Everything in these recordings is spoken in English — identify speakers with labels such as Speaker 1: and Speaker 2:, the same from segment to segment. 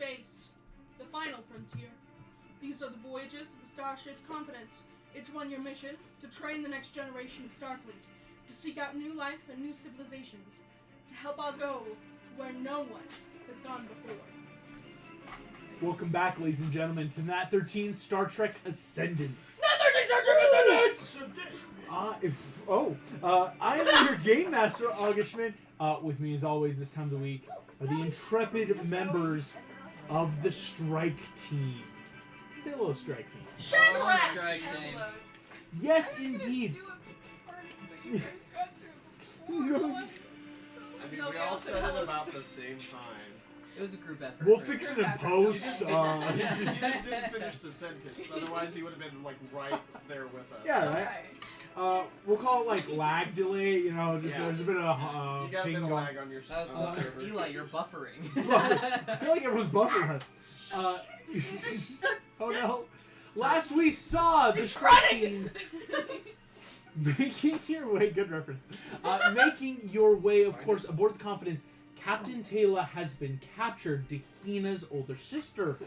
Speaker 1: space, the final frontier. These are the voyages of the starship Confidence. Its one-year mission, to train the next generation of Starfleet, to seek out new life and new civilizations, to help our go where no one has gone before.
Speaker 2: Welcome back, ladies and gentlemen, to Nat 13 Star Trek Ascendance.
Speaker 1: Nat 13 Star Trek Ascendance!
Speaker 2: I am your game master, August Schmidt. With me, as always, this time of the week, are the intrepid members of the Strike Team. Say hello, Strike Team.
Speaker 1: Shagrats!
Speaker 2: Yes, indeed.
Speaker 3: I mean, we all said it about the same time.
Speaker 4: It was a group effort.
Speaker 2: We'll fix it in
Speaker 3: You
Speaker 2: post.
Speaker 3: just didn't finish the sentence, otherwise he would have been like right there with us.
Speaker 2: Yeah, right? We'll call it like lag delay, you know, just there's a bit of
Speaker 3: you got a bit of lag on your server.
Speaker 4: Eli, you're buffering.
Speaker 2: I feel like everyone's buffering. Oh no. Last we saw the Strike Team making your way, good reference. Making your way, of course, aboard the Confidence. Captain Taylor has been captured. Dahina's older sister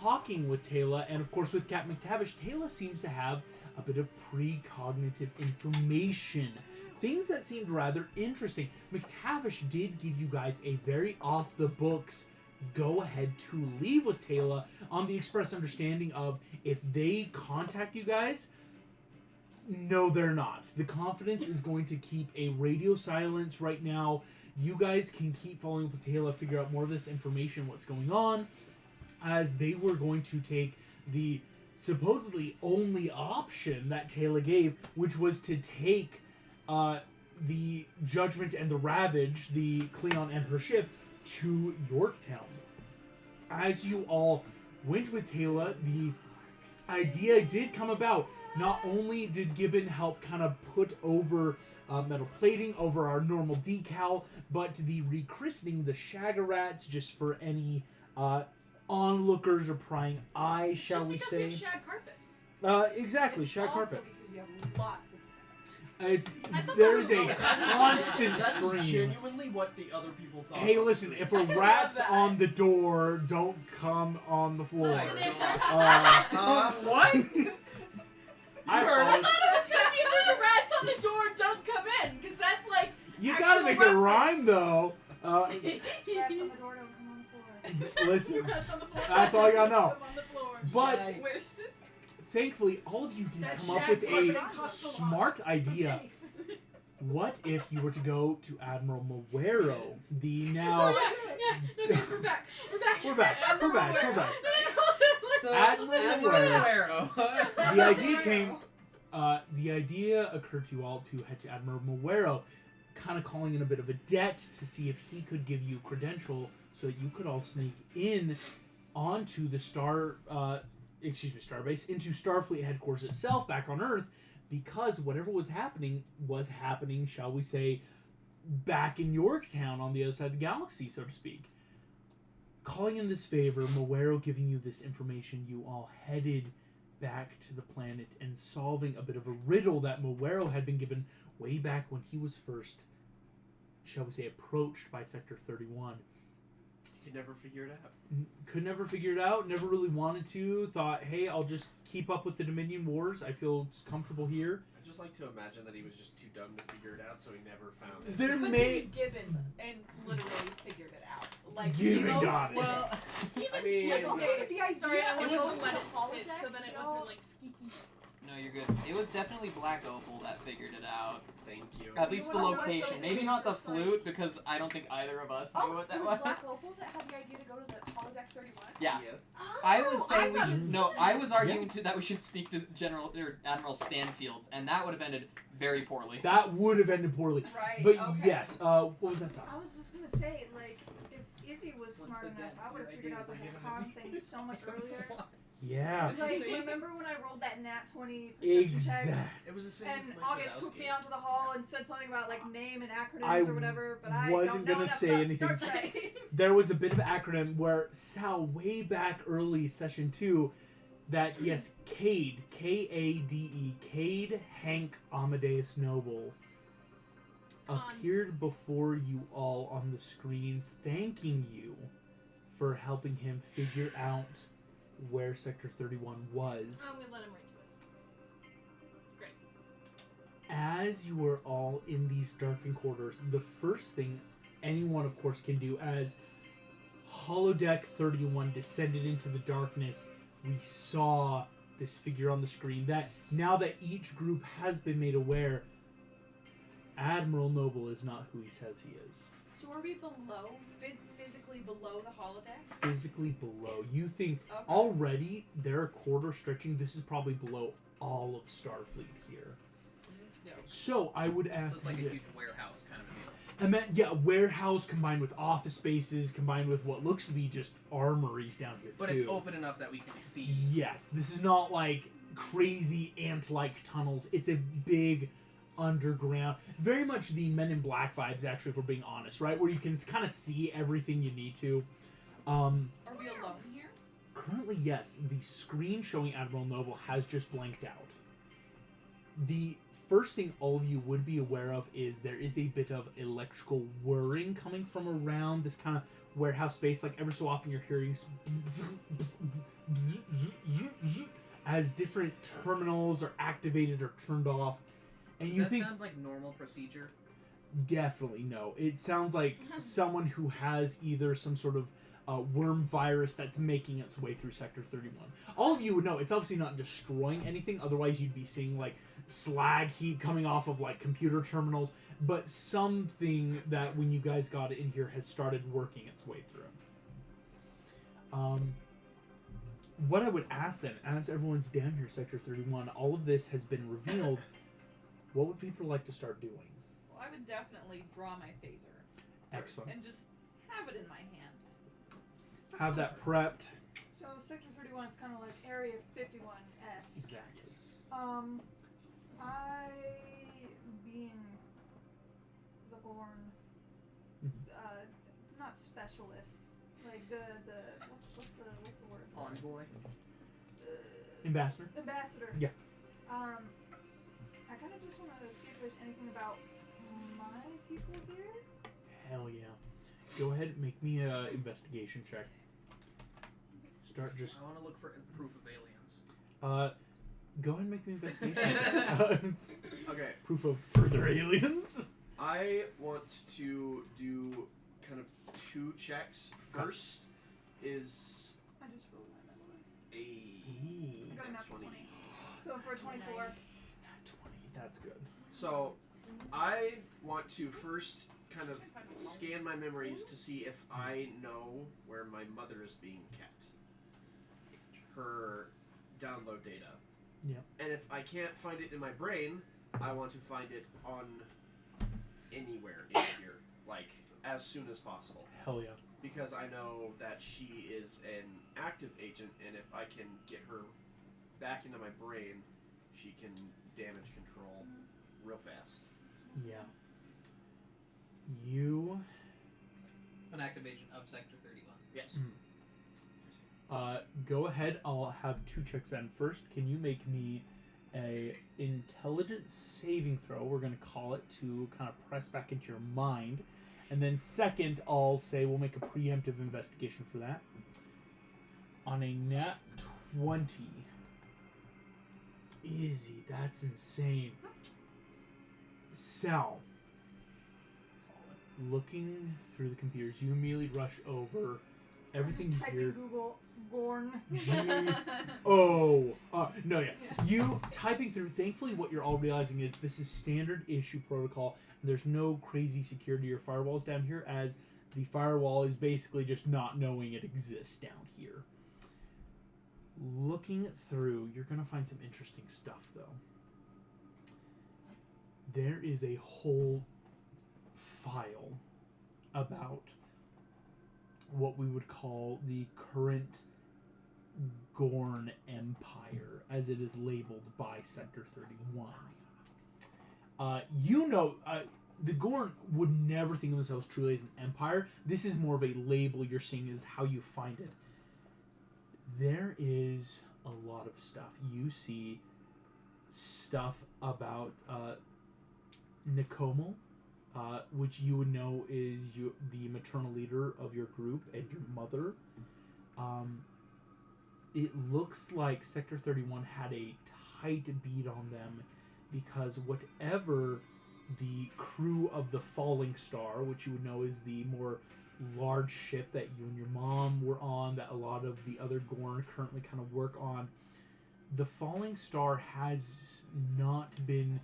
Speaker 2: talking with Taylor, and of course with Captain McTavish. Taylor seems to have a bit of precognitive information. Things that seemed rather interesting. McTavish did give you guys a very off-the-books go-ahead to leave with Taylor on the express understanding of if they contact you guys, no, they're not. The Confidence is going to keep a radio silence right now. You guys can keep following up with Taylor, figure out more of this information, what's going on, as they were going to take the supposedly only option that Taylor gave, which was to take the Judgment and the Ravage, the Cleon and her ship, to Yorktown. As you all went with Taylor, the idea did come about. Not only did Gibbon help kind of put over metal plating over our normal decal, but the rechristening the Shagarats, just for any onlookers or prying eyes, shall we say.
Speaker 1: It's just because we have shag carpet.
Speaker 2: Exactly, shag carpet.
Speaker 5: Because you have lots of
Speaker 2: There's a constant
Speaker 3: That's
Speaker 2: stream.
Speaker 3: genuinely what the other people thought.
Speaker 2: Hey, listen, if a rat's on the door, don't come on the floor.
Speaker 1: Listen, if there's
Speaker 2: What?
Speaker 1: I thought it was gonna be if there's rats on the door, don't come in, because that's like
Speaker 2: You gotta make it rhyme, though.
Speaker 5: rats on the door, don't come on the floor.
Speaker 2: Listen,
Speaker 1: rats on the floor.
Speaker 2: that's all you gotta know.
Speaker 1: Come on the floor.
Speaker 2: But
Speaker 1: Where's this?
Speaker 2: thankfully, all of you did
Speaker 1: That
Speaker 2: come up
Speaker 1: shag
Speaker 2: with
Speaker 1: carpet
Speaker 2: a
Speaker 1: costs a lot.
Speaker 2: smart idea. What if you were to go to Admiral Muero, the now...
Speaker 1: Oh, yeah. Okay, we're back.
Speaker 2: We're back.
Speaker 1: Listen,
Speaker 2: Admiral
Speaker 4: Muero.
Speaker 2: The idea occurred to you all to head to Admiral Muero, kind of calling in a bit of a debt to see if he could give you credential so that you could all sneak in onto the Starbase, into Starfleet headquarters itself back on Earth, because whatever was happening, shall we say, back in Yorktown on the other side of the galaxy, so to speak. Calling in this favor, Muero giving you this information, you all headed back to the planet and solving a bit of a riddle that Muero had been given way back when he was first, shall we say, approached by Sector 31.
Speaker 3: Could never figure it out.
Speaker 2: Could never figure it out, never really wanted to, thought, hey, I'll just keep up with the Dominion Wars, I feel comfortable here.
Speaker 3: I just like to imagine that he was just too dumb to figure it out, so he never found it.
Speaker 2: There
Speaker 5: But
Speaker 2: may...
Speaker 5: then Gibbon and literally figured it out. Like,
Speaker 2: Gibbon
Speaker 5: he knows
Speaker 2: got it.
Speaker 1: Well,
Speaker 3: I mean,
Speaker 5: like, okay, the idea
Speaker 1: sorry, I
Speaker 5: of
Speaker 1: wasn't
Speaker 5: going
Speaker 1: let
Speaker 5: to
Speaker 1: it
Speaker 5: the
Speaker 1: sit,
Speaker 5: holodeck,
Speaker 1: so then it wasn't like skeeky.
Speaker 4: No, you're good. It was definitely Black Opal that figured it out.
Speaker 3: Thank you.
Speaker 4: At least the
Speaker 5: know what I was
Speaker 4: location.
Speaker 5: so
Speaker 4: Maybe not the
Speaker 5: just like-
Speaker 4: flute, because I don't think either of us knew what that
Speaker 5: it
Speaker 4: was.
Speaker 5: was Black Opal that had the idea to go to the holodeck 31?
Speaker 4: Yeah.
Speaker 5: Oh,
Speaker 4: I was saying we
Speaker 5: thought
Speaker 4: should.
Speaker 5: it
Speaker 4: No, I was arguing
Speaker 2: Yeah.
Speaker 4: that we should sneak to Admiral Stanfield's, and that would have ended very poorly.
Speaker 2: That would have ended poorly.
Speaker 5: Right,
Speaker 2: But
Speaker 5: okay.
Speaker 2: yes, what was that song?
Speaker 5: I was just gonna say, like, if Izzy was smart
Speaker 4: again,
Speaker 5: enough, I would have
Speaker 4: your
Speaker 5: figured out
Speaker 4: ideas
Speaker 5: the
Speaker 4: are
Speaker 5: whole
Speaker 4: given
Speaker 5: con thing so much earlier.
Speaker 2: Yeah.
Speaker 3: It's the
Speaker 5: Like,
Speaker 3: same-
Speaker 5: remember when I rolled that nat 20 perception
Speaker 2: Exactly.
Speaker 5: check?
Speaker 3: It was the same
Speaker 5: And
Speaker 3: with Mike
Speaker 5: August took
Speaker 3: Wazowski.
Speaker 5: me out to the hall and said something about like name and acronyms
Speaker 2: I
Speaker 5: or whatever, but I
Speaker 2: wasn't
Speaker 5: don't know
Speaker 2: gonna
Speaker 5: enough
Speaker 2: say
Speaker 5: about
Speaker 2: anything.
Speaker 5: Star Trek.
Speaker 2: There was a bit of acronym where Sal, way back early session 2, that yes, Cade, K-A-D-E, Cade Hank Amadeus Noble appeared before you all on the screens, thanking you for helping him figure out where Sector 31 was.
Speaker 1: I'm gonna let him right to it. Great.
Speaker 2: As you are all in these darkened corridors, the first thing anyone, of course, can do as Holodeck 31 descended into the darkness, we saw this figure on the screen that now that each group has been made aware, Admiral Noble is not who he says he is.
Speaker 5: So are we below, physically below the holodeck?
Speaker 2: Physically below. You think
Speaker 5: Okay.
Speaker 2: already they're a quarter stretching. This is probably below all of Starfleet here.
Speaker 4: Yeah.
Speaker 2: So I would
Speaker 4: So
Speaker 2: ask
Speaker 4: it's like a
Speaker 2: you
Speaker 4: huge warehouse kind of a deal.
Speaker 2: and that, yeah, warehouse combined with office spaces, combined with what looks to be just armories down here
Speaker 4: But
Speaker 2: too.
Speaker 4: it's open enough that we can see.
Speaker 2: Yes, this is not like crazy ant-like tunnels. It's a big underground, very much the Men in Black vibes, actually, if we're being honest, right? Where you can kind of see everything you need to.
Speaker 5: Are we alone here?
Speaker 2: Currently, yes, the screen showing Admiral Noble has just blanked out. The first thing all of you would be aware of is there is a bit of electrical whirring coming from around this kind of warehouse space. Like every so often you're hearing as different terminals are activated or turned off. And
Speaker 4: Does
Speaker 2: you
Speaker 4: that
Speaker 2: think
Speaker 4: sound like normal procedure?
Speaker 2: definitely no. It sounds like someone who has either some sort of worm virus that's making its way through Sector 31. All of you would know it's obviously not destroying anything, otherwise you'd be seeing like slag heat coming off of like computer terminals, but something that when you guys got it in here has started working its way through. What I would ask then, as everyone's down here, Sector 31, all of this has been revealed, what would people like to start doing?
Speaker 5: Well, I would definitely draw my phaser.
Speaker 2: Excellent.
Speaker 5: And just have it in my hands.
Speaker 2: Have that prepped.
Speaker 6: So Sector 31 is kind of like Area 51S.
Speaker 2: Exactly.
Speaker 6: I, being the born, not specialist, like what's the word?
Speaker 4: Envoy?
Speaker 2: Ambassador?
Speaker 6: Ambassador.
Speaker 2: Yeah.
Speaker 6: I kind of just want to see if there's anything about my people here.
Speaker 2: Hell yeah. Go ahead and make me a investigation check. Start just
Speaker 4: I want to look for proof of aliens.
Speaker 2: go ahead and make me an investigation.
Speaker 3: Okay,
Speaker 2: Proof of further aliens.
Speaker 3: I want to do kind of two checks. First is
Speaker 6: I just rolled my memories.
Speaker 3: a
Speaker 6: I got a
Speaker 3: nat
Speaker 6: nat
Speaker 3: 20.
Speaker 6: 20. So for 24.
Speaker 2: Nat 20. That's good.
Speaker 3: So I want to first kind of scan my memories to see if I know where my mother is being kept. Her download data.
Speaker 2: Yep.
Speaker 3: And if I can't find it in my brain, I want to find it on anywhere in here, like as soon as possible.
Speaker 2: Hell yeah.
Speaker 3: Because I know that she is an active agent, and if I can get her back into my brain, she can damage control real fast.
Speaker 2: Yeah. You
Speaker 4: An activation of Sector 31.
Speaker 3: Yes.
Speaker 2: go ahead. I'll have two checks then. First, can you make me a intelligence saving throw? We're gonna call it to kind of press back into your mind. And then second, I'll say we'll make a preemptive investigation for that. On a nat 20. Izzy, that's insane. Sal, looking through the computers, you immediately rush over everything
Speaker 6: I'm just typing
Speaker 2: here.
Speaker 6: Google Gorn.
Speaker 2: No, yeah. You typing through, thankfully what you're all realizing is this is standard issue protocol, and there's no crazy security or firewalls down here, as the firewall is basically just not knowing it exists down here. Looking through, you're going to find some interesting stuff, though. There is a whole file about what we would call the current Gorn Empire, as it is labeled by Sector 31. The Gorn would never think of themselves truly as an empire. This is more of a label you're seeing as how you find it. There is a lot of stuff. You see stuff about Nicomal, which you would know is the maternal leader of your group and your mother. It looks like Sector 31 had a tight beat on them because whatever the crew of the Falling Star, which you would know is the more large ship that you and your mom were on, that a lot of the other Gorn currently kind of work on, the Falling Star has not been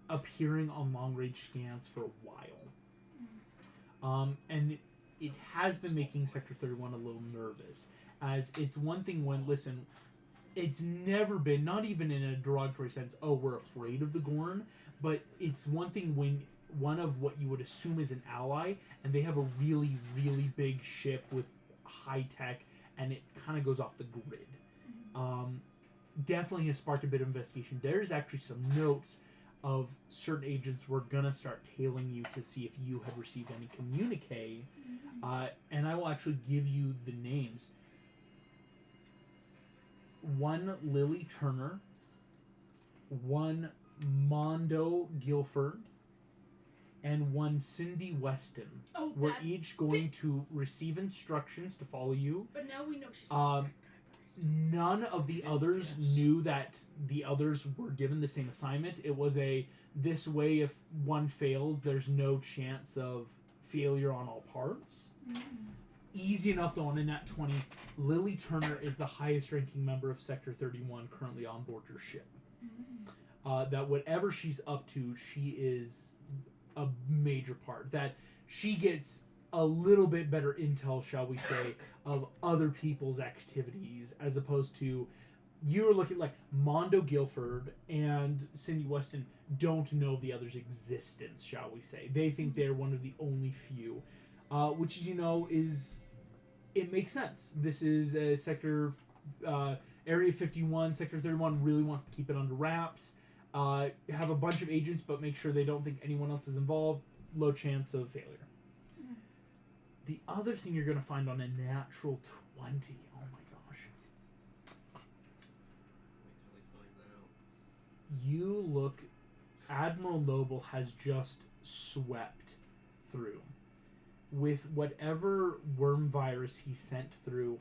Speaker 2: appearing on long-range scans for a while. And it has been making Sector 31 a little nervous, as it's one thing when, listen, it's never been, not even in a derogatory sense, oh, we're afraid of the Gorn, but it's one thing when one of what you would assume is an ally, and they have a really, really big ship with high tech, and it kind of goes off the grid. Definitely has sparked a bit of investigation. There's actually some notes of certain agents were gonna start tailing you to see if you had received any communique, and I will actually give you the names. One Lily Turner, one Mondo Guilford, and one Cindy Weston
Speaker 1: Oh,
Speaker 2: were
Speaker 1: that
Speaker 2: each going to receive instructions to follow you.
Speaker 1: But now we know she's
Speaker 2: None of the others knew that the others were given the same assignment. It was this way, if one fails, there's no chance of failure on all parts. Easy enough though on a nat 20. Lily Turner is the highest ranking member of Sector 31 currently on board your ship. That whatever she's up to, she is a major part. That she gets a little bit better intel, shall we say, of other people's activities, as opposed to you're looking like Mondo Guilford and Cindy Weston don't know the other's existence, shall we say. They think they're one of the only few, which, you know, it makes sense. This is a sector, Area 51, Sector 31 really wants to keep it under wraps, have a bunch of agents, but make sure they don't think anyone else is involved. Low chance of failure. The other thing you're going to find on a natural 20, oh my gosh. You look, Admiral Noble has just swept through. With whatever worm virus he sent through,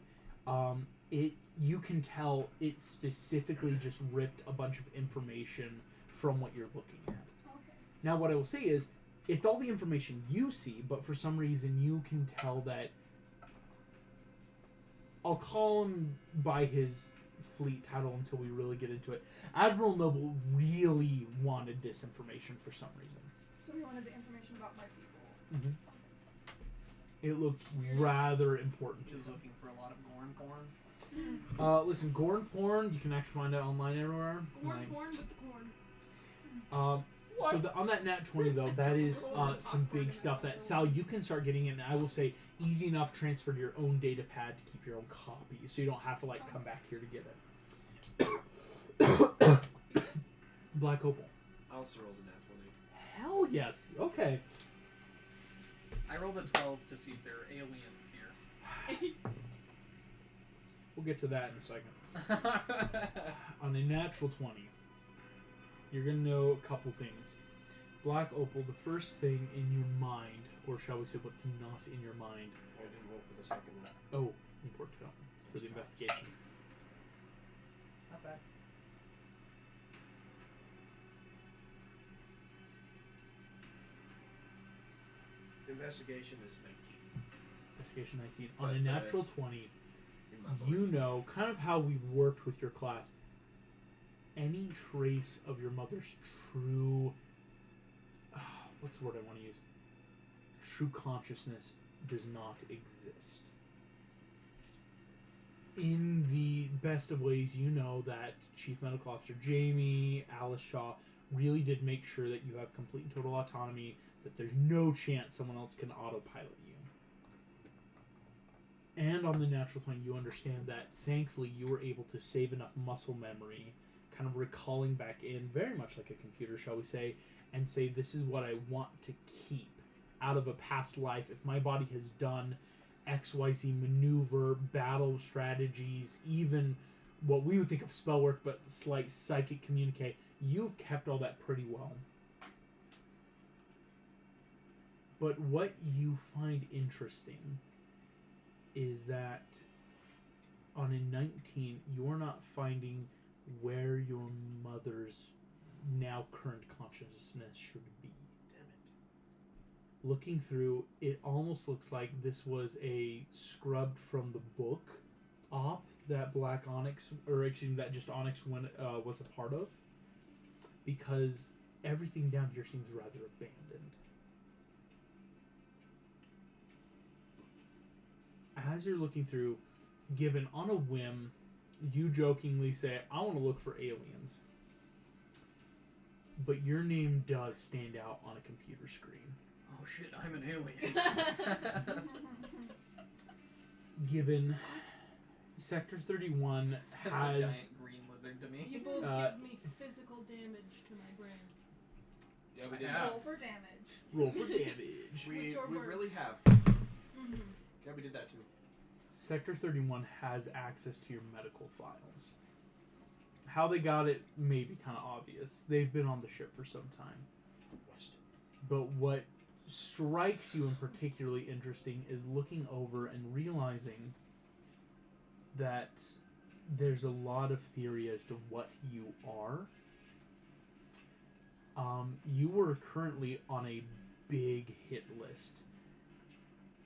Speaker 2: you can tell it specifically just ripped a bunch of information from what you're looking at.
Speaker 6: Okay.
Speaker 2: Now what I will say is, it's all the information you see, but for some reason you can tell that, I'll call him by his fleet title until we really get into it. Admiral Noble really wanted this information for some reason.
Speaker 6: So we wanted the information about my people.
Speaker 2: It looked rather important to
Speaker 4: He was
Speaker 2: him.
Speaker 4: looking for a lot of Gorn porn.
Speaker 2: Listen, Gorn porn, you can actually find it online everywhere.
Speaker 1: corn with the corn.
Speaker 2: So on that nat 20 though, that is some big stuff that, Sal, you can start getting in. I will say easy enough transfer to your own data pad to keep your own copy, so you don't have to come back here to get it. Black Opal.
Speaker 3: I also rolled a nat 20.
Speaker 2: Hell yes. Okay.
Speaker 7: I rolled a 12 to see if there are aliens here.
Speaker 2: We'll get to that in a second. On a natural 20, you're going to know a couple things. Black Opal, the first thing in your mind, or shall we say what's not in your mind.
Speaker 3: I didn't roll for the second one.
Speaker 2: Oh, important to know. For the investigation.
Speaker 7: Not bad.
Speaker 3: Investigation is 19.
Speaker 2: Investigation 19. On
Speaker 3: But,
Speaker 2: a natural 20,
Speaker 3: In my
Speaker 2: you
Speaker 3: book.
Speaker 2: know kind of how we've worked with your class. Any trace of your mother's true, what's the word I want to use? True consciousness does not exist. In the best of ways, you know that Chief Medical Officer Jamie, Alice Shaw, really did make sure that you have complete and total autonomy, that there's no chance someone else can autopilot you. And on the natural plane, you understand that thankfully you were able to save enough muscle memory, kind of recalling back in, very much like a computer, shall we say, and say, this is what I want to keep out of a past life. If my body has done XYZ maneuver, battle strategies, even what we would think of spell work, but slight psychic communique, you've kept all that pretty well. But what you find interesting is that on a 19, you're not finding where your mother's now current consciousness should be.
Speaker 3: Damn it.
Speaker 2: Looking through, it almost looks like this was a scrubbed from the book op that Black Onyx, or excuse me, that just Onyx was a part of, because everything down here seems rather abandoned. As you're looking through, given on a whim, you jokingly say, I want to look for aliens. But your name does stand out on a computer screen.
Speaker 7: Oh shit, I'm an alien.
Speaker 2: Given Sector 31
Speaker 4: It's 'cause
Speaker 2: has...
Speaker 4: the giant green lizard to me.
Speaker 1: You both
Speaker 2: Uh,
Speaker 1: give me physical damage to my brain.
Speaker 3: Yeah, we did.
Speaker 7: Yeah.
Speaker 6: Roll for damage.
Speaker 2: Roll for damage.
Speaker 3: We
Speaker 1: With your
Speaker 3: really
Speaker 1: words.
Speaker 3: have.
Speaker 1: Mm-hmm.
Speaker 3: Yeah, we did that too.
Speaker 2: Sector 31 has access to your medical files. How they got it may be kind of obvious. They've been on the ship for some time. But what strikes you in particularly interesting is looking over and realizing that there's a lot of theory as to what you are. You were currently on a big hit list.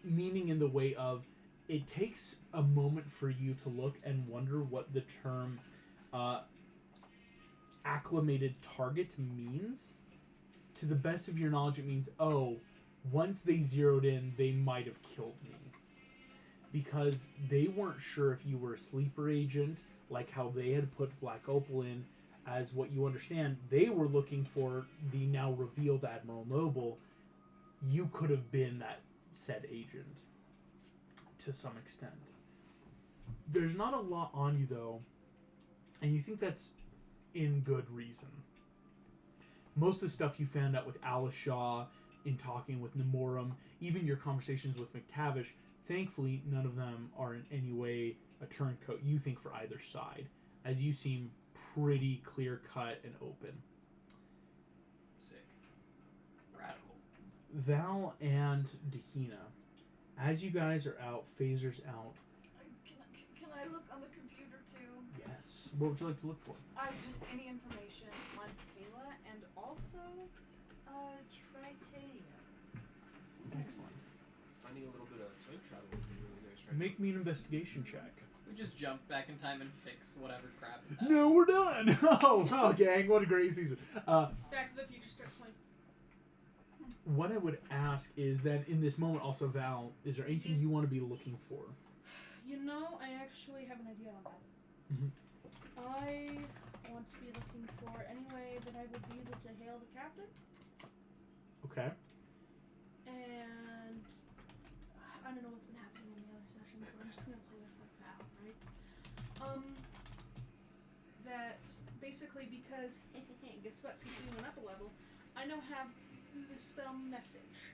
Speaker 2: Meaning in the way of, it takes a moment for you to look and wonder what the term acclimated target means. To the best of your knowledge, it means, oh, once they zeroed in, they might have killed me. Because they weren't sure if you were a sleeper agent, like how they had put Black Opal in, as what you understand, they were looking for the now revealed Admiral Noble. You could have been that said agent, to some extent. There's not a lot on you, though, and you think that's in good reason. Most of the stuff you found out with Alishaw, in talking with Nemorum, even your conversations with McTavish, thankfully none of them are in any way a turncoat, you think, for either side, as you seem pretty clear-cut and open.
Speaker 7: Sick. Radical.
Speaker 2: Val and Dahina, as you guys are out, Phaser's out.
Speaker 6: Can I look on the computer too?
Speaker 2: Yes. What would you like to look for?
Speaker 6: Just any information on Taylor and also Tritanium.
Speaker 2: Excellent.
Speaker 3: Finding a little bit of time travel would be really nice, right?
Speaker 2: Make me an investigation check.
Speaker 4: We just jump back in time and fix whatever crap is happening.
Speaker 2: No, we're done! Oh, gang, what a great season.
Speaker 1: Back to the Future starts playing.
Speaker 2: What I would ask is that in this moment, also, Val, is there anything you want to be looking for?
Speaker 1: You know, I actually have an idea on that.
Speaker 2: Mhm.
Speaker 1: I want to be looking for any way that I would be able to hail the captain,
Speaker 2: Okay.
Speaker 1: and I don't know what's been happening in the other sessions, but I'm just gonna play this like that, right? That basically because guess what? Because we went up a level, I now have the spell message.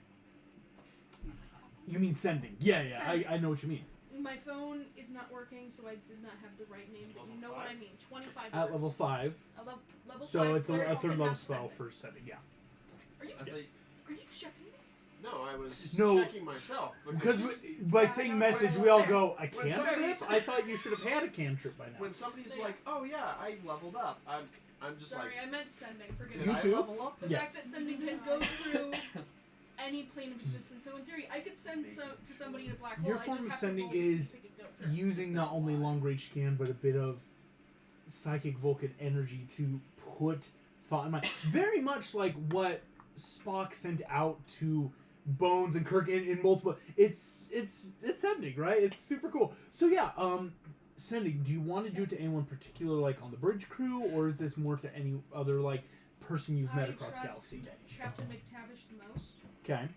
Speaker 2: You mean sending? Yeah,
Speaker 1: Sending.
Speaker 2: I know what you mean.
Speaker 1: My phone is not working, so I did not have the right name, but you know what I mean. 25
Speaker 2: At
Speaker 1: words.
Speaker 2: level 5.
Speaker 1: Level
Speaker 2: So
Speaker 1: 5
Speaker 2: it's a
Speaker 1: cleric
Speaker 2: third
Speaker 1: can
Speaker 2: level
Speaker 1: have
Speaker 2: spell
Speaker 1: sending.
Speaker 2: for sending, yeah.
Speaker 1: Are you
Speaker 4: I thought
Speaker 1: checking me?
Speaker 3: No, I was
Speaker 2: No.
Speaker 3: checking myself.
Speaker 2: Because by saying message, we all go, a
Speaker 3: When somebody-
Speaker 2: cantrip? I thought you should have had a cantrip by now.
Speaker 3: When somebody's
Speaker 1: Yeah.
Speaker 3: like, "Oh yeah, I leveled up," I'm just
Speaker 1: Sorry,
Speaker 3: like,
Speaker 1: I meant sending. Forgive
Speaker 3: "Did
Speaker 1: me.
Speaker 2: You
Speaker 3: I
Speaker 2: too?
Speaker 3: level up?"
Speaker 1: The
Speaker 2: Yeah.
Speaker 1: fact that sending can go through any plane of existence. So in theory, I could send to somebody in a black hole.
Speaker 2: Your
Speaker 1: I
Speaker 2: form
Speaker 1: just
Speaker 2: of
Speaker 1: have
Speaker 2: sending
Speaker 1: to roll to see
Speaker 2: is
Speaker 1: if it could go through.
Speaker 2: using not only long range scan, but a bit of psychic Vulcan energy to put thought in mind. Very much like what Spock sent out to Bones and Kirk in multiple. It's sending, right? It's super cool. So yeah, sending. Do you want to do it to anyone particular, like on the bridge crew, or is this more to any other like person you've met
Speaker 1: I
Speaker 2: across the
Speaker 1: trust
Speaker 2: galaxy?
Speaker 1: Captain McTavish the most.
Speaker 2: Okay.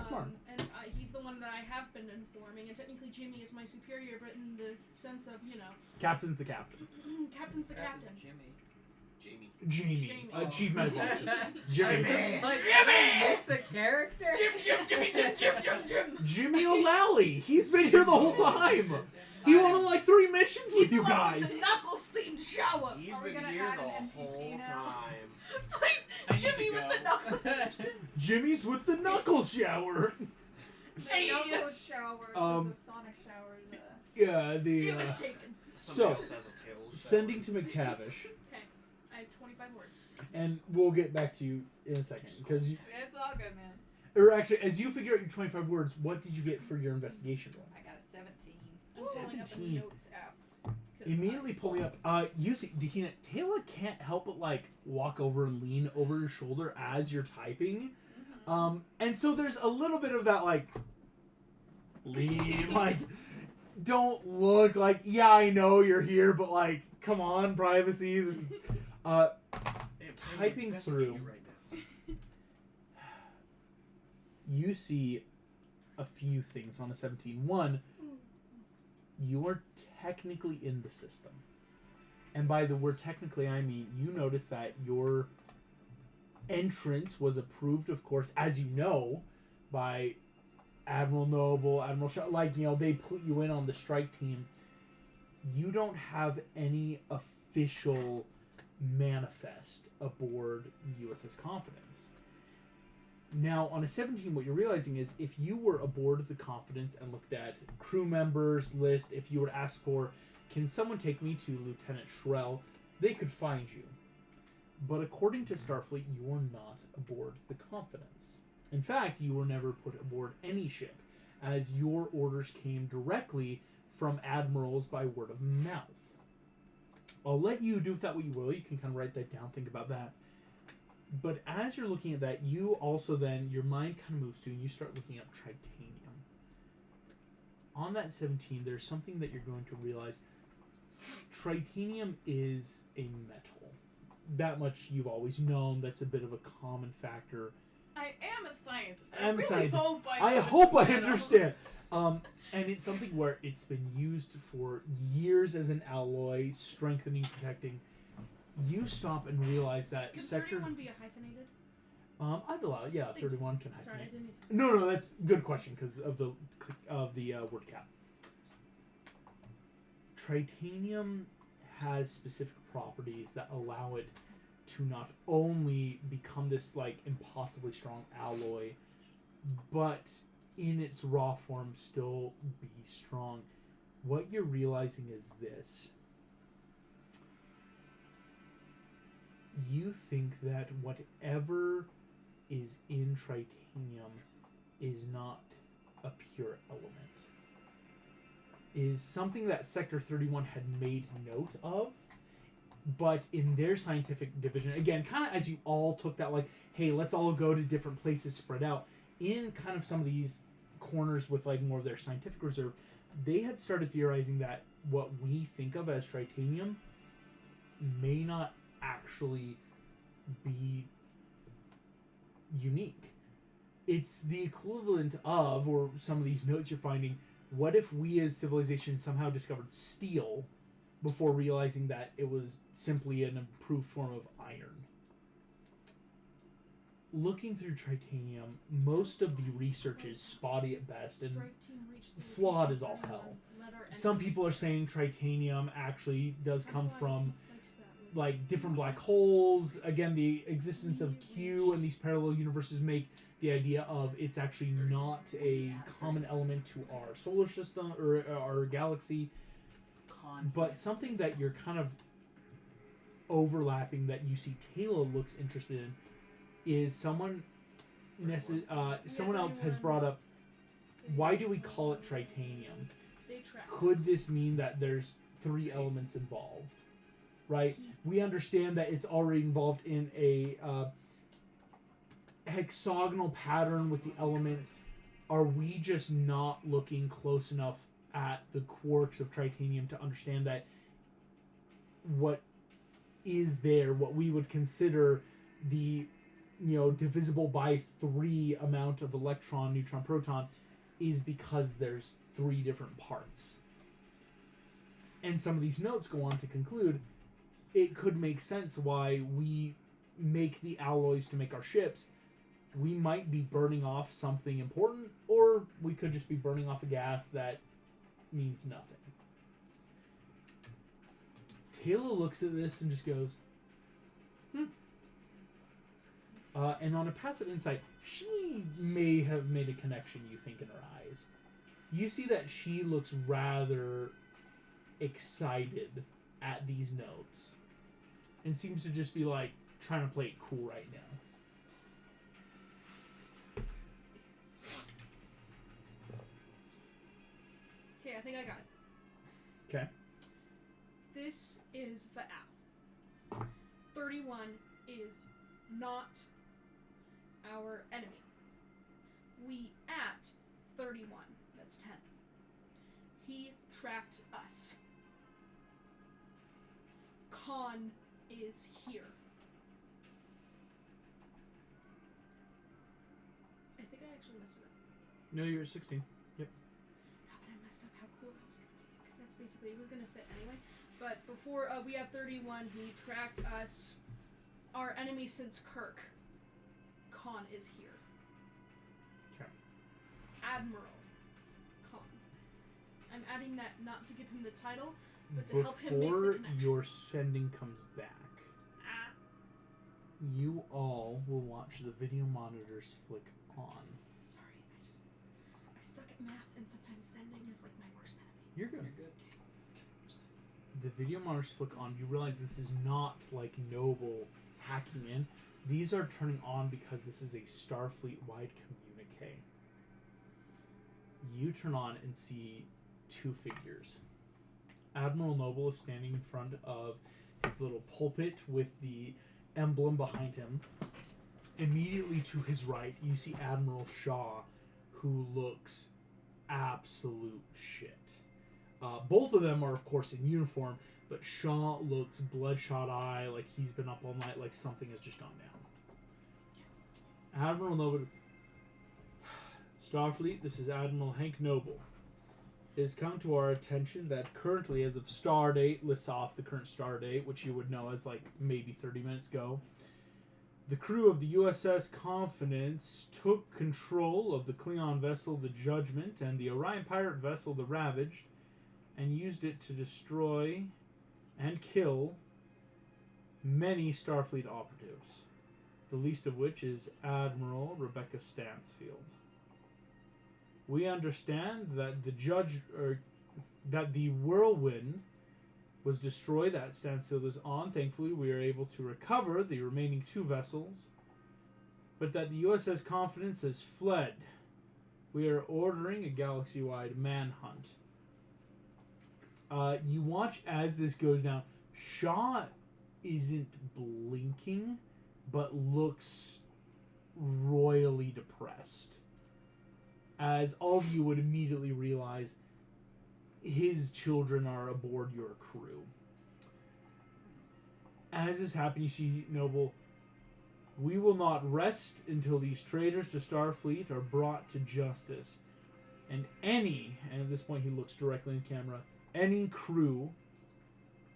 Speaker 2: Smart.
Speaker 1: And he's the one that I have been informing, and technically Jimmy is my superior, but in the sense of, you know,
Speaker 2: Captain's the captain.
Speaker 1: Captain's the
Speaker 4: crap is
Speaker 1: captain.
Speaker 4: Jimmy.
Speaker 3: Jamie.
Speaker 2: Jamie.
Speaker 1: Jamie.
Speaker 2: Chief medical officer.
Speaker 4: Jimmy.
Speaker 2: Jimmy.
Speaker 4: Like, did I miss a character?
Speaker 1: Jim.
Speaker 2: Jimmy O'Lally. He's been here the whole time. He went on like 3 missions with
Speaker 1: He's
Speaker 2: you
Speaker 1: the one
Speaker 2: guys.
Speaker 1: with the Knuckles themed shower.
Speaker 3: He's
Speaker 6: Are we
Speaker 3: been
Speaker 6: gonna
Speaker 3: here
Speaker 6: add
Speaker 3: the
Speaker 6: an NPC
Speaker 3: whole
Speaker 6: now?
Speaker 3: time.
Speaker 1: Please,
Speaker 7: I need
Speaker 1: Jimmy
Speaker 7: to
Speaker 1: with
Speaker 7: go.
Speaker 1: the Knuckles.
Speaker 2: Jimmy's with the knuckles shower.
Speaker 1: Hey,
Speaker 6: The Knuckles shower, the Sonic showers.
Speaker 2: Yeah, the
Speaker 1: He was taken.
Speaker 3: Somebody else has a tail.
Speaker 2: sending to McTavish,
Speaker 1: Okay, I have 25 words.
Speaker 2: and we'll get back to you in a second because,
Speaker 6: It's all good, man.
Speaker 2: or actually, as you figure out your 25 words, what did you get for your investigation roll?
Speaker 6: I got a 17.
Speaker 1: I'm pulling up a
Speaker 2: 17.
Speaker 1: notes app. 'cause
Speaker 2: Immediately pull me up. You see, Dehina, Taylor can't help but like walk over and lean over your shoulder as you're typing. And so there's a little bit of that like lean, like don't look like, yeah, I know you're here, but like, come on, privacy. This is typing through.
Speaker 3: Right now.
Speaker 2: You see a few things on a 17. One, you are technically in the system. And by the word technically, I mean you notice that your entrance was approved, of course, as you know, by Admiral Noble, Admiral Shaw. Like, you know, they put you in on the strike team. You don't have any official manifest aboard USS Confidence. Now, on a 17, what you're realizing is if you were aboard the Confidence and looked at crew members list, if you were to ask for, can someone take me to Lieutenant Shrell, they could find you. But according to Starfleet, you are not aboard the Confidence. In fact, you were never put aboard any ship, as your orders came directly from admirals by word of mouth. I'll let you do with that what you will. You can kind of write that down, think about that. But as you're looking at that, you also then, your mind kind of moves to, and you start looking up tritanium. On that 17, there's something that you're going to realize. Tritanium is a metal. That much you've always known. That's a bit of a common factor.
Speaker 1: I am a scientist.
Speaker 2: I'm a
Speaker 1: really
Speaker 2: scientist.
Speaker 1: hope
Speaker 2: I hope I understand. And it's something where it's been used for years as an alloy, strengthening, protecting. You stop and realize that
Speaker 1: Can
Speaker 2: sector.
Speaker 1: 31 be a hyphenated?
Speaker 2: I'd allow. Yeah,
Speaker 1: Thank
Speaker 2: 31 can hyphenate.
Speaker 1: Sorry, I didn't.
Speaker 2: No, that's a good question because of the word cap. Tritanium has specific properties that allow it to not only become this like impossibly strong alloy, but in its raw form still be strong. What you're realizing is this. You think that whatever is in tritanium is not a pure element. Is something that Sector 31 had made note of, but in their scientific division, again, kind of as you all took that, like, hey, let's all go to different places spread out, in kind of some of these corners with, like, more of their scientific reserve, they had started theorizing that what we think of as tritanium may not actually be unique. It's the equivalent of, or some of these notes you're finding, what if we as civilization somehow discovered steel before realizing that it was simply an improved form of iron? Looking through tritanium, most of the research is spotty at best and
Speaker 1: Strike team reached the
Speaker 2: flawed
Speaker 1: location
Speaker 2: as all
Speaker 1: 31.
Speaker 2: hell.
Speaker 1: Letter
Speaker 2: Some
Speaker 1: entry.
Speaker 2: people are saying tritanium actually does
Speaker 1: How
Speaker 2: come
Speaker 1: do I
Speaker 2: from
Speaker 1: concise that with-
Speaker 2: like different black holes. Again, the existence of Q and these parallel universes make the idea of it's actually not a common element to our solar system or our galaxy, but something that you're kind of overlapping that you see Taylor looks interested in is someone else has brought up, why do we call it tritanium?
Speaker 1: They track
Speaker 2: Could
Speaker 1: us.
Speaker 2: this mean that there's 3 elements involved? Right? We understand that it's already involved in a hexagonal pattern with the elements. Are we just not looking close enough at the quarks of tritanium to understand that what is there, what we would consider the, divisible by 3 amount of electron, neutron, proton, is because there's 3 different parts? And some of these notes go on to conclude it could make sense why we make the alloys to make our ships. We might be burning off something important, or we could just be burning off a gas that means nothing. Taylor looks at this and just goes, and on a passive insight, she may have made a connection, you think, in her eyes. You see that she looks rather excited at these notes and seems to just be like trying to play it cool right now.
Speaker 1: Okay, I think I got it.
Speaker 2: Okay.
Speaker 1: This is for Al. 31 is not our enemy. We at 31. That's 10. He tracked us. Khan is here. I think I actually messed it up.
Speaker 2: No, you're at 16. Yep.
Speaker 1: No, but I messed up how cool that was going to make it, because that's basically, it was going to fit anyway. But before we had 31, he tracked us. Our enemy since Kirk. Khan is here.
Speaker 2: Okay.
Speaker 1: Admiral Khan. I'm adding that not to give him the title, but to help him make the
Speaker 2: Before
Speaker 1: connection.
Speaker 2: your sending comes back,
Speaker 1: Ah.
Speaker 2: you all will watch the video monitors flick on.
Speaker 1: Sorry, I suck at math, and sometimes sending is like my worst enemy.
Speaker 2: You're good.
Speaker 4: You're good.
Speaker 2: The video monitors flick on. You realize this is not like Noble hacking in. These are turning on because this is a Starfleet-wide communique. You turn on and see two figures. Admiral Noble is standing in front of his little pulpit with the emblem behind him. Immediately to his right, you see Admiral Shaw, who looks absolute shit. Both of them are, of course, in uniform, but Shaw looks bloodshot eye, like he's been up all night, like something has just gone down. Admiral Noble... Starfleet, this is Admiral Hank Noble. It has come to our attention that currently, as of Stardate, lists off the current Stardate, which you would know as like maybe 30 minutes ago, the crew of the USS Confidence took control of the Klingon vessel the Judgment and the Orion pirate vessel the Ravaged, and used it to destroy and kill many Starfleet operatives, the least of which is Admiral Rebecca Stansfield. We understand that that the Whirlwind was destroyed that Stansfield is on. Thankfully, we are able to recover the remaining two vessels, but that the USS Confidence has fled. We are ordering a galaxy-wide manhunt. You watch as this goes down. Shaw isn't blinking, but looks royally depressed. As all of you would immediately realize, his children are aboard your crew. As this happens, you see Noble, we will not rest until these traitors to Starfleet are brought to justice. And at this point he looks directly in the camera, any crew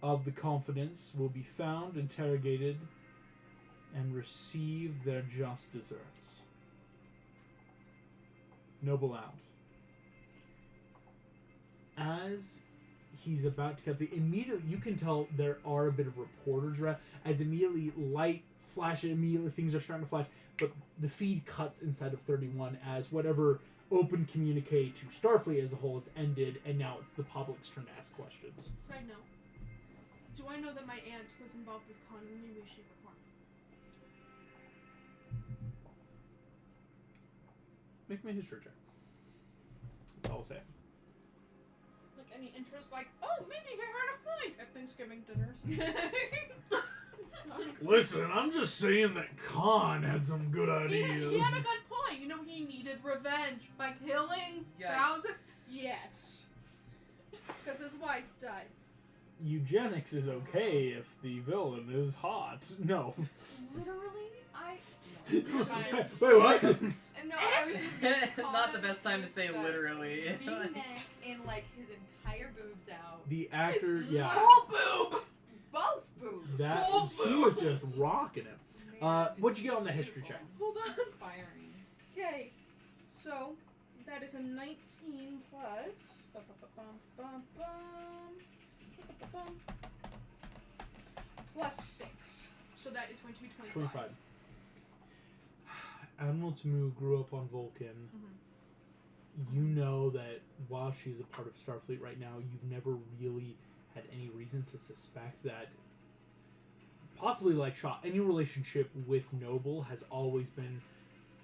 Speaker 2: of the Confidence will be found, interrogated, and receive their just deserts. Noble out. As he's about to cut immediately you can tell there are a bit of reporters around, as immediately light flashes, immediately things are starting to flash, but the feed cuts inside of 31 as whatever open communique to Starfleet as a whole has ended, and now it's the public's turn to ask questions.
Speaker 1: Side note. Do I know that my aunt was involved with Khan in any way, shape, or form?
Speaker 2: Make me a history check. That's all I'll say.
Speaker 1: Like any interest, like, oh, maybe he had a point at Thanksgiving dinners. Sorry.
Speaker 2: Listen, I'm just saying that Khan had some good ideas.
Speaker 1: He had a good point. You know, he needed revenge by killing thousands. Yes. Because his wife died.
Speaker 2: Eugenics is okay if the villain is hot. No.
Speaker 6: Literally,
Speaker 2: Wait, what?
Speaker 6: No, I was just
Speaker 4: Not the best time to say literally.
Speaker 6: V-neck in like his entire boobs out.
Speaker 2: The actor, yeah.
Speaker 1: Whole boob!
Speaker 6: Both boobs.
Speaker 2: That he was just rocking it. What'd you get on the history check?
Speaker 1: Hold on.
Speaker 6: Inspiring.
Speaker 1: Okay, so that is a 19 plus. plus 6. So that is going to be 25.
Speaker 2: 25. Admiral Tamu grew up on Vulcan.
Speaker 1: Mm-hmm.
Speaker 2: You know that while she's a part of Starfleet right now, you've never really had any reason to suspect that, possibly like Shaw, any relationship with Noble has always been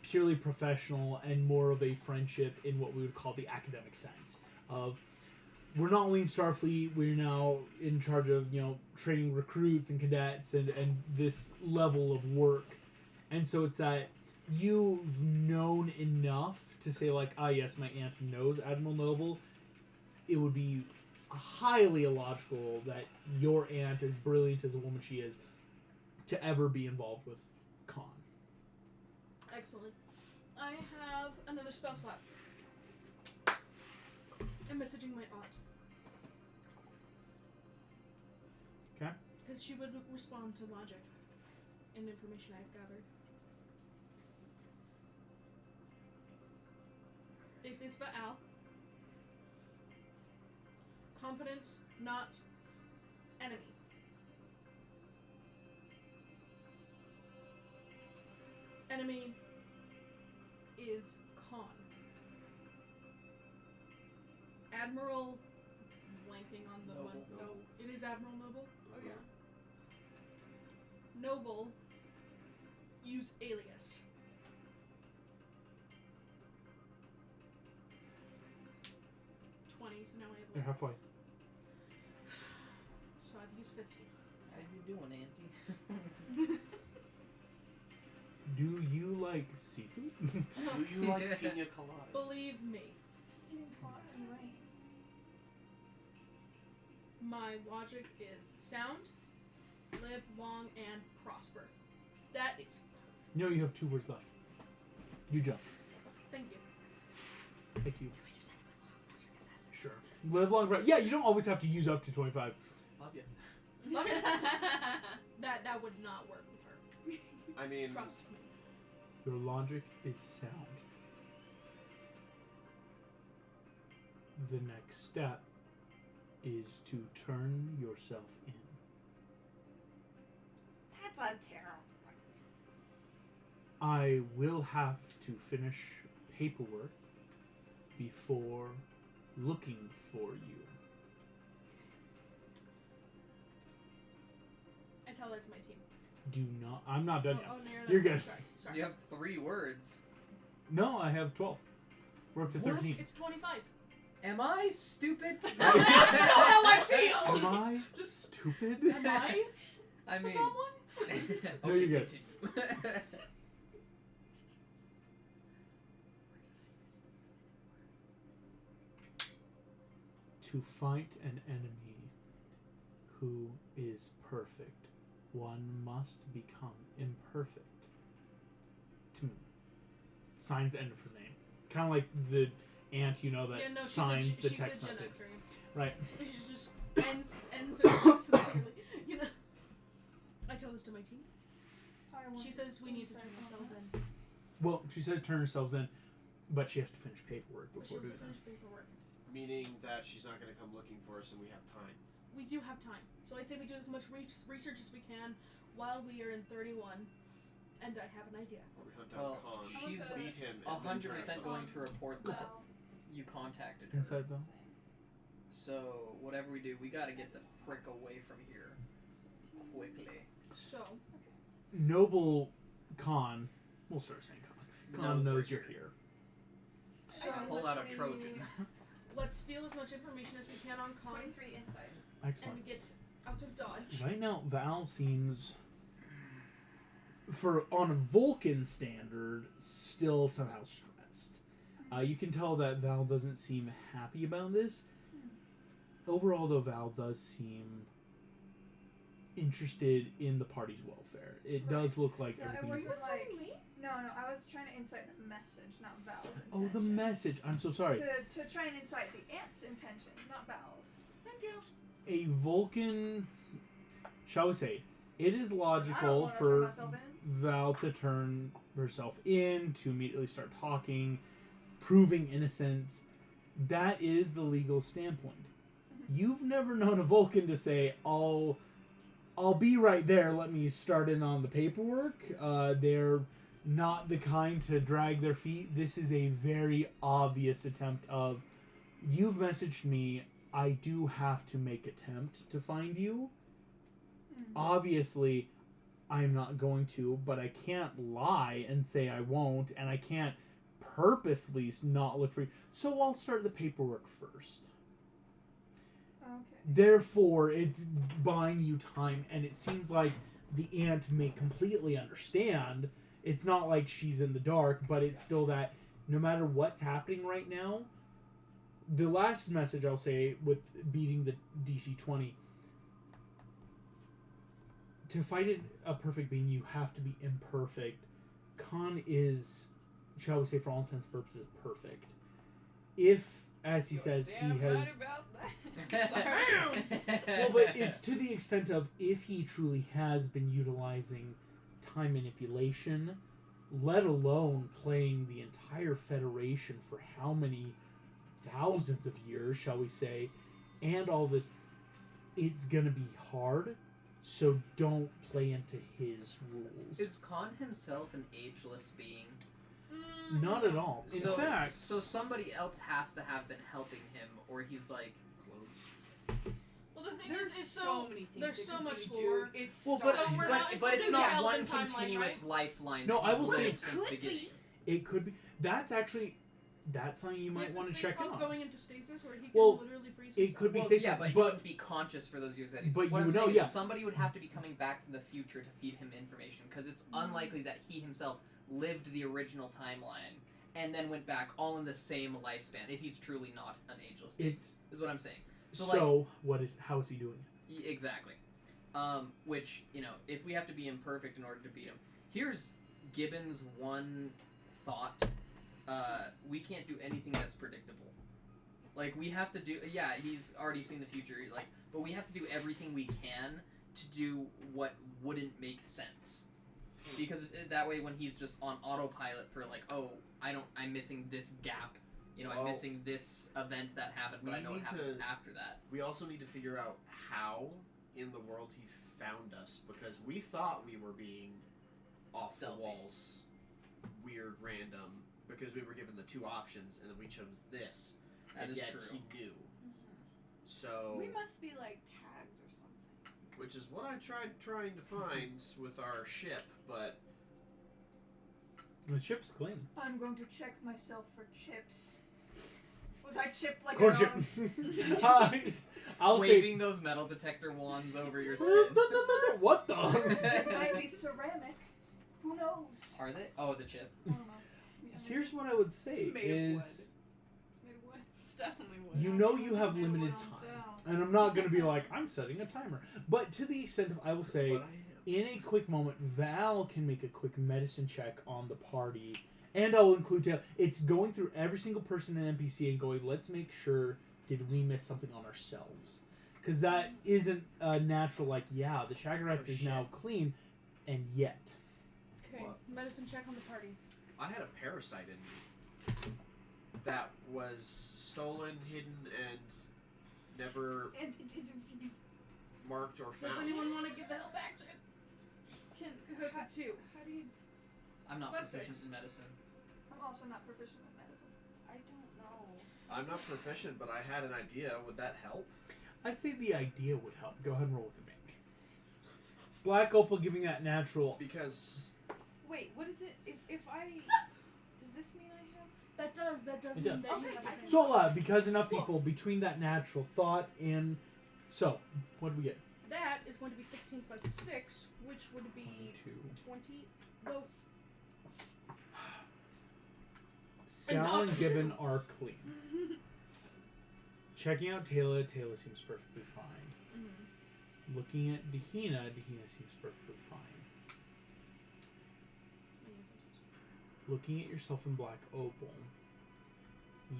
Speaker 2: purely professional and more of a friendship in what we would call the academic sense of, we're not only in Starfleet, we're now in charge of, training recruits and cadets and this level of work. And so it's that you've known enough to say, like, yes, my aunt knows Admiral Noble. It would be highly illogical that your aunt, as brilliant as a woman she is, to ever be involved with Khan.
Speaker 1: Excellent. I have another spell slot. I'm messaging my aunt.
Speaker 2: Okay.
Speaker 1: Because she would respond to logic and information I've gathered. This is for Al. Confidence, not enemy. Enemy is Khan. Admiral, blanking on the
Speaker 7: Noble.
Speaker 1: one. No, it is Admiral Noble. Oh
Speaker 3: Mhm.
Speaker 1: yeah. Noble. Use alias. So now I have
Speaker 2: You're halfway.
Speaker 1: So I've used 15.
Speaker 7: How you doing, Auntie?
Speaker 2: Do you like seafood?
Speaker 3: Do you like pina coladas?
Speaker 1: Believe me,
Speaker 6: Getting hot and rain.
Speaker 1: my logic is sound, live long, and prosper. That is perfect.
Speaker 2: No, you have 2 words left. You jump.
Speaker 1: Thank you.
Speaker 2: Thank you.
Speaker 1: Can we just end it with long logic? 'Cause that's
Speaker 2: Sure. Live long, right? Yeah, you don't always have to use up to 25.
Speaker 3: Love you.
Speaker 1: Love it. that would not work with her.
Speaker 3: I mean,
Speaker 1: Trust me.
Speaker 2: Your logic is sound. The next step is to turn yourself in.
Speaker 5: That's a terrible.
Speaker 2: I will have to finish paperwork before looking for you.
Speaker 1: I tell that to my team.
Speaker 2: Do not. I'm not done yet.
Speaker 1: Oh, no,
Speaker 2: You're good.
Speaker 1: Sorry.
Speaker 7: You have 3 words.
Speaker 2: No, I have 12. We're up to 13.
Speaker 1: It's 25.
Speaker 7: Am I stupid?
Speaker 1: That's not how I feel.
Speaker 2: Am I
Speaker 1: Just
Speaker 2: stupid?
Speaker 1: am I
Speaker 7: I
Speaker 1: the
Speaker 7: mean,
Speaker 1: dumb one?
Speaker 2: No, you're good.
Speaker 7: Continue.
Speaker 2: To fight an enemy who is perfect, one must become imperfect. To me. Signs end of her name. Kind of like the aunt, that
Speaker 1: Yeah, no,
Speaker 2: signs the
Speaker 1: she's
Speaker 2: text
Speaker 1: a Gen
Speaker 2: message.
Speaker 1: Xer.
Speaker 2: Right.
Speaker 1: She just ends it sincerely. I tell this to my team. She says we need to turn ourselves in.
Speaker 2: Well, she says turn herself in, but she has to finish paperwork
Speaker 1: But she
Speaker 2: before
Speaker 1: has
Speaker 2: doing
Speaker 1: to
Speaker 2: that.
Speaker 1: finish paperwork.
Speaker 3: meaning that she's not going to come looking for us and we have time.
Speaker 1: We do have time. So I say we do as much research as we can while we are in 31, and I have an idea.
Speaker 3: Or we hunt down
Speaker 7: Well,
Speaker 3: Khan,
Speaker 7: she's
Speaker 3: beat him, and then
Speaker 7: 100% going to report that you contacted her.
Speaker 2: Inside though.
Speaker 7: So whatever we do, we gotta get the frick away from here quickly.
Speaker 1: So,
Speaker 2: Noble Khan, we'll start saying Khan. Khan knows
Speaker 7: we're
Speaker 2: you're here.
Speaker 1: so
Speaker 7: Pull out a Trojan.
Speaker 1: let's steal as much information as we can on Khan
Speaker 6: 23 insight.
Speaker 2: Excellent.
Speaker 1: and get out of Dodge.
Speaker 2: Right now, Val seems, on a Vulcan standard, still somehow stressed. You can tell that Val doesn't seem happy about this. Overall, though, Val does seem interested in the party's welfare. It does look like
Speaker 6: No, it
Speaker 2: everything is...
Speaker 6: wasn't like.
Speaker 1: me?
Speaker 6: No, I was trying to insight the message, not Val's
Speaker 2: Oh, the
Speaker 6: intention.
Speaker 2: message. I'm so sorry.
Speaker 6: To try and insight the ant's intentions, not Val's.
Speaker 1: Thank you.
Speaker 2: A Vulcan, shall we say, it is
Speaker 6: I don't
Speaker 2: logical
Speaker 6: want to turn
Speaker 2: for
Speaker 6: myself in.
Speaker 2: Val to turn herself in, to immediately start talking, proving innocence. That is the legal standpoint. You've never known a Vulcan to say, I'll I'll be right there. Let me start in on the paperwork. They're not the kind to drag their feet. This is a very obvious attempt of, you've messaged me, I do have to make attempt to find you. Obviously, I'm not going to, but I can't lie and say I won't, and I can't purposely not look for you. So I'll start the paperwork first.
Speaker 6: Okay.
Speaker 2: Therefore, it's buying you time, and it seems like the aunt may completely understand. It's not like she's in the dark, but it's still that no matter what's happening right now, the last message I'll say with beating the DC 20, to fight a perfect being, you have to be imperfect. Khan is, shall we say, for all intents and purposes, perfect. If, as he says, he has...
Speaker 5: Right about that.
Speaker 2: Well, but it's to the extent of, if he truly has been utilizing time manipulation, let alone playing the entire Federation for how many thousands of years, shall we say, and all this, it's gonna be hard, so don't play into his rules.
Speaker 7: Is Khan himself an ageless being?
Speaker 2: Not at all. In
Speaker 7: so,
Speaker 2: fact...
Speaker 7: So somebody else has to have been helping him, or he's like...
Speaker 3: Clones.
Speaker 1: Well, the thing
Speaker 5: There's
Speaker 1: is
Speaker 5: so many things.
Speaker 1: there's
Speaker 5: it
Speaker 1: so
Speaker 5: could
Speaker 1: much
Speaker 5: be,
Speaker 1: lore.
Speaker 5: dude. It's
Speaker 2: Well, but-
Speaker 1: So we're not
Speaker 7: But it's
Speaker 1: including
Speaker 7: not
Speaker 1: the
Speaker 7: one
Speaker 1: Elven timeline,
Speaker 7: continuous
Speaker 1: right?
Speaker 7: lifeline.
Speaker 2: No, I will
Speaker 7: He's
Speaker 2: say-
Speaker 7: lived since
Speaker 5: Could
Speaker 7: beginning.
Speaker 5: be.
Speaker 2: It could be... That's actually... That's something you might
Speaker 1: Is
Speaker 2: want to
Speaker 1: this
Speaker 2: check
Speaker 1: thing
Speaker 2: in
Speaker 1: called
Speaker 2: on.
Speaker 1: going into stasis where he can
Speaker 2: Well,
Speaker 1: literally freeze
Speaker 2: it
Speaker 1: himself?
Speaker 2: could be
Speaker 7: Well,
Speaker 2: stasis,
Speaker 7: yeah, but he
Speaker 2: but-
Speaker 7: wouldn't be conscious for those years that he's...
Speaker 2: But
Speaker 7: what
Speaker 2: you
Speaker 7: I'm
Speaker 2: would know,
Speaker 7: saying
Speaker 2: yeah.
Speaker 7: is somebody would have to be coming back from the future to feed him information, because it's unlikely that he himself lived the original timeline and then went back all in the same lifespan, if he's truly not an ageless being,
Speaker 2: It's...
Speaker 7: is what I'm saying.
Speaker 2: So, how is he doing?
Speaker 7: Exactly. Which, you know, if we have to be imperfect in order to beat him. Here's Gibbon's one thought. We can't do anything that's predictable. Like, we have to do... Yeah, he's already seen the future, like, but we have to do everything we can to do what wouldn't make sense. Because that way, when he's just on autopilot for, like, oh, I'm missing this gap. You know, I'm
Speaker 3: Well,
Speaker 7: missing this event that happened, but
Speaker 3: we
Speaker 7: I know what
Speaker 3: need
Speaker 7: happens
Speaker 3: to-
Speaker 7: after that.
Speaker 3: We also need to figure out how in the world he found us, because we thought we were being off
Speaker 7: Stealthy.
Speaker 3: the walls, weird, random, because we were given the two options, and then we chose this.
Speaker 7: That
Speaker 3: and
Speaker 7: is
Speaker 3: yet
Speaker 7: true.
Speaker 3: he knew. So,
Speaker 5: We must be like tagged or something.
Speaker 3: which is what I tried trying to find with our ship, but
Speaker 2: The ship's clean.
Speaker 6: I'm going to check myself for chips. Was I chipped like
Speaker 2: Core
Speaker 6: a
Speaker 2: chip.
Speaker 6: dog?
Speaker 2: I'll
Speaker 7: Waving those metal detector wands over your
Speaker 2: say...
Speaker 7: skin.
Speaker 2: What the?
Speaker 6: It might be ceramic. Who knows?
Speaker 7: Are they? Oh, the chip.
Speaker 6: I don't know.
Speaker 2: Here's what I would say
Speaker 5: It's made of wood.
Speaker 2: is...
Speaker 5: It's made of wood. It's definitely wood.
Speaker 2: You know you have
Speaker 6: Made of
Speaker 2: limited
Speaker 6: wood on
Speaker 2: time.
Speaker 6: sound.
Speaker 2: And I'm not going to be like, I'm setting a timer. But to the extent of, I will say,
Speaker 3: but I am.
Speaker 2: in a quick moment, Val can make a quick medicine check on the party. And I'll include Taylor. It's going through every single person in NPC and going, let's make sure, did we miss something on ourselves? Because that isn't natural, like, yeah, the Shagarats is now clean, and yet.
Speaker 1: Okay,
Speaker 3: What?
Speaker 1: medicine check on the party.
Speaker 3: I had a parasite in me that was stolen, hidden, and never marked or
Speaker 1: Does
Speaker 3: found.
Speaker 1: anyone want to give the help action? Because that's a 2.
Speaker 6: How do you...
Speaker 7: I'm not
Speaker 1: Plus
Speaker 7: proficient
Speaker 1: 6.
Speaker 7: in medicine.
Speaker 6: I'm also not proficient in medicine.
Speaker 5: I don't know.
Speaker 3: I'm not proficient, but I had an idea. Would that help?
Speaker 2: I'd say the idea would help. Go ahead and roll with advantage. Black Opal giving that natural.
Speaker 3: Because
Speaker 5: Wait, what is it? If I... Does this mean I have...
Speaker 1: That does
Speaker 2: It
Speaker 1: mean
Speaker 2: does.
Speaker 1: that you
Speaker 5: Okay,
Speaker 1: have
Speaker 5: I
Speaker 1: a
Speaker 5: can-
Speaker 2: So, because enough people between that natural thought and. So, what do we get?
Speaker 1: That is going to be 16 plus 6, which would be
Speaker 2: 2.
Speaker 1: 20 votes.
Speaker 2: Sal and Gibbon are clean. Checking out Taylor seems perfectly fine.
Speaker 1: Mm-hmm.
Speaker 2: Looking at Dahina seems perfectly fine. Looking at yourself in Black Opal,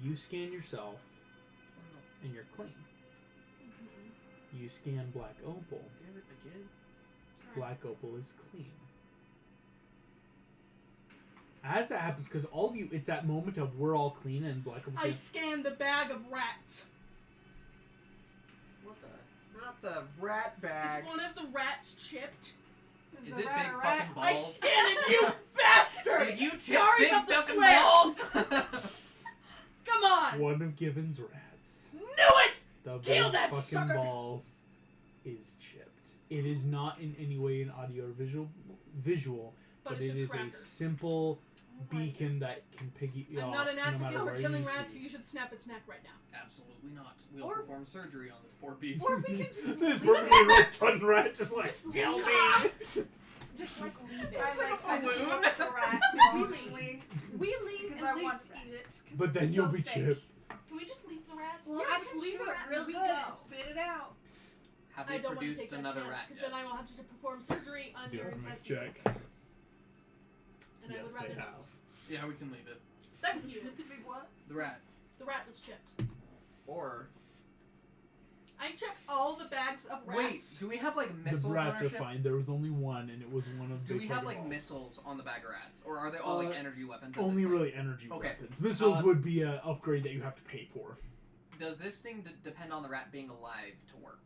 Speaker 2: you scan yourself and you're clean.
Speaker 1: Mm-hmm.
Speaker 2: You scan Black Opal,
Speaker 3: damn it again.
Speaker 2: Black Opal is clean. As that happens, because all of you, it's that moment of we're all clean and Black Opal
Speaker 1: I
Speaker 2: says,
Speaker 1: scanned the bag of rats.
Speaker 3: What the? Not the rat
Speaker 1: Is
Speaker 3: bag.
Speaker 1: one of the rats chipped?
Speaker 7: Is
Speaker 6: the
Speaker 7: it
Speaker 6: rat
Speaker 7: big
Speaker 6: a
Speaker 7: fucking
Speaker 6: rat?
Speaker 7: balls?
Speaker 1: I stand it, you bastard!
Speaker 7: Did you chip
Speaker 1: Sorry
Speaker 7: big
Speaker 1: about the
Speaker 7: fucking
Speaker 1: swear.
Speaker 7: balls?
Speaker 1: Come on!
Speaker 2: One of Gibbon's rats.
Speaker 1: Knew it!
Speaker 2: The
Speaker 1: Kill
Speaker 2: big
Speaker 1: that
Speaker 2: fucking
Speaker 1: sucker!
Speaker 2: balls is chipped. It is not in any way an audio or visual, but
Speaker 1: it's
Speaker 2: it
Speaker 1: a
Speaker 2: is
Speaker 1: tracker.
Speaker 2: a simple beacon that can piggy
Speaker 1: I'm
Speaker 2: off
Speaker 1: not an
Speaker 2: no
Speaker 1: advocate
Speaker 2: matter
Speaker 1: for
Speaker 2: where
Speaker 1: killing
Speaker 2: you
Speaker 1: rats,
Speaker 2: be.
Speaker 1: but you should snap its neck right now.
Speaker 7: Absolutely not. We'll
Speaker 6: Or-
Speaker 7: perform surgery on this poor beast.
Speaker 6: Or we can just
Speaker 2: This
Speaker 6: leave
Speaker 2: perfectly
Speaker 6: it.
Speaker 2: rotund rat just like, kill me!
Speaker 6: Just like leave it.
Speaker 5: I like
Speaker 6: I just
Speaker 7: balloon.
Speaker 6: look at the rat
Speaker 5: We
Speaker 6: constantly
Speaker 5: We leave
Speaker 6: because
Speaker 5: and
Speaker 6: I
Speaker 5: leave
Speaker 6: want to
Speaker 5: the rat.
Speaker 6: eat it. 'cause
Speaker 2: But
Speaker 6: it's
Speaker 2: then you'll
Speaker 6: so
Speaker 2: be
Speaker 6: thick.
Speaker 2: chipped.
Speaker 1: Can we just leave the rats?
Speaker 5: Well,
Speaker 6: Yeah,
Speaker 5: I
Speaker 6: just
Speaker 5: can
Speaker 6: leave
Speaker 5: chew
Speaker 6: it
Speaker 5: it
Speaker 6: real
Speaker 5: and we
Speaker 6: good
Speaker 5: go.
Speaker 6: and spit it out.
Speaker 7: Have
Speaker 1: I
Speaker 7: they
Speaker 1: don't want to
Speaker 7: produced
Speaker 1: take that
Speaker 7: another
Speaker 1: chance,
Speaker 7: rat
Speaker 1: because
Speaker 7: yet?
Speaker 1: then I will have to perform surgery on
Speaker 2: Do
Speaker 1: your
Speaker 2: you want to make a
Speaker 1: intestine
Speaker 2: check?
Speaker 1: system. And I
Speaker 2: Yes,
Speaker 1: would
Speaker 2: they
Speaker 1: rather not.
Speaker 2: have.
Speaker 7: Yeah, we can leave it.
Speaker 1: Thank you.
Speaker 6: Leave what?
Speaker 7: The rat.
Speaker 1: The rat was chipped.
Speaker 3: Or
Speaker 1: I checked all the bags of
Speaker 7: Wait,
Speaker 1: rats.
Speaker 7: do we have like
Speaker 2: The
Speaker 7: missiles on
Speaker 2: rats
Speaker 7: our
Speaker 2: are
Speaker 7: ship?
Speaker 2: fine. There was only one, and it was one of
Speaker 7: Do
Speaker 2: the
Speaker 7: we have
Speaker 2: fucking
Speaker 7: like
Speaker 2: balls.
Speaker 7: missiles on the bag of rats, or are they all like energy weapons? at
Speaker 2: Only
Speaker 7: this point?
Speaker 2: really energy
Speaker 7: Okay.
Speaker 2: weapons. Missiles
Speaker 7: Uh,
Speaker 2: would be an upgrade that you have to pay for.
Speaker 7: Does this thing depend on the rat being alive to work?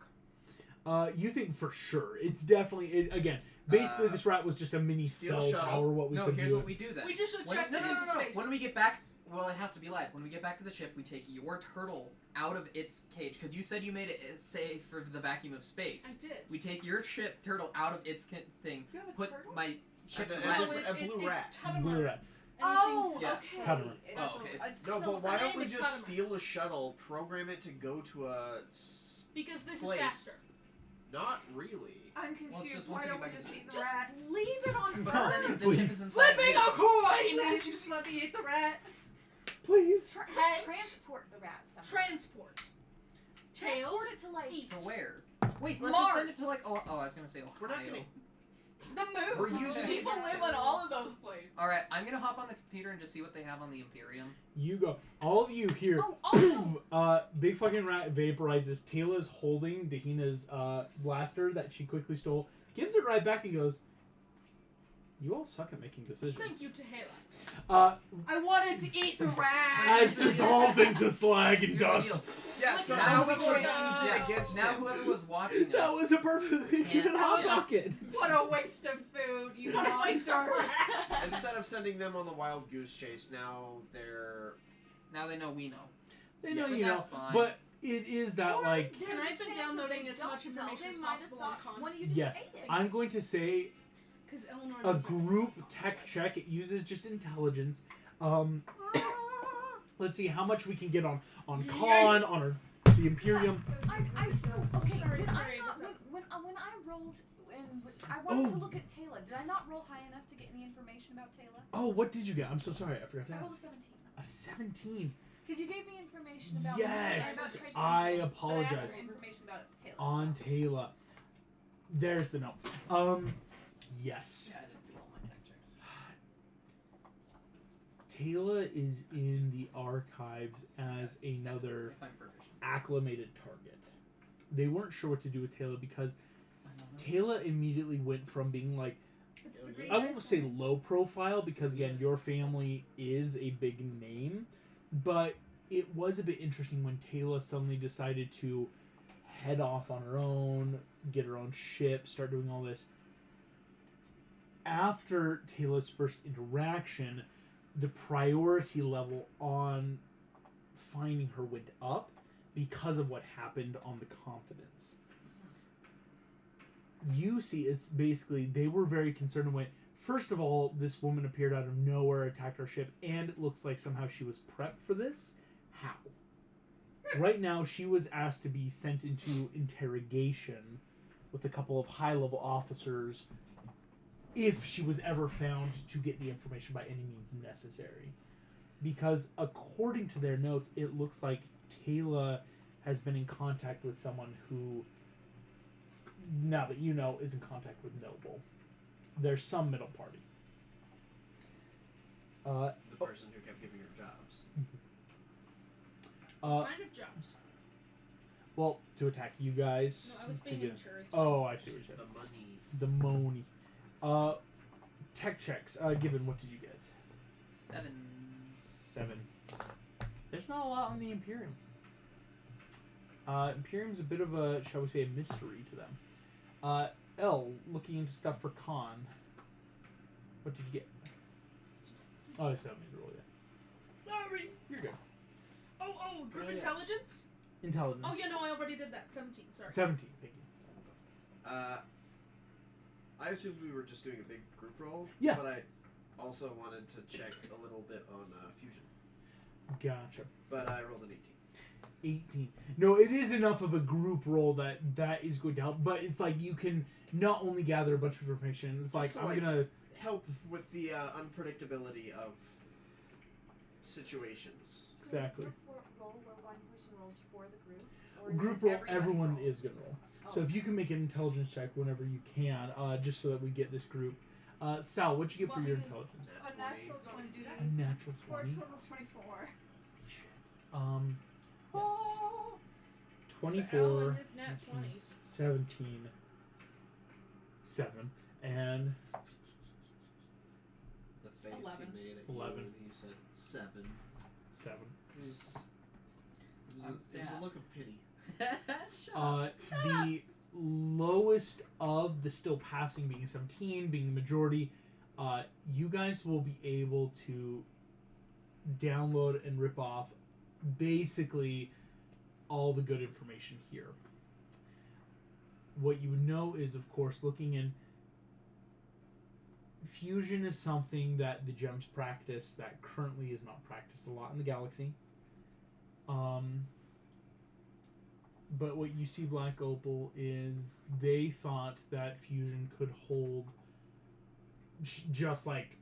Speaker 2: You think for sure. It's definitely again. Basically, this rat was just a mini
Speaker 3: Steel
Speaker 2: cell
Speaker 3: shuttle.
Speaker 2: tower. What we
Speaker 7: No,
Speaker 2: could
Speaker 7: here's
Speaker 2: do.
Speaker 7: what we do then.
Speaker 1: We just should
Speaker 7: When-
Speaker 1: check
Speaker 7: no,
Speaker 1: it
Speaker 7: no,
Speaker 1: into
Speaker 7: no, no.
Speaker 1: space.
Speaker 7: When we get back, well, it has to be live. When we get back to the ship, we take your turtle out of its cage because you said you made it safe for the vacuum of
Speaker 1: I
Speaker 7: space.
Speaker 1: did.
Speaker 7: We take your ship turtle out of its thing.
Speaker 6: You have a
Speaker 7: Put
Speaker 6: turtle?
Speaker 7: my chip
Speaker 3: And a
Speaker 7: rat.
Speaker 1: No,
Speaker 3: different-
Speaker 1: it's,
Speaker 3: a blue
Speaker 1: it's
Speaker 3: rat.
Speaker 2: Blue
Speaker 1: Tuttimer.
Speaker 2: rat.
Speaker 6: Oh,
Speaker 7: Yeah.
Speaker 6: okay.
Speaker 2: Tuttimer.
Speaker 6: It's
Speaker 7: Oh, okay.
Speaker 6: it's
Speaker 3: no,
Speaker 6: still
Speaker 3: but why
Speaker 1: my
Speaker 3: don't
Speaker 1: name
Speaker 3: we
Speaker 1: is
Speaker 3: just
Speaker 1: Tuttimer.
Speaker 3: steal a shuttle, program it to go to a
Speaker 1: Because this
Speaker 3: place?
Speaker 1: is faster.
Speaker 3: Not really.
Speaker 6: I'm
Speaker 7: Well,
Speaker 6: confused.
Speaker 7: it's just
Speaker 6: Why
Speaker 7: once we
Speaker 6: don't
Speaker 7: get
Speaker 6: we
Speaker 7: back
Speaker 6: just
Speaker 7: to-
Speaker 6: eat the
Speaker 5: Just
Speaker 6: rat?
Speaker 5: leave it on
Speaker 7: Because
Speaker 5: Earth.
Speaker 7: then the
Speaker 2: Please.
Speaker 7: ship is inside
Speaker 1: Flipping
Speaker 7: you.
Speaker 1: a coin!
Speaker 6: Please just let me eat the rat.
Speaker 2: Please.
Speaker 1: Heads.
Speaker 5: Transport the rat somehow.
Speaker 1: Transport. Tails.
Speaker 5: Transport it to like
Speaker 1: Eat.
Speaker 7: To where? Wait, let's just send it to like I was gonna say Ohio.
Speaker 3: We're not gonna.
Speaker 5: the moon.
Speaker 3: We're using
Speaker 5: People
Speaker 3: it
Speaker 5: live on all of those places.
Speaker 7: All right, I'm gonna hop on the computer and just see what they have on the Imperium.
Speaker 2: You go. All of you here.
Speaker 5: Oh, also,
Speaker 2: Big fucking rat vaporizes. Tayla's holding Dahina's blaster that she quickly stole. Gives it right back and goes, "You all suck at making decisions."
Speaker 1: Thank you, Tahela.
Speaker 6: I wanted to eat the rat.
Speaker 2: As dissolves into slag and
Speaker 7: Here's the
Speaker 2: dust.
Speaker 7: deal.
Speaker 3: Yeah, so
Speaker 7: Now
Speaker 3: now we
Speaker 7: whoever
Speaker 3: can
Speaker 7: was-
Speaker 3: use it
Speaker 7: yeah,
Speaker 3: against
Speaker 7: now
Speaker 3: him.
Speaker 7: whoever was watching
Speaker 2: That
Speaker 7: us.
Speaker 2: was a perfectly good
Speaker 7: Yeah.
Speaker 2: hot
Speaker 7: Yeah.
Speaker 2: pocket.
Speaker 6: What a waste of food, you
Speaker 1: What a waste of
Speaker 6: monsters.
Speaker 1: rats.
Speaker 3: Instead of sending them on the wild goose chase, now they're.
Speaker 7: Now they know we know.
Speaker 2: They know
Speaker 7: but
Speaker 2: you know,
Speaker 7: that's fine.
Speaker 2: but it is that
Speaker 5: or
Speaker 2: like.
Speaker 5: there's
Speaker 1: And
Speaker 5: a
Speaker 1: I've been
Speaker 5: chance
Speaker 1: downloading
Speaker 5: that they
Speaker 1: as much
Speaker 5: don't know.
Speaker 1: information
Speaker 5: They
Speaker 1: as
Speaker 5: might have
Speaker 1: possible on
Speaker 5: thought
Speaker 1: con.
Speaker 5: one of you just
Speaker 2: Yes,
Speaker 5: ate it.
Speaker 2: I'm going to say
Speaker 1: Because Eleanor
Speaker 2: a
Speaker 1: knows
Speaker 2: group
Speaker 1: everything.
Speaker 2: tech check. It uses just intelligence. Let's see how much we can get on con on the Imperium.
Speaker 5: I still okay.
Speaker 1: Sorry,
Speaker 5: did
Speaker 1: sorry,
Speaker 5: I not
Speaker 1: what's
Speaker 5: when I rolled and I wanted to
Speaker 2: Oh.
Speaker 5: look at Taylor? Did I not roll high enough to get any information about Taylor?
Speaker 2: Oh, what did you get? I'm so sorry, I forgot to
Speaker 5: I rolled a
Speaker 2: ask.
Speaker 5: 17.
Speaker 2: A 17.
Speaker 5: Because you gave me information about
Speaker 2: Yes,
Speaker 5: about Tracy.
Speaker 2: I
Speaker 5: But I asked
Speaker 2: apologize.
Speaker 5: for information about Taylor.
Speaker 2: On Taylor. There's the note. Yes.
Speaker 7: Yeah, I didn't do all my tech checks.
Speaker 2: Taylor is in the archives as another
Speaker 7: If I'm proficient.
Speaker 2: acclimated target. They weren't sure what to do with Taylor because Taylor immediately went from being like, I won't say low profile because again your family is a big name, but it was a bit interesting when Taylor suddenly decided to head off on her own, get her own ship, start doing all this. After Taylor's first interaction, the priority level on finding her went up because of what happened on the Confidence. You see, it's basically, they were very concerned and went, first of all, this woman appeared out of nowhere, attacked our ship, and it looks like somehow she was prepped for this. How? Right now, she was asked to be sent into interrogation with a couple of high-level officers if she was ever found to get the information by any means necessary. Because according to their notes, it looks like Taylor has been in contact with someone who, now that you know, is in contact with Noble. There's some middle party.
Speaker 3: The person who kept giving her jobs.
Speaker 1: Kind of jobs.
Speaker 2: Well, to attack you guys.
Speaker 1: No, I was
Speaker 2: to
Speaker 1: being
Speaker 2: get-
Speaker 1: immature. It's
Speaker 2: Oh, I see what you're
Speaker 3: The
Speaker 2: saying.
Speaker 3: money.
Speaker 2: The Moni. Tech checks. Gibbon, what did you get?
Speaker 7: 7.
Speaker 2: 7. There's not a lot on the Imperium. Imperium's a bit of a, shall we say, a mystery to them. L, looking into stuff for Khan. What did you get? Oh, I still haven't made the roll yet.
Speaker 1: Sorry.
Speaker 2: You're good.
Speaker 1: Oh, group
Speaker 3: Oh, yeah.
Speaker 1: intelligence?
Speaker 2: Intelligence.
Speaker 1: Oh, yeah, no, I already did that. 17, sorry.
Speaker 2: 17, thank you.
Speaker 3: I assumed we were just doing a big group roll.
Speaker 2: Yeah.
Speaker 3: But I also wanted to check a little bit on fusion.
Speaker 2: Gotcha.
Speaker 3: But I rolled an 18.
Speaker 2: 18. No, it is enough of a group roll that is going to help, but it's like you can not only gather a bunch of information, it's like,
Speaker 3: Just to,
Speaker 2: I'm
Speaker 3: like,
Speaker 2: going to...
Speaker 3: Help with the unpredictability of situations.
Speaker 2: Exactly.
Speaker 5: So is it group roll where one person rolls for the group? Or is
Speaker 2: Group
Speaker 5: it
Speaker 2: roll,
Speaker 5: everybody
Speaker 2: everyone
Speaker 5: rolls?
Speaker 2: is going to roll.
Speaker 5: Oh.
Speaker 2: So if you can make an intelligence check whenever you can, just so that we get this group. Sal, what'd you get for your intelligence?
Speaker 6: A natural
Speaker 5: Do you want me to do
Speaker 6: 20.
Speaker 5: that?
Speaker 2: A natural
Speaker 6: For a
Speaker 2: 20.
Speaker 6: total of 24.
Speaker 2: Yes.
Speaker 1: So Al
Speaker 2: 24,
Speaker 1: and his nat
Speaker 2: 19,
Speaker 1: 20s.
Speaker 2: 17, 7, and
Speaker 3: The face
Speaker 5: 11.
Speaker 3: he made at
Speaker 2: 11.
Speaker 3: you when he said 7.
Speaker 2: 7.
Speaker 3: It was
Speaker 7: I'm
Speaker 3: a
Speaker 7: sad.
Speaker 3: look of pity.
Speaker 7: Shut up.
Speaker 2: The lowest of the still passing being 17, being the majority, you guys will be able to download and rip off basically all the good information here. What you would know is, of course, looking in, fusion is something that the gems practice that currently is not practiced a lot in the galaxy. But what you see Black Opal is they thought that fusion could hold just like,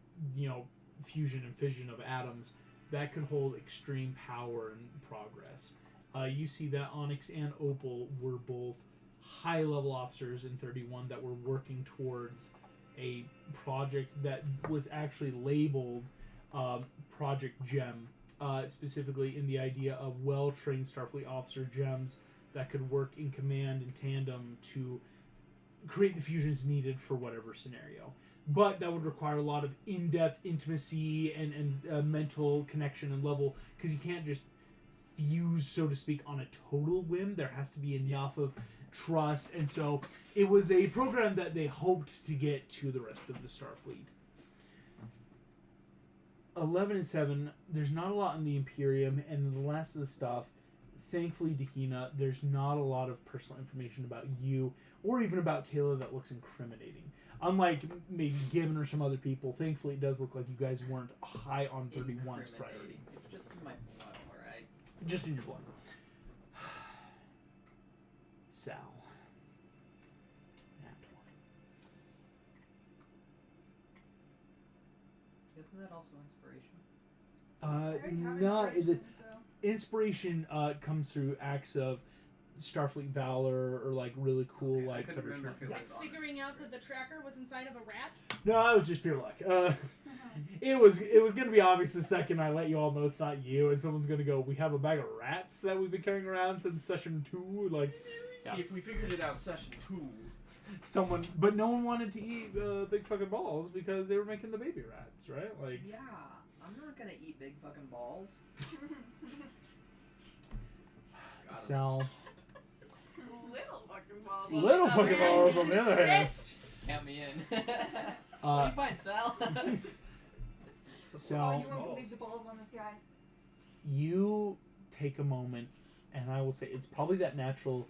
Speaker 2: fusion and fission of atoms, that could hold extreme power and progress. You see that Onyx and Opal were both high-level officers in 31 that were working towards a project that was actually labeled Project Gem, specifically in the idea of well-trained Starfleet officer gems that could work in command in tandem to create the fusions needed for whatever scenario. But that would require a lot of in-depth intimacy and mental connection and level, because you can't just fuse, so to speak, on a total whim. There has to be enough of trust, and so it was a program that they hoped to get to the rest of the Starfleet. 11 and 7, there's not a lot in the Imperium, and the last of the stuff, thankfully, Dahina, there's not a lot of personal information about you, or even about Taylor that looks incriminating. Unlike maybe Gibbon or some other people, thankfully it does look like you guys weren't high on 31's priority.
Speaker 7: It's just in my blood, alright?
Speaker 2: Just in your blood. Sal. Nat 20.
Speaker 7: Isn't that also inspiration?
Speaker 6: I already have
Speaker 2: Not
Speaker 6: inspiration, so.
Speaker 2: inspiration comes through acts of Starfleet valor or like really cool
Speaker 7: Okay, I
Speaker 2: like
Speaker 7: couldn't remember
Speaker 2: Federation.
Speaker 7: if it was on.
Speaker 1: Figuring out that the tracker was inside of a rat?
Speaker 2: No, that was just pure luck. It was gonna be obvious the second I let you all know it's not you, and someone's gonna go, "We have a bag of rats that we've been carrying around since session 2." Like,
Speaker 3: See, if we figured it out session 2,
Speaker 2: someone, but no one wanted to eat big fucking balls because they were making the baby rats, right? Like,
Speaker 7: Yeah, I'm not gonna eat big fucking balls.
Speaker 3: got us.
Speaker 2: Sal.
Speaker 5: Little fucking balls.
Speaker 2: Little fucking balls on the other hand.
Speaker 1: Insist.
Speaker 7: Count me in. What do you find, Sal?
Speaker 2: So
Speaker 6: Oh, you won't believe the balls on this guy.
Speaker 2: you take a moment, and I will say it's probably that natural.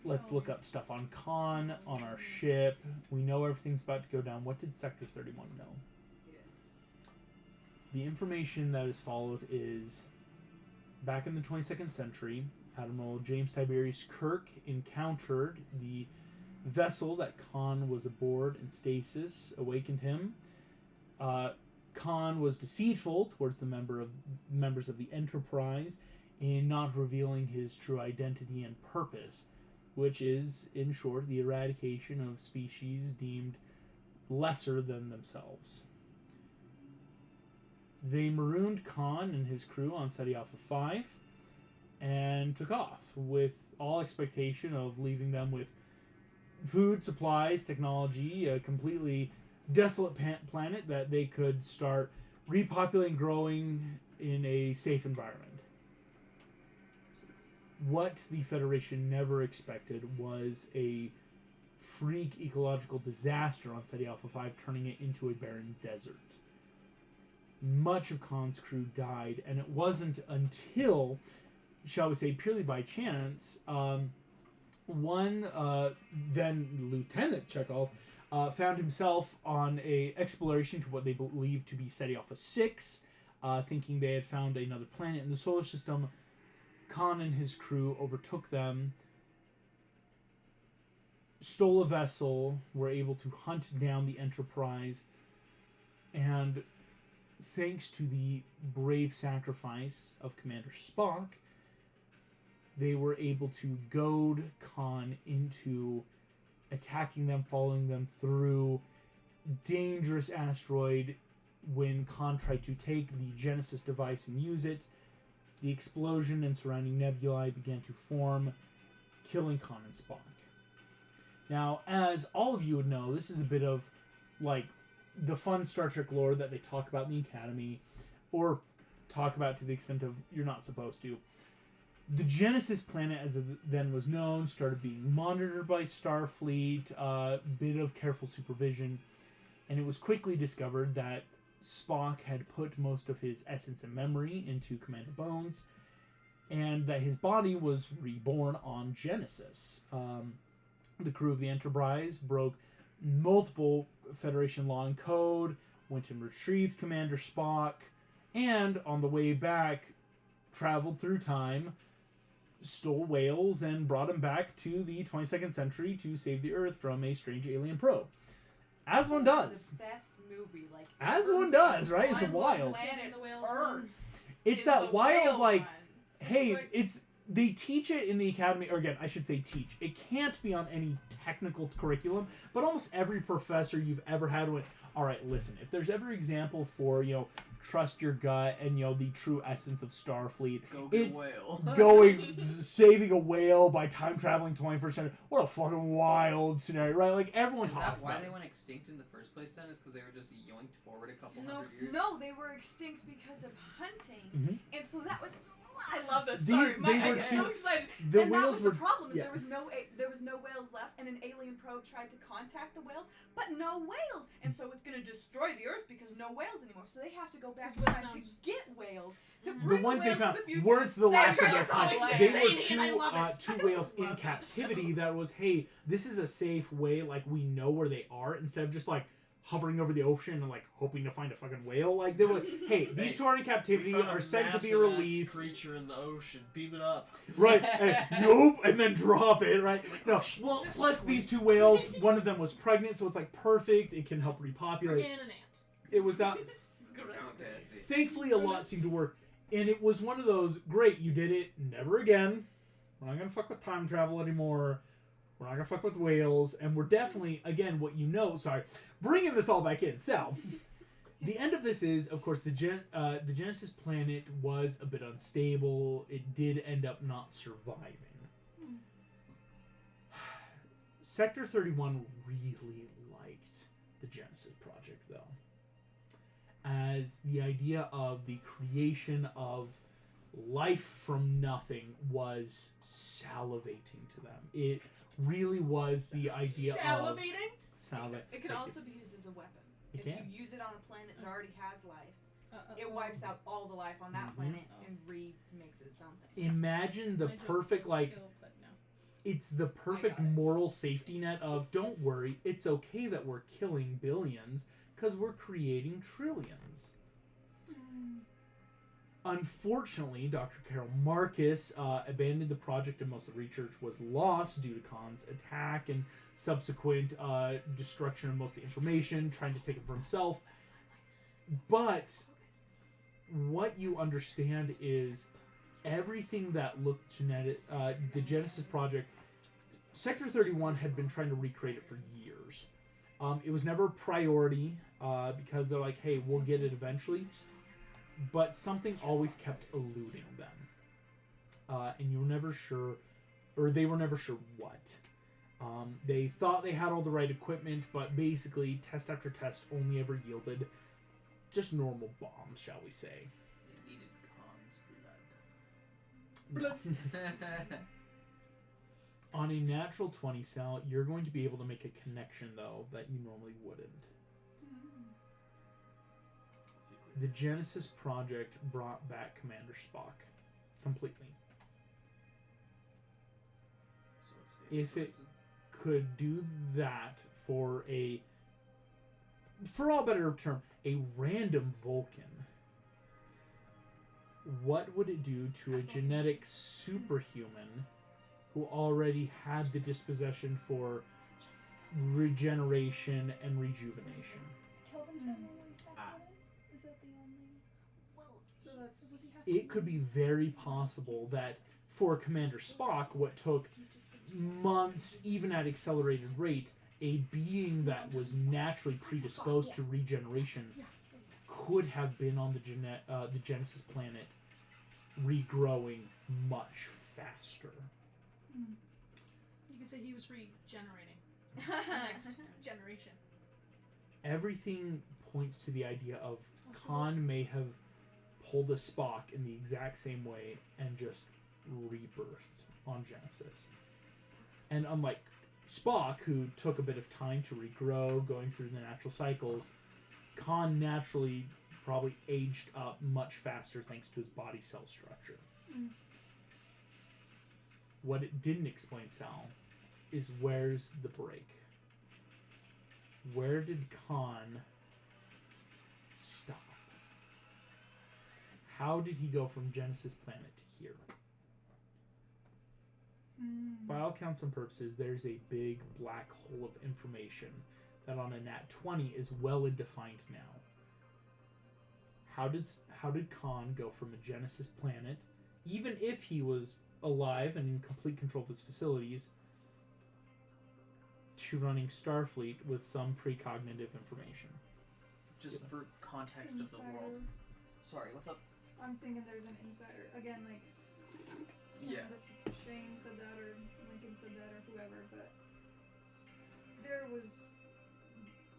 Speaker 2: Let's look up stuff on Khan, on our ship. We know everything's about to go down. What did Sector 31 know? The information that is followed is back in the 22nd century, Admiral James Tiberius Kirk encountered the vessel that Khan was aboard in stasis, awakened him. Khan was deceitful towards the members of the Enterprise in not revealing his true identity and purpose, which is, in short, the eradication of species deemed lesser than themselves. They marooned Khan and his crew on SETI Alpha 5 and took off with all expectation of leaving them with food, supplies, technology, a completely desolate planet that they could start repopulating, growing in a safe environment. what the Federation never expected was a freak ecological disaster on Ceti Alpha 5, turning it into a barren desert. Much of Khan's crew died, and it wasn't until, shall we say, purely by chance, one then Lieutenant Chekhov found himself on a exploration to what they believed to be Ceti Alpha 6, thinking they had found another planet in the solar system. Khan and his crew overtook them, stole a vessel, were able to hunt down the Enterprise, and thanks to the brave sacrifice of Commander Spock, they were able to goad Khan into attacking them, following them through dangerous asteroid. When Khan tried to take the Genesis device and use it, the explosion and surrounding nebulae began to form, killing Khan and Spock. Now, as all of you would know, this is a bit of, like, the fun Star Trek lore that they talk about in the Academy, or talk about to the extent of you're not supposed to. The Genesis planet, as it then was known, started being monitored by Starfleet, bit of careful supervision, and it was quickly discovered that Spock had put most of his essence and memory into Commander Bones, and that his body was reborn on Genesis. The crew of the Enterprise broke multiple Federation law and code, went and retrieved Commander Spock, and on the way back, traveled through time, stole whales, and brought him back to the 22nd century to save the Earth from a strange alien probe. As one does.
Speaker 5: The best movie, like
Speaker 2: As
Speaker 5: ever
Speaker 2: one does, right? It's a
Speaker 5: on
Speaker 2: wild.
Speaker 5: planet
Speaker 1: The whales
Speaker 5: Earth.
Speaker 1: one.
Speaker 2: It's
Speaker 5: Is
Speaker 2: that
Speaker 5: the
Speaker 2: wild,
Speaker 5: whale
Speaker 2: like,
Speaker 5: one.
Speaker 2: hey,
Speaker 1: like-
Speaker 2: it's they teach it in the academy, or again, I should say teach. It can't be on any technical curriculum, but almost every professor you've ever had went, all right, listen, if there's ever example for, trust your gut and, the true essence of Starfleet,
Speaker 4: Go get
Speaker 2: it's
Speaker 4: a whale.
Speaker 2: saving a whale by time traveling 21st century. What a fucking wild scenario, right? Like, everyone
Speaker 7: Is that
Speaker 2: talks
Speaker 7: why
Speaker 2: about
Speaker 7: they
Speaker 2: it.
Speaker 7: went extinct in the first place then? Is because they were just yoinked forward a couple
Speaker 1: No,
Speaker 7: hundred years?
Speaker 5: No, they were extinct because of hunting,
Speaker 2: Mhm.
Speaker 5: and so that was. I love this.
Speaker 2: These-
Speaker 5: Sorry,
Speaker 2: they
Speaker 5: I'm
Speaker 2: were
Speaker 5: so
Speaker 2: too-
Speaker 5: excited.
Speaker 2: The
Speaker 5: and that
Speaker 2: whales
Speaker 5: was
Speaker 2: were...
Speaker 5: the problem. Is
Speaker 2: yeah.
Speaker 5: there was no whales left, and an alien probe tried to contact the whales, but no whales, and so it's going to destroy the Earth because no whales anymore. So they have to go back in
Speaker 1: Because
Speaker 5: time
Speaker 1: whale
Speaker 5: to
Speaker 1: sounds-
Speaker 5: get whales to
Speaker 1: Mhm.
Speaker 2: The
Speaker 5: bring
Speaker 2: ones they
Speaker 5: whales
Speaker 2: found
Speaker 5: to the future.
Speaker 2: weren't the last of
Speaker 5: Same
Speaker 2: their
Speaker 5: as
Speaker 2: kind.
Speaker 5: always,
Speaker 2: They
Speaker 5: like,
Speaker 2: were
Speaker 5: Sadie, and I love it.
Speaker 2: two whales in
Speaker 1: Love that
Speaker 2: captivity
Speaker 1: show.
Speaker 2: that was, hey, this is a safe way, like, we know where they are, instead of just, like, hovering over the ocean and, like, hoping to find a fucking whale. Like, they were like, hey, these two are in captivity,
Speaker 3: We found a
Speaker 2: are sent to be
Speaker 3: massive-ass
Speaker 2: released.
Speaker 3: creature in the ocean. Beam it up.
Speaker 2: Right, and, nope, and then drop it, right? No, well, plus these two whales, one of them was pregnant, so it's, like, perfect, it can help repopulate.
Speaker 1: And an ant.
Speaker 2: It was that...
Speaker 7: Okay, I see.
Speaker 2: Thankfully, a lot seemed to work. And it was one of those, great, you did it, never again. We're not going to fuck with time travel anymore. We're not going to fuck with whales. And we're definitely, again, bringing this all back in. So, the end of this is, of course, the Genesis planet was a bit unstable. It did end up not surviving. Sector 31 really liked the Genesis project, though, as the idea of the creation of life from nothing was salivating to them. It really was the idea of
Speaker 1: Salivating?
Speaker 5: It can also be used as a weapon.
Speaker 2: It
Speaker 5: If
Speaker 2: can.
Speaker 5: you use it on a planet that already has life, it
Speaker 1: Oh.
Speaker 5: wipes out all the life on that
Speaker 2: Mhm.
Speaker 5: planet and remakes it its own thing.
Speaker 2: Imagine the
Speaker 1: My joke
Speaker 2: perfect,
Speaker 1: was
Speaker 2: like,
Speaker 1: skill, but no.
Speaker 2: it's the perfect
Speaker 5: got it.
Speaker 2: moral safety net of, don't worry, it's okay that we're killing billions, because we're creating trillions. Unfortunately, Dr. Carol Marcus abandoned the project, and most of the research was lost due to Khan's attack and subsequent destruction of most of the information, trying to take it for himself. But what you understand is everything that looked genetic, the Genesis project, Sector 31 had been trying to recreate it for years. It was never a priority because they're like, hey, we'll get it eventually. But something always kept eluding them. And you were never sure, or they were never sure what. They thought they had all the right equipment, but basically, test after test only ever yielded just normal bombs, shall we say.
Speaker 7: They needed Khan's blood.
Speaker 2: No. On a natural 20, Sal, you're going to be able to make a connection, though, that you normally wouldn't. The Genesis Project brought back Commander Spock. Completely.
Speaker 3: So it stands
Speaker 2: If
Speaker 3: to
Speaker 2: it
Speaker 3: reason.
Speaker 2: could do that for all better term, a random Vulcan, what would it do to a genetic superhuman who already had the disposition for regeneration and rejuvenation?
Speaker 6: Kelvin, tell me where he's
Speaker 3: Ah.
Speaker 6: Is that the only? So that's. Would he have
Speaker 2: It could be very possible that for Commander Spock, what took months, even at accelerated rate, a being that was naturally predisposed to regeneration could have been on the Genesis planet, regrowing much faster.
Speaker 1: You could say he was regenerating. Next generation.
Speaker 2: Everything points to the idea of Khan may have pulled a Spock in the exact same way and just rebirthed on Genesis. And unlike Spock, who took a bit of time to regrow, going through the natural cycles, Khan naturally probably aged up much faster thanks to his body cell structure. What it didn't explain, Sal, is where's the break? Where did Khan stop? How did he go from Genesis planet to here? By all counts and purposes, there's a big black hole of information that on a nat 20 is well defined now. How did Khan go from a Genesis planet, even if he was alive and in complete control of his facilities, to running Starfleet with some precognitive information?
Speaker 7: Just for context of the world. Sorry, what's up?
Speaker 6: I'm thinking there's an insider. Again, like.
Speaker 7: Yeah.
Speaker 6: If Shane said that, or Lincoln said that, or whoever, but there was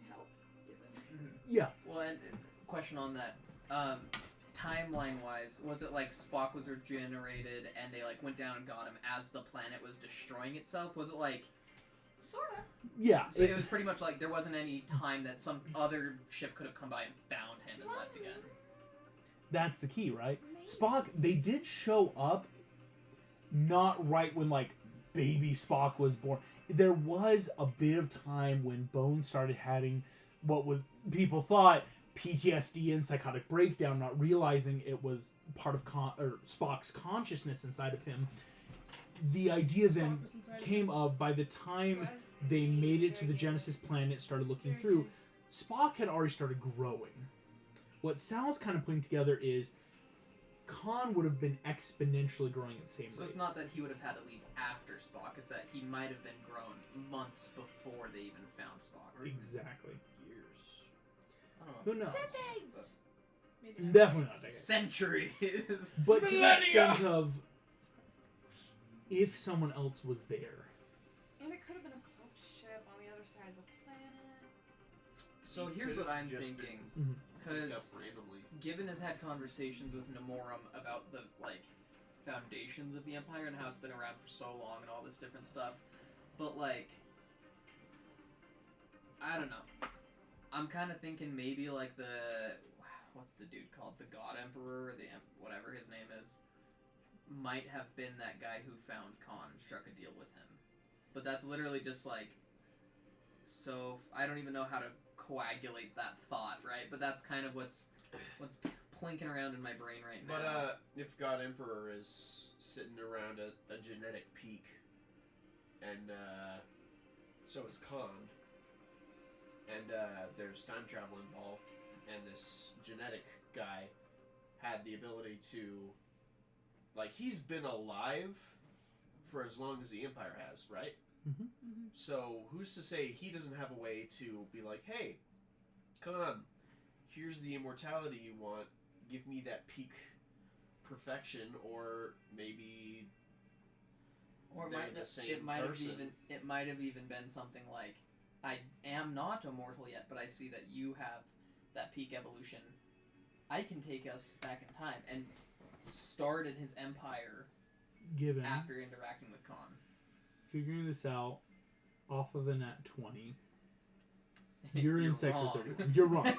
Speaker 6: help given.
Speaker 2: Yeah.
Speaker 7: Well, and question on that. Timeline-wise, was it like Spock was regenerated and they like went down and got him as the planet was destroying itself? Was it like...
Speaker 5: Sorta.
Speaker 2: Yeah.
Speaker 7: So it was pretty much like there wasn't any time that some other ship could have come by and found him and left again.
Speaker 2: That's the key, right? Spock, they did show up not right when, like, baby Spock was born. There was a bit of time when Bones started having what was people thought PTSD and psychotic breakdown, not realizing it was part of Spock's consciousness inside of him. The idea then
Speaker 1: Spock was inside of
Speaker 2: came of by the time
Speaker 5: Was
Speaker 2: they
Speaker 5: indeed
Speaker 2: made it to the
Speaker 5: very
Speaker 2: Genesis planet, started looking
Speaker 5: Very
Speaker 2: through,
Speaker 5: good.
Speaker 2: Spock had already started growing. What Sal's kind of putting together is Khan would have been exponentially growing at the same
Speaker 7: So
Speaker 2: rate.
Speaker 7: it's not that he would have had to leave after Spock, it's that he might have been grown months before they even found Spock.
Speaker 3: Or even
Speaker 2: Exactly.
Speaker 3: years.
Speaker 7: I don't know.
Speaker 2: Who knows?
Speaker 1: Decades. Maybe
Speaker 2: Definitely not decades.
Speaker 7: Centuries!
Speaker 2: But to the
Speaker 7: Millennia!
Speaker 2: extent of if someone else was there.
Speaker 5: And it could have been a cloaked ship on the other side of the planet.
Speaker 7: So
Speaker 3: He
Speaker 7: here's
Speaker 3: could
Speaker 7: what
Speaker 3: have
Speaker 7: I'm
Speaker 3: just
Speaker 7: thinking.
Speaker 2: Mhm.
Speaker 3: Picked up
Speaker 7: Because
Speaker 3: randomly.
Speaker 7: Gibbon has had conversations with Nemorum about the, like, foundations of the Empire and how it's been around for so long and all this different stuff. But, like, I don't know. I'm kind of thinking maybe, like, what's the dude called? The God Emperor, or whatever his name is, might have been that guy who found Khan and struck a deal with him. But that's literally just, like, so, I don't even know how to coagulate that thought, right? But that's kind of what's plinking around in my brain right now.
Speaker 3: But if God Emperor is sitting around a genetic peak, and so is Khan, and there's time travel involved, and this genetic guy had the ability to, like, he's been alive for as long as the Empire has, right?
Speaker 2: Mm-hmm.
Speaker 3: So who's to say he doesn't have a way to be like, hey, Khan, here's the immortality you want. Give me that peak perfection, or maybe
Speaker 7: Or
Speaker 3: they're the same person.
Speaker 7: it might have even been something like, I am not immortal yet, but I see that you have that peak evolution. I can take us back in time, and started his empire
Speaker 2: Gibbon,
Speaker 7: after interacting with Khan.
Speaker 2: figuring this out off of a nat 20. You're in Sector
Speaker 7: wrong.
Speaker 2: 31. You're wrong.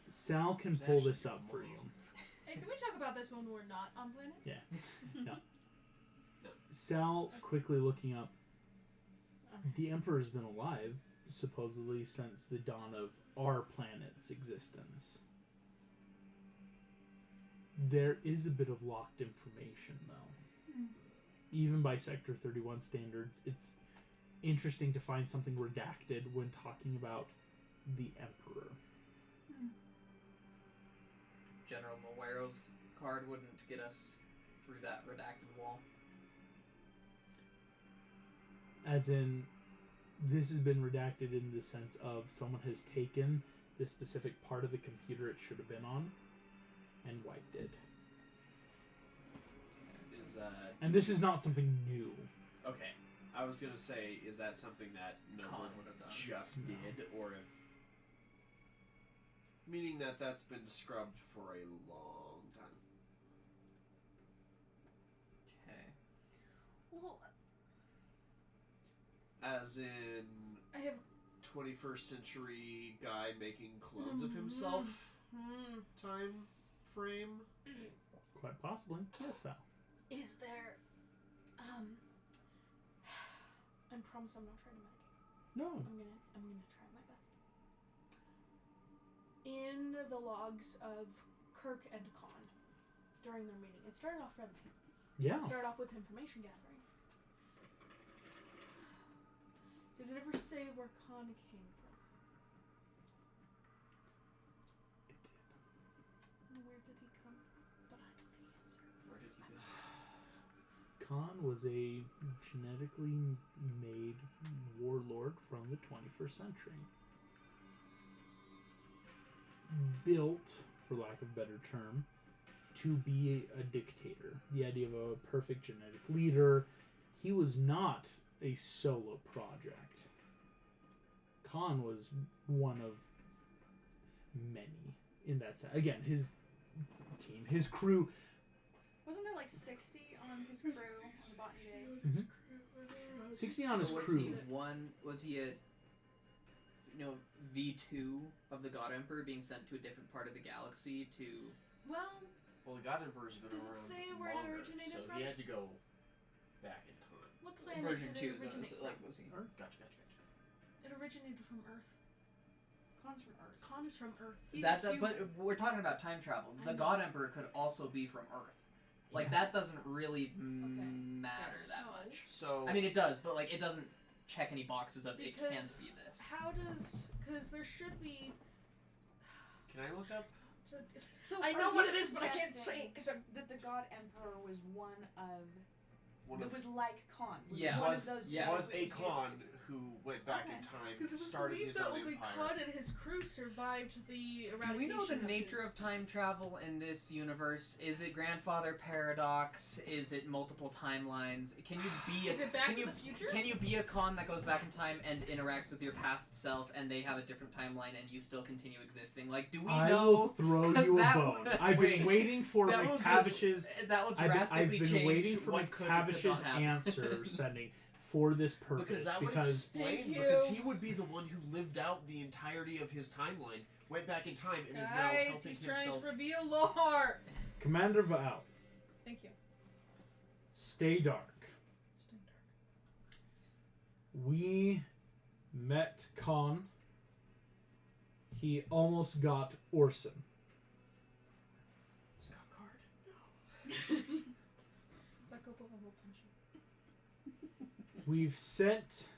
Speaker 2: Sal can
Speaker 3: It's
Speaker 2: pull
Speaker 3: actually
Speaker 2: this up
Speaker 3: your
Speaker 2: for
Speaker 3: mom.
Speaker 2: you.
Speaker 1: Hey, can we talk about this when we're not on planet?
Speaker 2: Yeah. Sal, quickly looking up, the Emperor's been alive, supposedly, since the dawn of our planet's existence. There is a bit of locked information, though. Even by Sector 31 standards, it's interesting to find something redacted when talking about the Emperor.
Speaker 7: General Moero's card wouldn't get us through that redacted wall.
Speaker 2: As in, this has been redacted in the sense of someone has taken the specific part of the computer it should have been on and wiped it.
Speaker 3: Is
Speaker 2: And this is not something new.
Speaker 3: okay? I was gonna say, is that something that no
Speaker 7: Khan
Speaker 3: one
Speaker 7: would have done.
Speaker 3: just
Speaker 2: No.
Speaker 3: did, or if meaning that that's been scrubbed for a long time?
Speaker 7: Okay.
Speaker 1: Well,
Speaker 3: As in
Speaker 1: I have.
Speaker 3: 21st century guy making clones of himself time frame.
Speaker 2: Quite possibly. Yes, Val.
Speaker 1: Is there. I promise I'm not trying to medicate.
Speaker 2: No.
Speaker 1: I'm gonna try my best. In the logs of Kirk and Khan during their meeting, it started off friendly.
Speaker 2: Yeah.
Speaker 1: It started off with information gathering. Did it ever say where Khan came from?
Speaker 2: It did.
Speaker 1: And where did he come from? But I know the answer.
Speaker 3: Where did he go?
Speaker 2: Khan was a genetically made warlord from the 21st century. Built, for lack of a better term, to be a dictator. The idea of a perfect genetic leader. He was not a solo project. Khan was one of many in that sense. Again, his team, his crew.
Speaker 5: Wasn't there like 60 on his crew on the Botany Day?
Speaker 2: 60 on his
Speaker 7: So
Speaker 2: crew.
Speaker 7: Was he a V2 of the God Emperor being sent to a different part of the galaxy to...
Speaker 1: Well,
Speaker 3: Well, the God Emperor's been
Speaker 1: Does it
Speaker 3: around
Speaker 1: say where it
Speaker 3: longer,
Speaker 1: originated
Speaker 3: so
Speaker 1: from?
Speaker 3: he had to go back in time.
Speaker 1: what planet
Speaker 7: version
Speaker 1: did
Speaker 7: 2,
Speaker 1: it originate
Speaker 7: so,
Speaker 1: from?
Speaker 7: like, was he...
Speaker 3: Gotcha.
Speaker 1: It originated from Earth.
Speaker 5: Khan's from Earth.
Speaker 1: Khan is from Earth.
Speaker 5: He's
Speaker 7: That,
Speaker 5: a human.
Speaker 7: but we're talking about time travel.
Speaker 1: I
Speaker 7: The
Speaker 1: know.
Speaker 7: God Emperor could also be from Earth. Like,
Speaker 2: Yeah.
Speaker 7: that doesn't really matter
Speaker 1: Yes.
Speaker 7: that
Speaker 1: No.
Speaker 7: much.
Speaker 3: So
Speaker 7: I mean, it does, but, like, it doesn't check any boxes of it can
Speaker 1: Because
Speaker 7: be this.
Speaker 1: How does? Because there should be.
Speaker 3: can I look up?
Speaker 5: So
Speaker 1: I
Speaker 5: are
Speaker 1: know
Speaker 5: you
Speaker 1: what it is, but I can't
Speaker 5: suggesting
Speaker 1: say it 'cause I'm-
Speaker 5: that the God Emperor was one of.
Speaker 3: One
Speaker 5: That
Speaker 3: of
Speaker 5: was like Khan. Was
Speaker 7: Yeah.
Speaker 5: One
Speaker 3: was
Speaker 5: of those
Speaker 7: yeah.
Speaker 3: was a
Speaker 5: genetic
Speaker 3: Khan who went back in
Speaker 5: Okay.
Speaker 3: time,
Speaker 1: Because it was
Speaker 3: started
Speaker 1: believed
Speaker 3: his
Speaker 1: that
Speaker 3: own
Speaker 1: only
Speaker 3: empire.
Speaker 1: Khan and his crew survived the eradication.
Speaker 7: Do we know the nature
Speaker 1: his
Speaker 7: of time
Speaker 1: species.
Speaker 7: travel in this universe? Is it grandfather paradox? Is it multiple timelines? Can you be
Speaker 1: Is it Back
Speaker 7: can
Speaker 1: to
Speaker 7: you,
Speaker 1: the Future?
Speaker 7: Can you be a Khan that goes back in time and interacts with your past self and they have a different timeline and you still continue existing? Like, do we
Speaker 2: I
Speaker 7: know?
Speaker 2: will throw
Speaker 7: 'Cause
Speaker 2: you a
Speaker 7: that
Speaker 2: bone.
Speaker 7: would-
Speaker 2: I've been
Speaker 3: Wait.
Speaker 2: waiting for
Speaker 7: That will
Speaker 2: McTavish's.
Speaker 7: that will
Speaker 2: I've
Speaker 7: drastically
Speaker 2: been
Speaker 7: change
Speaker 2: waiting for
Speaker 7: what could and could
Speaker 2: McTavish's
Speaker 7: not happen.
Speaker 2: answer sending for this purpose
Speaker 3: Because that would
Speaker 2: because
Speaker 3: explain.
Speaker 1: Thank
Speaker 3: Because
Speaker 1: you.
Speaker 3: he would be the one who lived out the entirety of his timeline, went back in time, and is now
Speaker 1: Guys,
Speaker 3: helping
Speaker 1: he's trying
Speaker 3: himself.
Speaker 1: to reveal lore.
Speaker 2: Commander Val,
Speaker 1: Thank you.
Speaker 2: stay dark.
Speaker 1: Stay dark.
Speaker 2: We met Khan. He almost got Orson.
Speaker 3: Scott Card.
Speaker 1: Back up, I will punch you.
Speaker 2: We've sent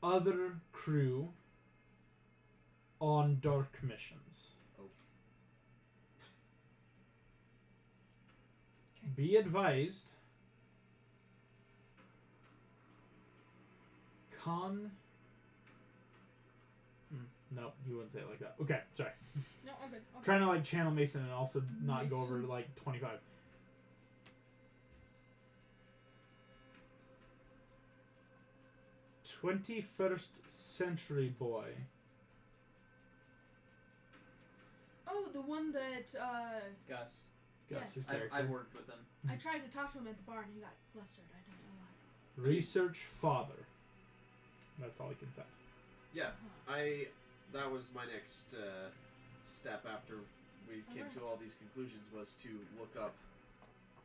Speaker 2: other crew on dark missions.
Speaker 3: Oh.
Speaker 2: Be advised, Khan. No, he wouldn't say it like that. Okay, sorry.
Speaker 1: No, I'm good. Okay.
Speaker 2: Trying to like channel Mason and also not go over
Speaker 1: Mason.
Speaker 2: like 25. "21st century boy."
Speaker 1: Oh, the one that
Speaker 7: Gus.
Speaker 2: Gus's
Speaker 1: Yes.
Speaker 2: character.
Speaker 7: I've worked with him.
Speaker 1: I tried to talk to him at the bar and he got flustered. I don't know why.
Speaker 2: Research father. That's all I can say.
Speaker 3: Yeah, that was my next step after we came to all these conclusions, was to look up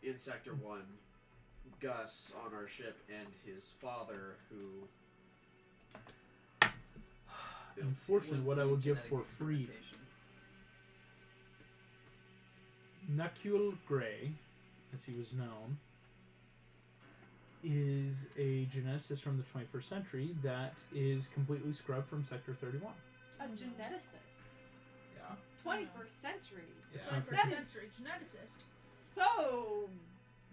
Speaker 3: in Sector 1 Gus on our ship and his father, who
Speaker 2: Unfortunately,
Speaker 7: Was
Speaker 2: what I
Speaker 7: doing
Speaker 2: would give
Speaker 7: genetic
Speaker 2: for free,
Speaker 7: experimentation.
Speaker 2: Nacule Gray, as he was known, is a geneticist from the 21st century that is completely scrubbed from Sector 31.
Speaker 5: A geneticist.
Speaker 3: yeah,
Speaker 5: 21st century.
Speaker 3: yeah.
Speaker 1: 21st
Speaker 5: That is-
Speaker 1: century geneticist.
Speaker 5: So.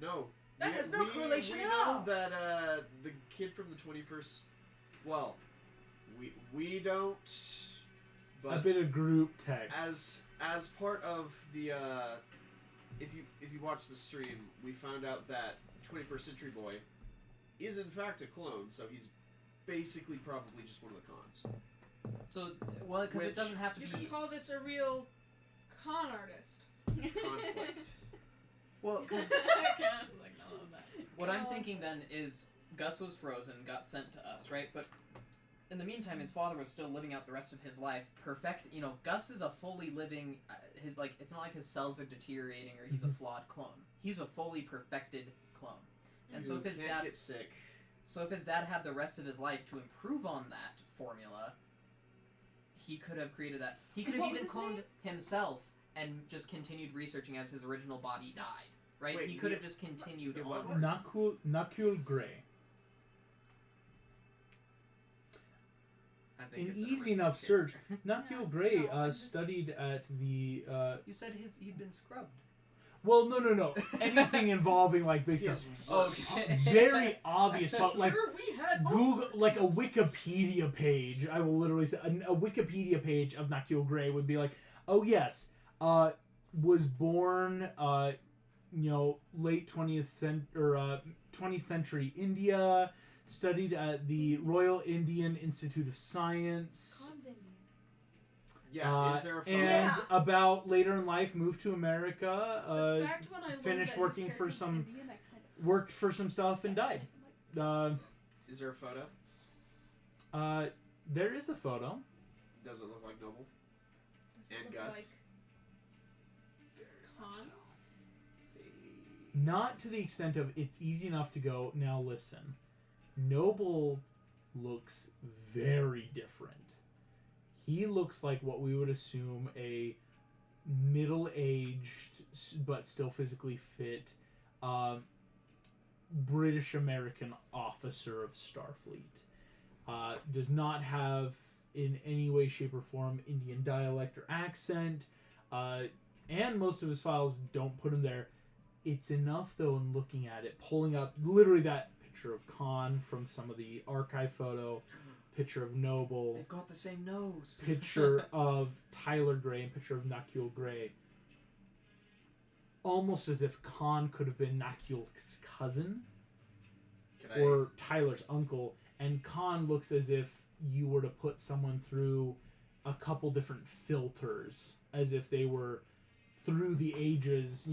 Speaker 3: No,
Speaker 1: That has no correlation
Speaker 3: we
Speaker 1: at
Speaker 3: know
Speaker 1: all.
Speaker 3: that the kid from the 21st. Well, we don't. But
Speaker 2: A bit of group text.
Speaker 3: as part of the if you watch the stream, we found out that 21st Century Boy is in fact a clone, so he's basically probably just one of the cons.
Speaker 7: So, well, because it
Speaker 3: Which-
Speaker 7: doesn't have to
Speaker 1: You
Speaker 7: be.
Speaker 1: could call this a real con artist.
Speaker 3: Conflict.
Speaker 7: Well, because
Speaker 5: I can't, like, no, that.
Speaker 7: what I'm
Speaker 5: No.
Speaker 7: thinking then is Gus was frozen, got sent to us, right? But in the meantime, his father was still living out the rest of his life. Gus is a fully living. It's not like his cells are deteriorating or he's a flawed clone. He's a fully perfected clone. And so
Speaker 3: Who
Speaker 7: if his
Speaker 3: can't
Speaker 7: dad,
Speaker 3: get sick.
Speaker 7: so if his dad had the rest of his life to improve on that formula, he could have created that. He could have
Speaker 5: What was
Speaker 7: even
Speaker 5: his
Speaker 7: cloned
Speaker 5: name?
Speaker 7: himself and just continued researching as his original body died. Right?
Speaker 3: Wait,
Speaker 7: he could have
Speaker 3: we-
Speaker 7: just continued
Speaker 3: Yeah, what-
Speaker 7: onwards.
Speaker 2: Nacule Gray.
Speaker 7: I think
Speaker 2: An
Speaker 7: it's
Speaker 2: easy
Speaker 7: original
Speaker 2: enough search.
Speaker 7: character.
Speaker 2: Nacule Gray
Speaker 5: no, I'm just-
Speaker 2: studied at the.
Speaker 7: You said he'd been scrubbed.
Speaker 2: Well, no. Anything involving like big
Speaker 3: Yes.
Speaker 2: stuff.
Speaker 7: Okay.
Speaker 2: Very obvious. Like
Speaker 1: Sure, we had
Speaker 2: Google, like a Wikipedia page. I will literally say a Wikipedia page of Nacule Gray would be like, oh yes, was born, late 20th century India. Studied at the Royal Indian Institute of Science.
Speaker 5: Con's Indian.
Speaker 3: Yeah, is there a photo?
Speaker 2: And
Speaker 5: Yeah.
Speaker 2: about later in life, moved to America.
Speaker 1: the fact when I learned
Speaker 2: finished
Speaker 1: that his
Speaker 2: working for
Speaker 1: character's
Speaker 2: some-
Speaker 1: Indian, I kind of
Speaker 2: Worked for some stuff and died.
Speaker 3: Is there a photo?
Speaker 2: There is a photo.
Speaker 3: Does it look like Noble?
Speaker 1: Does it
Speaker 3: And
Speaker 1: look
Speaker 3: Gus?
Speaker 1: like Con?
Speaker 2: Not to the extent of it's easy enough to go, now listen. Noble looks very different. He looks like what we would assume a middle-aged but still physically fit British American officer of Starfleet. Does not have in any way, shape, or form Indian dialect or accent, and most of his files don't put him there. It's enough though in looking at it, pulling up literally that picture of Khan from some of the archive photo, picture of Noble,
Speaker 7: They've got the same nose.
Speaker 2: picture of Tyler Gray, and picture of Nacule Gray. Almost as if Khan could have been Nacule's cousin
Speaker 3: Can
Speaker 2: or Tyler's uncle, and Khan looks as if you were to put someone through a couple different filters, as if they were through the ages,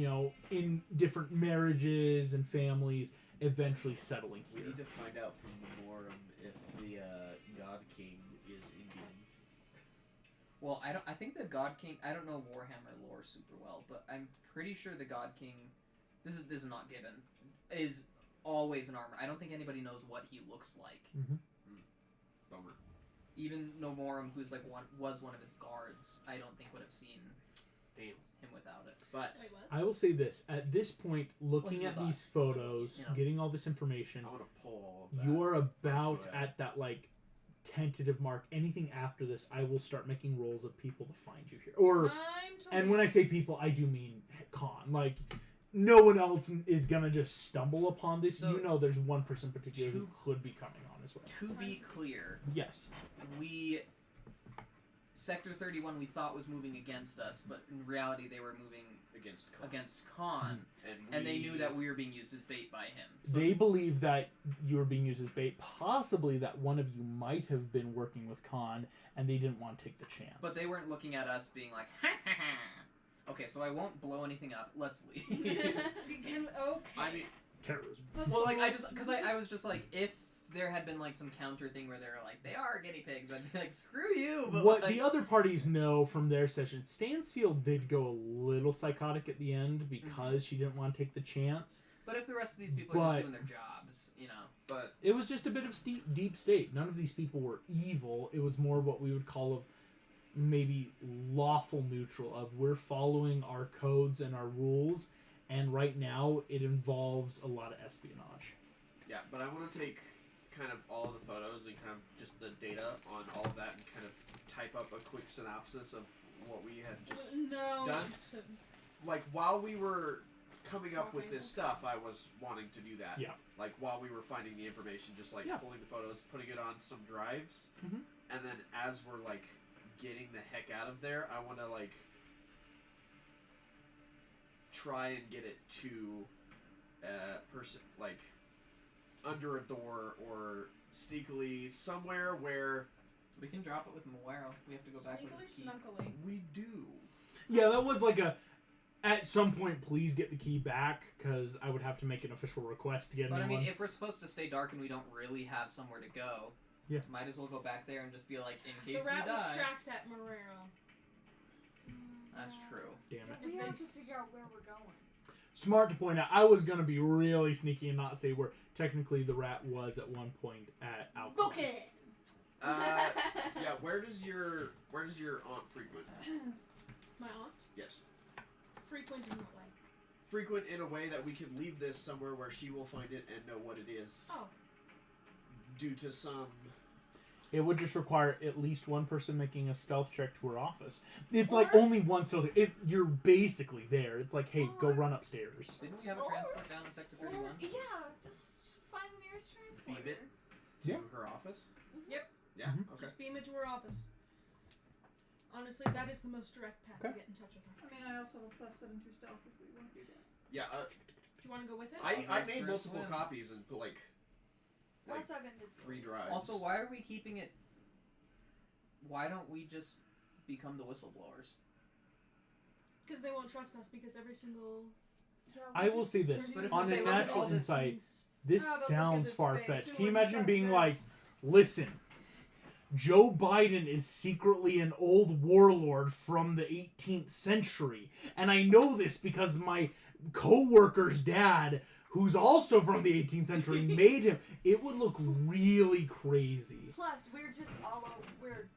Speaker 2: in different marriages and families, eventually settling
Speaker 3: We
Speaker 2: here.
Speaker 3: need to find out from the Morum if the God King is Indian.
Speaker 7: Well, I think the God King. I don't know Warhammer lore super well, but I'm pretty sure the God King. This is not given. Is always in armor. I don't think anybody knows what he looks like.
Speaker 3: Bummer.
Speaker 7: Even Nomorum, who's was one of his guards, I don't think would have seen
Speaker 3: Damn.
Speaker 7: him without it.
Speaker 3: But
Speaker 1: Wait, what?
Speaker 2: I will say this: at this point, looking
Speaker 7: he's
Speaker 2: at
Speaker 7: with
Speaker 2: these
Speaker 7: us.
Speaker 2: photos,
Speaker 7: Yeah.
Speaker 2: getting all this information,
Speaker 3: I want to pull all of that.
Speaker 2: you are about
Speaker 3: That's
Speaker 2: at that tentative mark. Anything after this, I will start making rolls of people to find you here. Or,
Speaker 1: Time to
Speaker 2: and
Speaker 1: leave.
Speaker 2: when I say people, I do mean Khan. No one else is gonna just stumble upon this.
Speaker 7: So,
Speaker 2: There's one person in particular who
Speaker 7: to-
Speaker 2: could be coming on as well.
Speaker 7: To be clear,
Speaker 2: Yes.
Speaker 7: Sector 31 we thought was moving against us, but in reality they were moving
Speaker 3: against Khan.
Speaker 7: against Khan, and they knew that we were being used as bait by him. So
Speaker 2: They believe that you were being used as bait, possibly that one of you might have been working with Khan, and they didn't want to take the chance.
Speaker 7: But they weren't looking at us being like, ha ha ha. Okay, so I won't blow anything up. Let's leave.
Speaker 1: Okay.
Speaker 3: I mean,
Speaker 2: Terrorism.
Speaker 7: Well, like I was just like, if there had been like some counter thing where they're like, they are guinea pigs, I'd be like, screw you. But
Speaker 2: What
Speaker 7: like,
Speaker 2: the other parties know from their session, Stansfield did go a little psychotic at the end because she didn't want to take the chance.
Speaker 7: but if the rest of these people are just doing their jobs, you know.
Speaker 3: but
Speaker 2: It was just a bit of deep state. None of these people were evil. It was more what we would call of maybe lawful neutral, of we're following our codes and our rules, and right now it involves a lot of espionage.
Speaker 3: yeah, but I want to take kind of all of the photos and kind of just the data on all of that and kind of type up a quick synopsis of what we had just done. Like, while we were coming up with this stuff, I was wanting to do that.
Speaker 2: Yeah.
Speaker 3: Like, while we were finding the information, just like pulling the photos, putting it on some drives, and then as we're like getting the heck out of there, I want to like try and get it to a person, like under a door or sneakily somewhere where
Speaker 7: We can drop it with Moero. We have to go back with his key.
Speaker 1: Snuggly.
Speaker 3: we do.
Speaker 2: Yeah, that was like a. At some point, please get the key back, because I would have to make an official request to get
Speaker 7: But
Speaker 2: a
Speaker 7: I
Speaker 2: new
Speaker 7: mean,
Speaker 2: one.
Speaker 7: if we're supposed to stay dark and we don't really have somewhere to go, might as well go back there and just be like, in case
Speaker 1: The rat
Speaker 7: we die.
Speaker 1: was tracked at Marrero.
Speaker 7: That's true.
Speaker 2: Damn it.
Speaker 5: We have to figure out where we're going.
Speaker 2: Smart to point out, I was going to be really sneaky and not say where technically the rat was at one point at Alcor.
Speaker 1: Okay.
Speaker 3: Yeah, where does your aunt frequent?
Speaker 1: My aunt?
Speaker 3: Yes.
Speaker 1: Frequent in what way?
Speaker 3: Frequent in a way that we could leave this somewhere where she will find it and know what it is.
Speaker 1: Oh.
Speaker 3: Due to some.
Speaker 2: It would just require at least one person making a stealth check to her office. It's like only one stealth. You're basically there. It's like, hey, go run upstairs.
Speaker 7: Didn't we have a transport down in Sector 31?
Speaker 5: Yeah, just find the nearest transporter.
Speaker 3: Beam it to
Speaker 2: Yeah.
Speaker 3: her office?
Speaker 1: Yep.
Speaker 3: Yeah,
Speaker 2: Mhm.
Speaker 3: okay.
Speaker 1: Just beam it to her office. Honestly, that is the most direct path to get in touch with her.
Speaker 6: I mean, I also have a +7 to stealth if we want to do that.
Speaker 3: Yeah,
Speaker 1: Do you want to go with it?
Speaker 3: I
Speaker 7: Nice
Speaker 3: made
Speaker 7: for a
Speaker 3: multiple
Speaker 7: swim.
Speaker 3: copies and put like
Speaker 5: Also, I've invisible.
Speaker 3: 3 drives.
Speaker 7: Also, why are we keeping it? Why don't we just become the whistleblowers?
Speaker 1: Because they won't trust us, because every single...
Speaker 5: Yeah,
Speaker 2: I will say this.
Speaker 7: But if
Speaker 2: On
Speaker 7: we say,
Speaker 2: a
Speaker 7: look at
Speaker 2: natural
Speaker 7: all this-
Speaker 2: insight, this
Speaker 6: Oh, but look at
Speaker 2: sounds
Speaker 6: this
Speaker 2: far-fetched.
Speaker 6: face.
Speaker 2: Can
Speaker 6: Who
Speaker 2: you
Speaker 6: would
Speaker 2: imagine
Speaker 6: trust
Speaker 2: being
Speaker 6: this?
Speaker 2: like, listen, Joe Biden is secretly an old warlord from the 18th century. And I know this because my co-worker's dad, who's also from the 18th century, made him. It would look really crazy.
Speaker 5: Plus, we're just all over.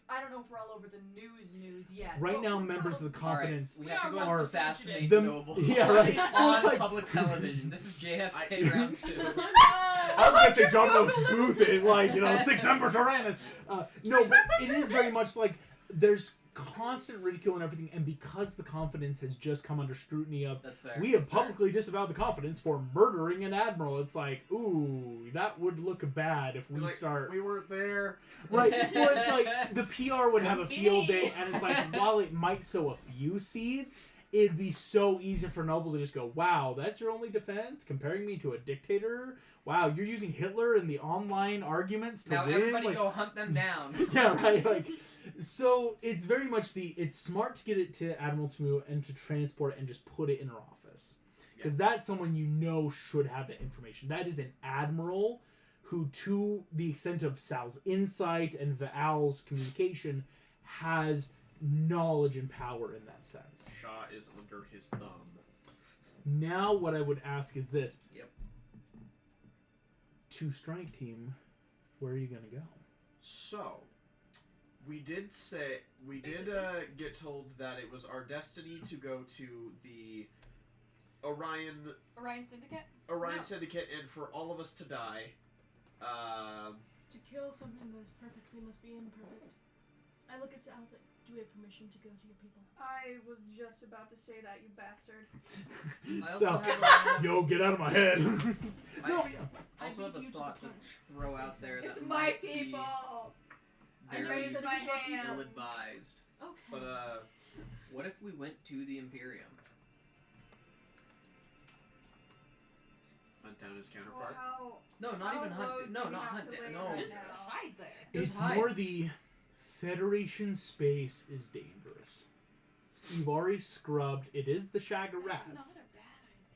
Speaker 5: I don't know if we're all over the news yet.
Speaker 2: Right
Speaker 5: but
Speaker 2: now,
Speaker 5: we're
Speaker 2: members of the
Speaker 7: All right,
Speaker 2: confidence...
Speaker 7: we have to go
Speaker 1: are
Speaker 7: assassinate
Speaker 2: the-
Speaker 7: Sobel
Speaker 2: yeah, right. Well,
Speaker 7: on
Speaker 2: it's like-
Speaker 7: public television. This is JFK round 2.
Speaker 2: I was gonna say John Wilkes Booth in, like, 6 Emperor Tyrannus. No, but it is very much like there's constant ridicule and everything, and because the confidence has just come under scrutiny of
Speaker 7: That's fair.
Speaker 2: we have
Speaker 7: That's fair.
Speaker 2: publicly disavowed the confidence for murdering an admiral. It's like, ooh, that would look bad if we
Speaker 3: Like,
Speaker 2: start.
Speaker 3: We weren't there.
Speaker 2: Right. Well, it's like the PR would have a field day, and it's like, while it might sow a few seeds, it'd be so easy for Noble to just go, wow, that's your only defense? Comparing me to a dictator? Wow, you're using Hitler in the online arguments to
Speaker 7: Now
Speaker 2: win?
Speaker 7: everybody
Speaker 2: Like,
Speaker 7: go hunt them down.
Speaker 2: yeah, right. Like, so it's very much it's smart to get it to Admiral Tamu and to transport it and just put it in her office. Because that's someone you know should have that information. That is an admiral who, to the extent of Sal's insight and Vaal's communication, has knowledge and power in that sense.
Speaker 3: Shaw is under his thumb.
Speaker 2: Now what I would ask is this.
Speaker 7: Yep.
Speaker 2: To strike team, where are you going to go?
Speaker 3: So, we did get told that it was our destiny to go to the Orion
Speaker 5: Orion Syndicate?
Speaker 3: and for all of us to die.
Speaker 1: To kill something that is perfect, we must be imperfect. I look at Sal, I was like, do we have permission to go to your people?
Speaker 6: I was just about to say that, you bastard.
Speaker 7: I also
Speaker 2: So,
Speaker 7: have a random-
Speaker 2: yo, get out of my head.
Speaker 7: I
Speaker 2: No,
Speaker 1: I
Speaker 7: also have
Speaker 1: beat
Speaker 7: a
Speaker 1: you to
Speaker 7: thought
Speaker 1: the
Speaker 7: to
Speaker 1: punch.
Speaker 7: throw out there that
Speaker 6: It's my
Speaker 7: might
Speaker 6: people!
Speaker 7: be
Speaker 6: I
Speaker 7: very
Speaker 6: raised my hand.
Speaker 7: ill-advised.
Speaker 1: Okay.
Speaker 3: But
Speaker 7: What if we went to the Imperium?
Speaker 3: hunt down his
Speaker 6: Well,
Speaker 3: counterpart.
Speaker 6: how...
Speaker 7: No, not
Speaker 6: How
Speaker 7: even hunt.
Speaker 6: low
Speaker 7: No,
Speaker 6: do we
Speaker 7: not
Speaker 6: have
Speaker 7: hunt.
Speaker 6: to lay
Speaker 7: No.
Speaker 6: right
Speaker 5: Just
Speaker 6: now?
Speaker 5: hide there.
Speaker 7: Just
Speaker 2: It's
Speaker 7: hide.
Speaker 2: more the Federation space is dangerous. you've already scrubbed. It is the Shag of
Speaker 5: That's not
Speaker 2: Rats.
Speaker 5: a bad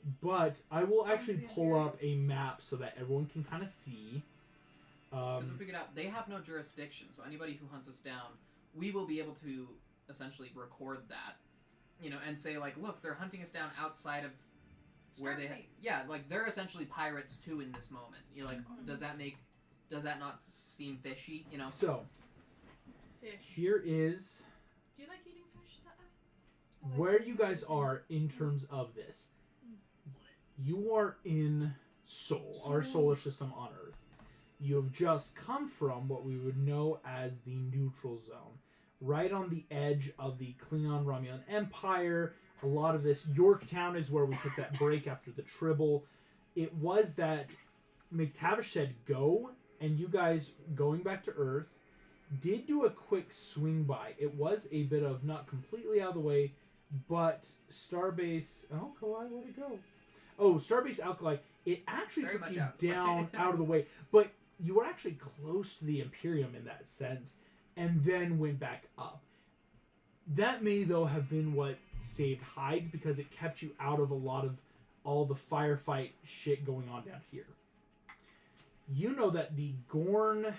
Speaker 5: idea.
Speaker 2: But I will actually
Speaker 6: the
Speaker 2: pull
Speaker 6: Imperium.
Speaker 2: up a map so that everyone can kind of see.
Speaker 7: Because we figured out they have no jurisdiction, so anybody who hunts us down, we will be able to essentially record that, and say like, look, they're hunting us down outside of where they
Speaker 5: Starfleet.
Speaker 7: like they're essentially pirates too in this moment. You're like,
Speaker 5: Mhm.
Speaker 7: does that not seem fishy?
Speaker 2: So
Speaker 1: Fish.
Speaker 2: here is
Speaker 1: Do you like eating fish?
Speaker 2: where you guys are in terms of this. You are in Sol, our solar system on Earth. You have just come from what we would know as the neutral zone, right on the edge of the Klingon-Romulan Empire. A lot of this, Yorktown is where we took that break after the Tribble. It was that McTavish said go, and you guys, going back to Earth, did do a quick swing by. It was a bit of not completely out of the way, but Starbase... Oh, Kalai, where'd it go? Oh, Starbase Alkali, it actually
Speaker 7: Very
Speaker 2: took
Speaker 7: much
Speaker 2: you
Speaker 7: out of the way.
Speaker 2: down out of the way, but you were actually close to the Imperium in that sense, and then went back up. That may, though, have been what saved hides, because it kept you out of a lot of all the firefight shit going on down here. You know that the Gorn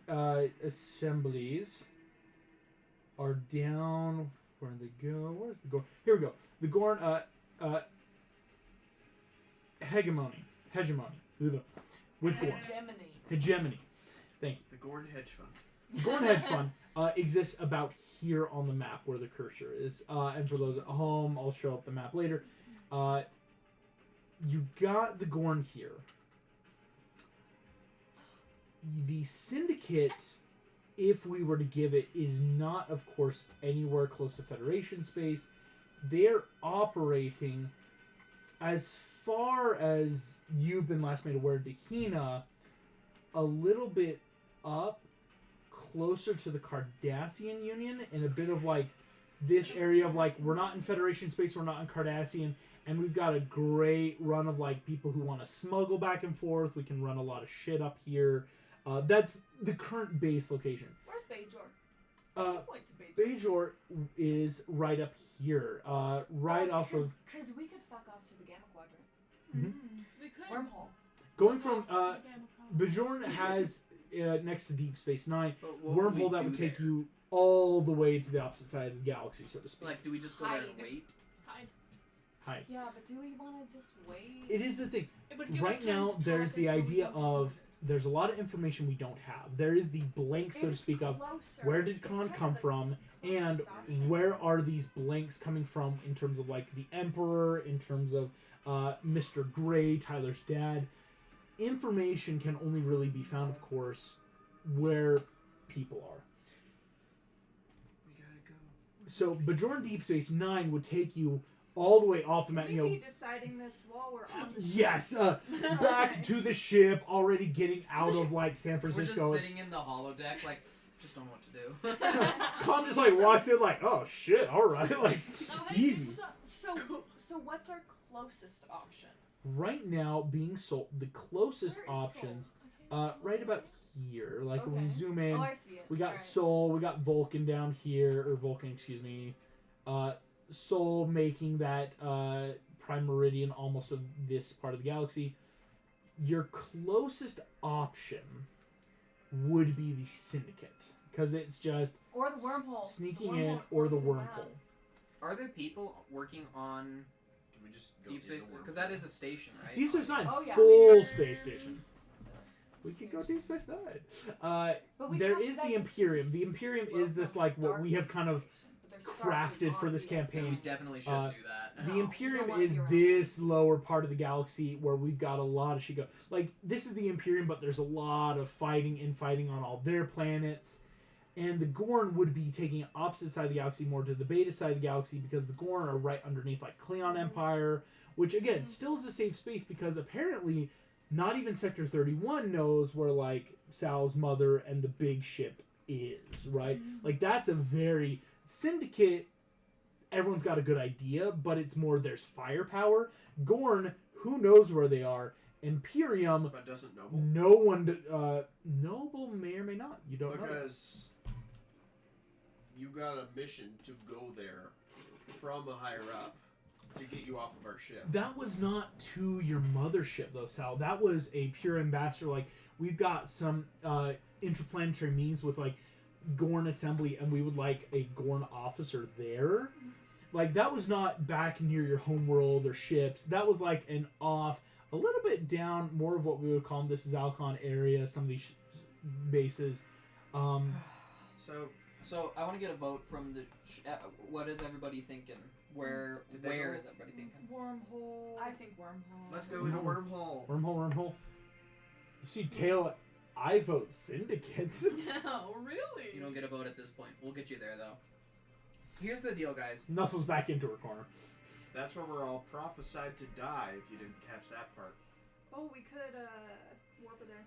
Speaker 2: assemblies are down... Where did they go? Where's the Gorn? Here we go. The Gorn hegemony. With Gorn. Hegemony. Thank you.
Speaker 3: The Gorn Hedge Fund.
Speaker 2: Gorn Hedge Fund exists about here on the map where the cursor is. And for those at home, I'll show up the map later. You've got the Gorn here. The Syndicate, if we were to give it, is not, of course, anywhere close to Federation space. They're operating, as far as you've been last made aware, Dahina, a little bit up, closer to the Cardassian Union, and a bit of like this area of like, we're not in Federation space, we're not in Cardassian, and we've got a great run of like people who want to smuggle back and forth. We can run a lot of shit up here. That's the current base location.
Speaker 5: Where's Bajor? Point to
Speaker 2: Bajor is right up here, right off of...
Speaker 5: Because we could fuck off to the Gamma Quadrant.
Speaker 2: Mhm.
Speaker 1: We could.
Speaker 5: Wormhole.
Speaker 2: Going from...
Speaker 1: Gamma
Speaker 2: Bajorn has, next to Deep Space Nine,
Speaker 7: But what would we
Speaker 2: wormhole that
Speaker 7: do
Speaker 2: would take
Speaker 7: there?
Speaker 2: you all the way to the opposite side of the galaxy, so to speak.
Speaker 7: Like, do we just go there and
Speaker 5: Hide.
Speaker 7: wait?
Speaker 1: Hide.
Speaker 2: Hi.
Speaker 5: Yeah, but do we want to just wait?
Speaker 2: It is the thing.
Speaker 1: It would give us
Speaker 2: Right
Speaker 1: time
Speaker 2: now,
Speaker 1: to
Speaker 2: there's
Speaker 1: talk
Speaker 2: the
Speaker 1: and so we
Speaker 2: idea
Speaker 1: don't
Speaker 2: of...
Speaker 1: lose it.
Speaker 2: There's a lot of information we don't have. There is the blank, so to
Speaker 5: It's
Speaker 2: speak, of
Speaker 5: closer.
Speaker 2: where did
Speaker 5: It's
Speaker 2: Khan
Speaker 5: kind
Speaker 2: come
Speaker 5: of the
Speaker 2: from, and
Speaker 5: closest option.
Speaker 2: where are these blanks coming from in terms of like the Emperor, in terms of Mr. Gray, Tyler's dad. Information can only really be found, of course, where people are.
Speaker 3: We gotta go.
Speaker 2: So Bajorn Deep Space Nine would take you all the way off the map.
Speaker 6: Could
Speaker 2: You
Speaker 6: we
Speaker 2: know,
Speaker 6: be deciding this while we're on the
Speaker 2: yes, back to the ship, already getting out of like San
Speaker 7: We're just
Speaker 2: Francisco.
Speaker 7: sitting in the holodeck, like, just don't know what to do.
Speaker 2: Khan just like walks in, like, oh shit, all right, like
Speaker 1: Oh, hey,
Speaker 2: easy.
Speaker 5: So what's our closest option?
Speaker 2: Right now, being sold, the closest
Speaker 5: Where is Sol?
Speaker 2: options,
Speaker 5: I can't
Speaker 2: right
Speaker 5: look
Speaker 2: about
Speaker 5: at
Speaker 2: here. Like when we
Speaker 5: Okay.
Speaker 2: zoom
Speaker 5: it.
Speaker 2: in,
Speaker 5: Oh, I see it.
Speaker 2: we got
Speaker 5: Alright.
Speaker 2: Sol, we got Vulcan down here, or Vulcan, excuse me. Sol making that prime meridian almost of this part of the galaxy. Your closest option would be the Syndicate, because it's just
Speaker 5: Or the wormhole.
Speaker 2: sneaking
Speaker 5: The
Speaker 2: in,
Speaker 5: wormhole's
Speaker 2: or the
Speaker 5: close and
Speaker 2: wormhole.
Speaker 5: loud.
Speaker 7: Are there people working on
Speaker 3: Can we just go
Speaker 7: Deep
Speaker 3: in
Speaker 7: Space?
Speaker 3: the
Speaker 7: Because
Speaker 3: wormhole?
Speaker 7: that is a station, right?
Speaker 2: Deep Space Nine,
Speaker 5: Oh, yeah.
Speaker 2: full space station. We could go Deep Space Nine.
Speaker 5: But we
Speaker 2: There
Speaker 5: have-
Speaker 2: is the
Speaker 5: that's-
Speaker 2: Imperium. The Imperium
Speaker 5: well,
Speaker 2: is this
Speaker 5: not
Speaker 2: like what we have
Speaker 5: Starfleet
Speaker 2: kind of
Speaker 5: station, but there's Starfleet
Speaker 2: crafted for
Speaker 5: on
Speaker 2: this
Speaker 5: the
Speaker 2: campaign.
Speaker 7: We
Speaker 5: SO.
Speaker 7: definitely shouldn't do that.
Speaker 2: The
Speaker 5: No,
Speaker 2: Imperium
Speaker 5: don't wanna
Speaker 2: is
Speaker 5: be around
Speaker 2: this lower part of the galaxy where we've got a lot of shit go. Like, this is the Imperium, but there's a lot of fighting on all their planets. And the Gorn would be taking opposite side of the galaxy, more to the beta side of the galaxy, because the Gorn are right underneath, like, Klingon Empire, which, again, still is a safe space, because apparently not even Sector 31 knows where, like, Sal's mother and the big ship is, right? Like, that's a very... Syndicate... Everyone's got a good idea, but it's more there's firepower. Gorn, who knows where they are. Imperium,
Speaker 3: But doesn't Noble?
Speaker 2: no one... Noble may or may not. You don't know.
Speaker 3: Because you got a mission to go there from a higher up to get you off of our ship.
Speaker 2: That was not to your mothership, though, Sal. That was a pure ambassador. Like, we've got some interplanetary means with, like, Gorn assembly, and we would like a Gorn officer there. Like, that was not back near your homeworld or ships. That was, like, an off, a little bit down, more of what we would call this Zalcon area, some of these bases.
Speaker 7: So I want to get a vote from the. What is everybody thinking? Where is everybody thinking?
Speaker 6: Wormhole.
Speaker 5: I think wormhole.
Speaker 3: Let's go in a wormhole.
Speaker 2: Wormhole. You see, Taylor, I vote Syndicate.
Speaker 5: No, really?
Speaker 7: You don't get a vote at this point. We'll get you there though. Here's the deal, guys.
Speaker 2: Nuzzles back into her corner.
Speaker 3: That's where we're all prophesied to die, if you didn't catch that part.
Speaker 6: Oh, we could warp her there.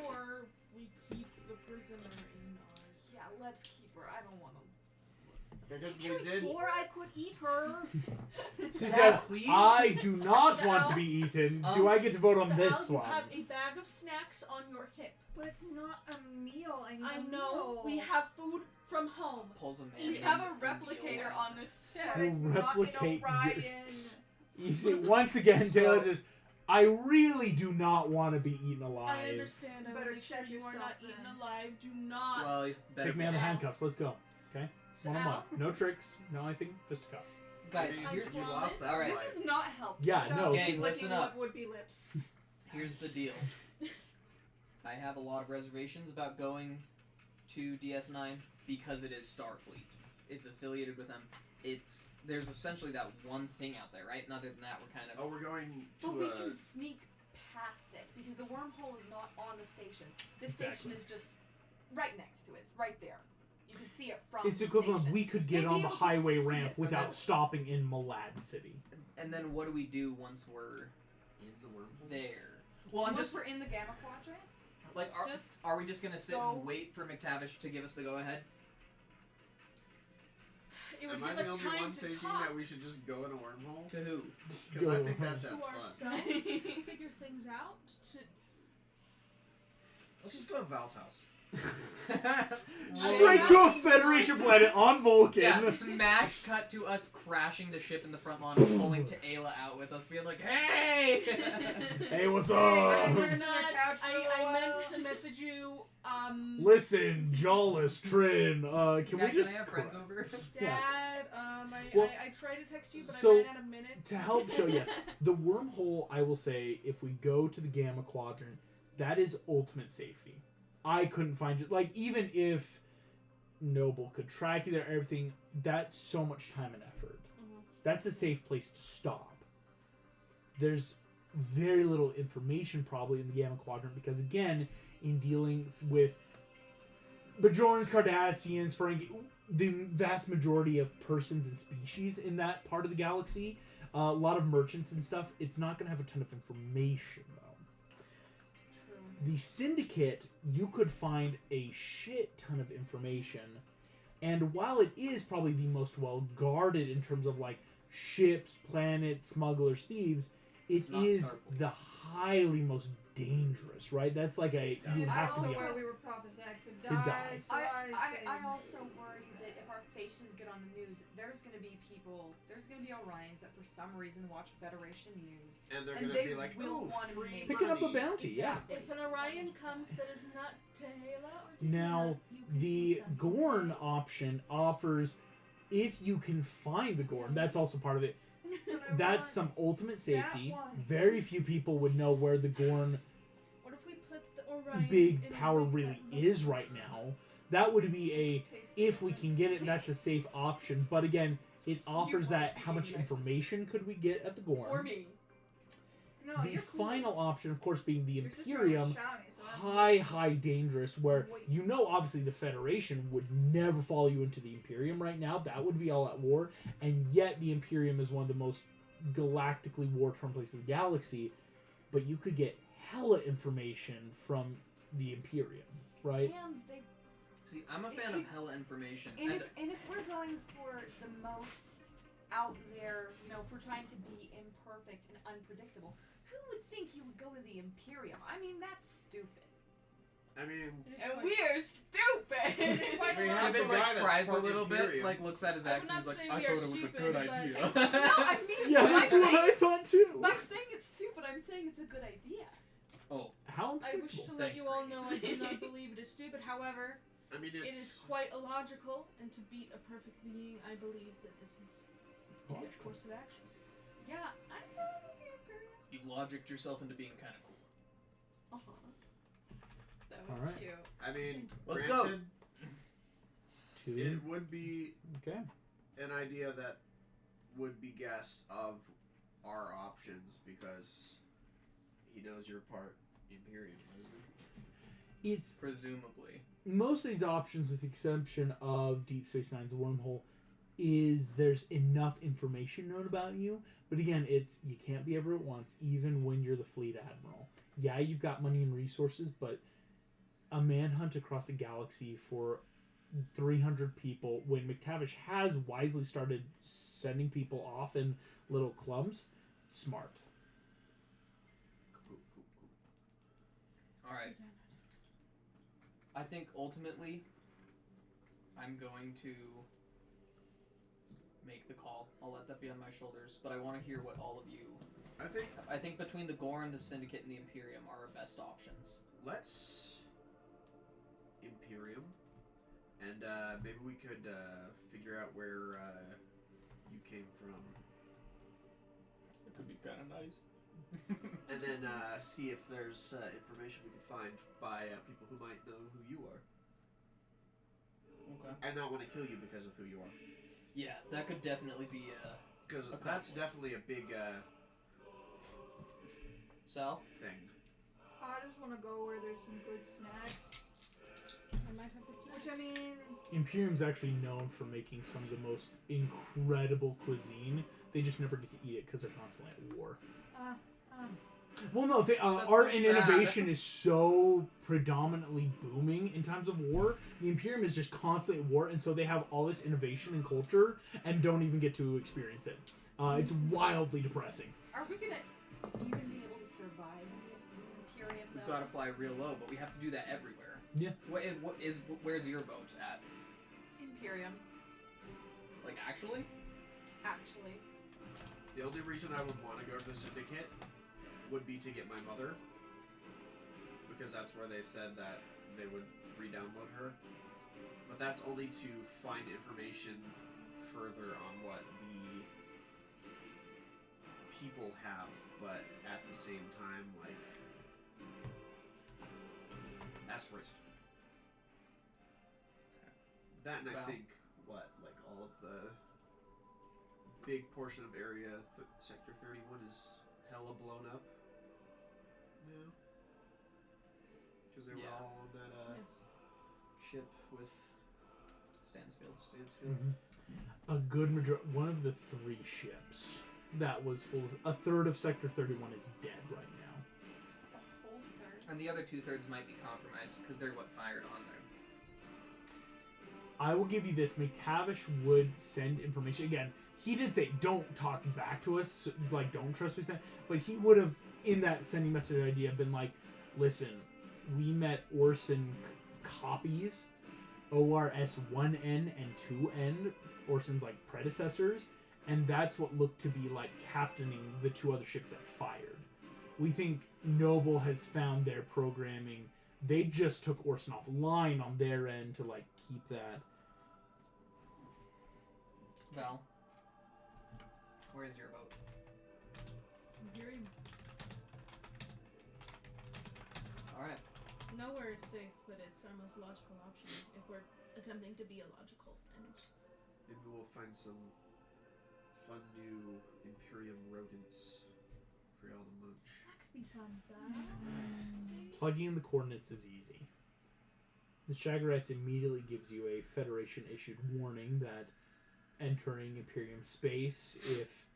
Speaker 1: Or we keep the prisoner in our...
Speaker 5: Yeah, let's keep her. I don't want to.
Speaker 3: Because we did.
Speaker 1: Or I could eat her.
Speaker 2: She
Speaker 7: Dad,
Speaker 2: said,
Speaker 7: please?
Speaker 2: I do not
Speaker 1: Sal?
Speaker 2: want to be eaten. Do I get to vote on
Speaker 1: Sal,
Speaker 2: this
Speaker 1: you
Speaker 2: one?
Speaker 1: have a bag of snacks on your hip.
Speaker 6: But it's not a meal. I need
Speaker 1: I
Speaker 6: a
Speaker 1: know.
Speaker 6: meal.
Speaker 1: We have food from home.
Speaker 7: Pulls a
Speaker 5: We
Speaker 7: man.
Speaker 5: have a replicator on the
Speaker 6: But
Speaker 5: ship.
Speaker 6: it's not
Speaker 2: Replicate
Speaker 6: an Orion.
Speaker 2: You see, once again,
Speaker 7: So-
Speaker 2: Taylor just, I really do not want to be eaten alive.
Speaker 1: I understand. I
Speaker 6: Better
Speaker 1: will make sure
Speaker 6: check
Speaker 1: you are
Speaker 6: yourself
Speaker 1: not eaten
Speaker 6: then.
Speaker 1: alive. Do not.
Speaker 7: Well, you better
Speaker 2: Take me out of
Speaker 1: Sal.
Speaker 2: handcuffs. Let's go. Okay? One on one.
Speaker 1: Sal?
Speaker 2: No tricks. No, I think fisticuffs.
Speaker 7: guys.
Speaker 3: I mean,
Speaker 7: Here,
Speaker 3: you lost that
Speaker 7: All right.
Speaker 3: fight.
Speaker 5: This is not helpful.
Speaker 2: Yeah,
Speaker 6: So
Speaker 2: no.
Speaker 6: he's
Speaker 7: Gang, listen
Speaker 6: licking
Speaker 7: up.
Speaker 6: what would be lips.
Speaker 7: Here's the deal. I have a lot of reservations about going to DS9 because it is Starfleet. It's affiliated with them. There's essentially that one thing out there, right? And other than that, we're kind of.
Speaker 3: Oh, we're going to
Speaker 5: But we can sneak past it because the wormhole is not on the station. The station
Speaker 2: Exactly.
Speaker 5: is just right next to it. It's right there. You can see it from
Speaker 2: It's
Speaker 5: the
Speaker 2: equivalent of
Speaker 5: station.
Speaker 2: we could get
Speaker 5: They'd
Speaker 2: on
Speaker 5: be
Speaker 2: the
Speaker 5: able to
Speaker 2: highway
Speaker 5: see
Speaker 2: ramp
Speaker 5: it,
Speaker 7: so
Speaker 2: without
Speaker 7: that-
Speaker 2: stopping in Malad City.
Speaker 7: And then what do we do once we're
Speaker 3: in the wormhole.
Speaker 7: there? Well, I'm
Speaker 5: Once
Speaker 7: just
Speaker 5: we're in the Gamma Quadrant,
Speaker 7: like,
Speaker 5: just
Speaker 7: are we just gonna sit
Speaker 5: go-
Speaker 7: and wait for McTavish to give us the go ahead?
Speaker 1: It would
Speaker 3: Am I
Speaker 1: give
Speaker 3: the
Speaker 1: us
Speaker 3: only
Speaker 1: time
Speaker 3: one
Speaker 1: to
Speaker 3: thinking
Speaker 1: talk
Speaker 3: that we should just go in a wormhole?
Speaker 7: To who?
Speaker 3: Because I think that
Speaker 1: to
Speaker 3: sounds fun.
Speaker 1: ourselves to figure things out. To
Speaker 3: Let's just go to Val's house.
Speaker 2: Straight to a Federation planet on Vulcan.
Speaker 7: Yeah, smash cut to us crashing the ship in the front lawn and pulling Ayla out with us, being like, "Hey!"
Speaker 2: Hey, what's
Speaker 1: We're
Speaker 2: up?
Speaker 6: Sit on the
Speaker 1: not.
Speaker 6: couch for a
Speaker 1: I meant
Speaker 6: while.
Speaker 1: to message you.
Speaker 2: Listen, Jawless Trin, can
Speaker 7: Dad,
Speaker 2: we just
Speaker 7: Can I have friends over?
Speaker 1: Dad.
Speaker 2: Well,
Speaker 1: I tried to text you, but
Speaker 2: so,
Speaker 1: I ran out of minutes.
Speaker 2: to help show, yes, the wormhole, I will say, if we go to the Gamma Quadrant, that is ultimate safety. I couldn't find it. Like, even if Noble could track you there, everything, that's so much time and effort. That's a safe place to stop. There's very little information probably in the Gamma Quadrant because, again, in dealing with Bajorans, Cardassians, Ferengi, the vast majority of persons and species in that part of the galaxy, a lot of merchants and stuff, it's not going to have a ton of information, though.
Speaker 1: True.
Speaker 2: The Syndicate, you could find a shit ton of information, and while it is probably the most well-guarded in terms of, like, ships, planets, smugglers, thieves, it
Speaker 7: It's not
Speaker 2: is
Speaker 7: Starfleet.
Speaker 2: the highly most dangerous, right? That's like a, you
Speaker 6: And
Speaker 2: have to
Speaker 6: also
Speaker 2: be
Speaker 6: where
Speaker 2: a,
Speaker 6: we were prophesied to
Speaker 2: To
Speaker 6: die.
Speaker 2: die.
Speaker 6: So I
Speaker 5: I also worry that if our faces get on the news, there's going to be Orions that for some reason watch Federation news.
Speaker 3: And they're
Speaker 5: And
Speaker 3: going to
Speaker 5: they
Speaker 3: be like,
Speaker 5: will
Speaker 3: ooh,
Speaker 5: wanna
Speaker 3: free
Speaker 5: make
Speaker 2: picking up a
Speaker 3: money.
Speaker 2: bounty, yeah.
Speaker 1: If an Orion comes that is not Tehela or Tehela,
Speaker 2: Now,
Speaker 1: you can
Speaker 2: the
Speaker 1: eat them.
Speaker 2: Gorn option offers, if you can find the Gorn, that's also part of it. That's some ultimate safety.
Speaker 6: one.
Speaker 2: Very few people would know where the Gorn
Speaker 1: What if we put the Orion
Speaker 2: big
Speaker 1: in
Speaker 2: power
Speaker 1: like
Speaker 2: really
Speaker 1: that
Speaker 2: is
Speaker 1: little
Speaker 2: right
Speaker 1: box?
Speaker 2: now. That would be a, if we can get it, that's a safe option. But again, it offers that how much information could we get at the Gorn.
Speaker 5: Or me.
Speaker 6: No,
Speaker 2: The
Speaker 6: you're cool.
Speaker 2: final option, of course, being the
Speaker 6: Your sister
Speaker 2: Imperium,
Speaker 6: almost shot me, so I'm-
Speaker 2: high dangerous, where
Speaker 6: Wait.
Speaker 2: you know obviously the Federation would never follow you into the Imperium right now. That would be all at war. And yet the Imperium is one of the most galactically war-torn places in the galaxy. But you could get hella information from the Imperium, right?
Speaker 5: And they
Speaker 7: See, I'm a fan of hella information.
Speaker 5: and if we're going for the most out there, if we're trying to be imperfect and unpredictable, who would think you would go with the Imperium? I mean, that's stupid.
Speaker 3: I mean,
Speaker 1: It is
Speaker 5: And
Speaker 1: quite-
Speaker 5: we are stupid.
Speaker 1: It is quite
Speaker 3: We
Speaker 1: a
Speaker 3: have
Speaker 1: lot.
Speaker 3: the guy that's
Speaker 7: cries a
Speaker 3: part
Speaker 7: little bit,
Speaker 3: Imperium.
Speaker 7: like looks at his
Speaker 1: I would
Speaker 7: actions,
Speaker 1: not
Speaker 7: like
Speaker 1: say
Speaker 7: I
Speaker 1: we
Speaker 7: thought
Speaker 1: are
Speaker 7: it was a
Speaker 1: stupid,
Speaker 7: good
Speaker 1: but-
Speaker 7: idea.
Speaker 5: No, I mean,
Speaker 2: Yeah,
Speaker 5: by
Speaker 2: that's what
Speaker 5: saying,
Speaker 2: I thought too.
Speaker 5: by saying it's stupid, I'm saying it's a good idea.
Speaker 2: How
Speaker 1: I wish to
Speaker 2: unpredictable.
Speaker 1: let
Speaker 7: Thanks,
Speaker 1: you all
Speaker 7: Grady.
Speaker 1: know I do not believe it is stupid. However,
Speaker 3: I mean,
Speaker 1: it is
Speaker 3: it's
Speaker 1: quite illogical, and to beat a perfect being, I believe that this is a good
Speaker 2: Logical.
Speaker 1: course of action.
Speaker 5: Yeah, I'm down with the Imperium.
Speaker 7: You logicked yourself into being kind of cool.
Speaker 5: That was
Speaker 2: Alright.
Speaker 5: cute.
Speaker 3: I mean,
Speaker 7: Let's go.
Speaker 3: granted,
Speaker 2: Two.
Speaker 3: it would be
Speaker 2: Okay.
Speaker 3: an idea that would be guessed of our options because he knows you're part Imperium, isn't he?
Speaker 2: It's
Speaker 7: Presumably.
Speaker 2: most of these options, with the exception of Deep Space Nine's wormhole, is there's enough information known about you. But again, it's you can't be everywhere at once, even when you're the fleet admiral. Yeah, you've got money and resources, but a manhunt across a galaxy for 300 people, when McTavish has wisely started sending people off in little clumps, smart.
Speaker 3: Cool.
Speaker 7: Alright. I think ultimately, I'm going to make the call. I'll let that be on my shoulders, but I want to hear what all of you. I think between the Gorn, the Syndicate, and the Imperium are our best options.
Speaker 3: Let's Imperium, and maybe we could figure out where you came from,
Speaker 7: It could be kind of nice.
Speaker 3: and then see if there's information we can find by people who might know who you are,
Speaker 7: Okay.
Speaker 3: and not want to kill you because of who you are.
Speaker 7: Yeah, that could definitely be
Speaker 3: Because
Speaker 7: A
Speaker 3: that's
Speaker 7: conflict.
Speaker 3: definitely a big
Speaker 7: Sal.
Speaker 3: thing.
Speaker 6: I just want to go where there's some good snacks.
Speaker 1: I might have its
Speaker 6: Which I mean,
Speaker 2: Imperium's actually known for making some of the most incredible cuisine. They just never get to eat it because they're constantly at war. Well, no,
Speaker 7: That's
Speaker 2: art
Speaker 7: so
Speaker 2: and
Speaker 7: sad.
Speaker 2: innovation is so predominantly booming in times of war. The Imperium is just constantly at war, and so they have all this innovation and culture and don't even get to experience it. It's wildly depressing.
Speaker 5: Are we gonna even be able to survive in the Imperium
Speaker 7: We've
Speaker 5: though?
Speaker 7: got to fly real low, but we have to do that everywhere.
Speaker 2: Yeah.
Speaker 7: Where's your vote at?
Speaker 5: Imperium,
Speaker 7: Like actually?
Speaker 5: actually.
Speaker 3: The only reason I would want to go to the Syndicate would be to get my mother, because that's where they said that they would re-download her. But that's only to find information further on what the people have, but at the same time, like, that's risky. That and I
Speaker 7: Wow.
Speaker 3: think, like all of the big portion of area, Sector 31 is hella blown up now. Because they were
Speaker 7: Yeah.
Speaker 3: all on that
Speaker 1: Yes.
Speaker 3: ship with
Speaker 7: Stansfield.
Speaker 3: Stansfield.
Speaker 2: A good one of the 3 ships that was full. A third of Sector 31 is dead right now.
Speaker 5: A whole third.
Speaker 7: And the other 2/3 might be compromised because they're what fired on there.
Speaker 2: I will give you this: McTavish would send information again. He did say, "Don't talk back to us, like don't trust me." But he would have, in that sending message idea, been like, "Listen, we met Orson copies, ORS-1N and 2N, Orson's like predecessors, and that's what looked to be like captaining the 2 other ships that fired. We think Noble has found their programming. They just took Orson offline on their end to like keep that."
Speaker 7: Val, where's your vote?
Speaker 1: Imperium.
Speaker 7: All right.
Speaker 1: Nowhere is safe, but it's our most logical option if we're attempting to be illogical. And
Speaker 3: Maybe we'll find some fun new Imperium rodents for y'all to munch.
Speaker 1: that could be fun, Zach.
Speaker 2: Plugging in the coordinates is easy. The Shagarites immediately gives you a Federation-issued warning that entering Imperium space, if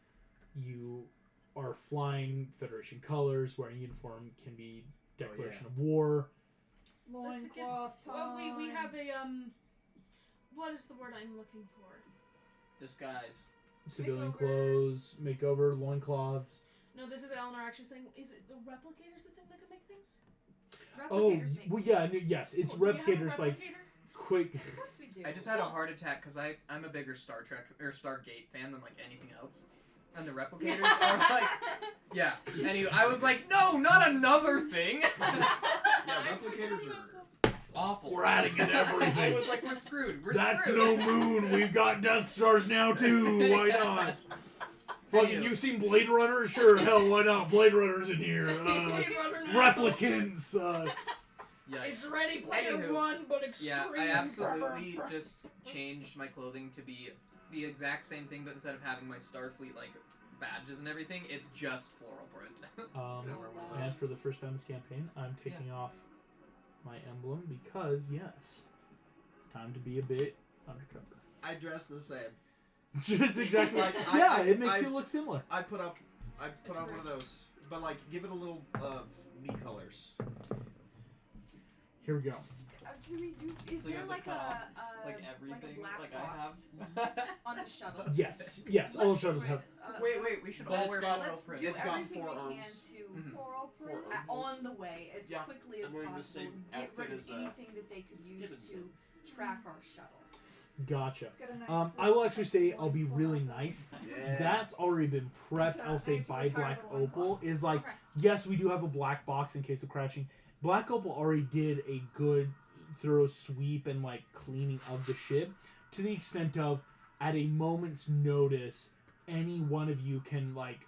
Speaker 2: you are flying Federation colors, wearing uniform, can be declaration of war.
Speaker 6: loincloth
Speaker 1: Well, we
Speaker 6: time.
Speaker 1: have a what is the word I'm looking for?
Speaker 7: Disguise.
Speaker 2: Civilian
Speaker 1: Makeover.
Speaker 2: clothes, makeover, loincloths.
Speaker 1: No, this is Eleanor actually saying, is it the replicators the thing that can make things?
Speaker 2: Oh,
Speaker 5: Replicators make
Speaker 2: well, yeah,
Speaker 5: things.
Speaker 2: yes, it's
Speaker 1: Oh, do you have a
Speaker 2: replicators like
Speaker 1: replicator?
Speaker 2: quick.
Speaker 5: Of course we do.
Speaker 7: I just had a heart attack because I'm a bigger Star Trek or Stargate fan than like anything else, and the replicators are like, yeah. Anyway, I was like, no, not another thing.
Speaker 3: Yeah, replicators are
Speaker 7: Awful.
Speaker 2: We're adding in everything.
Speaker 7: I was like, we're screwed. We're
Speaker 2: That's
Speaker 7: screwed.
Speaker 2: no moon. We've got Death Stars now too. Why not? Fucking,
Speaker 7: Anywho.
Speaker 2: you seen Blade Runner? Sure, hell, why not? Blade Runner's in here.
Speaker 1: Blade Runner now.
Speaker 2: Replicants.
Speaker 7: Yeah.
Speaker 1: It's Ready Player
Speaker 7: Anywho.
Speaker 1: One, but extreme.
Speaker 7: Yeah, I absolutely just changed my clothing to be the exact same thing, but instead of having my Starfleet like badges and everything, it's just floral print.
Speaker 3: Can I wear one of those?
Speaker 2: And for the first time this campaign, I'm taking off my emblem because, yes, it's time to be a bit undercover.
Speaker 3: I dress the same.
Speaker 2: Just exactly.
Speaker 3: Like,
Speaker 2: Yeah,
Speaker 3: I-
Speaker 2: it makes
Speaker 3: I-
Speaker 2: you look similar.
Speaker 3: I put on one of those, but like give it a little of me colors.
Speaker 2: Here we go.
Speaker 5: Do we do? Is
Speaker 7: So you
Speaker 5: there
Speaker 7: have to
Speaker 5: like
Speaker 7: cut off,
Speaker 5: a
Speaker 7: like everything,
Speaker 5: black
Speaker 7: like
Speaker 5: box
Speaker 7: I have.
Speaker 5: on the shuttle?
Speaker 2: Yes, yes, all the shuttles have.
Speaker 7: Wait, we should
Speaker 3: But
Speaker 7: all
Speaker 3: it's
Speaker 7: wear
Speaker 3: got-
Speaker 7: floral
Speaker 5: Let's
Speaker 7: print.
Speaker 5: do
Speaker 3: It's got
Speaker 5: everything
Speaker 3: four
Speaker 5: we can
Speaker 3: arms.
Speaker 5: to
Speaker 7: Mhm.
Speaker 5: floral
Speaker 3: Four
Speaker 5: print
Speaker 3: arms.
Speaker 5: on the way as
Speaker 3: Yeah,
Speaker 5: quickly as
Speaker 3: I'm wearing the
Speaker 5: possible.
Speaker 3: same
Speaker 5: Get
Speaker 3: outfit
Speaker 5: rid of
Speaker 3: as,
Speaker 5: anything that they could use
Speaker 3: Gibbons
Speaker 5: to track our shuttle.
Speaker 2: Gotcha.
Speaker 6: Got a nice
Speaker 2: I will
Speaker 6: floral
Speaker 2: actually say
Speaker 6: print
Speaker 2: I'll be
Speaker 6: going
Speaker 2: really
Speaker 6: for
Speaker 2: nice.
Speaker 3: Yeah.
Speaker 2: That's already been prepped.
Speaker 6: To-
Speaker 2: I'll say
Speaker 6: and to
Speaker 2: by
Speaker 6: retire
Speaker 2: Black
Speaker 6: the one
Speaker 2: Opal
Speaker 6: cloth.
Speaker 2: is like,
Speaker 5: Okay.
Speaker 2: yes, we do have a black box in case of crashing. Black Opal already did a good, thorough sweep and like cleaning of the ship, to the extent of at a moment's notice, any one of you can like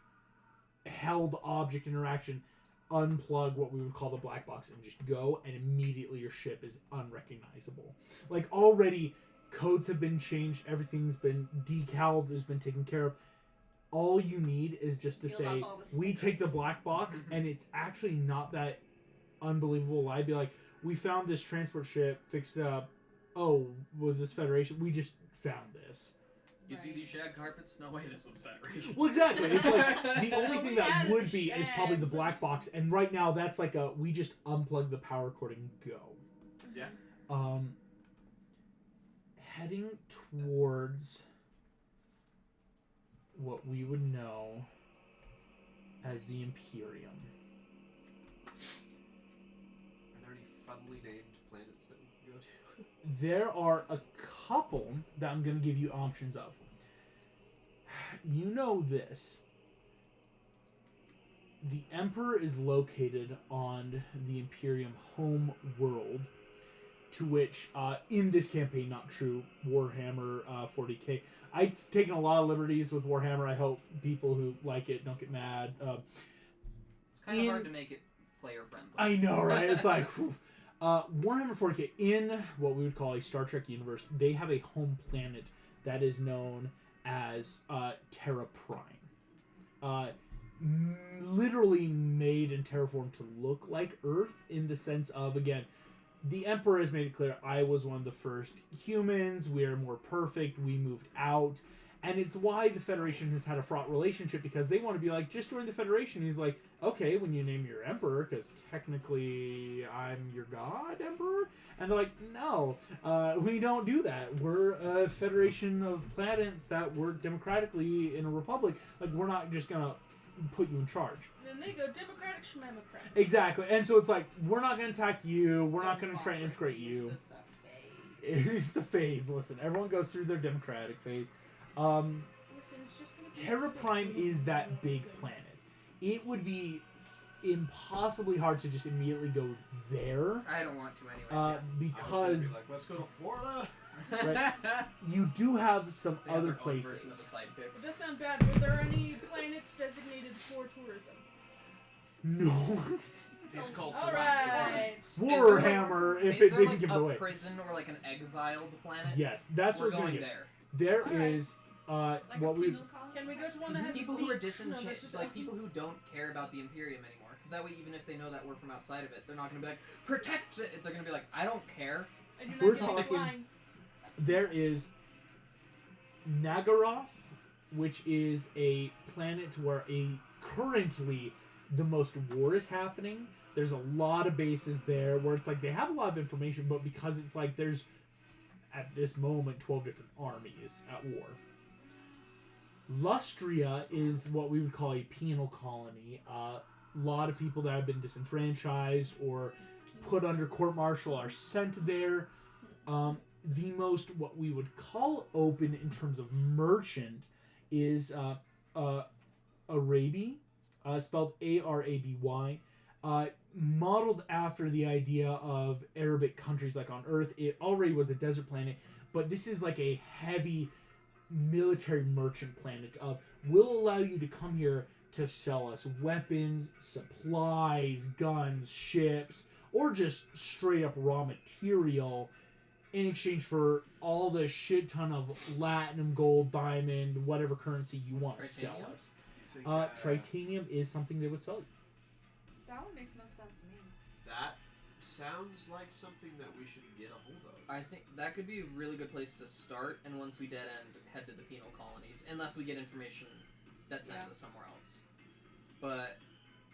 Speaker 2: held object interaction, unplug what we would call the black box and just go, and immediately your ship is unrecognizable. Like already, codes have been changed, everything's been decaled, has been taken care of. All you need is just to
Speaker 5: Peel
Speaker 2: say,
Speaker 5: off all the
Speaker 2: we take
Speaker 5: stickers.
Speaker 2: the black box, and it's actually not that unbelievable lie. Be like, we found this transport ship, fixed it up. Oh, was this Federation? We just found this.
Speaker 7: You see these shag carpets? No way, this one's Federation.
Speaker 2: Well, exactly. It's like the only
Speaker 1: What
Speaker 2: thing
Speaker 1: we
Speaker 2: that
Speaker 1: had
Speaker 2: would
Speaker 1: is
Speaker 2: be is probably the
Speaker 1: shed.
Speaker 2: black box, and right now that's like a we just unplug the power cord and go.
Speaker 3: Yeah.
Speaker 2: Heading towards what we would know as the Imperium.
Speaker 3: Are there any funnily named planets that we can go to?
Speaker 2: There are a couple that I'm going to give you options of. You know this. The Emperor is located on the Imperium home world, to which, in this campaign, not true, Warhammer 40k. I've taken a lot of liberties with Warhammer. I hope people who like it don't get mad.
Speaker 7: It's kind of
Speaker 2: In-
Speaker 7: hard to make it player friendly.
Speaker 2: I know, right? It's like, whew. Warhammer 40k, in what we would call a Star Trek universe, they have a home planet that is known as Terra Prime. Literally made and terraformed to look like Earth, in the sense of, again, the Emperor has made it clear, I was one of the first humans, we are more perfect, we moved out. And it's why the Federation has had a fraught relationship, because they want to be like, just join the Federation. He's like, okay, when you name your Emperor, because technically I'm your god, Emperor? And they're like, no, we don't do that. We're a federation of planets that work democratically in a republic. Like, we're not just going to put you in charge.
Speaker 1: Then they go Democratic Schmemocratic.
Speaker 2: Exactly. And so it's like, we're not going to attack you. We're not going to try and integrate you. It's just a phase. Listen, everyone goes through their democratic phase.
Speaker 1: Listen, it's just gonna be
Speaker 2: Terra Prime is that big planet. It would be impossibly hard to just immediately go there,
Speaker 7: I don't want to anyway.
Speaker 3: I was
Speaker 2: because
Speaker 3: gonna be like, let's go to Florida.
Speaker 2: right, you do have some
Speaker 7: They have
Speaker 2: other
Speaker 7: their own version of
Speaker 2: places.
Speaker 7: the side
Speaker 1: It
Speaker 7: picks.
Speaker 1: does sound bad. Were there any planets designated for tourism?
Speaker 2: No.
Speaker 3: It's called
Speaker 1: All
Speaker 3: the
Speaker 1: right.
Speaker 2: Warhammer, if
Speaker 7: Is
Speaker 2: it
Speaker 7: there
Speaker 2: didn't
Speaker 7: like
Speaker 2: give it
Speaker 7: a
Speaker 2: away.
Speaker 7: prison or like an exiled planet?
Speaker 2: Yes, that's
Speaker 7: We're
Speaker 2: what I was
Speaker 7: going
Speaker 2: going to get.
Speaker 7: there.
Speaker 2: There
Speaker 1: Alright.
Speaker 2: is
Speaker 5: Like
Speaker 2: what
Speaker 5: a
Speaker 2: we
Speaker 5: penal colony?
Speaker 1: Can we go to one that has
Speaker 7: People
Speaker 1: a
Speaker 7: who are
Speaker 1: beach? No,
Speaker 7: disenchanted,
Speaker 1: that's just
Speaker 7: like people who don't care about the Imperium anymore. Because that way, even if they know that we're from outside of it, they're not going to be like, protect it. They're going to be like, I don't care.
Speaker 1: I do not
Speaker 2: We're
Speaker 1: get the
Speaker 2: talking-
Speaker 1: line.
Speaker 2: there is Nagaroth, which is a planet where currently the most war is happening. There's a lot of bases there where it's like they have a lot of information, but because it's like there's at this moment 12 different armies at war. Lustria is what we would call a penal colony. A lot of people that have been disenfranchised or put under court-martial are sent there. The most, what we would call open in terms of merchant, is Araby, spelled Araby, modeled after the idea of Arabic countries like on Earth. It already was a desert planet, but this is like a heavy military merchant planet of, we'll allow you to come here to sell us weapons, supplies, guns, ships, or just straight up raw material in exchange for all the shit ton of platinum, gold, diamond, whatever currency you want to sell
Speaker 7: Tritanium?
Speaker 2: us.
Speaker 3: You think,
Speaker 2: Tritanium is something they would sell you.
Speaker 5: That one makes no sense to me.
Speaker 3: that sounds like something that we should get a hold of.
Speaker 7: I think that could be a really good place to start, and once we dead end, head to the penal colonies, unless we get information that sends
Speaker 5: Yeah.
Speaker 7: us somewhere else. But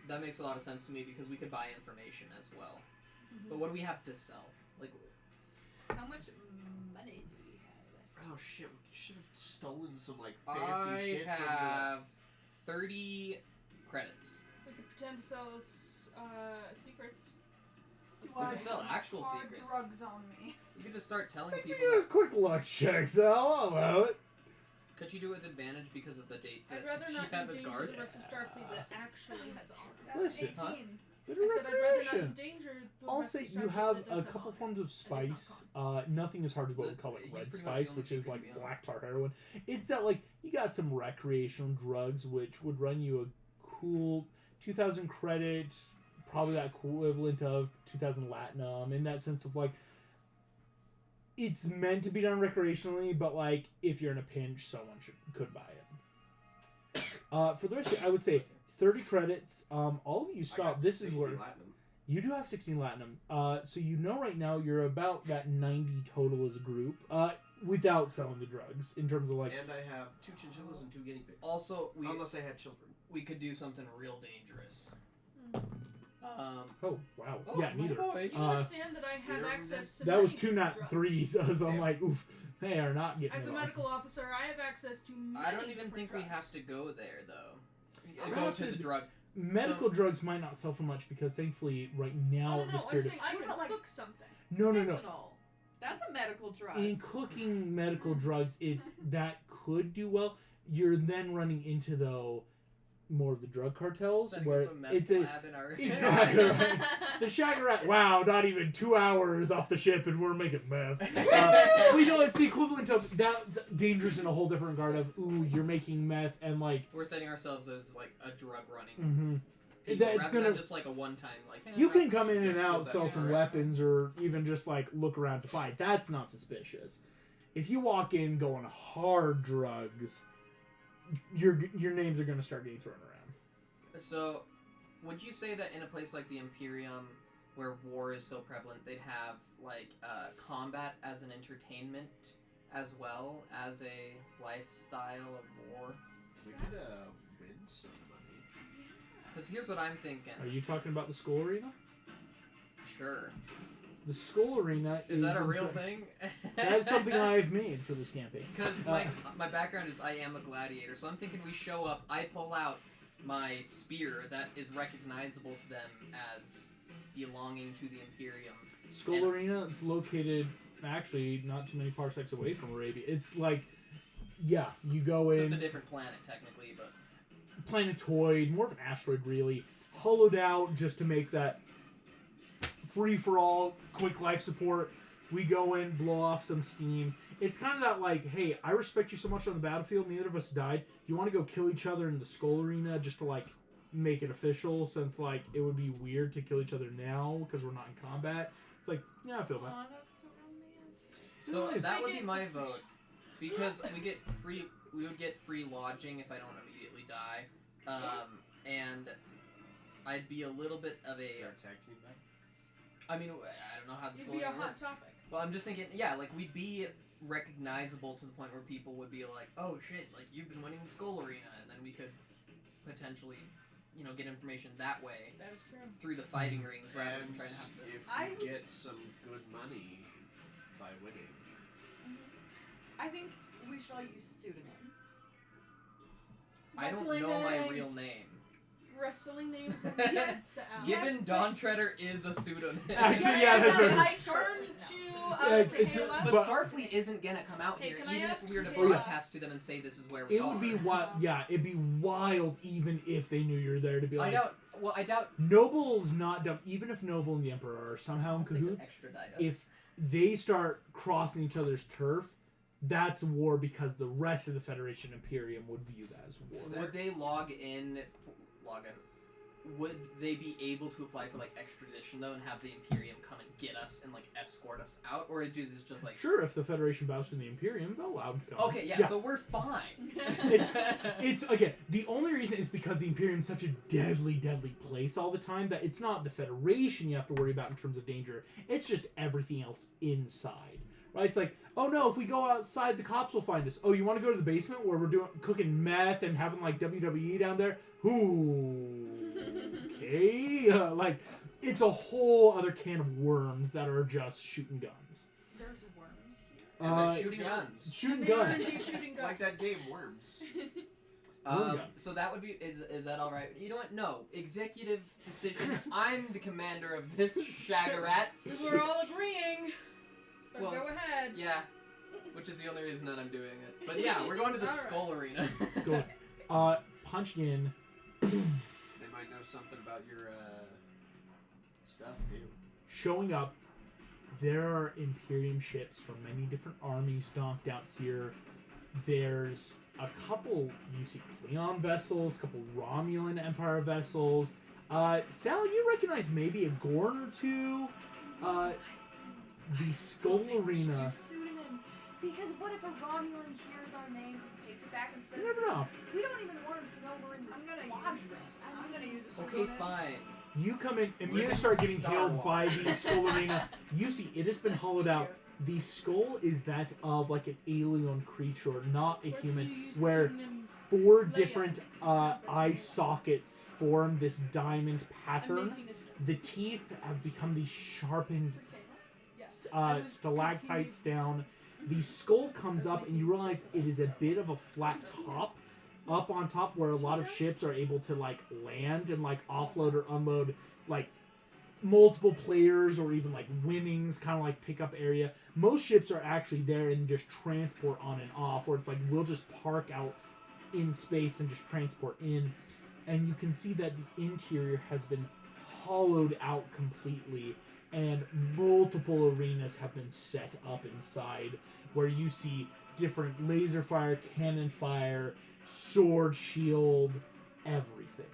Speaker 7: that makes a lot of sense to me because we could buy information as well. But what do we have to sell? Like,
Speaker 5: How much money do we have?
Speaker 3: Oh shit, we should have stolen some like fancy shit
Speaker 7: I
Speaker 3: from
Speaker 7: have 30 credits.
Speaker 1: We could pretend to sell secrets.
Speaker 5: Do
Speaker 7: We
Speaker 5: I
Speaker 7: can sell
Speaker 5: have
Speaker 7: actual
Speaker 5: hard
Speaker 7: secrets.
Speaker 5: drugs on me?
Speaker 7: You could just start telling
Speaker 2: Make me
Speaker 7: people
Speaker 2: a
Speaker 7: that.
Speaker 2: quick luck check, Sal. I'll allow it.
Speaker 7: Could you do it with advantage because of the date that
Speaker 1: I'd rather
Speaker 7: she
Speaker 1: not
Speaker 7: had as
Speaker 1: endanger
Speaker 7: guard?
Speaker 1: the rest of Starfleet that actually has armor.
Speaker 5: That's
Speaker 2: Listen,
Speaker 5: 18.
Speaker 2: Bit
Speaker 1: I
Speaker 2: of
Speaker 1: said I'd rather not
Speaker 2: recreation.
Speaker 1: endanger the
Speaker 2: I'll
Speaker 1: rest
Speaker 2: say
Speaker 1: of
Speaker 2: you
Speaker 1: Starfleet
Speaker 2: have
Speaker 1: that
Speaker 2: a
Speaker 1: does
Speaker 2: couple
Speaker 1: have armor.
Speaker 2: forms of spice. Nothing as hard as what we call it
Speaker 7: He's
Speaker 2: red
Speaker 7: pretty much the
Speaker 2: spice,
Speaker 7: only
Speaker 2: which is
Speaker 7: secret
Speaker 2: like
Speaker 7: to be on.
Speaker 2: black tar heroin. It's that like you got some recreational drugs which would run you a cool 2,000 credits, probably that equivalent of 2,000 latinum, in that sense of like it's meant to be done recreationally, but like if you're in a pinch, someone could buy it. For the rest of it, I would say 30 credits. All of you
Speaker 3: I
Speaker 2: stop.
Speaker 3: got
Speaker 2: This is
Speaker 3: 60
Speaker 2: where
Speaker 3: Latinum.
Speaker 2: you do have 16 Latinum. So you know right now you're about that 90 total as a group, without selling the drugs in terms of like.
Speaker 3: And I have 2 chinchillas and 2 guinea pigs.
Speaker 7: Also,
Speaker 3: Unless I had children.
Speaker 7: we could do something real dangerous.
Speaker 2: Oh wow!
Speaker 7: Oh,
Speaker 2: Yeah,
Speaker 7: my
Speaker 2: neither.
Speaker 7: boy.
Speaker 1: You understand that I have
Speaker 3: You're
Speaker 1: access to
Speaker 2: That was
Speaker 1: many
Speaker 2: 2 nat
Speaker 1: drugs.
Speaker 2: 3s. So I'm
Speaker 3: Yeah.
Speaker 2: like, oof, they are not getting.
Speaker 1: As a
Speaker 2: it off.
Speaker 1: medical officer, I have access to many
Speaker 7: I don't even
Speaker 1: different
Speaker 7: think we
Speaker 1: drugs.
Speaker 7: have to go there though.
Speaker 1: I'm
Speaker 7: Go
Speaker 2: not
Speaker 7: to the
Speaker 2: gonna-
Speaker 7: drug.
Speaker 2: Medical drugs might not sell for much because thankfully right now
Speaker 1: No,
Speaker 2: at
Speaker 1: no,
Speaker 2: this
Speaker 1: no. I'm
Speaker 2: period.
Speaker 1: saying I could
Speaker 5: What about,
Speaker 1: cook something.
Speaker 2: No.
Speaker 5: Fentanyl. That's a medical drug.
Speaker 2: In cooking medical drugs, it's that could do well. You're then running into though more of the drug cartels
Speaker 7: Setting
Speaker 2: where
Speaker 7: up a meth
Speaker 2: it's a
Speaker 7: lab in our
Speaker 2: exactly right. The Shaggerat. Wow, not even 2 hours off the ship and we're making meth. Well, you know, it's the equivalent of that's dangerous in a whole different regard of ooh, you're making meth and like.
Speaker 7: We're setting ourselves as like a drug running.
Speaker 2: Mm-hmm.
Speaker 7: People,
Speaker 2: It's
Speaker 7: rather
Speaker 2: gonna.
Speaker 7: than just like a one time like.
Speaker 2: You can come in and
Speaker 3: There's
Speaker 2: out,
Speaker 3: still
Speaker 2: sell
Speaker 3: that
Speaker 2: some
Speaker 3: threat.
Speaker 2: weapons, or even just like look around to buy. That's not suspicious. If you walk in going hard drugs, your names are going to start getting thrown around.
Speaker 7: So, would you say that in a place like the Imperium, where war is so prevalent, they'd have like combat as an entertainment as well as a lifestyle of war?
Speaker 3: We could win some money.
Speaker 7: Because here's what I'm thinking.
Speaker 2: Are you talking about the Skull Arena?
Speaker 7: Sure.
Speaker 2: The Skull Arena
Speaker 7: Is that a
Speaker 2: in
Speaker 7: real
Speaker 2: fact-
Speaker 7: thing?
Speaker 2: That's something I've made for this campaign.
Speaker 7: Because my background is I am a gladiator, so I'm thinking we show up, I pull out my spear that is recognizable to them as belonging to the Imperium.
Speaker 2: Skull
Speaker 7: And-
Speaker 2: Arena is located actually not too many parsecs away from Arabia. It's like, yeah, you go
Speaker 7: So
Speaker 2: in.
Speaker 7: it's a different planet technically, but
Speaker 2: planetoid, more of an asteroid really, hollowed out just to make that free for all, quick life support. We go in, blow off some steam. It's kind of that like, hey, I respect you so much on the battlefield, neither of us died. Do you want to go kill each other in the Skull Arena just to like make it official, since like it would be weird to kill each other now because we're not in combat? It's like, yeah, I feel that.
Speaker 5: Aw, that's so romantic.
Speaker 7: so
Speaker 2: Let's
Speaker 7: that
Speaker 1: make
Speaker 7: would be
Speaker 1: it
Speaker 7: my
Speaker 1: official.
Speaker 7: vote because we would get free lodging if I don't immediately die, and I'd be a little bit of
Speaker 3: Is
Speaker 7: a.
Speaker 3: our tag team back?
Speaker 7: I mean, I don't know how this
Speaker 1: It'd
Speaker 7: goes.
Speaker 1: be a hot topic.
Speaker 7: Well, I'm just thinking, yeah, like we'd be recognizable to the point where people would be like, "Oh shit, like you've been winning the Skull Arena," and then we could potentially, get information that way
Speaker 1: That is true.
Speaker 7: through the fighting rings rather than
Speaker 3: And
Speaker 7: trying to have to.
Speaker 3: if
Speaker 5: I
Speaker 3: we
Speaker 5: would-
Speaker 3: get some good money by winning.
Speaker 5: I think we should all use pseudonyms.
Speaker 7: I don't
Speaker 1: Wrestling
Speaker 7: know my
Speaker 1: names.
Speaker 7: real name.
Speaker 1: Wrestling names.
Speaker 5: Yes.
Speaker 7: Gibbon
Speaker 1: but-
Speaker 7: Dawntraitor is a pseudonym.
Speaker 2: Actually, yeah, that's right.
Speaker 1: I turn to
Speaker 2: It's-
Speaker 1: Taylor.
Speaker 7: But
Speaker 2: But-
Speaker 7: Starfleet isn't gonna come out
Speaker 1: Hey,
Speaker 7: here,
Speaker 1: can I
Speaker 7: even if
Speaker 1: ask
Speaker 7: we were to
Speaker 1: you-
Speaker 7: broadcast to them and say this is where we
Speaker 2: It
Speaker 7: are.
Speaker 2: would be wild. Yeah, it'd be wild even if they knew you're there to be
Speaker 7: I
Speaker 2: like.
Speaker 7: doubt. Well, I doubt.
Speaker 2: Noble's not dumb. Even if Noble and the Emperor are somehow in
Speaker 7: Unless they could
Speaker 2: cahoots,
Speaker 7: extradite us.
Speaker 2: if they start crossing each other's turf, that's war because the rest of the Federation Imperium would view that as war.
Speaker 7: Would they log in? Would they be able to apply for like extradition though, and have the Imperium come and get us and like escort us out, or do this just like?
Speaker 2: Sure, if the Federation bows to the Imperium, they'll allow them to come.
Speaker 7: Okay, yeah, so we're fine.
Speaker 2: It's again, the only reason is because the Imperium's such a deadly place all the time that it's not the Federation you have to worry about in terms of danger. It's just everything else inside. Right? It's like, oh no, if we go outside, the cops will find us. Oh, you want to go to the basement where we're cooking meth and having like WWE down there? Ooh, okay. Like, it's a whole other can of worms that are just shooting guns.
Speaker 5: There's worms here.
Speaker 3: And they're
Speaker 7: Shooting guns.
Speaker 2: Shooting
Speaker 1: And they are
Speaker 2: guns.
Speaker 1: indeed shooting guns.
Speaker 3: Like that game, Worms.
Speaker 2: Worm gun.
Speaker 7: So that would be is that all right? You know what? No, executive decisions. I'm the commander of this Shaggarats.
Speaker 1: We're all agreeing. But
Speaker 7: Well,
Speaker 1: go ahead.
Speaker 7: Yeah, which is the only reason that I'm doing it. But yeah, we're going to the
Speaker 1: All right.
Speaker 7: Skull Arena.
Speaker 2: Skull. Punch in.
Speaker 3: They might know something about your stuff too.
Speaker 2: Showing up, there are Imperium ships from many different armies docked out here. There's a couple, you see Klingon vessels, a couple Romulan Empire vessels. Sal, you recognize maybe a Gorn or two. The Skull Arena.
Speaker 5: Pseudonyms. Because what if a Romulan hears our names and takes it back and says,
Speaker 2: You never know.
Speaker 5: we don't even want him to know we're in this
Speaker 6: I'm gonna
Speaker 5: quadrant.
Speaker 6: I'm gonna use a
Speaker 7: Okay,
Speaker 6: pseudonym.
Speaker 7: fine.
Speaker 2: You come in,
Speaker 7: We're
Speaker 2: immediately
Speaker 7: in
Speaker 2: start getting
Speaker 7: Star
Speaker 2: hailed
Speaker 7: Wars.
Speaker 2: by the Skull Arena. You see, it has been hollowed out. The skull is that of like an alien creature, not a
Speaker 1: Where
Speaker 2: human,
Speaker 1: can you use the
Speaker 2: where
Speaker 1: pseudonym
Speaker 2: four
Speaker 1: Leia,
Speaker 2: different
Speaker 1: because it sounds like
Speaker 2: eye
Speaker 1: Leia.
Speaker 2: sockets form this diamond
Speaker 1: I'm
Speaker 2: pattern.
Speaker 1: making a step.
Speaker 2: The teeth have become these sharpened
Speaker 1: Yes. I was
Speaker 2: stalactites
Speaker 1: confused.
Speaker 2: down. The skull comes up, and you realize it is a bit of a flat top up on top where a lot of ships are able to like land and like offload or unload like multiple players or even like winnings, kind of like pickup area. Most ships are actually there and just transport on and off, where it's like we'll just park out in space and just transport in. And you can see that the interior has been hollowed out completely, and multiple arenas have been set up inside, where you see different laser fire, cannon fire, sword, shield, everything.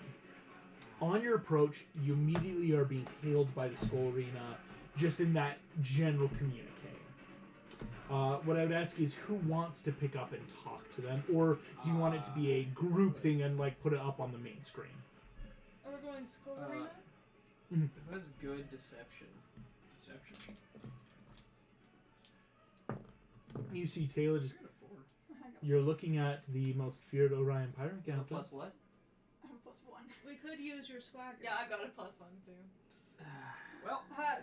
Speaker 2: On your approach, you immediately are being hailed by the Skull Arena, just in that general communique. What I would ask is, who wants to pick up and talk to them, or do you want it to be a group thing and like put it up on the main screen?
Speaker 1: Are we going Skull Arena?
Speaker 7: Who has good deception?
Speaker 3: Deception.
Speaker 2: You see Taylor just.
Speaker 3: I got a 4.
Speaker 2: You're looking at the most feared Orion pirate
Speaker 7: No
Speaker 2: captain.
Speaker 7: plus what?
Speaker 6: I have a +1.
Speaker 1: We could use your swagger.
Speaker 5: Yeah, I got a +1 too.
Speaker 3: Well,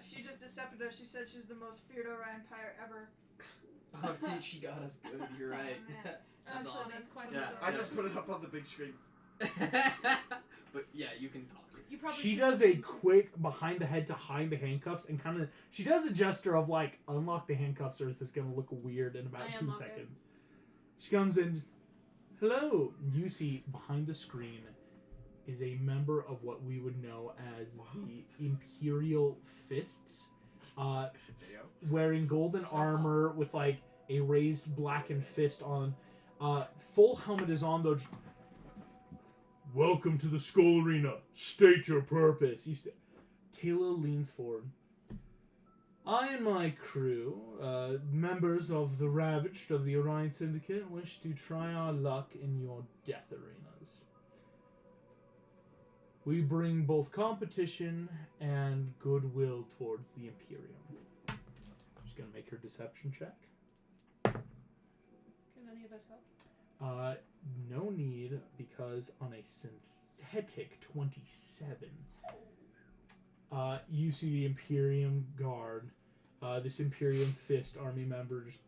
Speaker 6: She just decepted us. She said she's the most feared Orion pirate ever.
Speaker 7: Oh, dude, she got us good. You're right.
Speaker 6: Oh, man.
Speaker 7: That's
Speaker 1: Actually,
Speaker 7: awesome.
Speaker 1: that's quite
Speaker 7: Yeah.
Speaker 1: a story.
Speaker 3: I just put it up on the big screen.
Speaker 7: But yeah, you can talk.
Speaker 1: You probably
Speaker 2: She
Speaker 1: should
Speaker 2: does
Speaker 1: have
Speaker 2: a
Speaker 1: been-
Speaker 2: quick behind the head to hide the handcuffs and kind of. She does a gesture of like, unlock the handcuffs or it's going to look weird in about
Speaker 1: I
Speaker 2: 2
Speaker 1: unlock it.
Speaker 2: seconds. She comes in. Hello. You see behind the screen is a member of what we would know as the Imperial Fists,
Speaker 3: There you
Speaker 2: wearing golden armor with like a raised blackened fist on. Full helmet is on though. Welcome to the Skull Arena. State your purpose. Taylor leans forward. I and my crew, members of the Ravaged of the Orion Syndicate, wish to try our luck in your death arenas. We bring both competition and goodwill towards the Imperium. She's going to make her deception check.
Speaker 1: Can any of us help?
Speaker 2: No need, because on a synthetic 27, you see the Imperium Guard, this Imperium Fist army member just...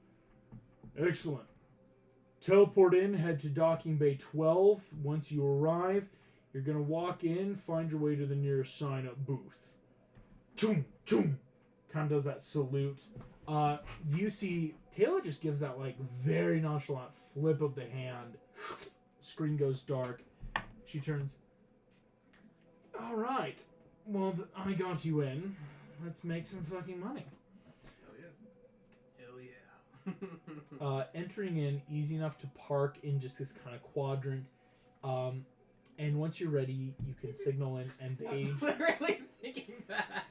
Speaker 2: Excellent. teleport in, head to docking bay 12. Once you arrive, you're going to walk in, find your way to the nearest sign-up booth. Toom, toom. Kind of does that salute. You see Taylor just gives that like very nonchalant flip of the hand. Screen goes dark. She turns. All right. Well, I got you in. Let's make some fucking money.
Speaker 3: Hell yeah.
Speaker 2: Entering in, easy enough to park in just this kind of quadrant. And once you're ready, you can signal in, and
Speaker 7: I
Speaker 2: they.
Speaker 7: was literally thinking that.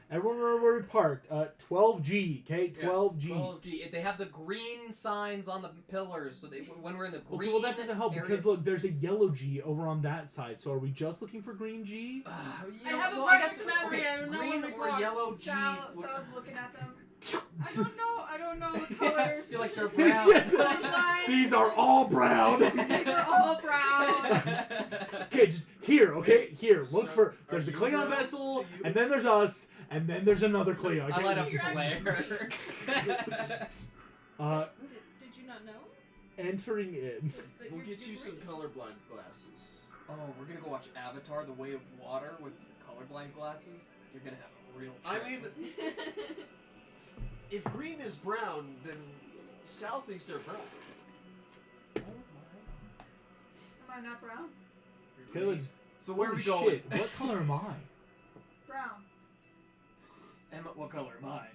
Speaker 2: Everyone remember where we parked. 12G, okay? 12G.
Speaker 7: 12G. They have the green signs on the pillars, so when we're in the green.
Speaker 2: Okay, well that doesn't help
Speaker 7: area-
Speaker 2: because look, there's a yellow G over on that side. So are we just looking for green G?
Speaker 1: I have a
Speaker 7: well, I
Speaker 1: perfect
Speaker 7: guess-
Speaker 1: memory.
Speaker 7: okay,
Speaker 1: I know
Speaker 7: green
Speaker 1: when we
Speaker 7: or
Speaker 1: parked.
Speaker 7: yellow G's.
Speaker 6: Sal's looking at them. I don't know the colors.
Speaker 7: I feel like they're
Speaker 2: Shit.
Speaker 7: brown.
Speaker 2: These are all brown.
Speaker 6: These are all brown.
Speaker 2: Okay, just here, okay? Here, look
Speaker 3: So,
Speaker 2: for. There's
Speaker 3: are
Speaker 2: a
Speaker 3: you
Speaker 2: Klingon
Speaker 3: brown
Speaker 2: vessel,
Speaker 3: to you?
Speaker 2: and then there's us, and then there's another Klingon.
Speaker 7: I
Speaker 2: Okay?
Speaker 7: light up
Speaker 1: You're actually
Speaker 7: flare.
Speaker 1: Did you not know?
Speaker 2: Entering in.
Speaker 1: That
Speaker 3: We'll
Speaker 1: you're
Speaker 3: get you some
Speaker 1: green?
Speaker 3: colorblind glasses.
Speaker 7: Oh, we're gonna go watch Avatar: The Way of Water with colorblind glasses. You're gonna have a real.
Speaker 3: I
Speaker 7: trip.
Speaker 3: mean, if green is brown, then Sal thinks they're brown.
Speaker 7: Oh my
Speaker 6: Am I not brown?
Speaker 7: God.
Speaker 2: Taylor,
Speaker 7: So where are we
Speaker 2: holy
Speaker 7: going?
Speaker 2: shit, what color am I?
Speaker 6: Brown.
Speaker 7: Emma, what color am I?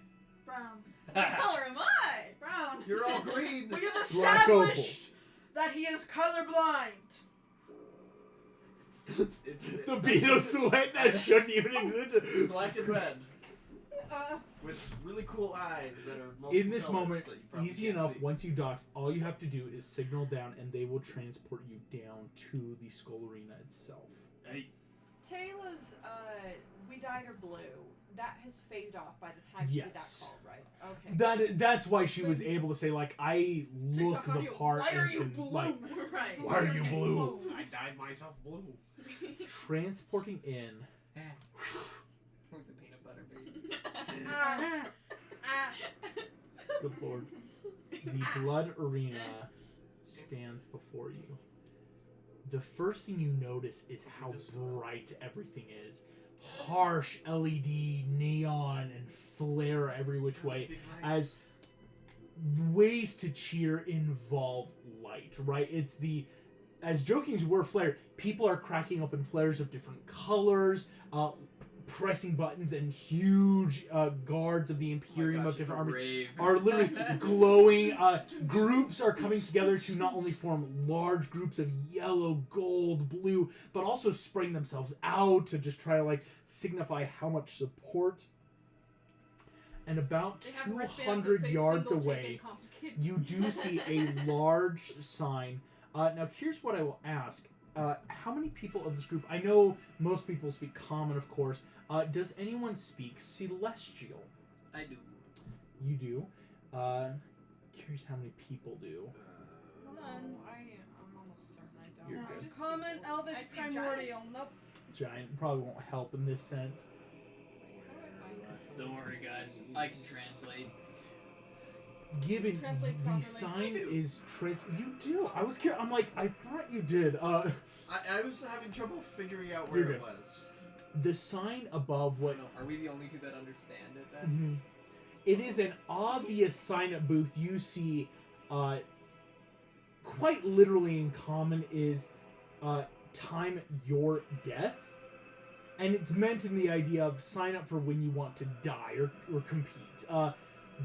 Speaker 6: Brown.
Speaker 1: What color am I?
Speaker 6: Brown.
Speaker 3: You're all green.
Speaker 1: We have
Speaker 2: Black opal.
Speaker 1: established that he is colorblind.
Speaker 3: It's
Speaker 2: The Beatles silhouette that shouldn't even exist.
Speaker 3: black and red
Speaker 6: Uh,
Speaker 3: with really cool eyes that are multiple
Speaker 2: In this
Speaker 3: colors
Speaker 2: moment,
Speaker 3: that you probably
Speaker 2: easy
Speaker 3: can't
Speaker 2: enough,
Speaker 3: see.
Speaker 2: once you dock, all you have to do is signal down and they will transport you down to the Skull Arena itself.
Speaker 5: Taylor's, we dyed her blue. That has faded off by the time she did that
Speaker 2: Yes.
Speaker 5: call, right? Okay.
Speaker 2: That's why she was able to say, like, I look
Speaker 1: TikTok
Speaker 2: the
Speaker 1: audio,
Speaker 2: part
Speaker 1: why are
Speaker 2: and
Speaker 1: you
Speaker 2: can,
Speaker 1: blue?
Speaker 2: like,
Speaker 1: Right.
Speaker 2: why are you blue?
Speaker 3: I dyed myself blue.
Speaker 2: Transporting in.
Speaker 7: With the peanut butter, baby.
Speaker 2: Good lord. The Blood Arena stands before you. The first thing you notice is how bright everything is. Harsh LED, neon, and flare every which way.
Speaker 3: Big lights.
Speaker 2: As ways to cheer involve light, right? It's the, as jokings were flare, people are cracking open flares of different colors, pressing buttons, and huge guards of the Imperium of different armies are literally glowing. Groups are coming together to not only form large groups of yellow, gold, blue, but also spraying themselves out to just try to like signify how much support. And about
Speaker 1: They have wristbands that
Speaker 2: 200
Speaker 1: say
Speaker 2: yards
Speaker 1: single
Speaker 2: away,
Speaker 1: ticket complicated.
Speaker 2: you do see a large sign. Now, here's what I will ask. How many people of this group, I know most people speak Common, of course. Does anyone speak Celestial?
Speaker 7: I do.
Speaker 2: You do. Curious how many people do.
Speaker 1: None.
Speaker 5: I'm almost certain I don't.
Speaker 2: You're
Speaker 5: I
Speaker 2: good.
Speaker 5: just
Speaker 1: Common,
Speaker 5: speak-
Speaker 1: Elvish,
Speaker 5: I speak
Speaker 1: Primordial. Nope.
Speaker 2: Giant probably won't help in this sense.
Speaker 7: Don't worry, guys. I can translate.
Speaker 2: Gibbon,
Speaker 1: Translate
Speaker 2: the
Speaker 1: properly.
Speaker 2: sign
Speaker 3: I do.
Speaker 2: is You do. I was curious. I'm like, I thought you did.
Speaker 3: I was having trouble figuring out where
Speaker 2: You're
Speaker 3: it
Speaker 2: good.
Speaker 3: was.
Speaker 2: The sign above what.
Speaker 7: No, are we the only two that understand it then?
Speaker 2: Mhm. It is an obvious sign-up booth. You see, quite literally in common is, time your death, and it's meant in the idea of sign up for when you want to die or compete.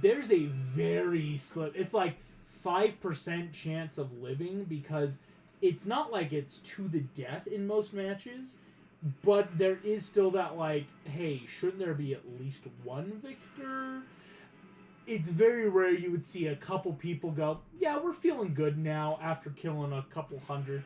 Speaker 2: There's a very slim. It's like 5% chance of living because it's not like it's to the death in most matches. But there is still that, like, hey, shouldn't there be at least one victor? It's very rare you would see a couple people go, yeah, we're feeling good now after killing a couple hundred.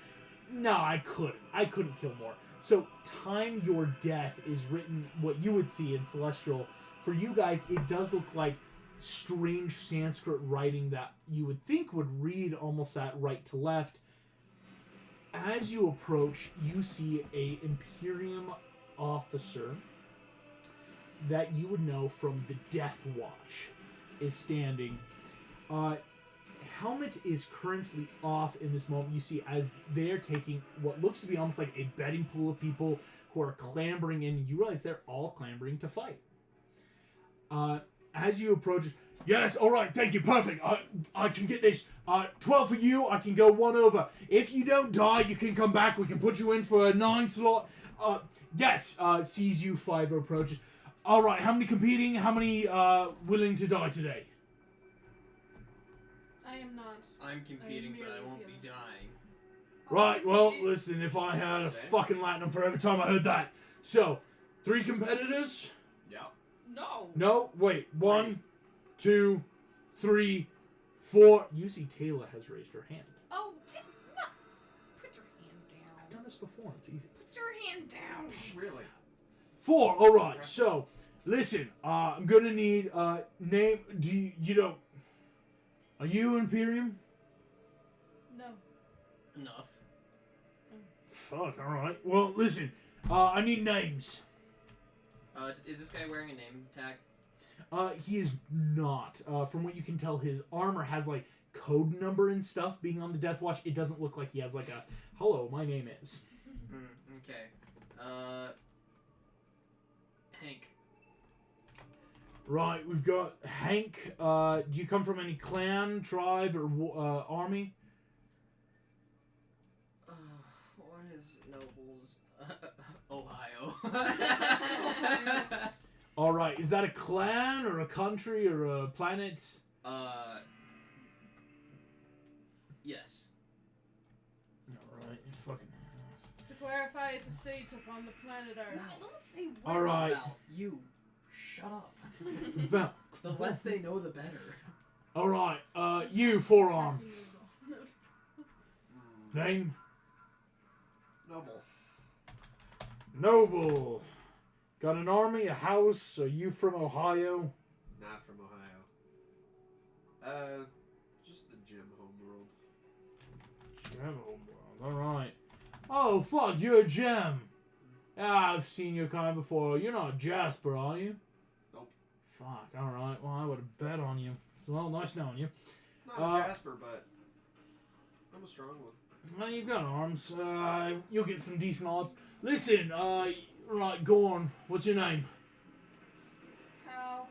Speaker 2: No, I couldn't kill more. So, time your death is written, what you would see in Celestial. For you guys, it does look like strange Sanskrit writing that you would think would read almost at right to left. As you approach, you see a Imperium officer that you would know from the Death Watch is standing. helmet is currently off in this moment. You see as they're taking what looks to be almost like a betting pool of people who are clambering in. You realize they're all clambering to fight. As you approach, yes, all right, thank you, perfect. I can get this. 12 for you. I can go 1 over. If you don't die, you can come back. We can put you in for a 9 slot. Yes. Sees you 5 approaches. All right. How many competing? How many willing to die today?
Speaker 1: I am not.
Speaker 7: I'm competing, but I won't be dying.
Speaker 2: Right. Well, listen. If I had a fucking latinum for every time I heard that. So, 3 competitors.
Speaker 3: Yeah.
Speaker 5: No.
Speaker 2: No. Wait. 1, 2, 3, 4. You see Taylor has raised her hand.
Speaker 5: Oh, no. Put your hand down.
Speaker 2: I've done this before. It's easy.
Speaker 5: Put your hand down.
Speaker 3: Really?
Speaker 2: 4. All right. So, listen. I'm gonna need name. Do you don't? Are you Imperium?
Speaker 1: No.
Speaker 7: Enough.
Speaker 2: Fuck. All right. Well, listen. I need names.
Speaker 7: Is this guy wearing a name tag?
Speaker 2: He is not. From what you can tell, his armor has like code number and stuff. Being on the Death Watch, it doesn't look like he has like a hello. My name is.
Speaker 7: Okay. Hank.
Speaker 2: Right, we've got Hank. Do you come from any clan, tribe, or army?
Speaker 7: What is Nobles? Ohio.
Speaker 2: All right, is that a clan or a country or a planet?
Speaker 7: Yes.
Speaker 2: All right, you fucking.
Speaker 1: To clarify, it's a state upon the planet Earth.
Speaker 5: Don't say what.
Speaker 2: All right.
Speaker 7: Val, you shut up.
Speaker 2: Val.
Speaker 7: The less they know, the better.
Speaker 2: All right, you forearm. Name?
Speaker 3: Noble.
Speaker 2: Noble. Got an army, a house. Are you from Ohio?
Speaker 3: Not from Ohio. Just the gym homeworld.
Speaker 2: Gem homeworld. All right. Oh fuck, you're a gem. Ah, I've seen your kind before. You're not Jasper, are you?
Speaker 3: Nope.
Speaker 2: Fuck. All right. Well, I would have bet on you. It's well, nice knowing you.
Speaker 3: Not Jasper, but I'm a strong one.
Speaker 2: Well, you've got arms. You'll get some decent odds. Listen, right, Gorn. What's your name?
Speaker 5: Cal.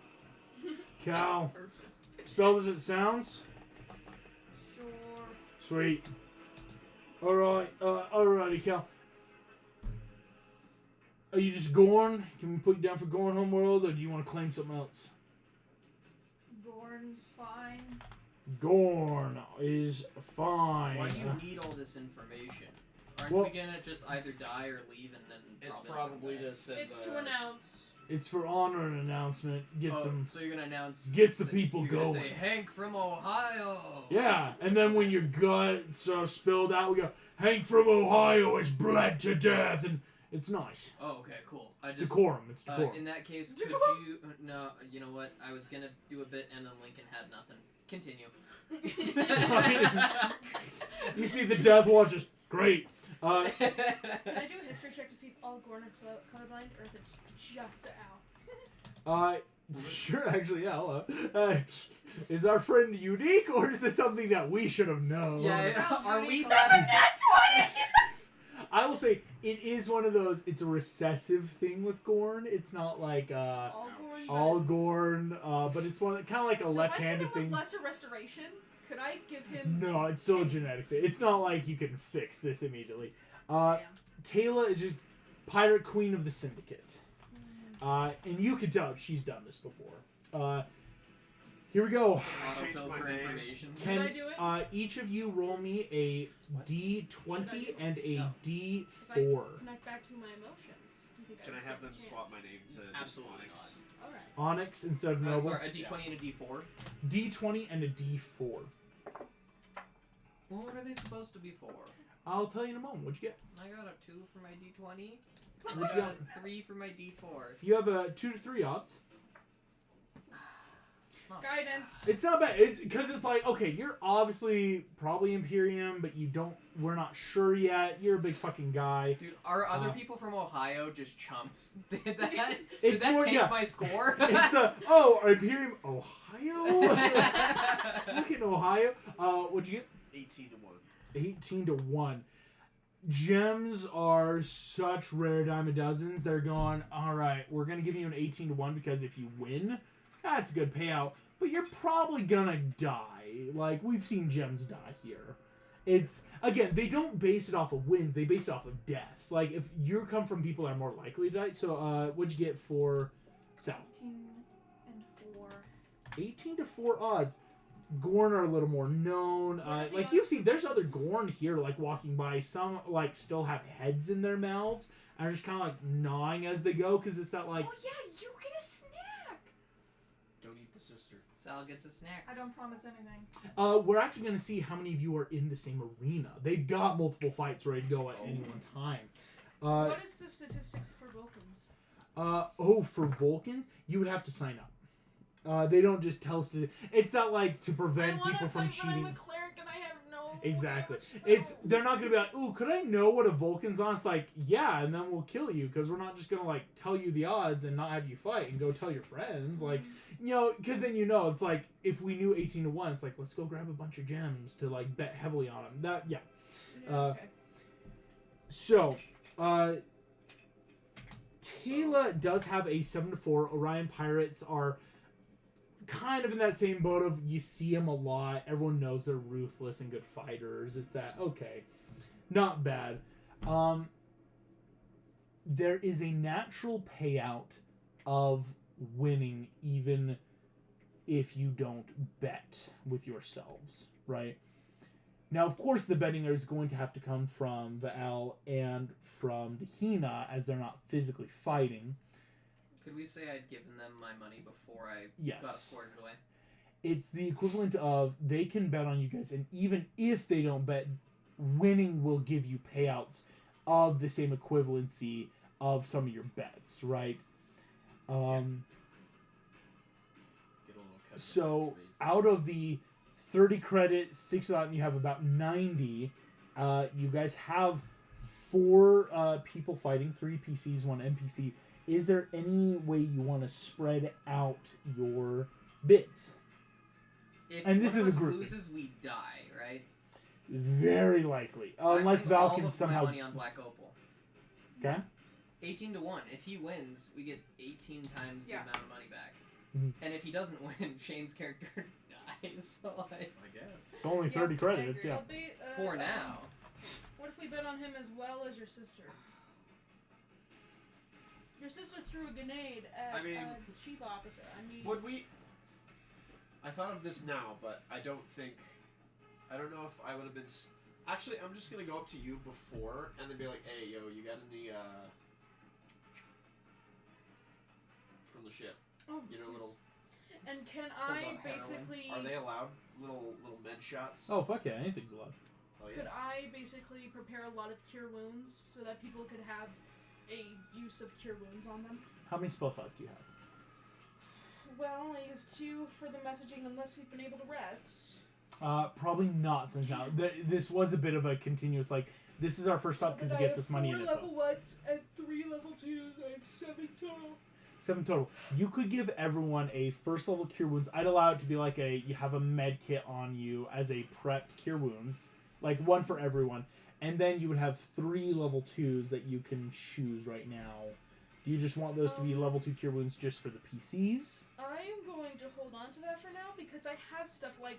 Speaker 2: Cal. Spelled as it sounds?
Speaker 5: Sure.
Speaker 2: Sweet. Alright, alrighty, Cal. Are you just Gorn? Can we put you down for Gorn Homeworld, or do you want to claim something else?
Speaker 5: Gorn's fine.
Speaker 2: Gorn is fine.
Speaker 7: Why do you need all this information? Aren't
Speaker 2: Well-
Speaker 7: we gonna just either die or leave and then?
Speaker 3: It's
Speaker 7: probably
Speaker 3: probably
Speaker 7: come back?
Speaker 3: to send
Speaker 1: It's
Speaker 3: the...
Speaker 1: to announce.
Speaker 2: It's for honor and announcement. Get some.
Speaker 7: So you're gonna announce?
Speaker 2: Gets the people
Speaker 7: you're gonna
Speaker 2: going.
Speaker 7: Say Hank from Ohio.
Speaker 2: Yeah, and then when your guts are spilled out, we go, Hank from Ohio is bled to death, and it's nice.
Speaker 7: Oh, okay, cool.
Speaker 2: It's decorum. It's decorum.
Speaker 7: In that case, could you? No, you know what? I was gonna do a bit, and then Lincoln had nothing. Continue.
Speaker 2: You see the Death Watchers. Great.
Speaker 1: Can I do a history check to see if all Gorn are colorblind, or if it's just Al?
Speaker 2: Sure, actually, yeah. Is our friend unique, or is this something that we should have known?
Speaker 7: Yeah, are we?
Speaker 5: That's 20!
Speaker 2: I will say, it is one of those, it's a recessive thing with Gorn. It's not like,
Speaker 1: All Gorn.
Speaker 2: all Gorn, but it's one kind of like a
Speaker 1: So
Speaker 2: left-handed
Speaker 1: if I hit him
Speaker 2: thing.
Speaker 1: with lesser restoration, could I give him?
Speaker 2: No, it's still a genetic thing. It's not like you can fix this immediately.
Speaker 1: Damn.
Speaker 2: Taylor is just pirate queen of the syndicate. And you can tell she's done this before. Here we go.
Speaker 3: Changed
Speaker 7: Autofills
Speaker 3: my
Speaker 7: her
Speaker 3: name.
Speaker 7: information.
Speaker 2: Can
Speaker 1: I do it?
Speaker 2: Each of you roll me a D20
Speaker 1: Should I do it?
Speaker 2: and a
Speaker 7: No.
Speaker 2: D4.
Speaker 1: If I connect back to my emotions, do you think
Speaker 3: Can
Speaker 1: I
Speaker 3: I
Speaker 1: would
Speaker 3: have
Speaker 1: stand
Speaker 3: them
Speaker 1: a chance?
Speaker 3: swap my name to just
Speaker 7: Absolutely
Speaker 3: Onyx?
Speaker 1: All right.
Speaker 2: Onyx instead of Noble.
Speaker 7: Sorry, a D20 and a D4.
Speaker 2: D20 and a D4.
Speaker 7: Well, what are they supposed to be for?
Speaker 2: I'll tell you in a moment. What'd you get?
Speaker 7: I got a 2 for my D20.
Speaker 2: What'd you get?
Speaker 7: 3 for my D4.
Speaker 2: You have a 2 to 3 odds.
Speaker 1: Guidance.
Speaker 2: It's not bad. It's because it's like, okay, you're obviously probably Imperium, but we're not sure yet. You're a big fucking guy.
Speaker 7: Dude, are other people from Ohio just chumps? Did that
Speaker 2: It's more,
Speaker 7: take
Speaker 2: yeah.
Speaker 7: my score?
Speaker 2: It's Imperium, Ohio? Fucking Ohio. What'd you get?
Speaker 3: 18 to 1.
Speaker 2: 18 to 1. Gems are such rare dime a dozens. They're going, all right, we're going to give you an 18 to 1 because if you win, that's a good payout. But you're probably going to die. Like, we've seen gems die here. It's, again, they don't base it off of wins. They base it off of deaths. Like, if you come from people that are more likely to die. So, what'd you get for Sal?
Speaker 5: 18 and 4.
Speaker 2: 18 to 4 odds. Gorn are a little more known. Like you see, there's other Gorn here, like walking by. Some like still have heads in their mouths and are just kind of like gnawing as they go because it's that like.
Speaker 5: Oh yeah, you get a snack.
Speaker 3: Don't eat the sister.
Speaker 7: Sal gets a snack.
Speaker 5: I don't promise anything.
Speaker 2: We're actually gonna see how many of you are in the same arena. They've got multiple fights ready to go at any one time.
Speaker 1: What is the statistics for Vulcans?
Speaker 2: For Vulcans, you would have to sign up. They don't just tell us to. It's not like to prevent people from cheating.
Speaker 1: I'm a cleric and I have no.
Speaker 2: Exactly.
Speaker 1: damage.
Speaker 2: They're not gonna be like, ooh, could I know what a Vulcan's on? It's like, yeah, and then we'll kill you because we're not just gonna like tell you the odds and not have you fight and go tell your friends, like, because then it's like if we knew 18 to 1, it's like let's go grab a bunch of gems to like bet heavily on them. That
Speaker 1: Yeah, okay.
Speaker 2: So, Tayla does have a 7 to 4. Orion Pirates are kind of in that same boat of you see them a lot. Everyone knows they're ruthless and good fighters. It's that, okay, not bad. There is a natural payout of winning even if you don't bet with yourselves, right? Now, of course, the betting is going to have to come from Vaal and from Dahina as they're not physically fighting.
Speaker 7: Could we say I'd given them my money before I
Speaker 2: Yes.
Speaker 7: got squirted away?
Speaker 2: It's the equivalent of they can bet on you guys, and even if they don't bet, winning will give you payouts of the same equivalency of some of your bets, right?
Speaker 3: Get a little cut.
Speaker 2: So out of the 30 credit, 6 of them, you have about 90. You guys have 4 people fighting, 3 PCs, 1 NPC. Is there any way you want to spread out your bids?
Speaker 7: If
Speaker 2: And this
Speaker 7: one
Speaker 2: is
Speaker 7: of
Speaker 2: a
Speaker 7: us
Speaker 2: grouping.
Speaker 7: loses, we die, right?
Speaker 2: Very likely, unless
Speaker 7: I
Speaker 2: Val
Speaker 7: all
Speaker 2: can
Speaker 7: of
Speaker 2: somehow.
Speaker 7: my money on Black Opal.
Speaker 2: Okay.
Speaker 7: 18 to 1. If he wins, we get 18 times the
Speaker 5: Yeah.
Speaker 7: amount of money back.
Speaker 2: Mhm.
Speaker 7: And if he doesn't win, Shane's character dies. So like,
Speaker 3: I guess.
Speaker 2: It's only 30 credits. Yeah.
Speaker 1: I'll be,
Speaker 7: for now.
Speaker 1: What if we bet on him as well as your sister? Your sister threw a grenade at
Speaker 3: I mean,
Speaker 1: the chief officer.
Speaker 3: Would we? I thought of this now, but I don't know if I would have been. Actually, I'm just gonna go up to you before and then be like, "Hey, yo, you got any from the ship?
Speaker 1: Oh,
Speaker 3: You know,
Speaker 1: yes.
Speaker 3: little."
Speaker 1: And can
Speaker 3: pulls
Speaker 1: I
Speaker 3: out heroin.
Speaker 1: basically?
Speaker 3: Are they allowed little med shots?
Speaker 2: Oh fuck yeah! Anything's allowed.
Speaker 3: Oh, yeah.
Speaker 1: Could I basically prepare a lot of cure wounds so that people could have a use of cure wounds on them?
Speaker 2: How many spell slots do you have?
Speaker 1: Well, I use 2 for the messaging unless we've been able to rest.
Speaker 2: Probably not. Since now this was a bit of a continuous like. This is our first stop because it gets us money in it.
Speaker 1: 4 level 1s and 3 level 2s. I have 7 total.
Speaker 2: 7 total. You could give everyone a first level cure wounds. I'd allow it to be like you have a med kit on you as a prepped cure wounds, like 1 for everyone, and then you would have 3 level 2s that you can choose right now. Do you just want those to be level 2 cure wounds just for the PCs?
Speaker 1: I am going to hold on to that for now because I have stuff like.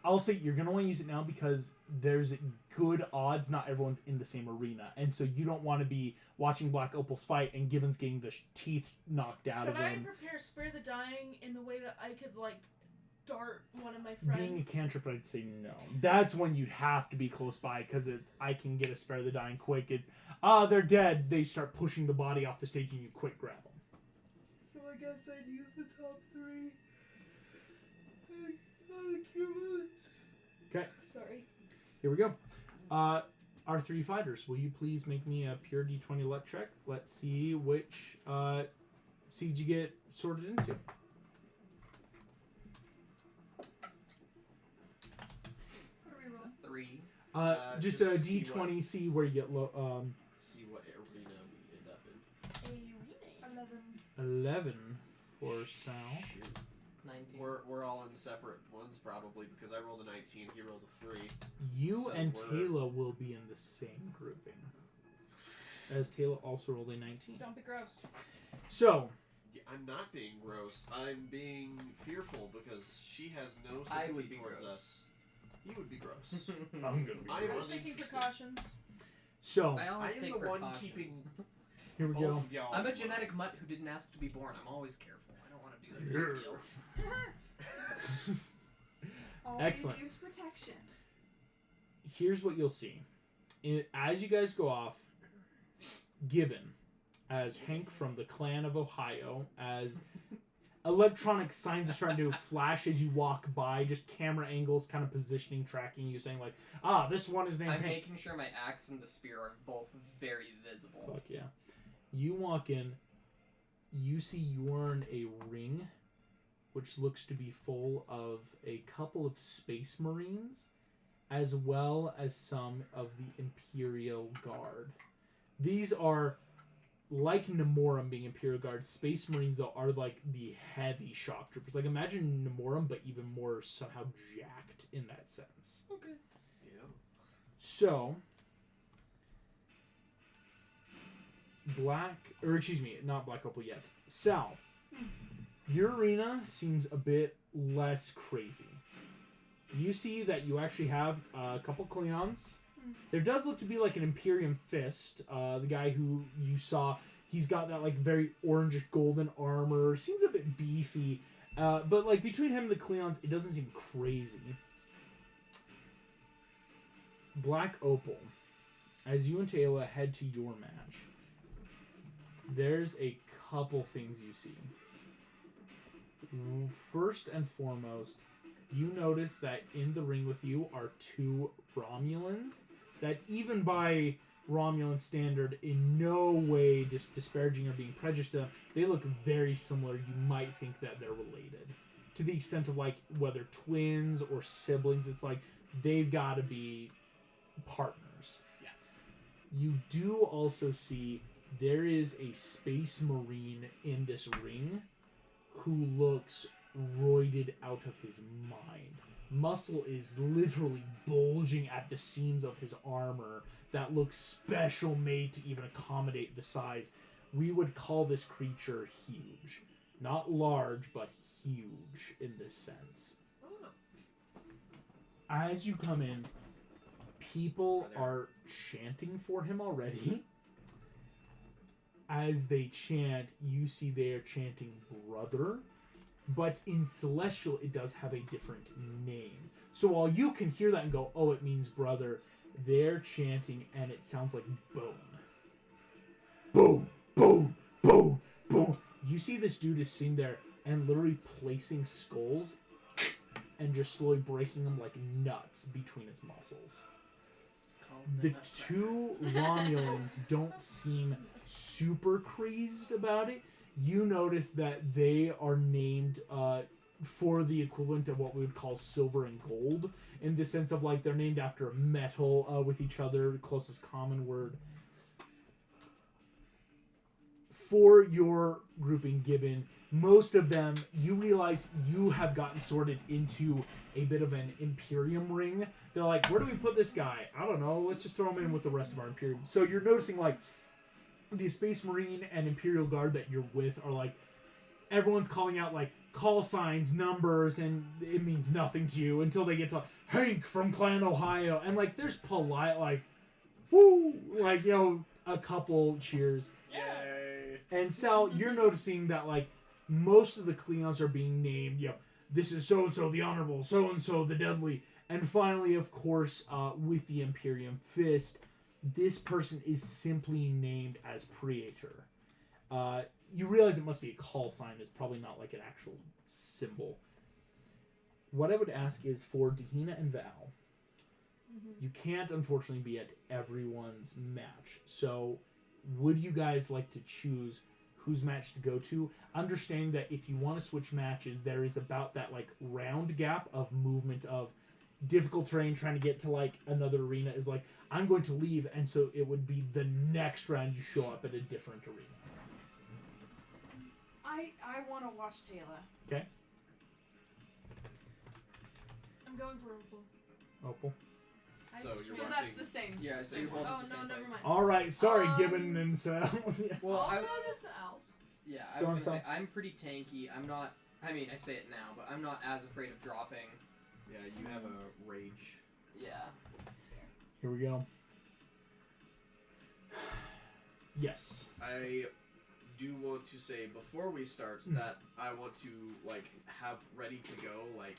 Speaker 2: I'll say you're gonna want to use it now because there's good odds not everyone's in the same arena, and so you don't want to be watching Black Opal's fight and Gibbons getting the teeth knocked out
Speaker 1: Could
Speaker 2: of
Speaker 1: I
Speaker 2: him.
Speaker 1: prepare Spare the Dying in the way that I could like dart one of my friends?
Speaker 2: Being a cantrip, I'd say no. That's when you'd have to be close by because it's I can get a Spare the Dying quick. It's they're dead. They start pushing the body off the stage and you quick grab them.
Speaker 1: So I guess I'd use the top 3.
Speaker 2: Okay,
Speaker 1: Sorry.
Speaker 2: here we go. Our 3 fighters, will you please make me a pure D20 luck check? Let's see which seed you get sorted into.
Speaker 7: 3.
Speaker 2: Just a
Speaker 3: just to see
Speaker 2: D20, see where you get low.
Speaker 3: See what arena we end up in.
Speaker 2: 11 for Sal.
Speaker 3: Shoot.
Speaker 7: 19.
Speaker 3: We're all in separate ones probably because I rolled a 19, he rolled a 3.
Speaker 2: You
Speaker 3: So
Speaker 2: and
Speaker 3: we're-
Speaker 2: Taylor will be in the same grouping. As Taylor also rolled a 19.
Speaker 1: Don't be gross.
Speaker 2: So,
Speaker 3: Yeah, I'm not being gross. I'm being fearful because she has no
Speaker 7: I
Speaker 3: sympathy
Speaker 7: would be
Speaker 3: towards
Speaker 7: gross.
Speaker 3: us. He would be gross.
Speaker 2: I'm gonna be
Speaker 3: I
Speaker 1: I'm
Speaker 3: am
Speaker 1: taking
Speaker 3: uninterested.
Speaker 1: precautions.
Speaker 2: So,
Speaker 7: I always
Speaker 3: I am
Speaker 7: take
Speaker 3: the one
Speaker 7: precautions.
Speaker 3: keeping
Speaker 2: here we
Speaker 3: both
Speaker 2: go.
Speaker 3: of y'all.
Speaker 7: I'm a genetic mutt who didn't ask to be born. I'm always careful. I don't want to do that to
Speaker 2: Yeah.
Speaker 7: anybody else.
Speaker 5: Always
Speaker 2: Excellent.
Speaker 5: use protection.
Speaker 2: Here's what you'll see. As you guys go off, Gibbon, as Hank from the clan of Ohio, as electronic signs are starting to flash as you walk by, just camera angles kind of positioning, tracking you, saying like, this one is named
Speaker 7: I'm
Speaker 2: Hank.
Speaker 7: making sure my axe and the spear are both very visible.
Speaker 2: Fuck yeah. You walk in, you see you're in a ring, which looks to be full of a couple of space marines, as well as some of the Imperial Guard. These are, like Nemorum being Imperial Guard, Space Marines, though, are like the heavy shock troopers. Like, imagine Nemorum, but even more somehow jacked in that sense.
Speaker 3: Okay. Yeah.
Speaker 2: So, not Black Opal yet. Sal, your arena seems a bit less crazy. You see that you actually have a couple Cleons. There does look to be like an Imperium Fist. The guy who you saw, he's got that like very orangish golden armor. Seems a bit beefy. But like between him and the Cleons, it doesn't seem crazy. Black Opal. As you and Taylor head to your match, there's a couple things you see. First and foremost, you notice that in the ring with you are 2 Romulans that even by Romulan standard in no way just disparaging or being prejudiced to them, they look very similar. You might think that they're related. To the extent of like whether twins or siblings, it's like they've got to be partners.
Speaker 3: Yeah.
Speaker 2: You do also see there is a space marine in this ring who looks roided out of his mind. Muscle is literally bulging at the seams of his armor that looks special made to even accommodate the size. We would call this creature huge. Not large, but huge in this sense. As you come in, people are chanting for him already. As they chant, you see they are chanting brother. But in Celestial, it does have a different name. So while you can hear that and go, oh, it means brother, they're chanting and it sounds like bone. Boom, boom, boom, boom. You see this dude is sitting there and literally placing skulls and just slowly breaking them like nuts between his muscles. The 2 Romulans don't seem super crazed about it. You notice that they are named for the equivalent of what we would call silver and gold, in the sense of like they're named after metal with each other, the closest common word. For your grouping, Gibbon, most of them, you realize you have gotten sorted into a bit of an Imperium ring. They're like, where do we put this guy? I don't know. Let's just throw him in with the rest of our Imperium. So you're noticing like the Space Marine and Imperial Guard that you're with are like, everyone's calling out like call signs, numbers, and it means nothing to you until they get to Hank from Clan Ohio. And like, there's polite, like, woo, like, you know, a couple cheers.
Speaker 3: Yay!
Speaker 2: And Sal, you're noticing that like most of the Cleons are being named, you know, this is so-and-so the Honorable, so-and-so the Deadly. And finally, of course, with the Imperium Fist, this person is simply named as Praetor. You realize it must be a call sign. It's probably not like an actual symbol. What I would ask is for Dahina and Val, you can't unfortunately be at everyone's match. So would you guys like to choose whose match to go to? Understanding that if you want to switch matches, there is about that like round gap of movement of difficult terrain trying to get to like another arena is like, I'm going to leave, and so it would be the next round you show up at a different arena.
Speaker 1: I want to watch Taylor.
Speaker 2: Okay.
Speaker 1: I'm going for Opal.
Speaker 2: Opal.
Speaker 3: So you're
Speaker 5: So
Speaker 3: watching.
Speaker 5: that's the same.
Speaker 7: Yeah, so you're both
Speaker 1: Oh
Speaker 7: at the same
Speaker 1: no, never
Speaker 7: place.
Speaker 1: mind.
Speaker 2: All right, sorry,
Speaker 1: Um,
Speaker 2: Gibbon and Sal.
Speaker 7: Well,
Speaker 1: I'll go to Sal's.
Speaker 7: Yeah, I
Speaker 2: Go on,
Speaker 7: was gonna say
Speaker 2: Sal.
Speaker 7: I'm pretty tanky. I'm not. I mean, I say it now, but I'm not as afraid of dropping.
Speaker 3: Yeah, you have a rage.
Speaker 7: Yeah.
Speaker 2: Here we go. Yes.
Speaker 3: I do want to say before we start that I want to like have ready to go like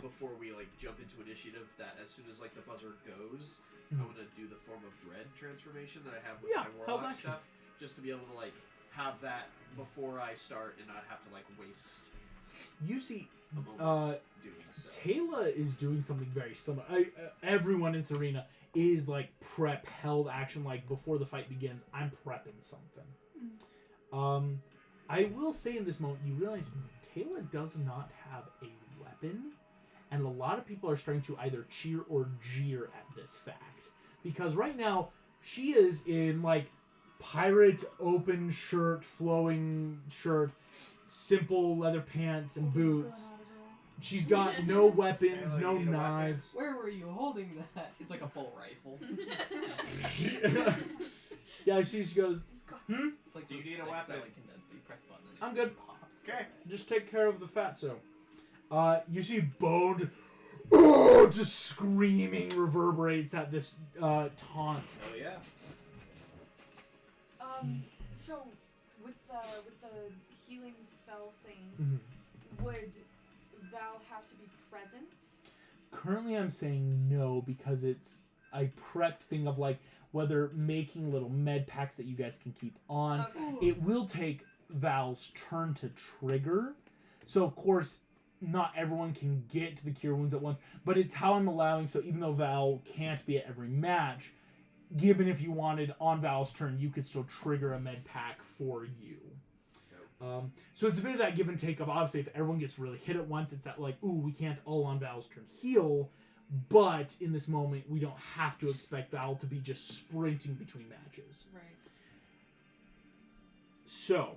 Speaker 3: before we like jump into initiative that as soon as like the buzzer goes, I want to do the form of dread transformation that I have with
Speaker 2: Yeah,
Speaker 3: my
Speaker 2: held
Speaker 3: warlock
Speaker 2: action.
Speaker 3: stuff, just to be able to like have that before I start and not have to like waste
Speaker 2: You see,
Speaker 3: a moment doing so.
Speaker 2: Taylor is doing something very similar. Everyone in this arena is like prep held action. Like before the fight begins, I'm prepping something. I will say in this moment, you realize Taylor does not have a weapon, and a lot of people are starting to either cheer or jeer at this fact because right now she is in like pirate open shirt, flowing shirt, simple leather pants and boots. She's got no weapons,
Speaker 3: Taylor,
Speaker 2: no
Speaker 3: you need a weapon.
Speaker 2: knives.
Speaker 7: Where were you holding that? It's like a full rifle.
Speaker 2: Yeah, she goes,
Speaker 7: It's like
Speaker 3: Do you
Speaker 7: those
Speaker 3: need a
Speaker 7: sticks
Speaker 3: weapon?
Speaker 7: that like condense, but you press a button and
Speaker 2: I'm good.
Speaker 7: pop.
Speaker 3: Okay.
Speaker 2: Just take care of the fatso. You see Bone just screaming reverberates at this taunt.
Speaker 3: Oh yeah.
Speaker 5: So with the healing spell things,
Speaker 2: Mhm.
Speaker 5: would Val have to be present?
Speaker 2: Currently I'm saying no because it's a prepped thing of like whether making little med packs that you guys can keep on.
Speaker 5: Okay.
Speaker 2: It will take Val's turn to trigger. So of course not everyone can get to the cure wounds at once, but it's how I'm allowing, so even though Val can't be at every match, given if you wanted on Val's turn, you could still trigger a med pack for you. So it's a bit of that give and take of obviously if everyone gets really hit at once, it's that like, ooh, we can't all on Val's turn heal, but in this moment we don't have to expect Val to be just sprinting between matches.
Speaker 5: Right.
Speaker 2: So,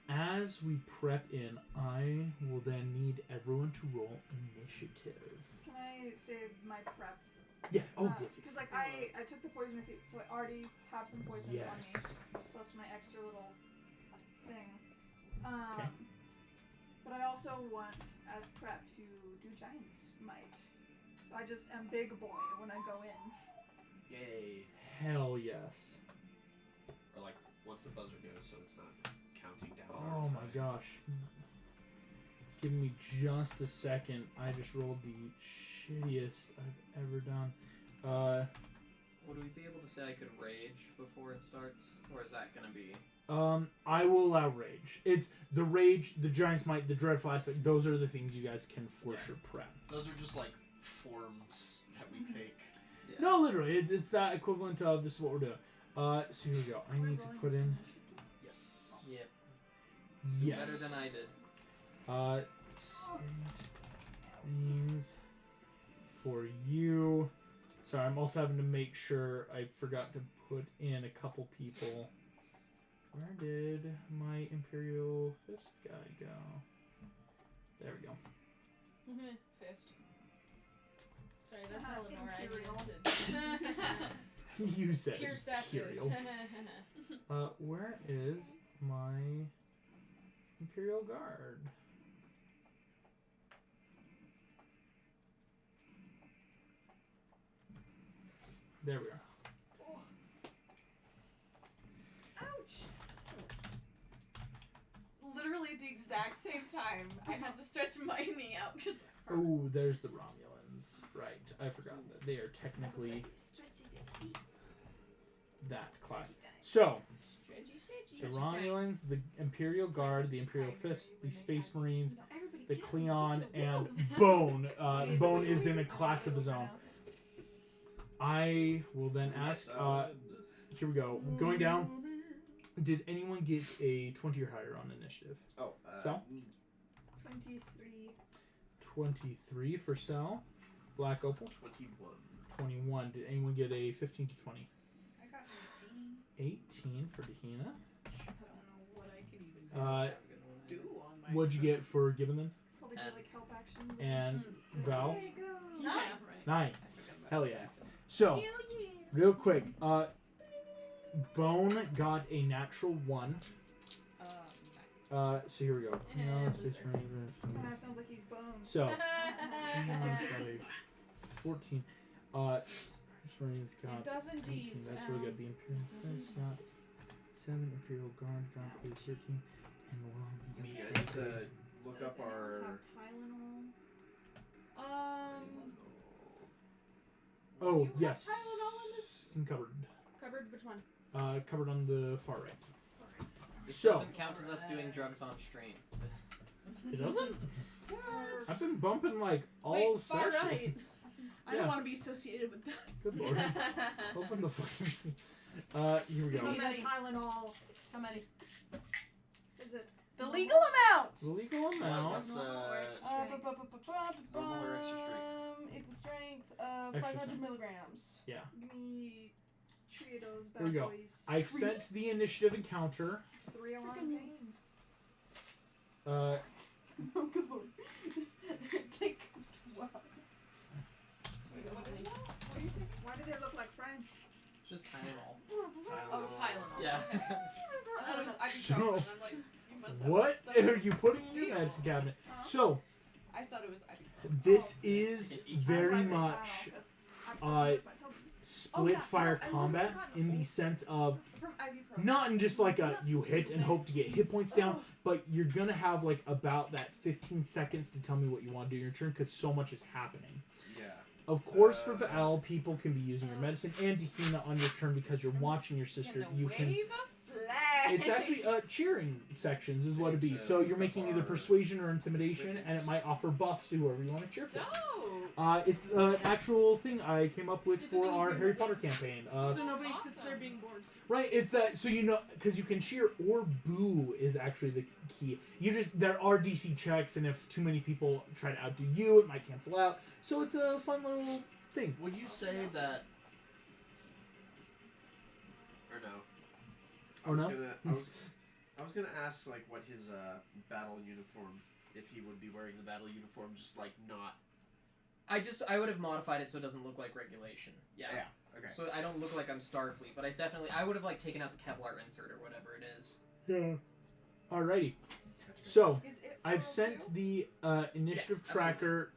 Speaker 2: as we prep in, I will then need everyone to roll initiative.
Speaker 6: Can I say my prep?
Speaker 2: Yeah. Oh, yes.
Speaker 6: Because like I took the poison defeat, so I already have some poison on
Speaker 2: Yes.
Speaker 6: me, plus my extra little thing.
Speaker 2: Okay.
Speaker 6: But I also want as prep to do giant's might. So I just am big boy when I go in.
Speaker 3: Yay.
Speaker 2: Hell yes.
Speaker 3: Or like once the buzzer goes, so it's not counting down.
Speaker 2: Oh my gosh. Give me just a second. I just rolled the shittiest I've ever done.
Speaker 7: Would we be able to say I could rage before it starts? Or is that gonna be...
Speaker 2: I will allow rage. It's the rage, the giant's might, the dreadful aspect. Those are the things you guys can for sure prep.
Speaker 3: Those are just like forms that we take.
Speaker 7: Yeah.
Speaker 2: No, literally, it's that equivalent of this is what we're doing. So here we go. I need to put in
Speaker 3: Yes.
Speaker 7: Yep.
Speaker 2: yes.
Speaker 7: Better than I did.
Speaker 2: Means for you. Sorry, I'm also having to make sure I forgot to put in a couple people. Where did my Imperial Fist guy go? There we go.
Speaker 1: Fist. Sorry, that's
Speaker 6: Ah,
Speaker 1: Eleanor. I
Speaker 6: Imperial.
Speaker 1: didn't.
Speaker 2: You said
Speaker 1: Pure staff fist.
Speaker 2: Imperials. Where is my Imperial Guard? There we are.
Speaker 5: Ouch! Literally at the exact same time, I had to stretch my knee out because
Speaker 2: Oh, there's the Romulans. Right, I forgot that they are technically
Speaker 5: stretchy their feet.
Speaker 2: that class. So,
Speaker 1: Stretchy.
Speaker 2: the Romulans, the Imperial Guard, the Imperial Fist, the Space Marines, the Cleon, and Bone. Bone is in a class of his own. I will then ask, here we go, going down, did anyone get a 20 or higher on initiative?
Speaker 3: Oh,
Speaker 2: So?
Speaker 3: me.
Speaker 6: 23.
Speaker 2: 23 for Sal. Black Opal.
Speaker 3: 21.
Speaker 2: 21. Did anyone get a 15 to 20?
Speaker 5: I got
Speaker 2: 18 for Dahina.
Speaker 5: I don't know what I could even do on my
Speaker 2: What'd you
Speaker 5: turn.
Speaker 2: get for Gibbon then?
Speaker 6: Probably do like help actions.
Speaker 2: And Val?
Speaker 6: There you go.
Speaker 5: Yeah, right.
Speaker 2: 9.
Speaker 5: I forgot about
Speaker 2: Hell
Speaker 5: that.
Speaker 2: yeah. So, real quick, Bone got a natural 1.
Speaker 5: Nice.
Speaker 2: So here we go.
Speaker 5: Yeah,
Speaker 2: No,
Speaker 5: loser.
Speaker 2: Space Marine.
Speaker 6: Sounds like he's boned.
Speaker 2: So, Demon's got a 14. Space Marine's got
Speaker 1: It does
Speaker 2: 18.
Speaker 1: indeed.
Speaker 2: That's really good. The Imperium
Speaker 1: It does
Speaker 2: Defense got 7. Imperial Guard got a 13. And
Speaker 3: Me, I
Speaker 2: Long
Speaker 3: need to look
Speaker 6: Does
Speaker 3: up
Speaker 6: anyone
Speaker 3: our.
Speaker 6: have Tylenol?
Speaker 2: Oh,
Speaker 1: You have
Speaker 2: yes.
Speaker 1: Tylenol in this?
Speaker 2: Covered.
Speaker 1: Covered which one?
Speaker 2: Covered on the far right.
Speaker 4: This
Speaker 2: So-
Speaker 4: doesn't count as us doing drugs on stream.
Speaker 2: It doesn't? I've been bumping like all
Speaker 1: Wait, far
Speaker 2: session.
Speaker 1: right. I
Speaker 2: Yeah.
Speaker 1: don't want to be associated with that.
Speaker 2: Good lord. Open the fucking. Here we
Speaker 6: You
Speaker 2: go.
Speaker 6: need a
Speaker 5: many?
Speaker 6: Tylenol.
Speaker 5: How many?
Speaker 6: Is it
Speaker 5: The legal amount!
Speaker 2: The legal amount.
Speaker 3: What's the. Normal or extra strength?
Speaker 1: It's a strength of
Speaker 2: Extra
Speaker 1: 500
Speaker 2: strength.
Speaker 1: milligrams.
Speaker 2: Yeah.
Speaker 6: Give me 3 of those
Speaker 2: Here we
Speaker 6: bad
Speaker 2: go.
Speaker 6: boys.
Speaker 2: I've sent the initiative encounter.
Speaker 6: It's 3 alarm
Speaker 1: Freaking
Speaker 6: pain.
Speaker 2: Uh,
Speaker 1: Oh, good lord. Take 12.
Speaker 5: What is that? What are you taking?
Speaker 6: Why do they look like friends?
Speaker 4: It's just Tylenol.
Speaker 5: Oh, Tylenol.
Speaker 4: Yeah.
Speaker 5: I don't know. I
Speaker 2: So,
Speaker 5: I'm like, you must have
Speaker 2: what
Speaker 5: stuff
Speaker 2: are you putting in your
Speaker 5: steel.
Speaker 2: medicine cabinet?
Speaker 6: Huh?
Speaker 2: So,
Speaker 5: I thought it was ibuprofen.
Speaker 2: this is
Speaker 4: That's
Speaker 2: very
Speaker 6: why I take
Speaker 2: much
Speaker 6: Tylenol, 'cause I
Speaker 2: uh,
Speaker 6: use my tummy.
Speaker 2: split
Speaker 5: yeah,
Speaker 2: fire
Speaker 5: no, I
Speaker 2: combat
Speaker 5: literally got
Speaker 2: in the
Speaker 5: an-
Speaker 2: sense of
Speaker 5: From ibuprofen.
Speaker 2: not in just like a
Speaker 5: That's
Speaker 2: you hit and
Speaker 5: stupid.
Speaker 2: hope to get hit points down, but you're gonna have like about that 15 seconds to tell me what you want to do in your turn because so much is happening.
Speaker 3: Yeah.
Speaker 2: Of course, for Val, people can be using your medicine and Dahina on your turn because you're watching your sister.
Speaker 5: Gonna
Speaker 2: You can.
Speaker 5: wave a flag.
Speaker 2: It's actually cheering sections is what it'd be.
Speaker 3: It's,
Speaker 2: So you're
Speaker 3: look
Speaker 2: making
Speaker 3: up
Speaker 2: either
Speaker 3: our-
Speaker 2: persuasion or intimidation, and it might offer buffs to whoever you want to cheer for.
Speaker 5: Dope.
Speaker 2: It's an actual thing I came up with
Speaker 1: It's
Speaker 2: for
Speaker 1: an
Speaker 2: our
Speaker 1: easy
Speaker 2: Harry
Speaker 1: one.
Speaker 2: Potter campaign.
Speaker 1: So nobody sits there
Speaker 5: awesome.
Speaker 1: being bored.
Speaker 2: Right, it's that so you know because you can cheer or boo is actually the key. You just there are DC checks, and if too many people try to outdo you, it might cancel out. So it's a fun little thing.
Speaker 3: Would you say that? Or no?
Speaker 2: Or no?
Speaker 3: I was gonna ask like what his battle uniform, if he would be wearing the battle uniform, just like not.
Speaker 4: I would have modified it so it doesn't look like regulation. Yeah.
Speaker 3: Okay.
Speaker 4: So I don't look like I'm Starfleet, but I would have like taken out the Kevlar insert or whatever it is.
Speaker 2: Yeah. Alrighty.
Speaker 3: Gotcha.
Speaker 2: So
Speaker 5: Is it
Speaker 2: I've
Speaker 5: 402?
Speaker 2: sent the initiative
Speaker 4: Yeah,
Speaker 2: tracker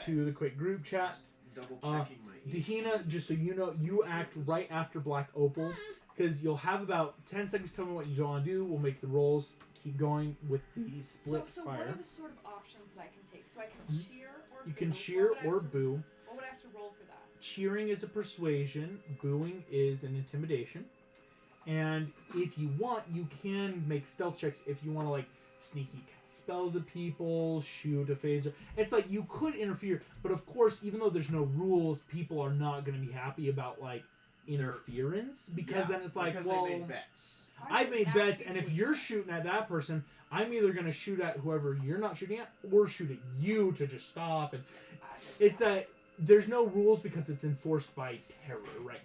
Speaker 2: to the quick group chat.
Speaker 3: Just double checking my.
Speaker 2: Dahina, just so you know, you act right after Black Opal because you'll have about 10 seconds to tell me what you want to do. We'll make the rolls. Keep going with the split
Speaker 5: So
Speaker 2: fire.
Speaker 5: what are the sort of options that I can take? So I can cheer or
Speaker 2: You can
Speaker 5: boo.
Speaker 2: cheer
Speaker 5: What would I have
Speaker 2: or
Speaker 5: to-
Speaker 2: boo.
Speaker 5: What would I have to roll for that?
Speaker 2: Cheering is a persuasion. Booing is an intimidation. And if you want, you can make stealth checks if you want to like sneaky cast spells at people, shoot a phaser. It's like you could interfere, but of course, even though there's no rules, people are not going to be happy about like interference because then it's like,
Speaker 3: because
Speaker 2: well,
Speaker 3: they made bets.
Speaker 2: I've made
Speaker 5: Now
Speaker 2: bets,
Speaker 5: people
Speaker 2: and if
Speaker 5: would
Speaker 2: you're
Speaker 5: bet.
Speaker 2: shooting at that person, I'm either going to shoot at whoever you're not shooting at, or shoot at you to just stop. And it's that there's no rules because it's enforced by terror right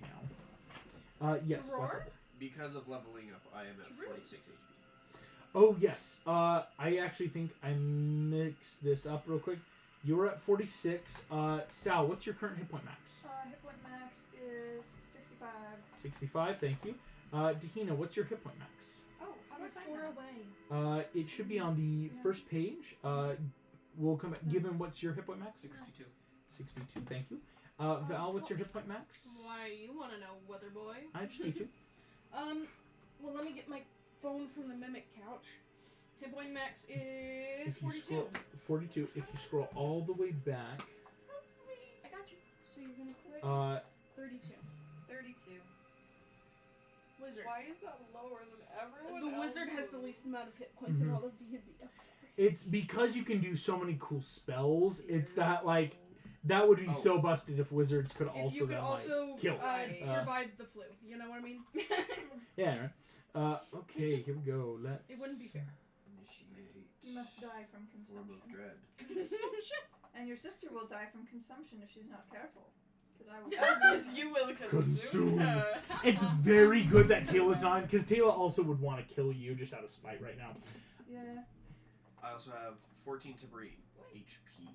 Speaker 2: now. Yes.
Speaker 1: Roar?
Speaker 2: Buckle.
Speaker 3: Because of leveling up, I am at
Speaker 1: Really?
Speaker 3: 46 HP.
Speaker 2: Oh yes. I actually think I mixed this up real quick. You're at 46. Sal, what's your current hit point max?
Speaker 6: Hit point max is 65.
Speaker 2: 65. Thank you. Dahina, what's your hit point max?
Speaker 6: Oh, how do I find
Speaker 1: 4
Speaker 6: that?
Speaker 1: away.
Speaker 2: It should be on the first page. We'll come back. Gibbon, what's your hit point max?
Speaker 4: 62.
Speaker 2: 62. Thank you. Val, what's your hit point max?
Speaker 1: Why, you want to know, weather boy?
Speaker 2: I just need to.
Speaker 1: Well, let me get my phone from the mimic couch. Hit point max is
Speaker 2: If you
Speaker 1: 42.
Speaker 2: scroll 42. If you scroll all the way back,
Speaker 5: I got you.
Speaker 1: So you're gonna say 32.
Speaker 5: 32.
Speaker 1: Wizard.
Speaker 5: Why is that lower than everyone
Speaker 1: The wizard has the
Speaker 5: else's?
Speaker 1: least amount of hit points in
Speaker 2: Mhm.
Speaker 1: all of D&D. I'm sorry.
Speaker 2: it's because you can do so many cool spells. It's that like that would be so busted if wizards could
Speaker 1: If
Speaker 2: also
Speaker 1: you could
Speaker 2: then
Speaker 1: also
Speaker 2: like kill.
Speaker 1: survive the flu, you know what I mean?
Speaker 2: Yeah. Right. Okay. Here we go. Let's.
Speaker 1: It wouldn't be fair.
Speaker 3: Initiate.
Speaker 6: You must die from
Speaker 3: Form of
Speaker 6: consumption.
Speaker 3: dread.
Speaker 6: And your sister will die from consumption if she's not careful. Because I will.
Speaker 5: Yes, you will
Speaker 2: Consume.
Speaker 5: her.
Speaker 2: It's very good that Tayla's on, because Tayla also would want to kill you just out of spite right now.
Speaker 6: Yeah.
Speaker 3: I also have 14 to breed HP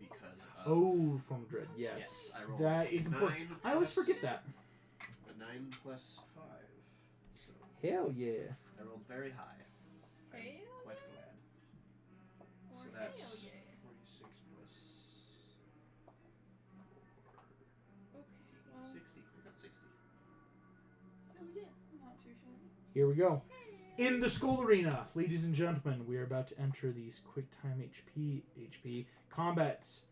Speaker 3: because of
Speaker 2: Oh, from Dread, yes.
Speaker 3: Yes, I rolled
Speaker 2: That is important.
Speaker 3: 9
Speaker 2: I always
Speaker 3: plus-
Speaker 2: forget that.
Speaker 3: a 9 plus 5. So
Speaker 2: Hell yeah.
Speaker 3: I rolled very high. I'm
Speaker 5: Hell
Speaker 3: quite glad. So
Speaker 5: Or
Speaker 3: that's
Speaker 5: hell yeah.
Speaker 3: 46 plus
Speaker 5: Okay, well,
Speaker 3: 60. We got 60.
Speaker 6: Not too shabby.
Speaker 2: Here we go. In the Skull Arena, ladies and gentlemen, we are about to enter these quick time HP combats.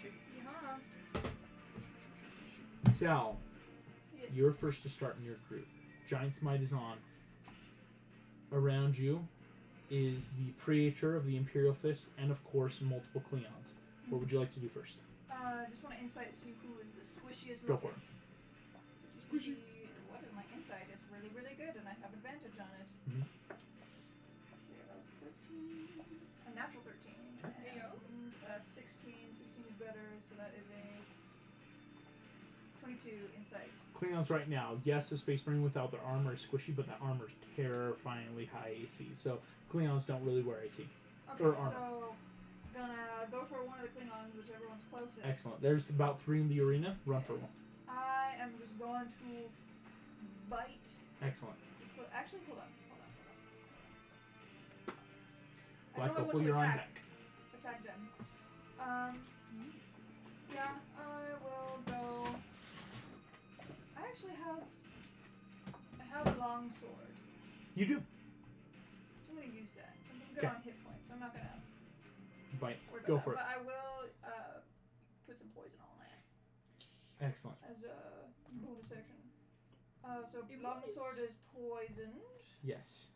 Speaker 5: yeah.
Speaker 2: Sal,
Speaker 6: Yes.
Speaker 2: you're first to start in your group. Giant Smite is on. Around you is the Praetor of the Imperial Fist, and of course, multiple Cleons. What would you like to do first?
Speaker 6: I just want to insight see who is the squishiest.
Speaker 2: Go for it.
Speaker 6: Squishy. What is my insight? It's really, really good, and I have advantage on it.
Speaker 2: Mhm.
Speaker 6: So yeah, that was 13. A natural 13.
Speaker 2: Okay.
Speaker 6: And 16. 16 is better, so that is a 22 insight.
Speaker 2: Cleons right now, yes, a Space Marine without their armor is squishy, but that armor is terrifyingly high AC. So Cleons don't really wear AC.
Speaker 6: Okay,
Speaker 2: Or armor.
Speaker 6: so gonna go for one of the Klingons, whichever one's closest.
Speaker 2: Excellent. There's about 3 in the arena. Run for one.
Speaker 6: I am just going to bite.
Speaker 2: Excellent.
Speaker 6: Actually, hold on. I
Speaker 2: Black
Speaker 6: don't know
Speaker 2: Opal,
Speaker 6: what to
Speaker 2: you're on
Speaker 6: attack.
Speaker 2: deck.
Speaker 6: Attack them. Yeah, I will go. I actually have a long sword.
Speaker 2: You do.
Speaker 6: So I'm gonna use that since I'm good
Speaker 2: Okay.
Speaker 6: on hit points. I'm not gonna
Speaker 2: Bite.
Speaker 6: worry about
Speaker 2: Go
Speaker 6: that.
Speaker 2: for it.
Speaker 6: But I will put some poison on that
Speaker 2: Excellent.
Speaker 6: as a bonus action. So
Speaker 5: It
Speaker 6: long
Speaker 5: was-
Speaker 6: sword is poisoned.
Speaker 2: Yes.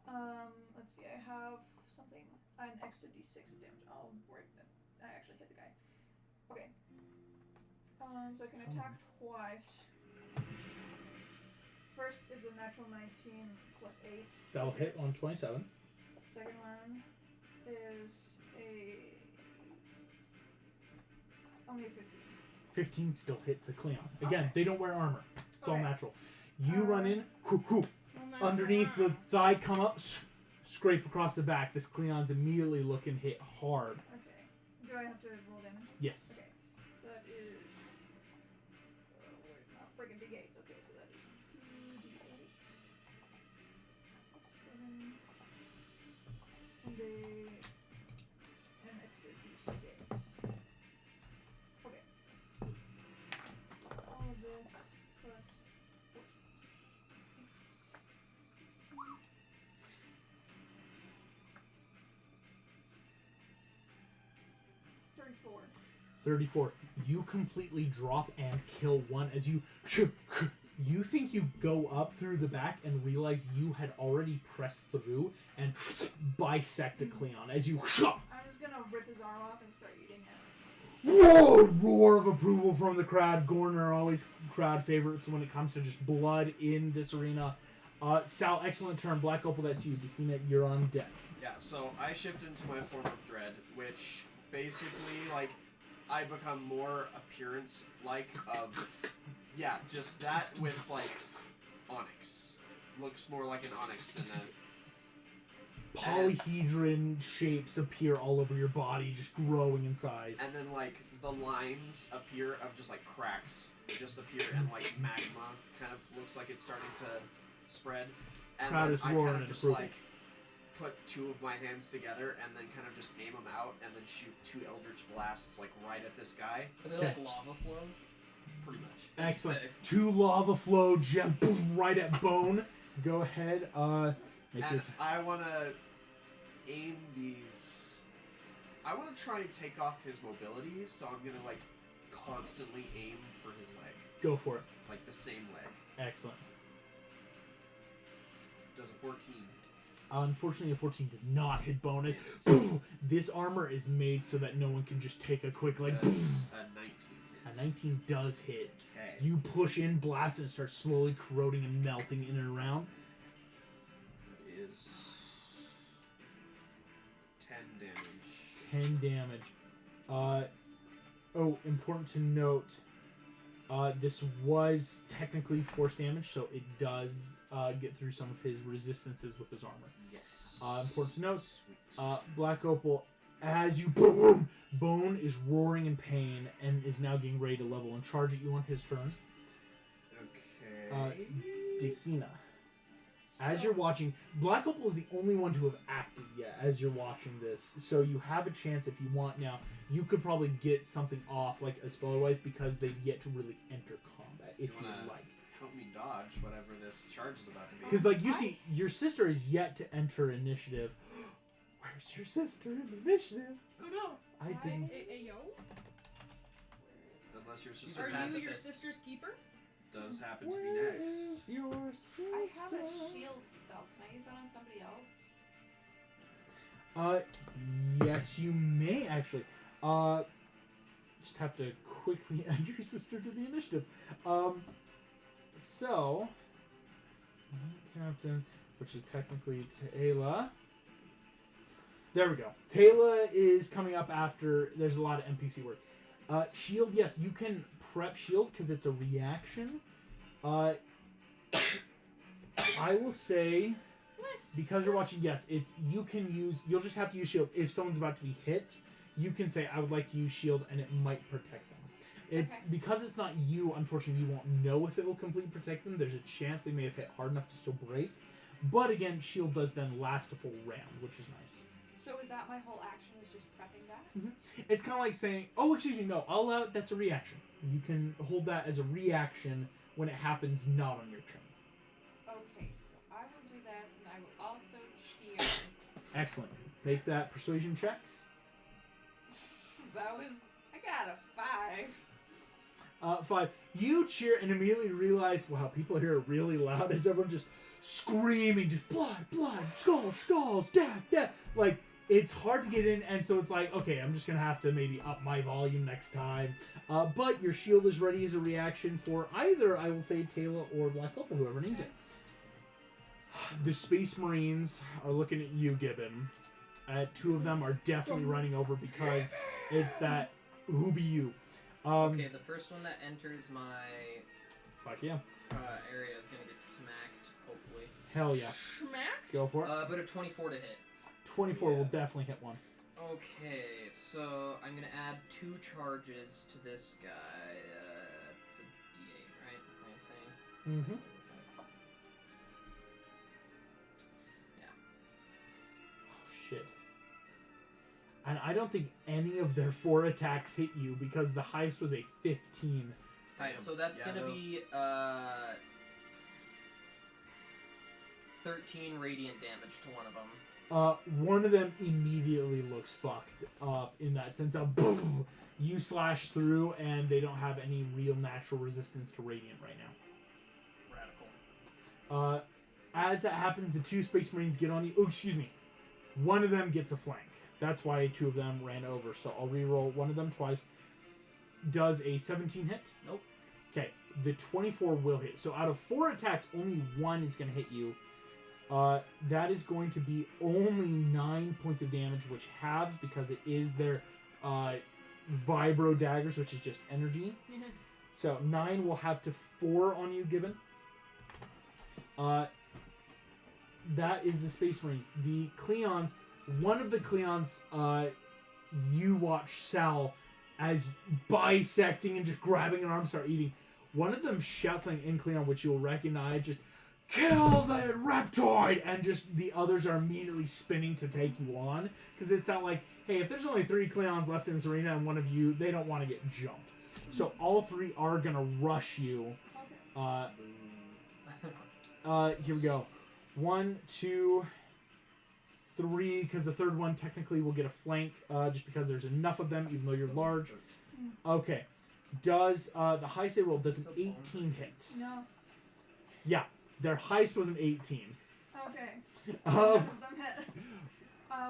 Speaker 6: Let's see. I have something. An extra d6 of damage. I'll work that. I actually hit the guy. Okay. So I can attack twice. First is a natural 19 plus 8.
Speaker 2: That'll hit on 27.
Speaker 6: Second one is only a 15.
Speaker 2: 15 still hits a Cleon. Again,
Speaker 6: Okay.
Speaker 2: they don't wear armor. It's all
Speaker 6: Okay.
Speaker 2: natural. You run in, whoop, whoop,
Speaker 5: Well, now
Speaker 2: underneath the
Speaker 5: wow.
Speaker 2: thigh, come up, scrape across the back. This Cleon's immediately looking hit hard.
Speaker 6: Okay. Do I have to roll damage?
Speaker 2: Yes.
Speaker 6: Okay. So that is. Where's my friggin' d8s? Okay, so that is 2d8 plus 7 and an extra d6. Okay. So all this plus 16. 34.
Speaker 2: 34. You completely drop and kill one as you think you go up through the back and realize you had already pressed through and bisect a Cleon as you
Speaker 6: I'm just gonna rip his arm off and start eating it.
Speaker 2: whoa, roar of approval from the crowd. Gorn are always crowd favorites when it comes to just blood in this arena. Sal, excellent turn. Black Opal, that's you. Dahina, you're on deck.
Speaker 3: Yeah, so I shift into my form of dread, which basically, like, I become more appearance-like of, yeah, just that with, like, onyx. Looks more like an onyx than a...
Speaker 2: Polyhedron shapes appear all over your body, just growing in size.
Speaker 3: And then, like, the lines appear of just, like, cracks. They just appear and, like, magma kind of looks like it's starting to spread. And
Speaker 2: Crowd
Speaker 3: then
Speaker 2: is
Speaker 3: I
Speaker 2: roaring
Speaker 3: kind
Speaker 2: in
Speaker 3: of just,
Speaker 2: approval.
Speaker 3: like, put two of my hands together and then kind of just aim them out and then shoot two Eldritch Blasts, like, right at this guy.
Speaker 4: Are they
Speaker 2: Okay.
Speaker 4: like lava flows?
Speaker 3: Pretty much.
Speaker 2: Excellent.
Speaker 4: Sick.
Speaker 2: 2 lava flow gem poof, right at bone. Go ahead. Make your
Speaker 3: And I want to aim these... I want to try and take off his mobility, so I'm going to, like, constantly aim for his leg.
Speaker 2: go for it.
Speaker 3: Like, the same leg.
Speaker 2: Excellent.
Speaker 3: Does a 14 hit?
Speaker 2: Unfortunately, a 14 does not hit bone. It, poof, this armor is made so that no one can just take a quick like.
Speaker 3: Does
Speaker 2: poof.
Speaker 3: a 19 hit?
Speaker 2: A 19 does hit.
Speaker 3: Okay.
Speaker 2: You push in, blast, and start slowly corroding and melting in and around.
Speaker 3: That is 10 damage.
Speaker 2: 10 damage. Important to note, this was technically force damage, so it does get through some of his resistances with his armor.
Speaker 3: Yes.
Speaker 2: Important to note,
Speaker 3: Sweet.
Speaker 2: Black Opal, as you boom, Bone is roaring in pain and is now getting ready to level and charge at you on his turn.
Speaker 3: Okay.
Speaker 2: Dehina. As you're watching, Black Opal is the only one to have acted yet as you're watching this. So you have a chance if you want now. You could probably get something off, like a spell-wise, because they've yet to really enter combat, if you
Speaker 3: wanna
Speaker 2: like.
Speaker 3: Help me dodge whatever this charge is about to be.
Speaker 2: Because, like, you see, your sister is yet to enter initiative. Where's your sister in initiative?
Speaker 3: Oh no!
Speaker 2: I didn't.
Speaker 1: Hey, yo.
Speaker 3: Unless your sister
Speaker 1: Are you
Speaker 7: pacifist.
Speaker 1: your sister's keeper?
Speaker 3: does happen to be
Speaker 2: Where's
Speaker 3: next.
Speaker 2: your sister?
Speaker 5: I have a shield spell. Can I use that on somebody else?
Speaker 2: Yes, you may actually. Just have to quickly add your sister to the initiative. So, Captain, which is technically Taylor. There we go. Taylor is coming up after. There's a lot of NPC work. Shield, yes, you can prep shield because it's a reaction. I will say. Because you're watching, yes, it's you can use. You'll just have to use shield if someone's about to be hit. You can say, "I would like to use shield," and it might protect them. It's
Speaker 5: Okay.
Speaker 2: because it's not you. Unfortunately, you won't know if it will completely protect them. There's a chance they may have hit hard enough to still break. But again, shield does then last a full round, which is nice.
Speaker 5: So is that my whole action? Is just prepping that?
Speaker 2: It's kind of like saying, "Oh, excuse me, no, I'll allow it. That's a reaction. You can hold that as a reaction when it happens, not on your turn."
Speaker 5: Okay, so I will do that, and I will also cheer.
Speaker 2: Excellent. Make that persuasion check.
Speaker 5: That was. I got a 5.
Speaker 2: 5. You cheer and immediately realize, wow, people here are really loud as everyone just screaming, just blood, blood, skulls, skulls, death, death. Like, it's hard to get in, and so it's like, okay, I'm just going to have to maybe up my volume next time. But your shield is ready as a reaction for either, I will say, Taylor or Black Opal, whoever needs it. The Space Marines are looking at you, Gibbon. Two of them are definitely running over because it's that, who be you?
Speaker 7: Okay, the first one that enters my
Speaker 2: Fuck yeah.
Speaker 7: area is gonna get smacked, hopefully.
Speaker 2: Hell yeah.
Speaker 1: Schmack?
Speaker 2: Go for it.
Speaker 7: But a 24 to hit.
Speaker 2: 24 will
Speaker 3: Yeah.
Speaker 2: definitely hit one.
Speaker 7: Okay, so I'm gonna add 2 charges to this guy. It's a D8, right? Am I saying?
Speaker 2: Mm-hmm.
Speaker 7: Yeah.
Speaker 2: Oh, shit. And I don't think any of their 4 attacks hit you because the highest was a 15.
Speaker 7: Alright, so that's
Speaker 3: Yeah,
Speaker 7: gonna
Speaker 3: no.
Speaker 7: be 13 radiant damage to one of them.
Speaker 2: One of them immediately looks fucked up in that sense of boom. You slash through and they don't have any real natural resistance to radiant right now.
Speaker 3: Radical.
Speaker 2: As that happens, the 2 Space Marines get on you. Oh, excuse me. One of them gets a flank. That's why 2 of them ran over. So I'll re-roll one of them twice. Does a 17 hit?
Speaker 7: Nope.
Speaker 2: Okay, the 24 will hit. So out of 4 attacks, only 1 is going to hit you. That is going to be only 9 points of damage, which halves because it is their vibro daggers, which is just energy. So 9 will have to 4 on you, Gibbon. That is the Space Marines. The Cleons, one of the Cleons, you watch Sal as bisecting and just grabbing an arm, start eating. One of them shouts something in Cleon, which you'll recognize, just, "Kill the Reptoid!" And just the others are immediately spinning to take you on. Because it's not like, hey, if there's only 3 Cleons left in this arena and one of you, they don't want to get jumped. So all 3 are going to rush you. Here we go. 1, 2, 3, because the third one technically will get a flank, just because there's enough of them, even though you're large. Okay. Does the highest they rolled, does an 18 hit?
Speaker 6: No.
Speaker 2: Yeah, their highest was an 18.
Speaker 6: Okay.
Speaker 2: Um,
Speaker 6: Enough of them hit.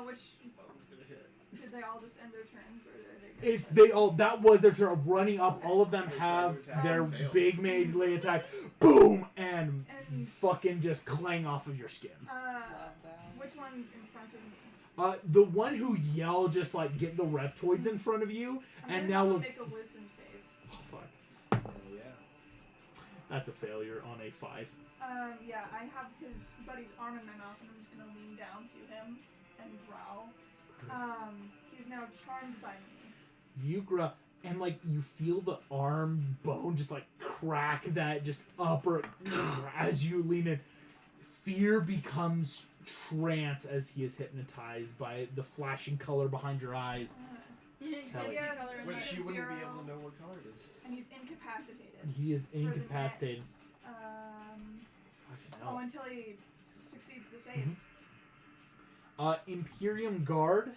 Speaker 6: Which
Speaker 3: Bone's gonna hit.
Speaker 6: did they all just end their turns, or did they?
Speaker 2: It's they all. That was their turn of running up. All of them
Speaker 3: They
Speaker 2: have
Speaker 3: tried to attack
Speaker 2: their
Speaker 3: and failed.
Speaker 2: big melee attack. Boom and
Speaker 6: And-
Speaker 2: fucking just clang off of your skin.
Speaker 6: Uh, ones in front of me?
Speaker 2: The one who yelled just like get the reptoids in front of you,
Speaker 6: I'm
Speaker 2: and
Speaker 6: gonna
Speaker 2: now
Speaker 6: have him
Speaker 2: look.
Speaker 6: make a wisdom save.
Speaker 2: Oh fuck,
Speaker 3: Yeah.
Speaker 2: that's a failure on a 5.
Speaker 6: Yeah, I have his buddy's arm in my mouth, and I'm just gonna lean down to him and growl. He's now charmed by me.
Speaker 2: You grow, and like you feel the arm bone just like crack that just upper as you lean in. Fear becomes trance as he is hypnotized by the flashing color behind your eyes.
Speaker 1: You can't see
Speaker 6: Yes,
Speaker 1: color in
Speaker 6: Which
Speaker 3: Which
Speaker 1: that.
Speaker 3: you wouldn't be
Speaker 6: Zero.
Speaker 3: able to know what color it is.
Speaker 6: And he's incapacitated.
Speaker 2: He is
Speaker 6: for the
Speaker 2: incapacitated.
Speaker 6: next,
Speaker 2: Fucking
Speaker 6: oh,
Speaker 2: hell.
Speaker 6: until he succeeds the save.
Speaker 2: Imperium Guard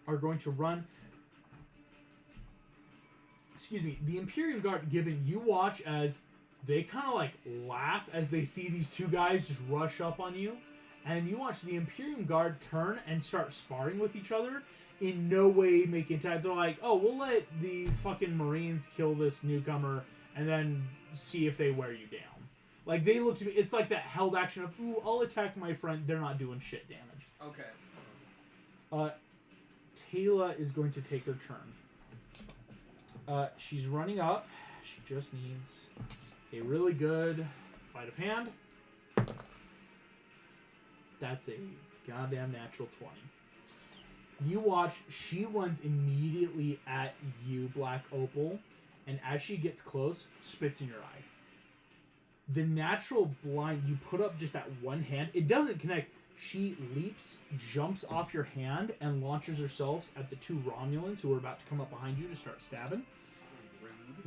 Speaker 2: are going to run. Excuse me. The Imperium Guard, Gibbon, you watch as they kind of like laugh as they see these two guys just rush up on you. And you watch the Imperium Guard turn and start sparring with each other. In no way making time. They're like, oh, we'll let the fucking Marines kill this newcomer and then see if they wear you down. Like, they look to me, it's like that held action of, ooh, I'll attack my friend. They're not doing shit damage.
Speaker 7: Okay.
Speaker 2: Taylor is going to take her turn. She's running up. She just needs a really good sleight of hand. That's a goddamn natural 20. You watch, she runs immediately at you, Black Opal, and as she gets close, spits in your eye. The natural blind, you put up just that one hand, it doesn't connect. She leaps, jumps off your hand, and launches herself at the 2 Romulans who are about to come up behind you to start stabbing.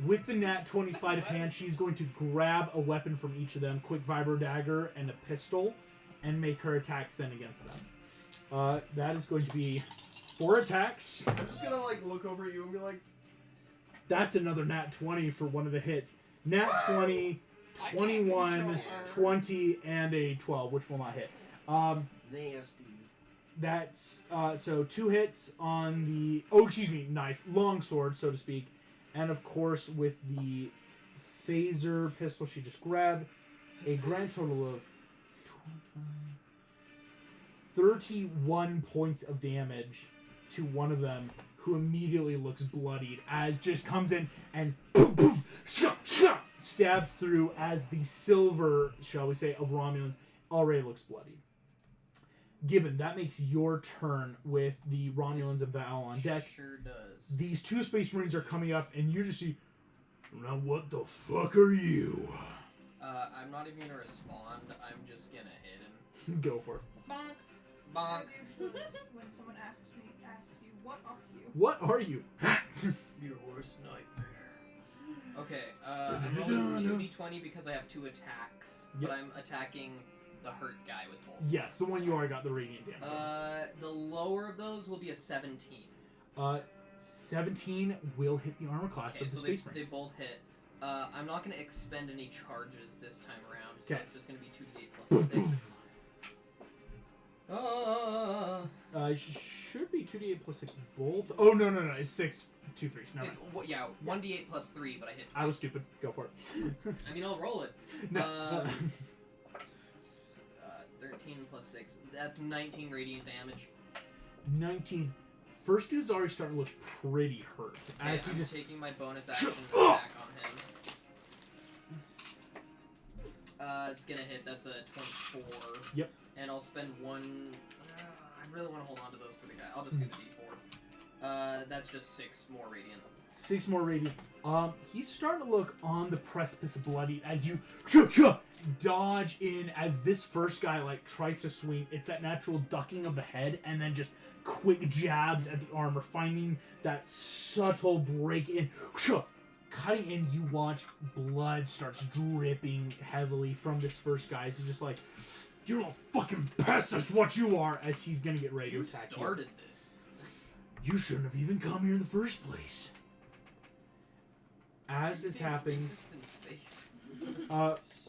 Speaker 2: With the nat 20 sleight of hand, she's going to grab a weapon from each of them, quick vibro dagger and a pistol, and make her attacks then against them. That is going to be 4 attacks.
Speaker 3: I'm just gonna like look over at you and be like,
Speaker 2: That's another nat 20 for one of the hits. Nat 20,
Speaker 7: I can't
Speaker 2: 21,
Speaker 7: control her.
Speaker 2: 20, and a 12, which will not hit.
Speaker 3: nasty.
Speaker 2: That's so 2 hits on the knife, long sword, so to speak, and of course with the phaser pistol she just grabbed, a grand total of 31 points of damage to one of them, who immediately looks bloodied as just comes in and poof, poof, stabs through as the silver, shall we say, of Romulans already looks bloodied. Gibbon, that makes your turn with the Romulans and Val on deck.
Speaker 7: Sure does.
Speaker 2: These 2 Space Marines are coming up, and you just see, now what the fuck are you?
Speaker 7: I'm not even gonna respond. I'm just gonna hit him.
Speaker 2: Go for it.
Speaker 1: Bonk.
Speaker 7: Bonk.
Speaker 6: As you should when someone asks you, what are you?
Speaker 2: What are you?
Speaker 3: Your worst nightmare.
Speaker 7: Okay, I'm rolling 2d20 because I have 2 attacks,
Speaker 2: Yep.
Speaker 7: but I'm attacking the hurt guy with both.
Speaker 2: Yes, the one you already got the radiant damage on.
Speaker 7: The lower of those will be a 17.
Speaker 2: 17 will hit the armor class
Speaker 7: Okay,
Speaker 2: of the
Speaker 7: so
Speaker 2: Space
Speaker 7: they
Speaker 2: Marine.
Speaker 7: both hit. I'm not going to expend any charges this time around, so
Speaker 2: Okay.
Speaker 7: it's just going to be 2d8 plus 6.
Speaker 2: Should be 2d8 plus 6 bolt. Oh, no, it's 6, 2, 3. No,
Speaker 7: It's, yeah, 1d8 plus 3, but I hit
Speaker 2: I was
Speaker 7: twice.
Speaker 2: stupid. Go for it.
Speaker 7: I mean, I'll roll it.
Speaker 2: No.
Speaker 7: 13 plus 6. That's 19 radiant damage.
Speaker 2: 19. First dude's already starting to look pretty hurt.
Speaker 7: Okay,
Speaker 2: As he
Speaker 7: I'm
Speaker 2: just
Speaker 7: taking my bonus action to attack on him. It's gonna hit. That's a 24.
Speaker 2: Yep.
Speaker 7: And I'll spend 1. I really want to hold on to those for the guy. I'll just do the d4. That's just 6 more radiant.
Speaker 2: 6 more radiant. He's starting to look on the precipice of bloody as you dodge in as this first guy like tries to swing. It's that natural ducking of the head and then just quick jabs at the armor, finding that subtle break in. Cutting in, you watch blood starts dripping heavily from this first guy. So just like, you're a fucking pest, that's what you are, as he's gonna get ready to
Speaker 7: You
Speaker 2: attack
Speaker 7: started this.
Speaker 2: you. You shouldn't have even come here in the first place. As this happens,
Speaker 7: Racist in space.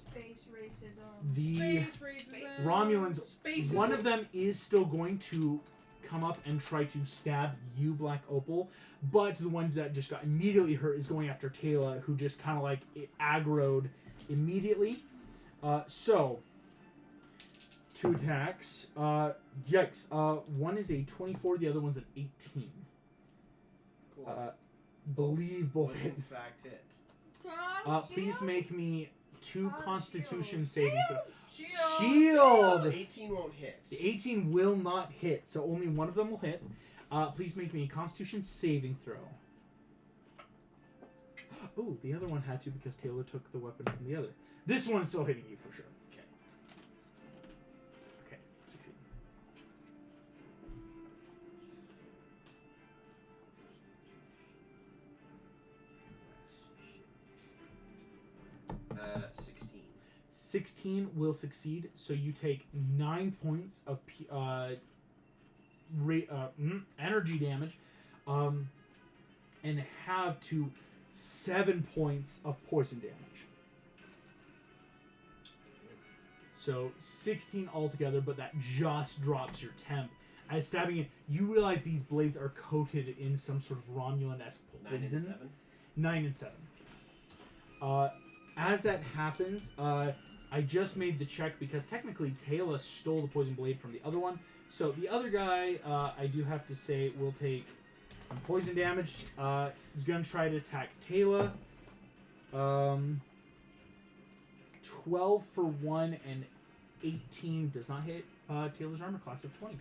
Speaker 6: Space racism.
Speaker 2: the
Speaker 1: Space racism.
Speaker 2: Romulans,
Speaker 1: Space
Speaker 2: one of them is still going to come up and try to stab you, Black Opal, but the one that just got immediately hurt is going after Taylor, who just kind of like aggroed immediately. So 2 attacks. Yikes. One is a 24, the other one's an 18.
Speaker 3: Cool.
Speaker 2: Believe both
Speaker 3: Would
Speaker 2: hit.
Speaker 3: in fact hit.
Speaker 2: Please make me 2 Constitution
Speaker 5: shield.
Speaker 2: saving throws.
Speaker 5: Shield.
Speaker 2: Shield!
Speaker 3: So 18 won't hit.
Speaker 2: The 18 will not hit, so only one of them will hit. Please make me a Constitution saving throw. Oh, the other one had to because Taylor took the weapon from the other. This one's still hitting you for sure.
Speaker 3: Okay.
Speaker 2: Okay, succeed.
Speaker 3: 16.
Speaker 2: 16 will succeed, so you take 9 points of energy damage, and have to 7 points of poison damage. So 16 altogether, but that just drops your temp. As stabbing it, you realize these blades are coated in some sort of Romulan-esque
Speaker 3: 9 and
Speaker 2: poison.
Speaker 3: 7.
Speaker 2: 9 and 7. As that happens, I just made the check because technically Taylor stole the poison blade from the other one. So the other guy, I do have to say, will take some poison damage. He's going to try to attack Taylor. 12 for 1 and 18 does not hit Taylor's armor class of 20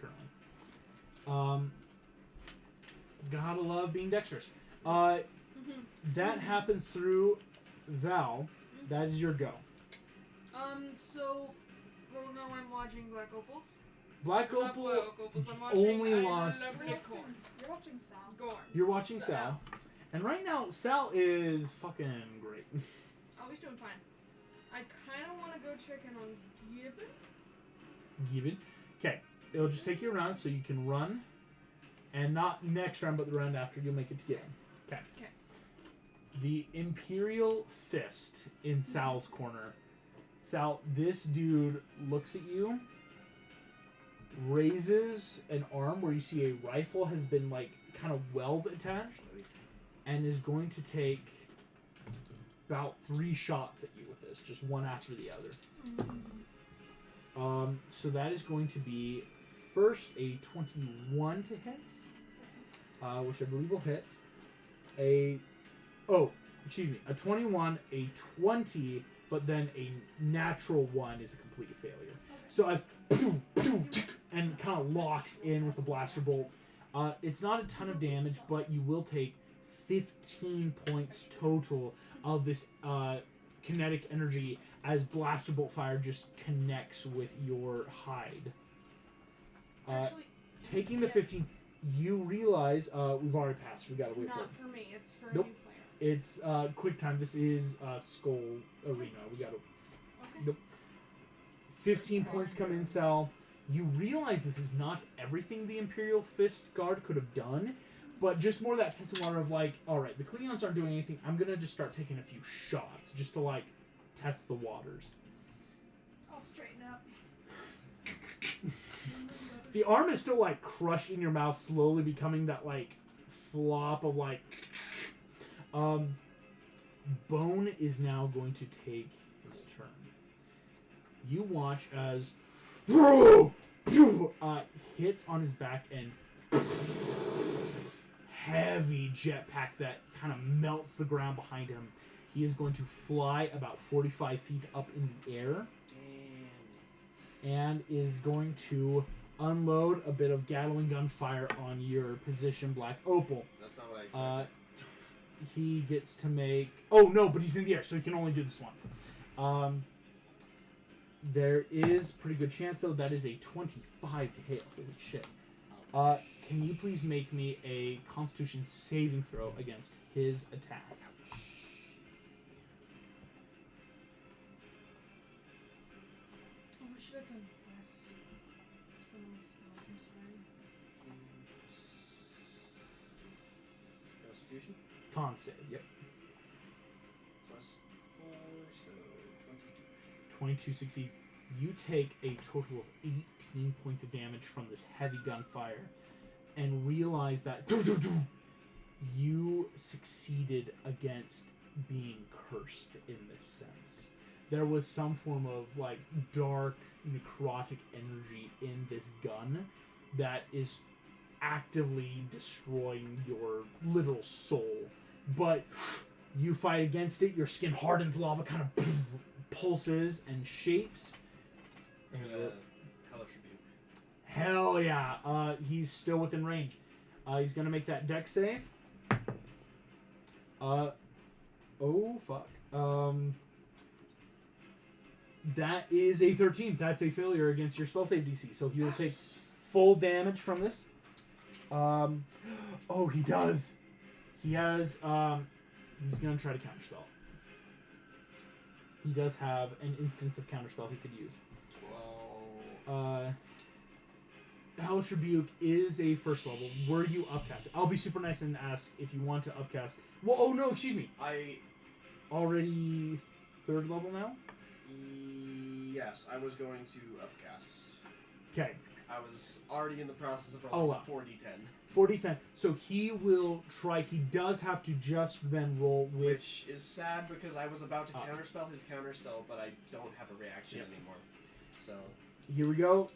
Speaker 2: currently. Gotta love being dexterous. That happens through Val. That is your go.
Speaker 1: So, well, no, I'm watching Black Opals.
Speaker 2: Black
Speaker 1: Not
Speaker 2: Opal
Speaker 1: Black Opals, I'm watching
Speaker 2: only
Speaker 1: Iron
Speaker 2: lost.
Speaker 1: Leprechaun.
Speaker 5: You're watching Sal.
Speaker 1: Gorn.
Speaker 2: You're watching
Speaker 1: Sal.
Speaker 2: Sal. And right now, Sal is fucking great.
Speaker 1: Oh, he's doing fine. I kind of want to go check in on Gibbon.
Speaker 2: Gibbon. Okay. It'll just take you around so you can run. And not next round, but the round after, you'll make it to Gibbon. Okay.
Speaker 1: Okay.
Speaker 2: The Imperial Fist in Sal's corner. Sal, this dude looks at you, raises an arm where you see a rifle has been, like, kind of weld attached, and is going to take about 3 shots at you with this, just one after the other. So that is going to be first a 21 to hit, which I believe will hit. A 21, a 20, but then a natural 1 is a complete failure. So as and kind of locks in with the blaster bolt. It's not a ton of damage, but you will take 15 points total of this kinetic energy as blaster bolt fire just connects with your hide.
Speaker 1: Actually,
Speaker 2: Taking the 15, you realize we've already passed. We gotta wait for it.
Speaker 1: not for me. It's for
Speaker 2: Nope.
Speaker 1: a new player.
Speaker 2: It's quick time. This is Skull Arena. We gotta.
Speaker 1: Okay.
Speaker 2: Nope. 15 points come in, Sal. You realize this is not everything the Imperial Fist Guard could have done, but just more that test of water of like, alright, the Cleons aren't doing anything. I'm gonna just start taking a few shots just to like test the waters.
Speaker 6: I'll straighten up.
Speaker 2: The arm is still like crushed in your mouth, slowly becoming that like flop of like. Bone is now going to take his turn. You watch as hits on his back and heavy jetpack that kind of melts the ground behind him. He is going to fly about 45 feet up in the air. And is going to unload a bit of Gatling gun fire on your position, Black Opal.
Speaker 3: That's not what I expected.
Speaker 2: He gets to make... Oh, no, but he's in the air, so he can only do this once. There is pretty good chance, though. That is a 25 to hit. Holy shit. Can you please make me a Constitution saving throw against his attack?
Speaker 1: Oh, I should have done this. One of my spells, I'm sorry.
Speaker 3: Constitution
Speaker 2: Con save, yep.
Speaker 3: plus 4, so 22.
Speaker 2: 22 succeeds. You take a total of 18 points of damage from this heavy gunfire and realize that you succeeded against being cursed in this sense. there was some form of like dark necrotic energy in this gun that is actively destroying your literal soul. But you fight against it, your skin hardens, lava kind of pulses and shapes. And
Speaker 3: Hellish Rebuke.
Speaker 2: hell yeah, he's still within range. He's gonna make that dex save. Oh fuck. That is a 13. That's a failure against your spell save DC. So he will take full damage from this. Oh, he does. He has. He's gonna try to counterspell. He does have an instance of counterspell he could use.
Speaker 3: Whoa.
Speaker 2: Hellish Rebuke is a first level. Were you upcast? I'll be super nice and ask if you want to upcast. Well, oh no, excuse me. Already third level now?
Speaker 3: Yes, I was going to upcast.
Speaker 2: Okay.
Speaker 3: I was already in the process of
Speaker 2: Oh,
Speaker 3: rolling
Speaker 2: wow.
Speaker 3: 4d10.
Speaker 2: 4d10. So he will try. He does have to just then roll with.
Speaker 3: Which is sad because I was about to counterspell his counterspell, but I don't have a reaction anymore. So.
Speaker 2: Here we go.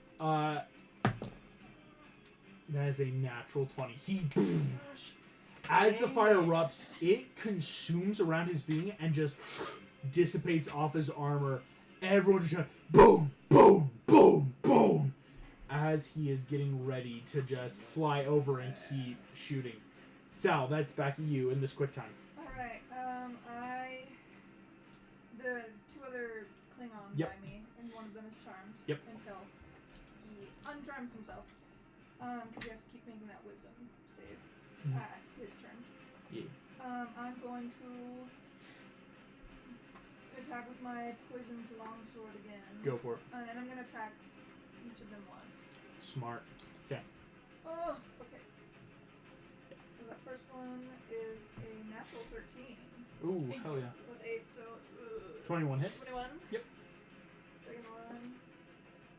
Speaker 2: That is a natural 20. He. As the fire erupts, it consumes around his being and just dissipates off his armor. Everyone just shouts, boom, boom, boom, boom, as he is getting ready to just fly over and keep shooting. Sal, that's back at you in this quick time.
Speaker 6: Alright, the two other Klingons
Speaker 2: Yep.
Speaker 6: by me, and one of them is charmed.
Speaker 2: Yep.
Speaker 6: Until he uncharms himself. Because he has to keep making that wisdom save
Speaker 2: Mhm.
Speaker 6: at his turn.
Speaker 2: Yeah.
Speaker 6: I'm going to attack with my poisoned longsword again.
Speaker 2: Go for it.
Speaker 6: And I'm going to attack each of them once.
Speaker 2: Smart.
Speaker 6: Oh, okay. So the first one is a natural 13.
Speaker 2: Ooh, hell yeah.
Speaker 6: Plus 8, so
Speaker 2: 21 hits.
Speaker 6: 21.
Speaker 2: Yep.
Speaker 6: Second one.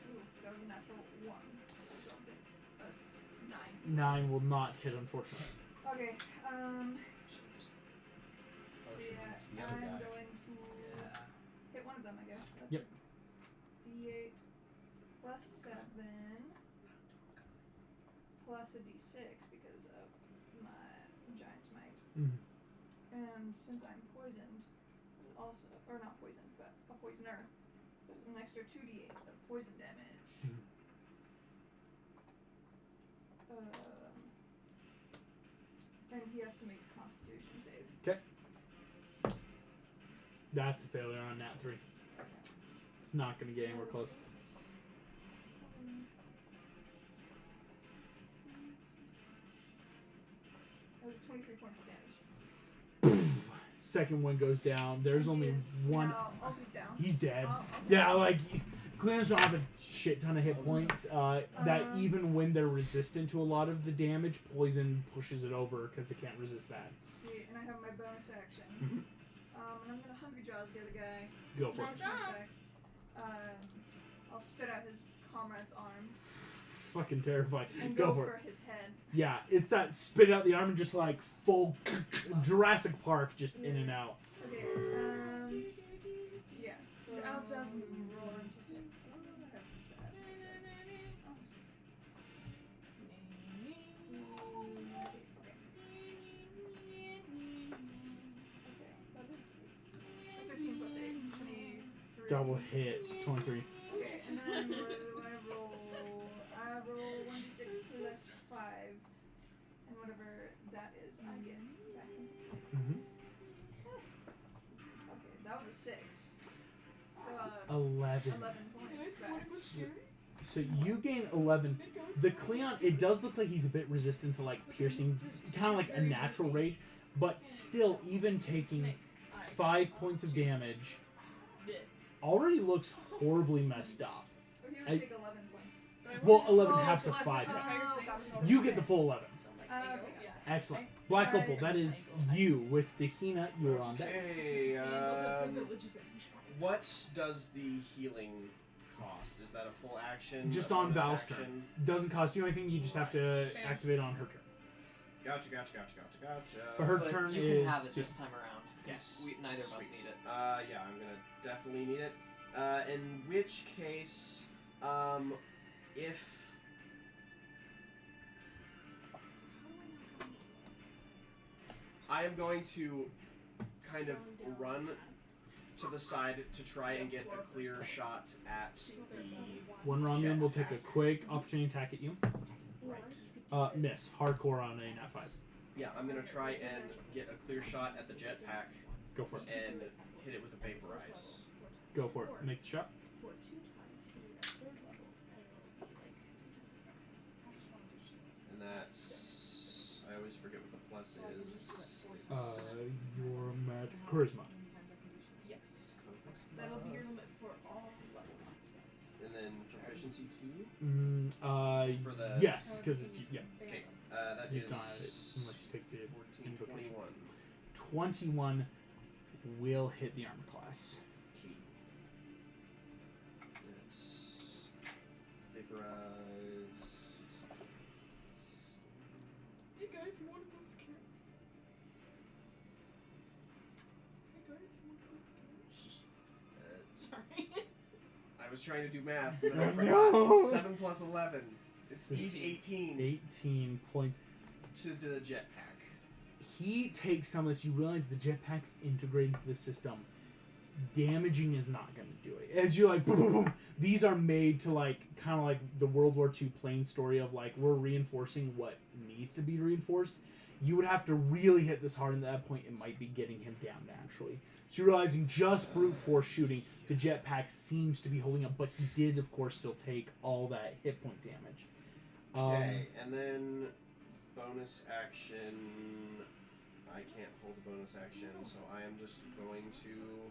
Speaker 6: Ooh, that was a natural 1. I don't think that's 9.
Speaker 2: 9 will not hit, unfortunately.
Speaker 6: Okay,
Speaker 3: Oh,
Speaker 6: so
Speaker 3: shit.
Speaker 6: yeah,
Speaker 3: The other
Speaker 6: I'm
Speaker 3: guy.
Speaker 6: going to hit one of them, I guess. That's
Speaker 2: Yep.
Speaker 6: a D8 plus 7 plus a D6 because of my giant smite.
Speaker 2: Mhm.
Speaker 6: And since I'm poisoned, there's also, or not poisoned, but a poisoner, there's an extra 2d8 of poison damage.
Speaker 2: Mhm.
Speaker 6: And he has to make a Constitution save.
Speaker 2: That's a failure on nat 3. It's not going to get anywhere close.
Speaker 6: That was 23 points of damage.
Speaker 2: Second one goes down. There's only one.
Speaker 6: No, oh, he's down.
Speaker 2: He's dead.
Speaker 6: Oh, okay.
Speaker 2: Yeah, like, Glenn's don't have a shit ton of hit points. That even when they're resistant to a lot of the damage, poison pushes it over because they can't resist that.
Speaker 6: Sweet, and I have my bonus action.
Speaker 2: Mhm.
Speaker 6: And I'm gonna Hungry Jaws the other guy.
Speaker 2: Go
Speaker 6: This
Speaker 2: for
Speaker 6: is
Speaker 2: it.
Speaker 6: my attack. I'll spit out his comrade's arm
Speaker 2: Fucking terrified.
Speaker 6: and
Speaker 2: Go
Speaker 6: go
Speaker 2: for
Speaker 6: for
Speaker 2: it.
Speaker 6: his head.
Speaker 2: Yeah, it's that spit out the arm and just like full Jurassic Park, just in and out.
Speaker 6: Okay, yeah. So
Speaker 1: Out as
Speaker 6: that is 15 plus 8, 23.
Speaker 2: Double hit, 23.
Speaker 6: Okay, and then what do I roll? I roll 1d6 plus 5, and whatever that is, I get back in points.
Speaker 2: Mm-hmm.
Speaker 6: Okay, that was a 6. So
Speaker 2: 11.
Speaker 6: 11 points back.
Speaker 2: So you gain 11. The Cleon, it does look like he's a bit resistant to like piercing, kind of like a natural rage, but still, even taking 5 points of damage, already looks horribly messed up.
Speaker 6: Or he would
Speaker 2: I-
Speaker 6: take 11 points.
Speaker 2: Well, 11
Speaker 6: Oh,
Speaker 2: half to
Speaker 6: plus
Speaker 2: 5.
Speaker 6: his entire
Speaker 5: Oh,
Speaker 6: thing.
Speaker 5: gotcha.
Speaker 2: You get the full 11.
Speaker 6: Okay,
Speaker 2: Excellent. Black Opal, that is you. With Dahina, you're on deck.
Speaker 3: Hey,
Speaker 1: The village is in.
Speaker 3: what does the healing cost? Is that a full action?
Speaker 2: Just
Speaker 3: a
Speaker 2: on
Speaker 3: bonus
Speaker 2: Val's
Speaker 3: action?
Speaker 2: turn. Doesn't cost you anything, you just have to activate on her turn.
Speaker 3: Gotcha.
Speaker 2: But her
Speaker 7: But
Speaker 2: turn
Speaker 7: you
Speaker 2: is
Speaker 7: can have it
Speaker 2: soon.
Speaker 7: this time around.
Speaker 3: Yes.
Speaker 7: Neither of us
Speaker 3: Sweet.
Speaker 7: need it.
Speaker 3: Yeah, I'm gonna definitely need it. In which case, if I am going to kind of run to the side to try and get a clear shot at the
Speaker 2: One Romulan will take a
Speaker 3: jetpack.
Speaker 2: quick opportunity attack at you.
Speaker 3: Right.
Speaker 2: Miss. Hardcore on a nat 5.
Speaker 3: Yeah, I'm gonna try and get a clear shot at the jetpack
Speaker 2: Go for it.
Speaker 3: and hit it with a vaporize.
Speaker 2: Go for it. Make the shot.
Speaker 1: For 2 times, you do that 3rd level, and it'll be like 3 times as much.
Speaker 3: And that's... I always forget what the plus is.
Speaker 2: Your mad charisma.
Speaker 1: Yes. That'll be your limit for all level spells.
Speaker 3: And then proficiency 2? For the-
Speaker 2: Yes, because it's yeah.
Speaker 3: Okay, that
Speaker 2: He's
Speaker 3: is
Speaker 2: done it. Let's take the
Speaker 3: 14,
Speaker 2: invocation.
Speaker 3: 21.
Speaker 2: 21 will hit the armor class.
Speaker 3: Key. It's vaporize.
Speaker 1: Hey guy, if you want to go with the cat. Hey guy, if you want to go with the cat. Sorry.
Speaker 3: I was trying to do math. And then I
Speaker 2: No.
Speaker 3: forgot. 7 plus 11. It's easy 18
Speaker 2: 18 points.
Speaker 3: to the jetpack.
Speaker 2: He takes some of this. You realize the jetpack's integrated into the system. Damaging is not going to do it. As you're like, boom, boom, boom. These are made to like, kind of like the World War II plane story of like, we're reinforcing what needs to be reinforced. You would have to really hit this hard, and at that point, it might be getting him down naturally. So you're realizing just brute force shooting, the jetpack seems to be holding up, but he did, of course, still take all that hit point damage.
Speaker 3: Okay, and then bonus action. I can't hold a bonus action, so I am just going to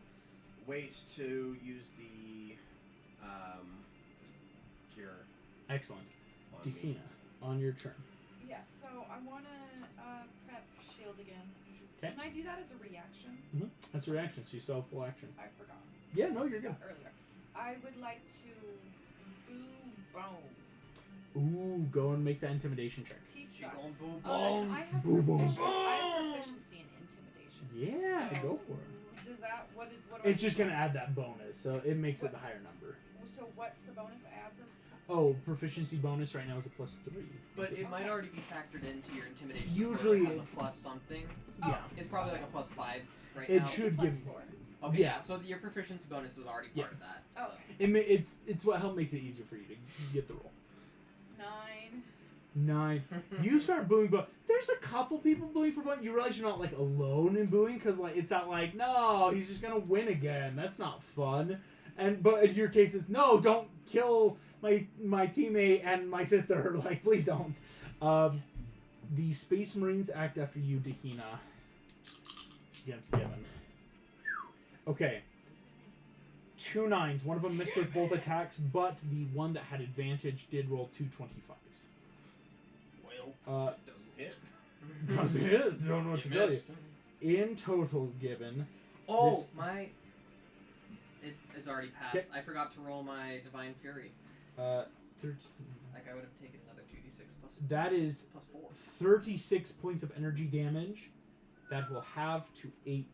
Speaker 3: wait to use the cure
Speaker 2: Excellent.
Speaker 3: on me.
Speaker 2: Dehina, on your turn.
Speaker 5: Yeah, so I want to prep shield again.
Speaker 2: 'Kay.
Speaker 5: Can I do that as a reaction?
Speaker 2: That's a reaction, so you still have full action.
Speaker 5: I forgot.
Speaker 2: Yeah, no, you're good.
Speaker 5: Earlier. I would like to boo bone.
Speaker 2: Ooh, go and make that intimidation check.
Speaker 5: He
Speaker 7: She
Speaker 5: sucks.
Speaker 7: going boom
Speaker 5: I have
Speaker 2: Boom, boom.
Speaker 5: I have proficiency in intimidation.
Speaker 2: Yeah,
Speaker 5: So,
Speaker 2: go for it.
Speaker 5: Does that what do
Speaker 2: It's
Speaker 5: I
Speaker 2: just
Speaker 5: do?
Speaker 2: going to add that bonus, so it makes it the higher number.
Speaker 5: So what's the bonus I add for?
Speaker 2: Oh, proficiency bonus right now is a +3.
Speaker 7: But it might already be factored into your intimidation.
Speaker 2: Usually
Speaker 7: as a
Speaker 2: it-
Speaker 7: plus something.
Speaker 2: Yeah.
Speaker 7: It's probably like a +5 right
Speaker 2: It
Speaker 7: now.
Speaker 2: should
Speaker 5: Plus
Speaker 2: give.
Speaker 5: 4.
Speaker 7: Okay,
Speaker 2: yeah.
Speaker 7: yeah. So your proficiency bonus is already part of that.
Speaker 5: Oh.
Speaker 7: So.
Speaker 2: It's what help makes it easier for you to get the roll.
Speaker 5: 9.
Speaker 2: 9. You start booing, but there's a couple people booing for booing. You realize you're not like alone in booing because like it's not like no, he's just gonna win again. That's not fun. But in your case, it's no, don't kill my teammate and my sister. Like please don't. The Space Marines act after you, Dehina. Against Given. Okay. 2 9s. One of them missed with both attacks, but the one that had advantage did roll 2 25s.
Speaker 3: Well, it doesn't hit.
Speaker 2: Doesn't hit. Don't know what to tell you.
Speaker 7: missed.
Speaker 2: In total, Gibbon.
Speaker 7: Oh,
Speaker 2: This-
Speaker 7: it is already passed.
Speaker 2: Okay.
Speaker 7: I forgot to roll my Divine Fury.
Speaker 2: 13.
Speaker 7: Like I would have taken another 2d6
Speaker 2: That is
Speaker 7: plus 4.
Speaker 2: 36 points of energy damage. That will have to 18.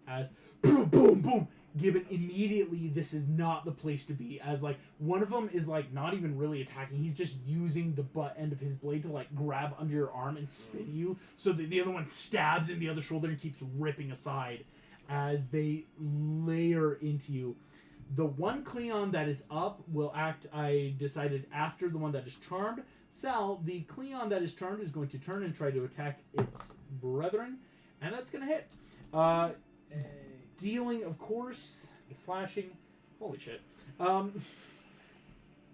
Speaker 2: As boom, boom, boom. Gibbon immediately. This is not the place to be. As like one of them is like not even really attacking. He's just using the butt end of his blade to like grab under your arm and spin you. So that the other one stabs in the other shoulder and keeps ripping aside as they layer into you. The one Cleon that is up will act, I decided, after the one that is charmed. Sal, the Cleon that is charmed is going to turn and try to attack its brethren. And that's going to hit. Dealing, of course, the slashing. Holy shit.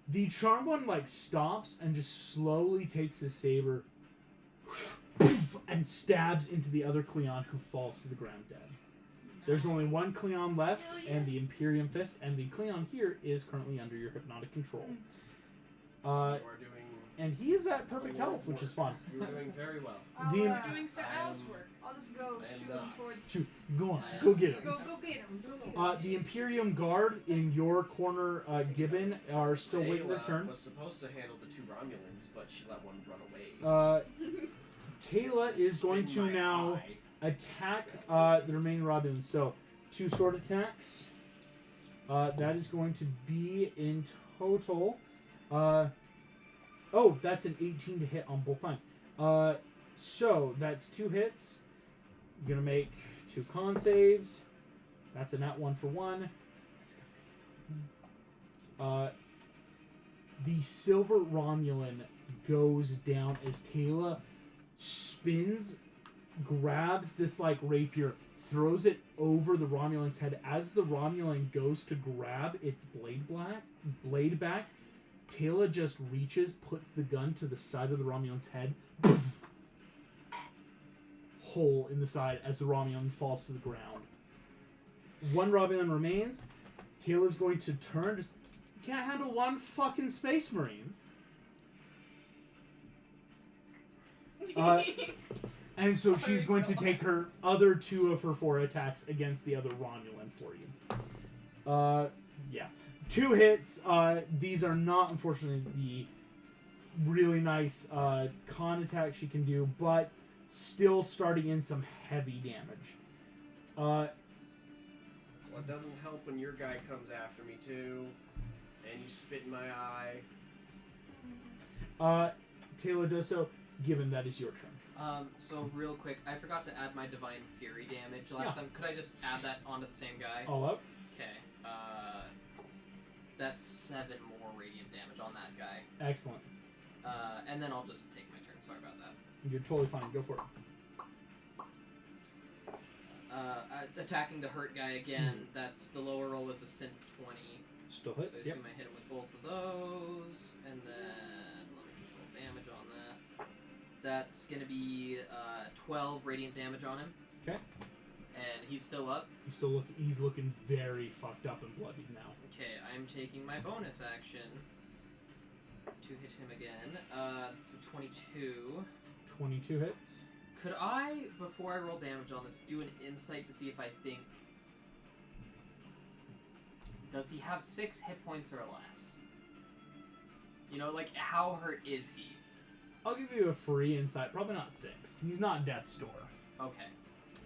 Speaker 2: The charmed one, like, stops and just slowly takes his saber and stabs into the other Cleon who falls to the ground dead. There's only one Cleon left, and the Imperium Fist, and the Cleon here is currently under your hypnotic control.
Speaker 3: You are doing
Speaker 2: and he is at perfect health, which is fun.
Speaker 3: You're doing very well.
Speaker 6: I'll,
Speaker 2: The-
Speaker 1: You're doing Sal's work.
Speaker 6: I'll just go
Speaker 3: I am
Speaker 6: shoot him
Speaker 3: not.
Speaker 6: towards.
Speaker 2: Shoot, go on, go get him.
Speaker 1: Go get him.
Speaker 2: The Imperium Guard in your corner, Gibbon, are still waiting their
Speaker 3: Ayla
Speaker 2: turn.
Speaker 3: was supposed to handle the 2 Romulans, but she let one run away.
Speaker 2: Taylor is going to
Speaker 3: Spin my
Speaker 2: now
Speaker 3: eye.
Speaker 2: attack the remaining Robins. So, 2 sword attacks. That is going to be in total. Oh, that's an 18 to hit on both times. So that's 2 hits. I'm gonna make 2 con saves. That's a nat 1 for 1. The silver Romulan goes down as Taylor spins, grabs this like rapier, throws it over the Romulan's head. As the Romulan goes to grab its blade back, Taylor just reaches, puts the gun to the side of the Romulan's head. Hole in the side as the Romulan falls to the ground. 1 Romulan remains. Taylor's going to turn. Just, you can't handle 1 fucking Space Marine. And so she's going to take her other 2 of her 4 attacks against the other Romulan for you. Yeah. 2 hits. These are not, unfortunately, the really nice con attacks she can do, but still starting in some heavy damage.
Speaker 3: So it doesn't help when your guy comes after me too, and you spit in my eye.
Speaker 2: Taylor does so. Given that is your turn.
Speaker 7: So real quick, I forgot to add my Divine Fury damage last time. Could I just add that onto the same guy?
Speaker 2: All up.
Speaker 7: Okay. That's 7 more radiant damage on that guy.
Speaker 2: Excellent.
Speaker 7: And then I'll just take my turn. Sorry about that.
Speaker 2: You're totally fine. Go for it.
Speaker 7: Attacking the hurt guy again. That's the lower roll is a synth 20.
Speaker 2: Still
Speaker 7: So I
Speaker 2: hits. Yep.
Speaker 7: assume I hit him with both of those, and then let me just roll damage on that. That's gonna be 12 radiant damage on him.
Speaker 2: Okay.
Speaker 7: And he's still up.
Speaker 2: He's looking very fucked up and bloodied now.
Speaker 7: Okay, I'm taking my bonus action to hit him again. That's a 22.
Speaker 2: 22 hits.
Speaker 7: Could I, before I roll damage on this, do an insight to see if I think... Does he have 6 hit points or less? You know, like, how hurt is he?
Speaker 2: I'll give you a free insight. Probably not 6. He's not Death's Door.
Speaker 7: Okay.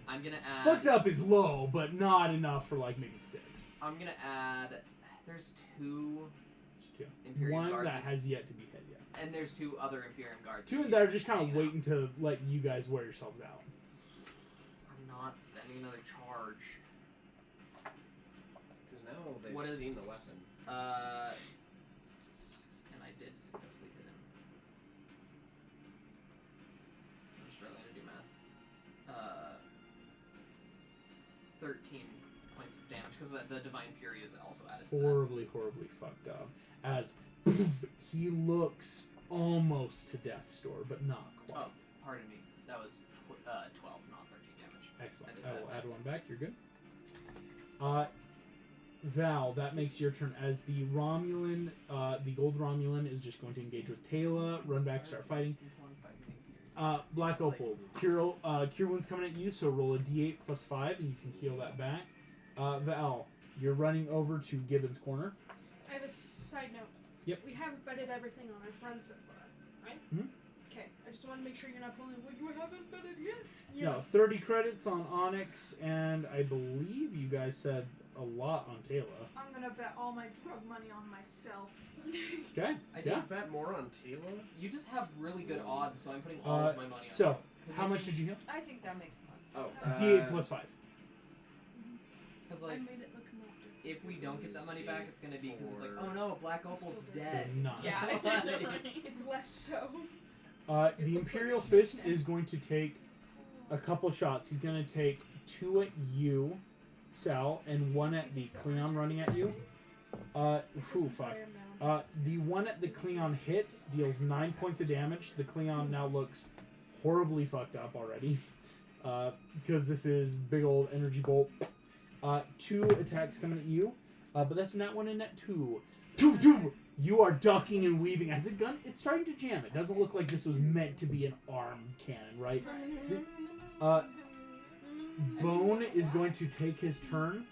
Speaker 7: I'm gonna add...
Speaker 2: Fucked up is low, but not enough for, like, maybe 6.
Speaker 7: I'm gonna add... There's 2
Speaker 2: Just 2.
Speaker 7: Imperium
Speaker 2: One
Speaker 7: guards.
Speaker 2: that has yet to be hit yet.
Speaker 7: And there's 2 other Imperium guards.
Speaker 2: 2 that are just kind of waiting to let you guys wear yourselves out.
Speaker 7: I'm not spending another charge.
Speaker 3: Because now they've
Speaker 7: What is-
Speaker 3: seen the weapon.
Speaker 7: And I did successfully hit him. I'm struggling to do math. 13 points of damage because the Divine Fury is also added. To that.
Speaker 2: Horribly fucked up. As he looks almost to Death's Door, but not quite.
Speaker 7: Oh, pardon me. That was 12, not 13 damage.
Speaker 2: Excellent.
Speaker 7: I did
Speaker 2: I will
Speaker 7: bad
Speaker 2: add
Speaker 7: math.
Speaker 2: 1 back. You're good. Val, that makes your turn. As the Romulan, the gold Romulan is just going to engage with Taylor, run back, start fighting. Black Opal, cure wounds coming at you, so roll a d8 plus 5, and you can heal that back. Val, you're running over to Gibbon's corner.
Speaker 1: I have a side note.
Speaker 2: Yep.
Speaker 1: We have betted everything on our friends so far, right?
Speaker 2: Mhm.
Speaker 1: Okay. I just want to make sure you're not pulling. Well, you haven't betted yet.
Speaker 2: No, 30 credits on Onyx, and I believe you guys said a lot on Taylor.
Speaker 6: I'm gonna bet all my drug money on myself.
Speaker 2: Okay.
Speaker 7: I
Speaker 3: Did
Speaker 2: Yeah.
Speaker 3: you bet more on Taylor?
Speaker 7: You just have really good odds, so I'm putting all of my money on
Speaker 2: So,
Speaker 7: it. 'Cause
Speaker 2: how
Speaker 7: if
Speaker 2: much
Speaker 7: you-
Speaker 2: did you heal?
Speaker 5: I think that makes the most
Speaker 3: Oh,
Speaker 5: sense.
Speaker 2: D8 plus 5.
Speaker 7: Because
Speaker 1: I
Speaker 7: like,
Speaker 1: made it look not good.
Speaker 7: if we don't get that money back, it's gonna be because it's like,
Speaker 3: Four.
Speaker 7: oh no, Black Opal's
Speaker 1: So
Speaker 7: dead.
Speaker 2: 9.
Speaker 5: Yeah.
Speaker 1: It's less so.
Speaker 2: The
Speaker 1: looks
Speaker 2: Imperial
Speaker 1: like a
Speaker 2: Fist
Speaker 1: snake.
Speaker 2: is going to take a couple shots. He's going to take 2 at you, Sal, and 1 at the Cleon running at you. Fuck. The one at the Cleon hits, deals 9 points of damage. The Cleon now looks horribly fucked up already. Because this is big old energy bolt. 2 attacks coming at you. But that's not 1 and not 2. You are ducking and weaving. As a gun, it's starting to jam. It doesn't look like this was meant to be an arm cannon, right? Bone is going to take his turn.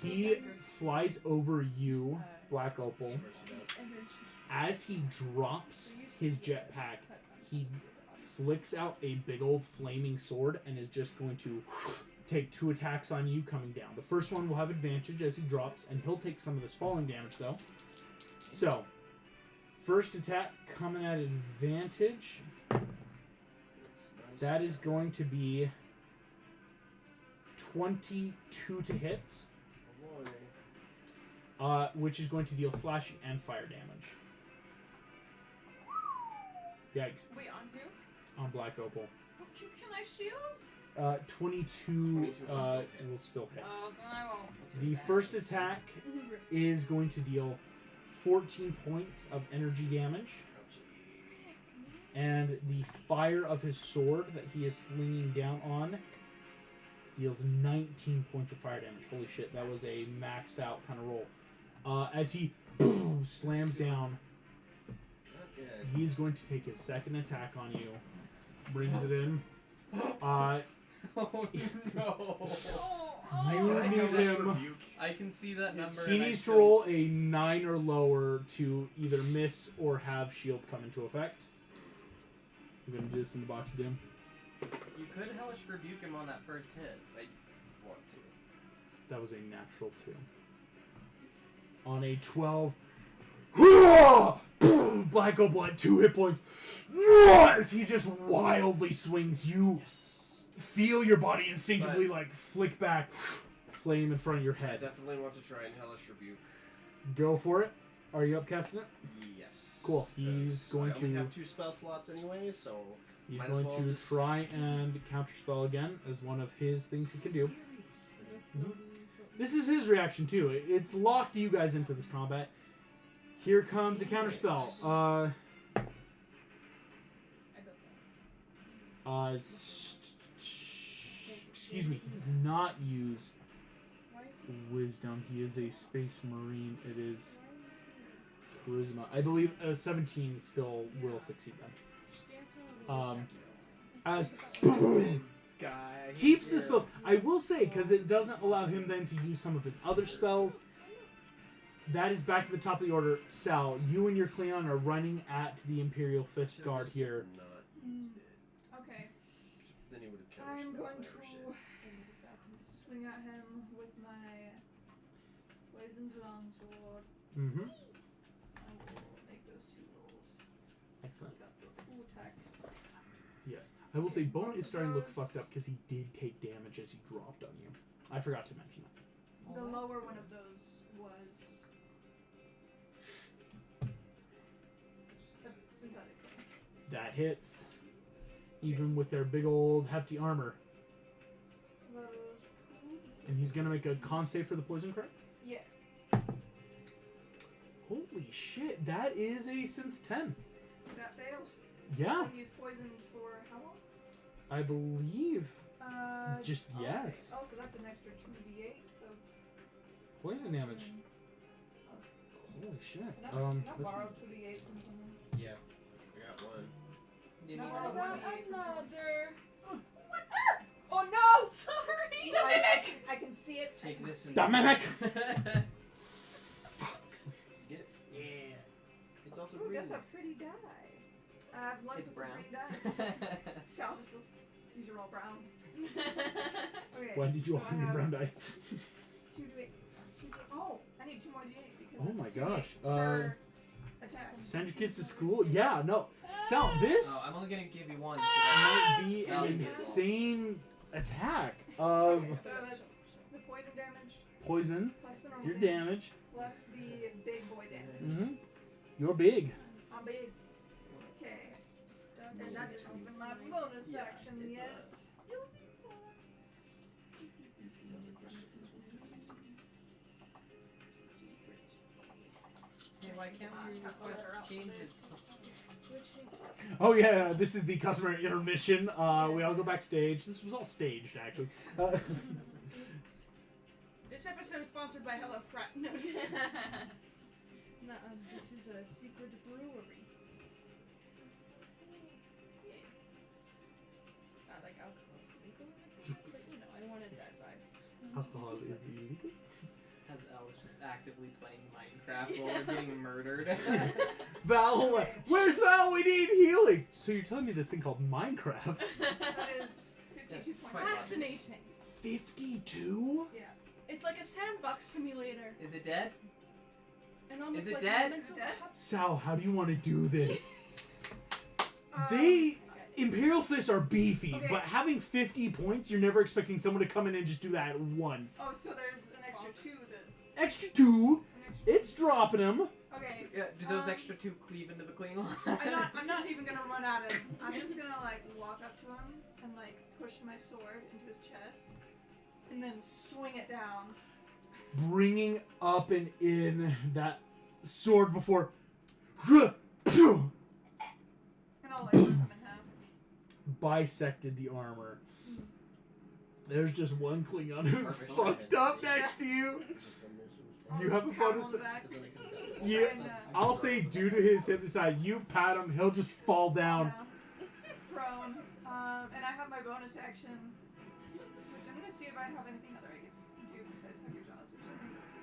Speaker 2: He flies over you, Black Opal. As he drops his jetpack, he flicks out a big old flaming sword and is just going to take 2 attacks on you coming down. The first one will have advantage as he drops, and he'll take some of this falling damage though. So, first attack coming at advantage. That is going to be 22 to hit. Which is going to deal slashing and fire damage. Yikes.
Speaker 5: Wait, on who?
Speaker 2: On Black Opal.
Speaker 5: Can I shield?
Speaker 2: 22 will still hit.
Speaker 5: Oh, then I won't.
Speaker 2: The first attack is going to deal 14 points of energy damage. And the fire of his sword that he is slinging down on deals 19 points of fire damage. Holy shit, that was a maxed out kind of roll. As he slams down, he's going to take his second attack on you. Brings it in.
Speaker 7: Oh no!
Speaker 2: You need him.
Speaker 7: I can see that number.
Speaker 2: He needs to roll a 9 or lower to either miss or have shield come into effect. I'm going to do this in the box of doom.
Speaker 7: You could hellish rebuke him on that first hit.
Speaker 3: I want to.
Speaker 2: That was a natural 2. On a 12, Black Opal at 2 hit points. As he just wildly swings, you feel your body instinctively like flick back, flame in front of your
Speaker 3: I
Speaker 2: head.
Speaker 3: definitely want to try and hellish rebuke.
Speaker 2: Go for it. Are you up casting it?
Speaker 3: Yes.
Speaker 2: Cool. He's going
Speaker 3: I only
Speaker 2: to.
Speaker 3: have 2 spell slots anyway, so
Speaker 2: He's
Speaker 3: might as
Speaker 2: going
Speaker 3: well
Speaker 2: to
Speaker 3: just-
Speaker 2: try and counterspell again as one of his things he can do. This is his reaction too. It's locked you guys into this combat. Here comes a counterspell. Excuse me. He does not use wisdom. He is a space marine. It is charisma. I believe 17 still will succeed then. As
Speaker 3: Guy
Speaker 2: keeps the spells. I will say, because it doesn't allow him then to use some of his other spells. That is back to the top of the order. Sal, you and your Cleon are running at the Imperial Fist Guard here.
Speaker 6: Okay.
Speaker 3: Then he would have killed
Speaker 6: I'm
Speaker 3: us.
Speaker 6: going to swing at him with my poisoned longsword.
Speaker 2: Mm-hmm.
Speaker 6: I will make those 2 rolls.
Speaker 2: Excellent.
Speaker 6: I got the 2 attacks.
Speaker 2: Yes. I will say, Bone
Speaker 6: Both
Speaker 2: is
Speaker 6: of
Speaker 2: starting to look
Speaker 6: those.
Speaker 2: fucked up because he did take damage as he dropped on you. I forgot to mention that.
Speaker 6: The lower one of those was synthetic.
Speaker 2: That hits. Even with their big old hefty armor.
Speaker 6: So that is
Speaker 2: And he's going to make a con save for the poison crit?
Speaker 6: yeah.
Speaker 2: Holy shit, that is a synth 10.
Speaker 6: That fails.
Speaker 2: Yeah,
Speaker 6: So he's poisoned for how long?
Speaker 2: I believe. Just
Speaker 6: okay.
Speaker 2: yes.
Speaker 6: Oh, so that's an extra 2d8 of
Speaker 2: Poison damage. Holy shit.
Speaker 6: Not
Speaker 2: let's-
Speaker 6: borrow 2d8 from someone.
Speaker 3: Yeah. I got 1.
Speaker 7: You
Speaker 6: No,
Speaker 7: need
Speaker 6: no,
Speaker 7: one.
Speaker 6: no.
Speaker 1: Another.
Speaker 5: Oh no! Sorry!
Speaker 6: I can see it.
Speaker 7: Take this and
Speaker 2: The mimic!
Speaker 3: Get it? Yeah. It's also
Speaker 6: Ooh,
Speaker 3: green.
Speaker 6: that's a pretty die. I've luck
Speaker 7: It's
Speaker 6: with
Speaker 7: brown.
Speaker 6: the pretty die. Sal just looks. These are all brown. Okay.
Speaker 2: Why did you
Speaker 6: so
Speaker 2: want
Speaker 6: I
Speaker 2: your
Speaker 6: have
Speaker 2: brown die?
Speaker 6: 2d8. Oh, I need 2 more d8 because
Speaker 2: Oh
Speaker 6: it's
Speaker 2: my
Speaker 6: 2d8
Speaker 2: gosh.
Speaker 6: per attack.
Speaker 2: Send your kids to school? Yeah, no. Sal, this
Speaker 7: Oh, I'm only gonna give you one. So
Speaker 2: might be
Speaker 7: That'll
Speaker 2: an
Speaker 7: be
Speaker 2: insane attack of
Speaker 6: Okay, so that's the poison damage
Speaker 2: poison,
Speaker 6: plus the normal
Speaker 2: your damage.
Speaker 6: plus the big boy damage.
Speaker 2: Mm-hmm. You're big.
Speaker 6: I'm big. Okay. And that didn't open my bonus action yet.
Speaker 7: hey, why can't we request changes?
Speaker 2: Oh yeah, this is the customer intermission. We all go backstage. This was all staged, actually.
Speaker 1: This episode is sponsored by Hello Frat. No. This is a secret brewery. Yeah. Like alcohol is illegal in the kingdom, but you know, I wanted that vibe.
Speaker 2: Alcohol is illegal.
Speaker 7: As Elle's just actively playing Minecraft while they're getting murdered.
Speaker 2: Val, where's Val? We need healing. So you're telling me this thing called Minecraft?
Speaker 6: That is 52
Speaker 7: Yes,
Speaker 6: points.
Speaker 7: quite
Speaker 1: Fascinating.
Speaker 2: 52?
Speaker 6: Yeah.
Speaker 1: It's like a sandbox simulator.
Speaker 7: Is it dead?
Speaker 1: And almost
Speaker 7: Is it
Speaker 1: like
Speaker 7: dead?
Speaker 1: moments
Speaker 6: Is it
Speaker 1: of
Speaker 6: dead?
Speaker 2: Sal, how do you want to do this?
Speaker 6: Okay.
Speaker 2: Imperial fists are beefy,
Speaker 6: Okay.
Speaker 2: but having 50 points, you're never expecting someone to come in and just do that once.
Speaker 6: Oh, so there's an extra 2 that.
Speaker 2: Extra 2,
Speaker 6: An extra
Speaker 2: it's dropping them.
Speaker 6: Okay.
Speaker 7: Yeah, do those
Speaker 6: Um,
Speaker 7: extra 2 cleave into the clean line?
Speaker 6: I'm not even gonna run at him. I'm just gonna like walk up to him and like push my sword into his chest, and then swing it down.
Speaker 2: Bringing up and in that sword before.
Speaker 6: And I'll like rip him in half.
Speaker 2: Bisected the armor. There's just one Klingon who's
Speaker 3: Perfect.
Speaker 2: fucked up next to you.
Speaker 3: Just a miss instead.
Speaker 6: I'll
Speaker 2: You have
Speaker 6: just
Speaker 2: a
Speaker 6: pat him
Speaker 2: bonus-
Speaker 6: on the back.
Speaker 3: 'Cause then I could've got it.
Speaker 2: You-
Speaker 6: And,
Speaker 2: I'll say, due to his hypnotize, you pat him, he'll just fall down.
Speaker 6: Prone. And I have my bonus action, which I'm gonna see if I have anything other I can do besides hug your jaws, which I think that's the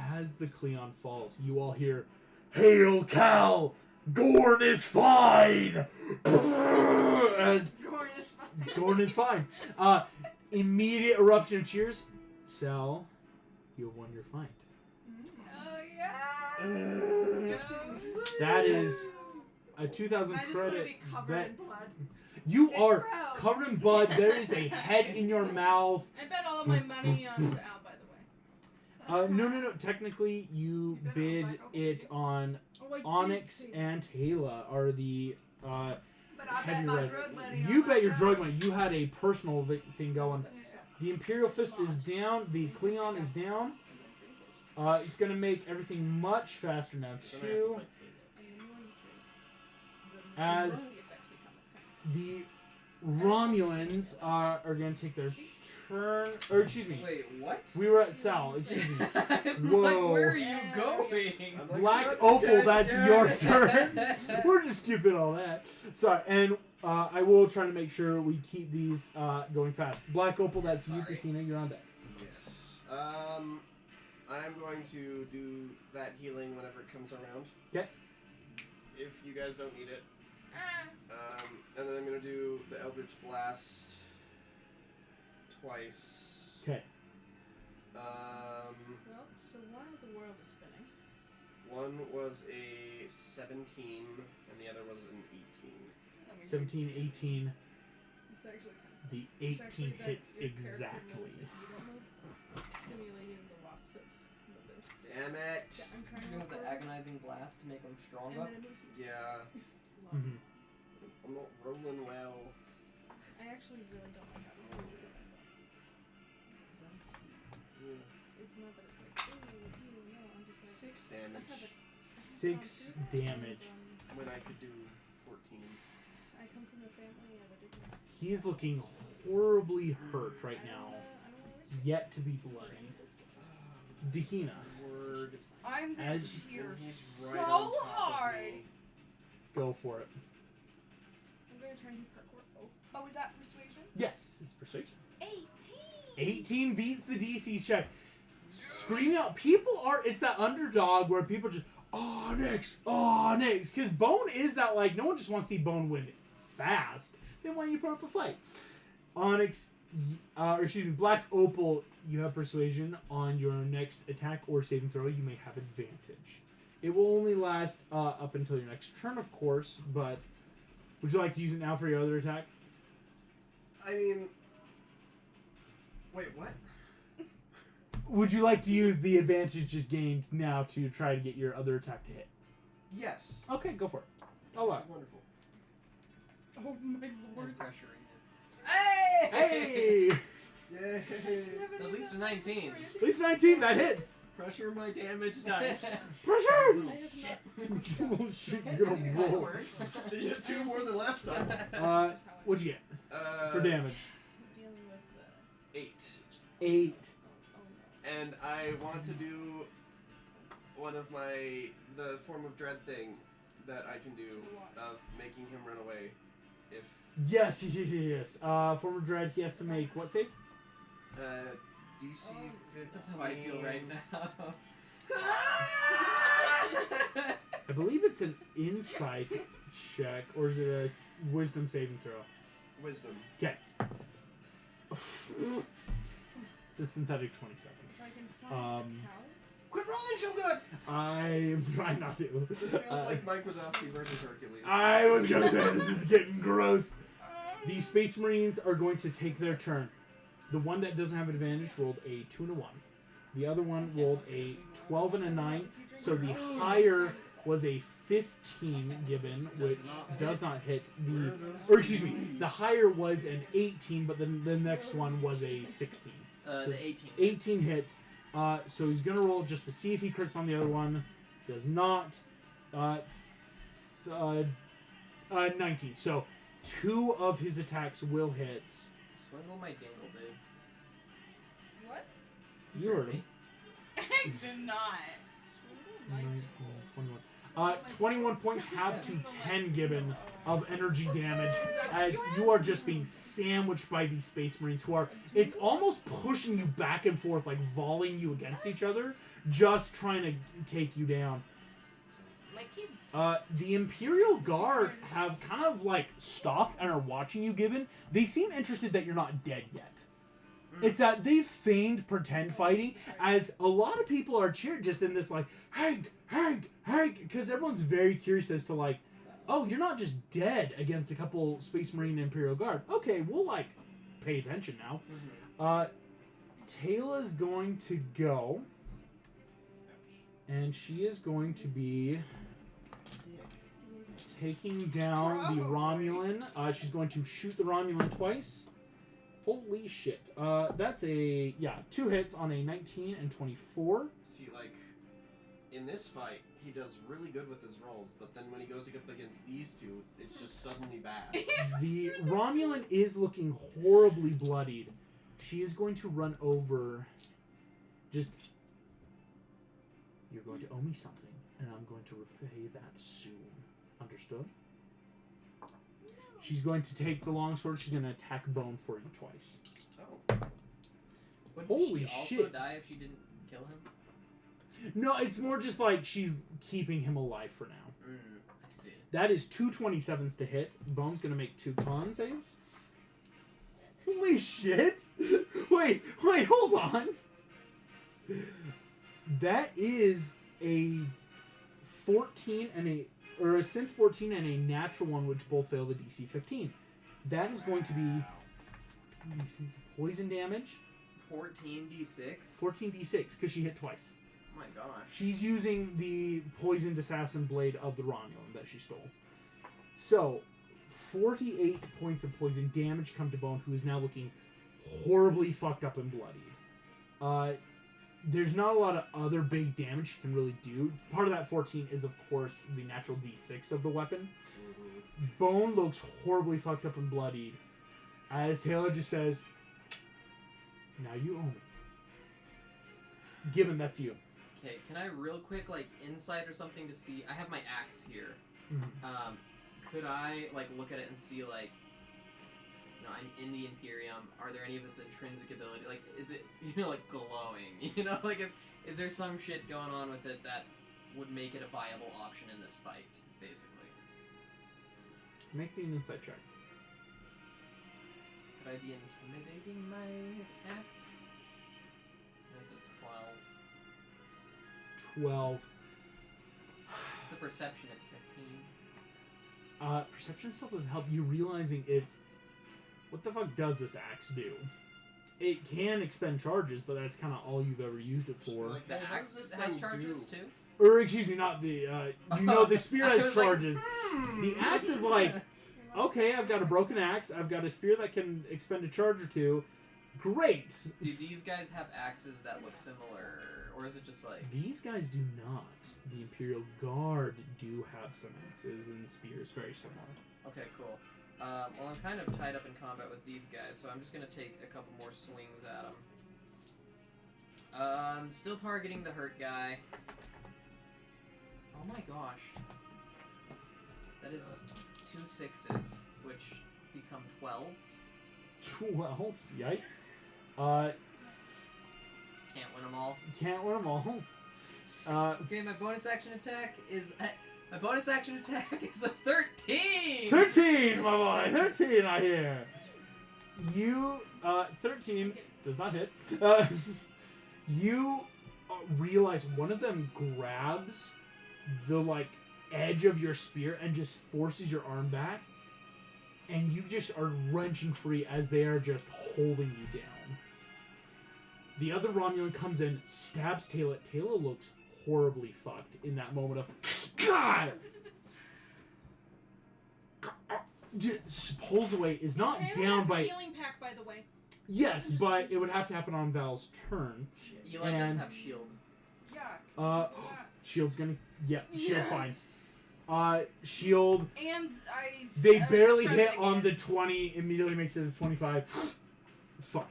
Speaker 6: only.
Speaker 2: As the Cleon falls, you all hear, "Hail Cal! Gorn is fine!" As
Speaker 6: Gorn is fine.
Speaker 2: Gorn is fine. Immediate eruption of cheers. Sal, you have won your fight.
Speaker 6: Oh yeah!
Speaker 2: That is a 2,000
Speaker 6: I just want to
Speaker 2: credit.
Speaker 6: be covered
Speaker 2: that-
Speaker 6: in blood.
Speaker 2: You
Speaker 6: It's
Speaker 2: are
Speaker 6: proud.
Speaker 2: covered in blood. There is a head in your mouth.
Speaker 1: I bet all of my money on Al, by the way.
Speaker 2: No. Technically, you
Speaker 6: You bet on
Speaker 2: bid
Speaker 6: Black Oak,
Speaker 2: it
Speaker 6: did
Speaker 2: on
Speaker 1: Oh, I did
Speaker 2: Onyx
Speaker 1: say
Speaker 2: and Taylor are the.
Speaker 6: But I
Speaker 2: Heavy
Speaker 6: bet my
Speaker 2: red.
Speaker 6: drug money on
Speaker 2: You bet your
Speaker 6: myself.
Speaker 2: drug money. You had a personal thing going.
Speaker 6: Yeah.
Speaker 2: The Imperial Fist is down. The Cleon is down. It's gonna make everything much faster now
Speaker 3: So then I have to
Speaker 2: too.
Speaker 3: fight Taylor.
Speaker 2: As
Speaker 1: the effects become, it's kind
Speaker 2: the Romulans are going to take their turn. Or excuse me.
Speaker 7: Wait, what?
Speaker 2: We were at Sal. Excuse me.
Speaker 7: I'm
Speaker 2: Whoa.
Speaker 7: like, where are you going?
Speaker 3: I'm like,
Speaker 2: Black
Speaker 3: "Yep,
Speaker 2: Opal,
Speaker 3: yeah,
Speaker 2: that's
Speaker 3: yeah."
Speaker 2: your turn. We're just skipping all that. Sorry, and I will try to make sure we keep these going fast. Black Opal, that's you,
Speaker 7: Sorry.
Speaker 2: Tahina. You're on deck.
Speaker 3: Yes. I'm going to do that healing whenever it comes around.
Speaker 2: 'Kay.
Speaker 3: If you guys don't need it.
Speaker 6: Ah.
Speaker 3: And then I'm gonna do the Eldritch Blast twice.
Speaker 2: Okay.
Speaker 1: of. Well, so while the world is spinning,
Speaker 3: One was a 17 and the other was an 18.
Speaker 2: 17, 18.
Speaker 1: it's actually kind of.
Speaker 2: The
Speaker 1: it's actually
Speaker 2: 18
Speaker 1: that
Speaker 2: hits
Speaker 1: your character
Speaker 2: exactly.
Speaker 1: knows if you don't move, simulating the loss of the bit.
Speaker 3: Damn it!
Speaker 1: Yeah, I'm trying
Speaker 7: You
Speaker 1: to
Speaker 7: have the
Speaker 1: record,
Speaker 7: agonizing blast to make them
Speaker 1: and
Speaker 7: stronger.
Speaker 1: then it moves me to
Speaker 3: Yeah,
Speaker 2: Mhm.
Speaker 3: I'm not rolling well.
Speaker 1: I actually really don't like how to roll it.
Speaker 3: Yeah.
Speaker 1: It's not that it's like, ooh, no, I'm just like,
Speaker 3: 6
Speaker 1: I have
Speaker 3: damage.
Speaker 2: 6 damage.
Speaker 3: When I could do 14.
Speaker 1: I come from a family of addicted.
Speaker 2: He is looking horribly hurt right now.
Speaker 1: I don't wanna risk it.
Speaker 2: Yet to be bloody. Dahina,
Speaker 3: Word.
Speaker 5: I'm gonna
Speaker 2: As-
Speaker 5: cheer
Speaker 3: And he's
Speaker 5: so
Speaker 3: right on top of
Speaker 5: hard.
Speaker 3: me.
Speaker 2: go for it.
Speaker 1: I'm gonna try and do parkour. Oh,
Speaker 5: Oh, is that persuasion?
Speaker 2: Yes, it's persuasion.
Speaker 5: 18.
Speaker 2: 18 beats the DC check. Scream out. People are, it's that underdog where people just, Onyx. Because Bone is that, like, no one just wants to see Bone win fast. They want you to put up a fight. Onyx, Black Opal, you have persuasion on your next attack or saving throw. You may have advantage. It will only last up until your next turn, of course, but would you like to use it now for your other attack?
Speaker 3: I mean. Wait, what?
Speaker 2: Would you like to use the advantage just gained now to try to get your other attack to hit?
Speaker 3: Yes.
Speaker 2: Okay, go for it. Oh, wow.
Speaker 3: Wonderful.
Speaker 1: oh my lord.
Speaker 7: And pressuring it.
Speaker 5: Hey!
Speaker 2: Hey!
Speaker 3: Yay!
Speaker 7: At least a 19.
Speaker 2: At least 19, that hits!
Speaker 3: Pressure my damage dice.
Speaker 2: Pressure!
Speaker 7: Little
Speaker 1: I have
Speaker 7: shit.
Speaker 2: Oh shit, you're gonna roll.
Speaker 3: You had 2 more than last time.
Speaker 2: What'd you get for damage?
Speaker 1: Dealing with
Speaker 3: 8.
Speaker 2: 8.
Speaker 1: oh no.
Speaker 3: And I want to do one of the form of dread thing that I can do of making him run away. If
Speaker 2: Yes. Former dread, he has to make what save?
Speaker 3: DC 15.
Speaker 7: That's how I feel right now.
Speaker 2: I believe it's an insight check, or is it a wisdom saving throw?
Speaker 3: Wisdom.
Speaker 2: Okay. It's a synthetic 27.
Speaker 1: If I can find a cow.
Speaker 3: Quit rolling so good!
Speaker 2: I'm trying not to.
Speaker 3: This feels like Mike Wazowski versus Hercules.
Speaker 2: I was gonna say, this is getting gross. The Space Marines are going to take their turn. The one that doesn't have advantage rolled a 2 and a 1. The other one rolled a 12 and a 9. So the higher was a 15 given, which does not hit the... Or excuse me, the higher was an 18, but then the next one was a 16. So
Speaker 7: The 18.
Speaker 2: 18 hits. So he's going to roll just to see if he crits on the other one. Does not. 19. So 2 of his attacks will hit.
Speaker 7: Swingle my dingle, dude.
Speaker 5: What?
Speaker 2: You already.
Speaker 5: I did not.
Speaker 2: 19, 21. 21 points half to 10 given of energy damage as you are just being sandwiched by these Space Marines who are, it's almost pushing you back and forth, like volleying you against each other, just trying to take you down.
Speaker 7: My kids.
Speaker 2: The Imperial Guard have kind of like stopped and are watching you, Gibbon. They seem interested that you're not dead yet. It's that they've feigned pretend fighting, as a lot of people are cheered just in this like, Hank, because everyone's very curious as to like, oh, you're not just dead against a couple Space Marine Imperial Guard. Okay, we'll like pay attention now. Tayla's going to go, and she is going to be taking down the Romulan. She's going to shoot the Romulan twice. Holy shit. That's a, 2 hits on a 19 and 24.
Speaker 3: See, like, in this fight, he does really good with his rolls, but then when he goes up against these two, it's just suddenly bad.
Speaker 2: The Romulan is looking horribly bloodied. She is going to run over. Just, you're going to owe me something, and I'm going to repay that soon. Understood? She's going to take the longsword. She's going to attack Bone for you twice.
Speaker 3: Oh.
Speaker 7: Wouldn't
Speaker 2: Holy
Speaker 7: she also
Speaker 2: shit.
Speaker 7: die if she didn't kill him?
Speaker 2: No, it's more just like she's keeping him alive for now.
Speaker 7: I see.
Speaker 2: That is 2 27s to hit. Bone's going to make 2 con saves. Holy shit! Wait, hold on. That is a 14 and a synth 14 and a natural one, which both fail the DC 15. That is going to be poison damage.
Speaker 7: 14d6?
Speaker 2: 14d6, because she hit twice.
Speaker 7: Oh my gosh.
Speaker 2: She's using the poisoned assassin blade of the Romulan that she stole. So, 48 points of poison damage come to Bone, who is now looking horribly fucked up and bloodied. There's not a lot of other big damage she can really do. Part of that 14 is, of course, the natural d6 of the weapon. Bone looks horribly fucked up and bloodied, as Taylor just says, now you owe me. Gibbon, that's you.
Speaker 7: Okay, can I real quick, like, insight or something to see? I have my axe here. Could I, like, look at it and see, like, you know, I'm in the Imperium. Are there any of its intrinsic ability? Like, is it, you know, like, glowing? You know, like, is there some shit going on with it that would make it a viable option in this fight, basically?
Speaker 2: Make me an insight check.
Speaker 7: Could I be intimidating my axe? That's a 12.
Speaker 2: 12.
Speaker 7: It's a perception, it's 15.
Speaker 2: Perception still doesn't help you realizing it's... What the fuck does this axe do? It can expend charges, but that's kind of all you've ever used it for.
Speaker 3: Like,
Speaker 7: The
Speaker 3: hey, what
Speaker 7: axe
Speaker 3: does this
Speaker 7: has
Speaker 3: thing
Speaker 7: charges,
Speaker 3: do?
Speaker 7: too?
Speaker 2: Or, excuse me, not the... the spear
Speaker 7: I
Speaker 2: has
Speaker 7: was like,
Speaker 2: charges. The axe is like, okay, I've got a broken axe. I've got a spear that can expend a charge or two. Great!
Speaker 7: Do these guys have axes that look similar, or is it just like...
Speaker 2: These guys do not. The Imperial Guard do have some axes and spears very similar.
Speaker 7: Okay, cool. Well, I'm kind of tied up in combat with these guys, so I'm just going to take a couple more swings at them. Still targeting the hurt guy. Oh my gosh. That is 2 6s, which become 12s.
Speaker 2: 12. Yikes.
Speaker 7: Can't win them all.
Speaker 2: Can't win them all.
Speaker 7: Okay, my bonus action attack is a 13.
Speaker 2: 13, my boy. 13, I hear. You, 13 does not hit. You realize one of them grabs the, like, edge of your spear and just forces your arm back. And you just are wrenching free as they are just holding you down. The other Romulan comes in, stabs Taylor. Taylor looks horribly fucked in that moment of, God! Just pulls away, is not
Speaker 1: Taylor
Speaker 2: down
Speaker 1: has
Speaker 2: by...
Speaker 1: a healing pack, by the way.
Speaker 2: Yes, but it would have to happen on Val's turn.
Speaker 7: Eli does
Speaker 2: And-
Speaker 7: have shield.
Speaker 5: Yeah.
Speaker 2: Shield's gonna... Yeah, shield's fine. Shield...
Speaker 5: And I.
Speaker 2: They barely
Speaker 5: present
Speaker 2: hit on
Speaker 5: again.
Speaker 2: the 20, immediately makes it a 25. Fine.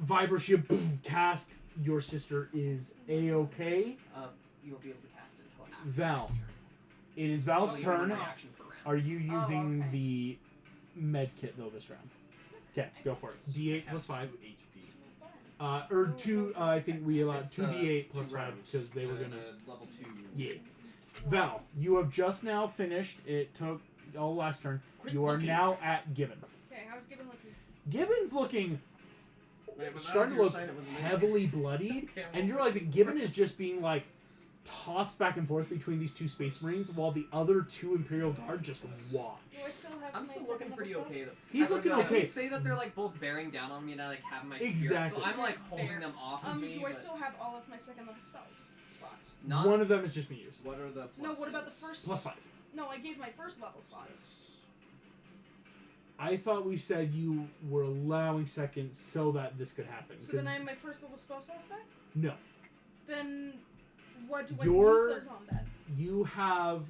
Speaker 2: Vibro Shield, cast. Your sister is A-okay.
Speaker 7: You'll be able to cast it until after
Speaker 2: Val.
Speaker 7: next turn.
Speaker 2: It is Val's
Speaker 7: Oh, you have
Speaker 2: turn.
Speaker 7: one reaction per round.
Speaker 2: Are you using
Speaker 5: okay.
Speaker 2: the med kit, though, this round? Okay, go for it. D8 plus 5.
Speaker 3: 2 HP.
Speaker 2: Or 2, I think we allowed
Speaker 3: It's
Speaker 2: 2d8 plus
Speaker 3: 2
Speaker 2: 5
Speaker 3: rounds,
Speaker 2: because they were
Speaker 3: and,
Speaker 2: gonna.
Speaker 3: level 2.
Speaker 2: Yeah. Val, you have just now finished. It took all last turn.
Speaker 3: Quit
Speaker 2: You are
Speaker 3: looking.
Speaker 2: now at Gibbon.
Speaker 1: Okay, how's Gibbon looking?
Speaker 2: Gibbon's looking
Speaker 3: Wait, was that
Speaker 2: starting
Speaker 3: on
Speaker 2: to
Speaker 3: your
Speaker 2: look
Speaker 3: side? It was me.
Speaker 2: heavily bloodied,
Speaker 7: Okay, I'm
Speaker 2: and you're
Speaker 7: over.
Speaker 2: realizing Gibbon is just being like tossed back and forth between these two Space Marines, while the other 2 Imperial Guard just watch.
Speaker 1: Do I still have
Speaker 7: I'm
Speaker 1: my
Speaker 7: still
Speaker 1: second
Speaker 7: looking
Speaker 1: level
Speaker 7: pretty
Speaker 1: spells?
Speaker 7: okay though.
Speaker 2: He's
Speaker 7: I
Speaker 2: looking
Speaker 7: would
Speaker 2: okay.
Speaker 7: say that they're like both bearing down on me and I like have my spear.
Speaker 2: Exactly.
Speaker 7: So I'm like holding
Speaker 1: Fair.
Speaker 7: them off of me.
Speaker 1: Do I
Speaker 7: but
Speaker 1: still have all of my second level spells slots?
Speaker 7: not
Speaker 2: One of them has just been used.
Speaker 3: What are the pluses?
Speaker 1: No, what about the first-
Speaker 2: Plus 5.
Speaker 1: No, I gave my first level slots.
Speaker 3: Yes.
Speaker 2: I thought we said you were allowing seconds so that this could happen.
Speaker 1: So
Speaker 2: 'cause
Speaker 1: then I have my first level spell slots back?
Speaker 2: no.
Speaker 1: Then what do I
Speaker 2: Your-
Speaker 1: use those on then?
Speaker 2: You have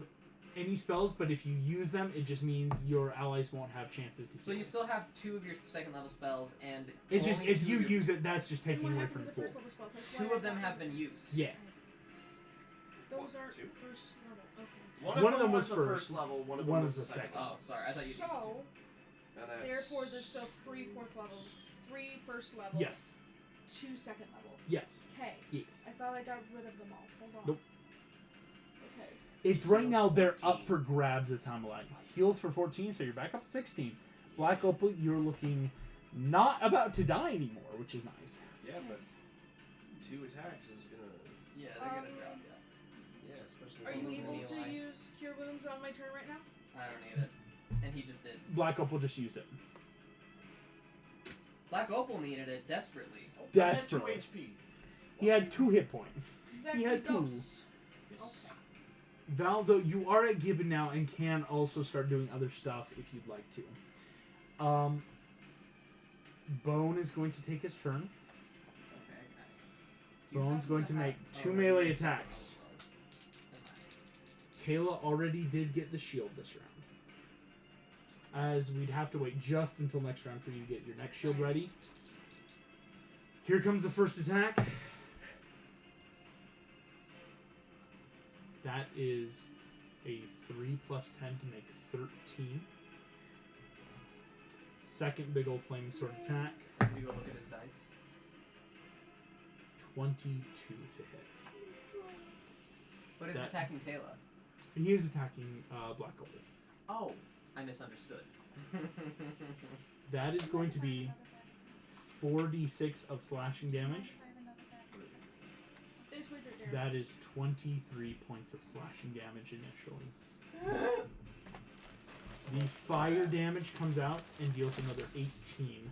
Speaker 2: any spells, but if you use them, it just means your allies won't have chances to
Speaker 7: So
Speaker 2: heal.
Speaker 7: you still have 2 of your second level spells and
Speaker 2: It's just
Speaker 7: only
Speaker 2: if
Speaker 7: 2
Speaker 2: you
Speaker 7: of your-
Speaker 2: use it, that's just
Speaker 1: Then
Speaker 2: taking
Speaker 1: what
Speaker 2: away
Speaker 1: happened
Speaker 2: from
Speaker 1: to
Speaker 2: the
Speaker 1: the first
Speaker 2: pool.
Speaker 1: level spells? That's
Speaker 7: 2
Speaker 1: why
Speaker 7: of them
Speaker 1: I
Speaker 7: have
Speaker 1: thought-
Speaker 7: been used.
Speaker 2: Yeah.
Speaker 1: Those
Speaker 3: What,
Speaker 1: aren't
Speaker 3: 2?
Speaker 1: first level. Okay.
Speaker 2: One of them
Speaker 3: was
Speaker 2: was
Speaker 3: the
Speaker 2: first.
Speaker 3: first level. One of
Speaker 2: One
Speaker 3: them
Speaker 2: is
Speaker 3: was
Speaker 2: the
Speaker 3: the second.
Speaker 2: second.
Speaker 7: Oh, sorry. I thought you used 2.
Speaker 1: So,
Speaker 3: And that's...
Speaker 1: therefore, there's still 3 fourth level, 3 first level,
Speaker 2: Yes.
Speaker 1: 2 second level.
Speaker 2: Yes.
Speaker 1: Okay.
Speaker 2: Yes.
Speaker 1: I thought I got rid of them all. Hold on.
Speaker 2: Nope.
Speaker 1: Okay.
Speaker 2: It's right now they're
Speaker 3: 14.
Speaker 2: up for grabs as I'm like. Heals for 14, so you're back up to 16. Black Opal, you're looking not about to die anymore, which is nice.
Speaker 3: Yeah, but 2 attacks is gonna...
Speaker 7: Yeah, they're gonna
Speaker 1: Um,
Speaker 7: drop you.
Speaker 3: Yeah, especially...
Speaker 1: Are you
Speaker 3: when
Speaker 1: able
Speaker 3: it's
Speaker 1: to
Speaker 7: Eli.
Speaker 1: use Cure Wounds on my turn right now?
Speaker 7: I don't need it. And he just did.
Speaker 2: Black Opal just used it.
Speaker 7: Black Opal needed it desperately.
Speaker 2: Desperately.
Speaker 3: 2 HP.
Speaker 2: He had 2 hit points.
Speaker 1: Exactly.
Speaker 2: He had 2.
Speaker 1: dose.
Speaker 3: Yes.
Speaker 1: Okay.
Speaker 2: Valdo, you are at Gibbon now and can also start doing other stuff if you'd like to. Bone is going to take his turn. Bone's going to make 2 melee attacks. Kayla already did get the shield this round. As we'd have to wait just until next round for you to get your next shield ready. Here comes the first attack. That is a 3 plus 10 to make 13. Second big old flaming sword attack.
Speaker 7: You go look at his dice.
Speaker 2: 22 to hit.
Speaker 7: But it's
Speaker 2: That-
Speaker 7: attacking Taylor.
Speaker 2: He is attacking Black Opal.
Speaker 7: Oh, I misunderstood.
Speaker 2: That is going to be 4d6 of slashing damage.
Speaker 1: Basically, they're
Speaker 2: That is 23 points of slashing damage initially. The fire damage comes out and deals another 18.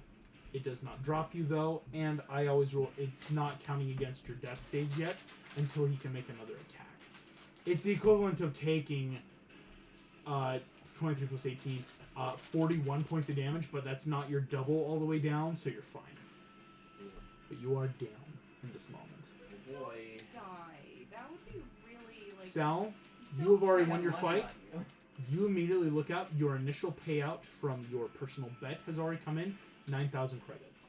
Speaker 2: It does not drop you though, and I always roll, it's not counting against your death saves yet until he can make another attack. It's the equivalent of taking 23 plus 18, 41 points of damage, but that's not your double all the way down, so you're fine. But you are down in this moment.
Speaker 3: Oh boy.
Speaker 5: Die. That would be really like.
Speaker 2: Sal, you have already
Speaker 7: I
Speaker 2: won
Speaker 7: got
Speaker 2: your
Speaker 7: money
Speaker 2: fight.
Speaker 7: on you.
Speaker 2: You immediately look up. Your initial payout from your personal bet has already come in. 9,000 credits.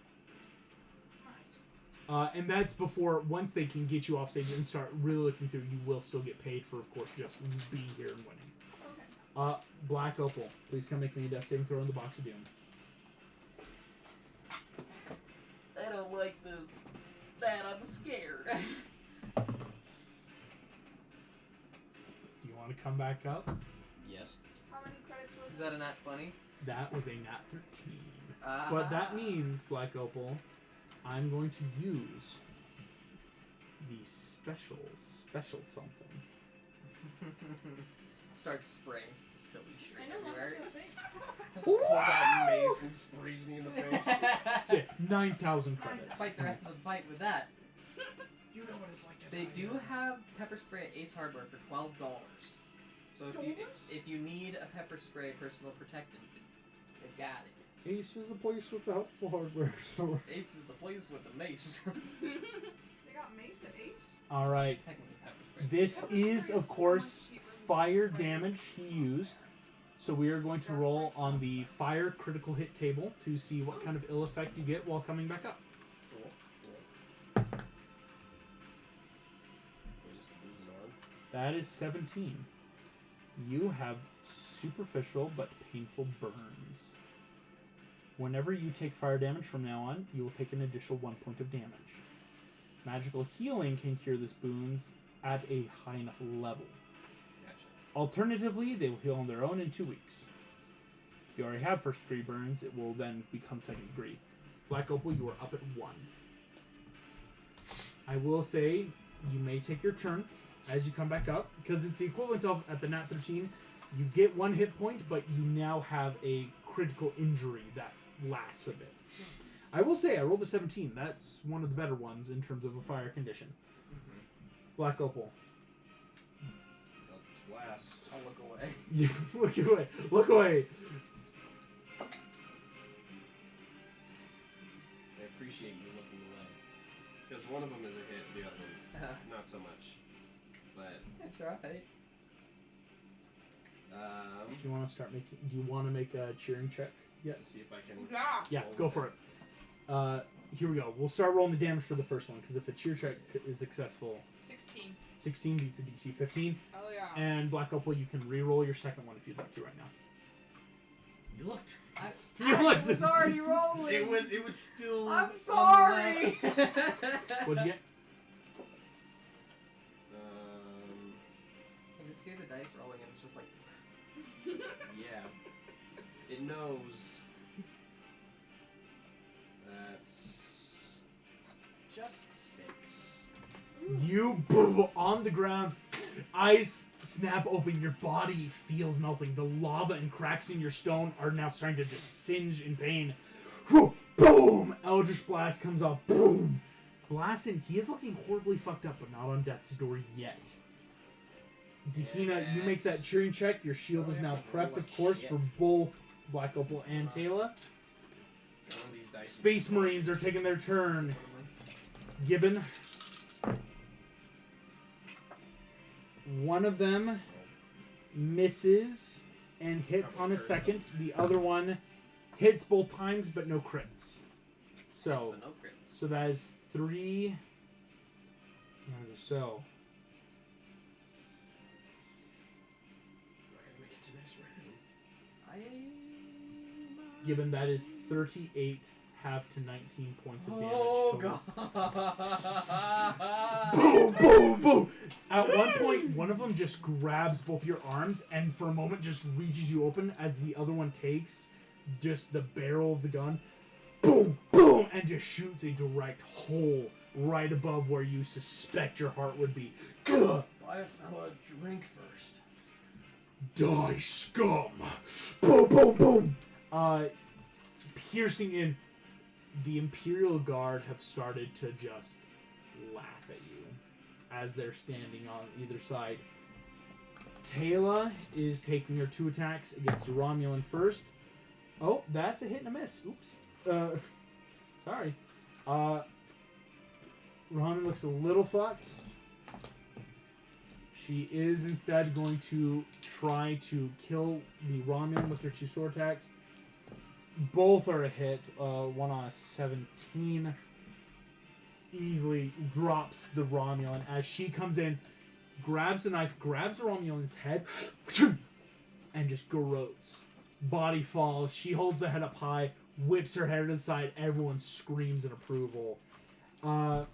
Speaker 2: And that's before, once they can get you off stage and start really looking through, you will still get paid for, of course, just being here and winning.
Speaker 6: Okay.
Speaker 2: Black Opal, please come make me a death saving throw in the Box of Doom.
Speaker 7: I don't like this. Dad, I'm scared.
Speaker 2: Do you want to come back up?
Speaker 3: Yes.
Speaker 6: How many credits was
Speaker 7: Is that a nat 20?
Speaker 2: That was a nat 13. But that means, Black Opal, I'm going to use the special something.
Speaker 7: Start spraying silly shit
Speaker 1: I know what
Speaker 7: everywhere.
Speaker 1: I'm gonna say.
Speaker 3: Just pulls out mace and sprays me in the face.
Speaker 2: So, 9,000 credits.
Speaker 7: Fight the rest of the fight with that.
Speaker 3: You know what it's like to
Speaker 7: They
Speaker 3: die
Speaker 7: do
Speaker 3: young.
Speaker 7: have pepper spray at Ace Hardware for $12. So if you need a pepper spray personal protectant, they've got it.
Speaker 2: Ace is the place with the helpful hardware store.
Speaker 7: Ace is the place with the mace.
Speaker 6: They got mace at Ace?
Speaker 2: Alright,
Speaker 7: It's technically pepper spray.
Speaker 2: this
Speaker 6: Pepper
Speaker 2: is,
Speaker 6: spray
Speaker 2: of
Speaker 6: is so
Speaker 2: course,
Speaker 6: much cheaper than
Speaker 2: fire
Speaker 6: spray.
Speaker 2: damage he used. So we are going to roll on the fire critical hit table to see what kind of ill effect you get while coming back up.
Speaker 3: Cool. We're just losing on.
Speaker 2: That is 17. You have superficial but painful burns. Whenever you take fire damage from now on, you will take an additional 1 point of damage. Magical healing can cure this wounds at a high enough level.
Speaker 3: Gotcha.
Speaker 2: Alternatively, they will heal on their own in 2 weeks. If you already have first degree burns, it will then become second degree. Black Opal, you are up at 1. I will say, you may take your turn as you come back up, because it's the equivalent of, at the nat 13, you get 1 hit point, but you now have a critical injury that lasts a bit. I will say, I rolled a 17. That's one of the better ones in terms of a fire condition. Black Opal.
Speaker 3: Eldritch Blast.
Speaker 7: I'll look away.
Speaker 2: You look away. Look away.
Speaker 3: I appreciate you looking away. Because one of them is a hit, the other one not so much. But
Speaker 7: That's alright.
Speaker 2: Do you want to start making? Do you want to make a cheering check? Yes.
Speaker 3: see if I can.
Speaker 6: Yeah.
Speaker 2: Yeah. Go for it. Here we go. We'll start rolling the damage for the first one because if a cheer check is successful,
Speaker 6: 16.
Speaker 2: 16 beats a DC 15.
Speaker 6: Oh yeah.
Speaker 2: And Black Opal, you can re-roll your second one if you'd like to right now.
Speaker 3: You looked.
Speaker 7: I
Speaker 2: You
Speaker 7: was
Speaker 2: looked.
Speaker 7: already rolling.
Speaker 3: It was still.
Speaker 6: I'm
Speaker 3: on the
Speaker 6: sorry.
Speaker 3: last-
Speaker 2: What'd you get?
Speaker 7: I just hear the dice rolling and it's just like.
Speaker 3: Yeah. It knows. That's just 6.
Speaker 2: You boom on the ground. Eyes snap open. Your body feels melting. The lava and cracks in your stone are now starting to just singe in pain. Whew, boom! Eldritch Blast comes off. Boom! Blasting. He is looking horribly fucked up, but not on death's door yet. Dehina, you make that cheering check. Your shield is now prepped, of course, for both Black Opal and Taylor. Space Marines are taking their turn. Gibbon. One of them misses and hits on a second. The other one hits both times, but no crits. So,
Speaker 7: No crits.
Speaker 2: so that is 3. So,
Speaker 3: We're not gonna make it to next round.
Speaker 2: Gibbon, that is 38 half to 19 points of damage.
Speaker 7: Oh
Speaker 2: total.
Speaker 7: god!
Speaker 2: Boom, boom, boom! At one point, one of them just grabs both your arms and for a moment just reaches you open as the other one takes just the barrel of the gun. Boom, boom! And just shoots a direct hole right above where you suspect your heart would be. Gah!
Speaker 3: Buy a fella a drink first.
Speaker 2: Die, scum! Boom, boom, boom! Piercing in, the Imperial Guard have started to just laugh at you as they're standing on either side. Taylor is taking her 2 attacks against the Romulan first. Oh, that's a hit and a miss. Oops. Sorry. Romulan looks a little fucked. She is instead going to try to kill the Romulan with her 2 sword attacks. Both are a hit. One on a 17. easily drops the Romulan as she comes in, grabs the knife, grabs the Romulan's head, and just garrotes. Body falls. She holds the head up high, whips her head to the side. Everyone screams in approval. And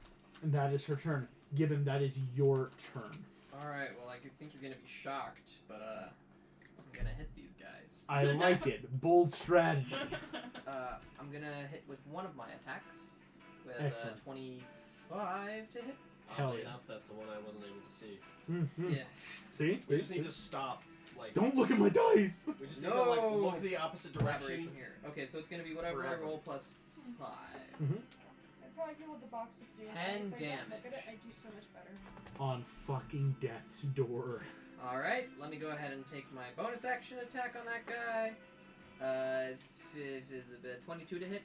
Speaker 2: that is her turn. Gibbon, that is your turn.
Speaker 7: Alright, well, I think you're gonna be shocked, but, I'm gonna hit these guys.
Speaker 2: I like it. Bold strategy.
Speaker 7: I'm gonna hit with one of my attacks. With
Speaker 2: Excellent.
Speaker 7: 25 to hit.
Speaker 2: Hell
Speaker 3: Oddly
Speaker 2: yeah.
Speaker 3: enough, that's the one I wasn't able to see.
Speaker 2: Mm-hmm.
Speaker 7: Yeah.
Speaker 2: See?
Speaker 3: We just need to stop. Like,
Speaker 2: Don't look at my dice!
Speaker 3: we just need to like
Speaker 7: No.
Speaker 3: look the opposite
Speaker 7: Collaboration
Speaker 3: direction.
Speaker 7: here. Okay, so it's gonna be whatever
Speaker 3: Forever.
Speaker 7: I roll plus 5.
Speaker 1: That's how I feel with the box of doom.
Speaker 7: 10
Speaker 1: If I don't look
Speaker 7: damage.
Speaker 1: at it, I do so much better.
Speaker 2: On fucking death's door.
Speaker 7: Alright, let me go ahead and take my bonus action attack on that guy. It's 22 to hit.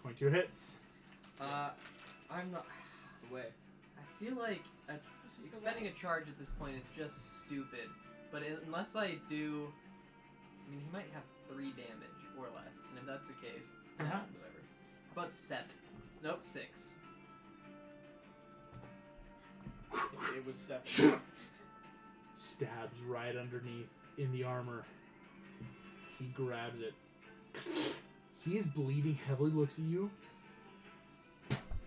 Speaker 2: 22 hits.
Speaker 7: I'm not.
Speaker 3: That's the way.
Speaker 7: I feel like
Speaker 1: This is the
Speaker 7: expending
Speaker 1: way.
Speaker 7: a charge at this point is just stupid. But unless I do, I mean, he might have 3 damage or less, and if that's the case,
Speaker 2: Perhaps.
Speaker 7: whatever. How about 7? Nope, 6.
Speaker 3: It was 7.
Speaker 2: Stabs right underneath in the armor. He grabs it. He is bleeding heavily, looks at you.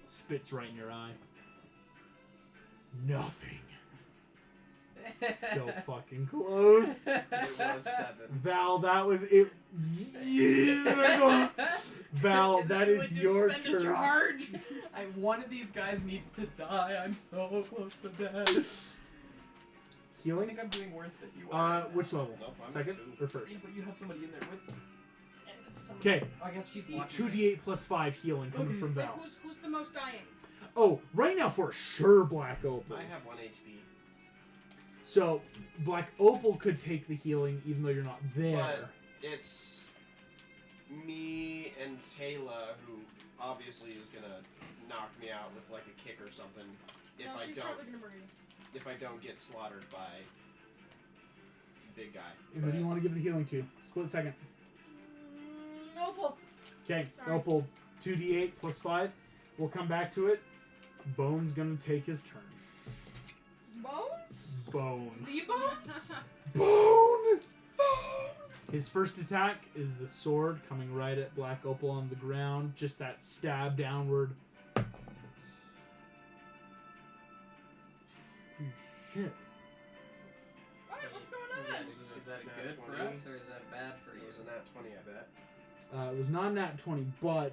Speaker 2: Spits right in your eye. Nothing. So fucking close.
Speaker 3: It was 7.
Speaker 2: Val, that was it. Yeah. Val, that is your turn.
Speaker 7: Charge. One of these guys needs to die. I'm so close to death. I
Speaker 2: Healing?
Speaker 7: think I'm doing worse than you are. right now.
Speaker 2: Which level?
Speaker 3: Nope, I'm at
Speaker 2: Second
Speaker 3: 2.
Speaker 2: or first?
Speaker 7: Yeah, but you have somebody in there with you. And somebody-
Speaker 2: Okay,
Speaker 7: I guess she's watching.
Speaker 2: 2d8 plus 5 healing coming
Speaker 7: Okay.
Speaker 2: from
Speaker 1: Wait,
Speaker 2: Val.
Speaker 1: who's the most dying?
Speaker 2: Oh, right now for sure Black Opal.
Speaker 3: I have 1 HP.
Speaker 2: So, Black Opal could take the healing even though you're not there.
Speaker 3: But it's me and Taylor who obviously is gonna knock me out with like a kick or something if
Speaker 1: No,
Speaker 3: I
Speaker 1: she's
Speaker 3: don't
Speaker 1: probably gonna murder you.
Speaker 3: if I don't get slaughtered by big guy.
Speaker 2: Who do you want to give the healing to? Split second.
Speaker 1: Opal.
Speaker 2: Okay,
Speaker 1: Sorry.
Speaker 2: Opal, 2d8 plus 5. We'll come back to it. Bone's gonna take his turn.
Speaker 1: Bones?
Speaker 2: Bone.
Speaker 1: The bones?
Speaker 2: Bone! His first attack is the sword coming right at Black Opal on the ground. Just that stab downward. Shit.
Speaker 1: Alright, what's going
Speaker 7: Is
Speaker 1: on?
Speaker 7: that
Speaker 3: Nat
Speaker 7: good for
Speaker 3: 20?
Speaker 7: us or is that bad for
Speaker 3: It
Speaker 7: you?
Speaker 3: was a nat 20, I bet.
Speaker 2: It was not nat 20, but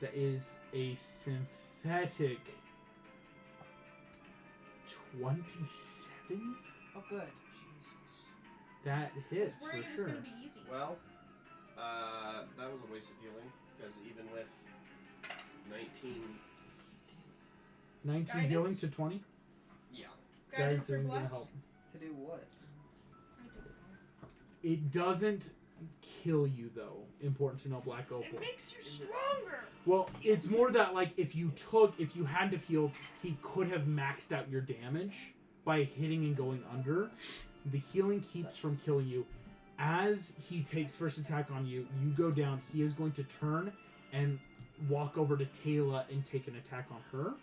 Speaker 2: that is a synthetic 27?
Speaker 7: Oh, good.
Speaker 3: Jesus.
Speaker 2: That
Speaker 1: I
Speaker 2: hits
Speaker 1: was
Speaker 2: for
Speaker 1: worried it was
Speaker 2: sure.
Speaker 1: gonna be easy.
Speaker 3: Well, that was a waste of healing because even with 19,
Speaker 2: 19
Speaker 1: Guidance?
Speaker 2: healing to 20?
Speaker 3: yeah,
Speaker 2: Guidance
Speaker 1: or
Speaker 2: isn't going to
Speaker 1: bless?
Speaker 2: help.
Speaker 7: To do what?
Speaker 1: I don't know.
Speaker 2: It doesn't kill you, though. Important to know, Black Opal.
Speaker 1: It makes you stronger.
Speaker 2: Well, it's more that, like, if you had to heal, he could have maxed out your damage by hitting and going under. The healing keeps from killing you. As he takes first attack on you, you go down. He is going to turn and walk over to Taylor and take an attack on her.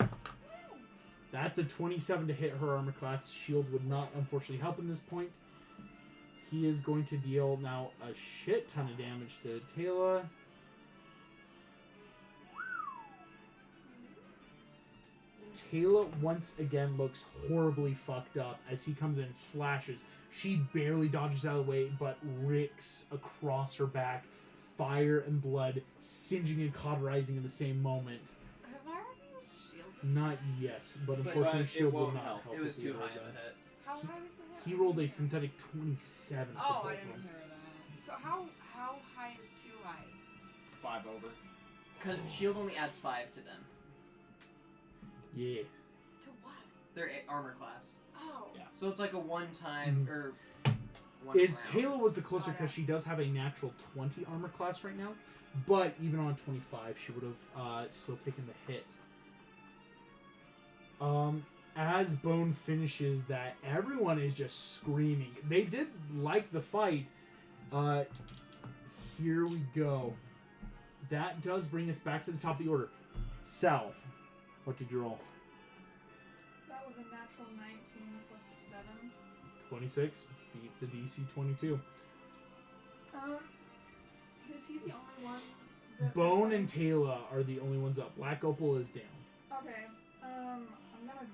Speaker 2: That's a 27 to hit her armor class. Shield would not, unfortunately, help in this point. He is going to deal now a shit ton of damage to Taylor. Taylor once again looks horribly fucked up as he comes in and slashes. She barely dodges out of the way, but ricks across her back, fire and blood singeing and cauterizing in the same moment.
Speaker 5: Have I already used shield?
Speaker 2: Not yet, but
Speaker 7: But
Speaker 2: unfortunately,
Speaker 3: it
Speaker 2: shield will
Speaker 3: won't
Speaker 2: not
Speaker 3: help.
Speaker 2: help.
Speaker 7: It was
Speaker 2: if you
Speaker 7: too
Speaker 2: roll
Speaker 7: high of a
Speaker 2: that.
Speaker 7: hit.
Speaker 5: How high was the hit?
Speaker 2: He rolled a synthetic 27 for
Speaker 5: Oh,
Speaker 2: both
Speaker 5: I
Speaker 2: of
Speaker 5: didn't
Speaker 2: them.
Speaker 5: hear that. So how high is too high?
Speaker 3: 5 over.
Speaker 7: Because shield only adds 5 to them.
Speaker 2: Yeah.
Speaker 5: To what?
Speaker 7: Their armor class.
Speaker 5: Oh.
Speaker 3: Yeah.
Speaker 7: So it's like a one-time
Speaker 2: Mhm.
Speaker 7: or one
Speaker 2: Is
Speaker 7: round.
Speaker 2: Taylor was the closer
Speaker 5: Oh, yeah.
Speaker 2: because she does have a natural 20 armor class right now, but even on 25, she would have still taken the hit. As Bone finishes that, everyone is just screaming. They did like the fight. Here we go. That does bring us back to the top of the order. Sal, What did you roll?
Speaker 6: That was a natural 19 plus a 7.
Speaker 2: 26 beats the DC 22.
Speaker 6: Is he the only one? That
Speaker 2: Bone and Taylor are the only ones up. Black Opal is down.
Speaker 6: Okay. I'm gonna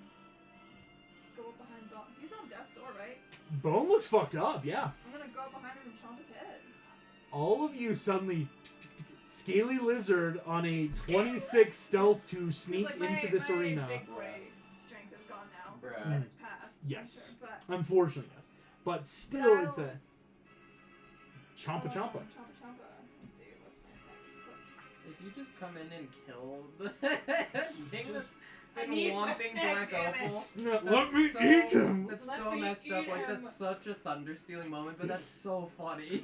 Speaker 6: go up behind Bone. He's on death's door, right?
Speaker 2: Bone looks fucked up, yeah.
Speaker 6: I'm gonna go up behind him and chomp his head.
Speaker 2: All of you suddenly Scaly Lizard on a 26 stealth to sneak
Speaker 6: Like,
Speaker 2: into this
Speaker 6: my
Speaker 2: arena.
Speaker 6: big boy strength is gone now.
Speaker 4: Bruh.
Speaker 6: So it's passed. I'm
Speaker 2: Yes.
Speaker 6: sure, but
Speaker 2: Unfortunately, yes. But still, it's a Champa Champa.
Speaker 6: Champa Champa. Let's see, what's my attack? It's
Speaker 7: If you just come in and kill the thing
Speaker 3: Just-
Speaker 6: I
Speaker 7: been
Speaker 6: need my
Speaker 7: wanting
Speaker 6: snack,
Speaker 7: Black
Speaker 6: damn it.
Speaker 7: Opal.
Speaker 2: Let me
Speaker 7: so,
Speaker 2: eat him!
Speaker 7: That's
Speaker 6: Let
Speaker 7: so
Speaker 6: me
Speaker 7: messed up.
Speaker 6: eat
Speaker 7: Like
Speaker 6: him.
Speaker 7: that's such a thunder stealing moment, but that's so funny.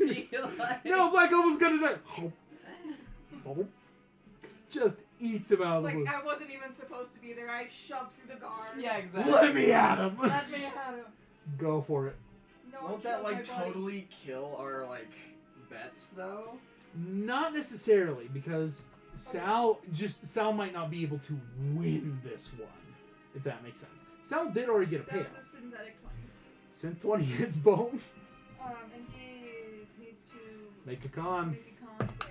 Speaker 7: Like-
Speaker 2: No, Black Opal's gonna die. Just eats him out
Speaker 6: It's
Speaker 2: of the
Speaker 6: like
Speaker 2: blue.
Speaker 6: I wasn't even supposed to be there. I shoved through the guards.
Speaker 7: Yeah, exactly.
Speaker 2: Let me at him!
Speaker 6: Let me have him.
Speaker 2: Go for it.
Speaker 6: No one
Speaker 3: Won't that
Speaker 6: kills my
Speaker 3: like
Speaker 6: buddy.
Speaker 3: totally kill our like bets though?
Speaker 2: Not necessarily, because Sal might not be able to win this one, if that makes sense. Sal did already get a
Speaker 6: That
Speaker 2: payout.
Speaker 6: was a synthetic 20.
Speaker 2: Synth 20 hits Bone.
Speaker 6: And he needs to
Speaker 2: Make a con.
Speaker 6: make a con save.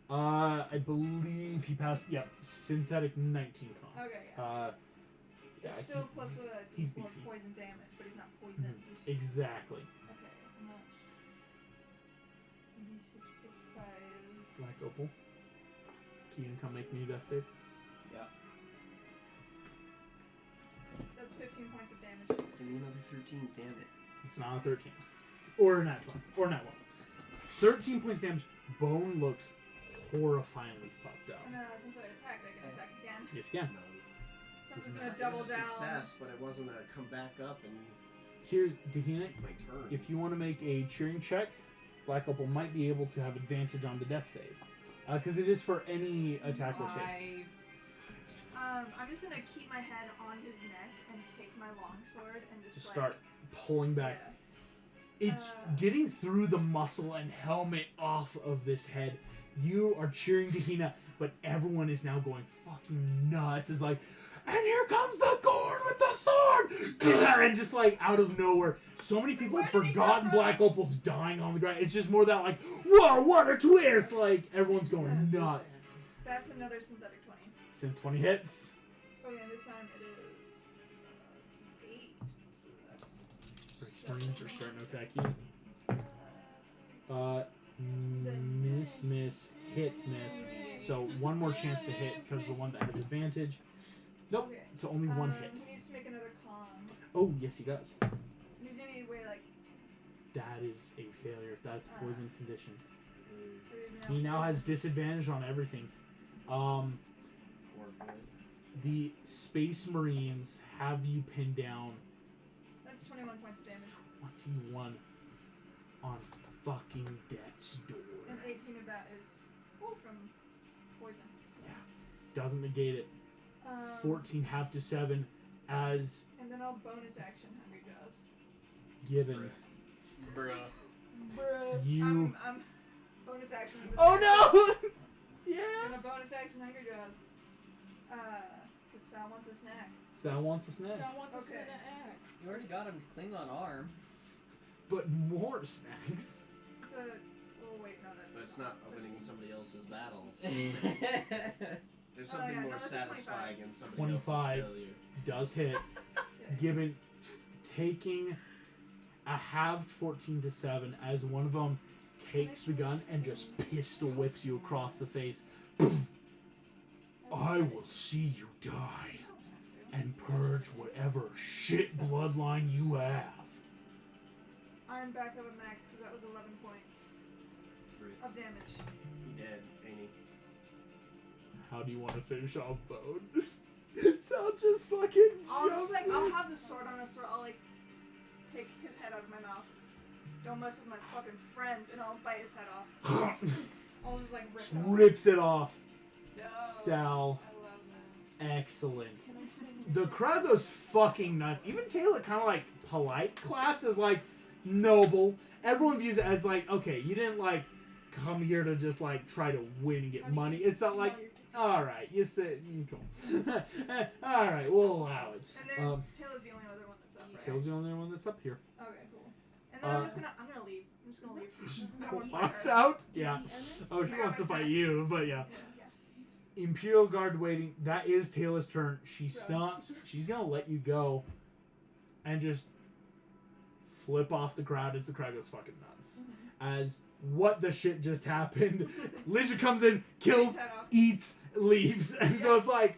Speaker 2: I believe he passed. Yep, synthetic 19 con.
Speaker 6: Okay, yeah.
Speaker 2: Yeah,
Speaker 6: It's still plus a
Speaker 2: he's
Speaker 6: d4
Speaker 2: beefy.
Speaker 6: poison damage, but he's not poisoned.
Speaker 2: Mhm. Exactly.
Speaker 6: Okay, and that's d6 plus 5.
Speaker 2: Black Opal. Keegan, come make me death save.
Speaker 6: That's 15 points of damage.
Speaker 3: Give me another 13, damn it.
Speaker 2: It's not a 13. Or a nat 1. Or nat 1. 13 points damage. Bone looks horrifyingly fucked up.
Speaker 6: And since I attacked, I can attack again.
Speaker 2: Yes, again.
Speaker 3: No.
Speaker 6: So I'm just
Speaker 2: It
Speaker 6: gonna
Speaker 3: It
Speaker 6: double
Speaker 3: was a
Speaker 6: down.
Speaker 3: success, but it wasn't a come back up and
Speaker 2: Here's Dahina.
Speaker 3: take my turn.
Speaker 2: If you want to make a cheering check, Black Opal might be able to have advantage on the death save. Because it is for any attack or save.
Speaker 7: 5.
Speaker 6: I'm just gonna keep my head on his neck and take my longsword and just
Speaker 2: Just
Speaker 6: like,
Speaker 2: start pulling back.
Speaker 6: Yeah.
Speaker 2: It's getting through the muscle and helmet off of this head. You are cheering Dahina, but everyone is now going fucking nuts. It's like, and here comes the Gorn with the sword! And just like out of nowhere, so many people have
Speaker 6: Where did he
Speaker 2: forgotten
Speaker 6: come from?
Speaker 2: Black Opal's dying on the ground. It's just more that like, whoa, what a twist! Like, everyone's going nuts.
Speaker 6: That's another synthetic 20.
Speaker 2: Synth 20 hits.
Speaker 6: Okay, and this time it is D8 plus
Speaker 2: Marines are starting to attack you. Hit, miss. So one more chance to hit because the one that has advantage. Nope.
Speaker 6: Okay.
Speaker 2: So only one hit.
Speaker 6: He needs to make another con.
Speaker 2: Oh, yes, he does.
Speaker 6: He's any way like
Speaker 2: That is a failure. That's poison condition.
Speaker 6: so
Speaker 2: He now has disadvantage on everything.
Speaker 3: Or good.
Speaker 2: The Space Marines have you pinned down
Speaker 6: That's 21 points of damage.
Speaker 2: 21 on fucking death's door.
Speaker 6: And 18 of that is from poison. So.
Speaker 2: Yeah. Doesn't negate it. 14 half to 7 as
Speaker 6: And then I'll bonus action Hungry Jaws.
Speaker 2: given.
Speaker 7: Bruh.
Speaker 6: Bruh.
Speaker 2: You-
Speaker 6: I'm bonus action. This
Speaker 2: Oh
Speaker 6: guy.
Speaker 2: no! Yeah!
Speaker 6: Gonna bonus action Hungry Jaws. Cause Sal wants a snack.
Speaker 2: Sal wants a snack.
Speaker 1: Sal wants to
Speaker 6: Okay.
Speaker 1: sit and
Speaker 7: You already got him Klingon arm.
Speaker 2: But more snacks.
Speaker 6: It's a. Oh wait, no, that's.
Speaker 3: But it's not
Speaker 6: 17.
Speaker 3: opening somebody else's battle.
Speaker 7: There's
Speaker 3: There's something
Speaker 6: yeah, no,
Speaker 3: more
Speaker 6: that's a
Speaker 3: satisfying in somebody
Speaker 2: 25.
Speaker 3: else's failure.
Speaker 2: Does hit.
Speaker 6: Okay.
Speaker 2: Given taking a halved 14 to 7 as one of them takes the gun and just pistol whips you across the face. I will see you die
Speaker 6: You don't have to.
Speaker 2: and purge whatever shit bloodline you have.
Speaker 6: I'm back up at max because that was 11 points
Speaker 3: Great.
Speaker 6: of damage.
Speaker 3: He dead, ain't he?
Speaker 2: How do you want to finish off Bone? Sal just fucking
Speaker 6: I'll just
Speaker 2: jumps
Speaker 6: like I'll
Speaker 2: in.
Speaker 6: have the sword on us, or I'll like take his head out of my mouth. Don't mess with my fucking friends, and I'll bite his head off. I'll just like rip it off.
Speaker 2: Rips it off.
Speaker 1: Dope.
Speaker 2: Sal,
Speaker 1: I love that.
Speaker 2: excellent.
Speaker 1: Can I say
Speaker 2: The crowd goes fucking nuts. Even Taylor kind of like polite claps as like noble. Everyone views it as like, okay, you didn't like come here to just like try to win and get money. It's not like All right, you said cool. All right, we'll allow it.
Speaker 6: And there's Taylor's the only other one that's up, right?
Speaker 2: Tail's the only one that's up here.
Speaker 6: Okay, cool. And then I'm gonna leave. I'm just gonna leave. I don't want to
Speaker 2: Fox
Speaker 6: fight her.
Speaker 2: out? Yeah. Oh, she
Speaker 6: I
Speaker 2: wants to
Speaker 6: got my
Speaker 2: fight
Speaker 6: snack.
Speaker 2: you, but yeah.
Speaker 6: Yeah.
Speaker 2: Imperial Guard waiting. That is Taylor's turn. She stops. She's gonna let you go, and just flip off the crowd as the crowd goes fucking nuts. As what the shit just happened? Lizard comes in, kills,
Speaker 6: Head off.
Speaker 2: eats, leaves, and so it's like,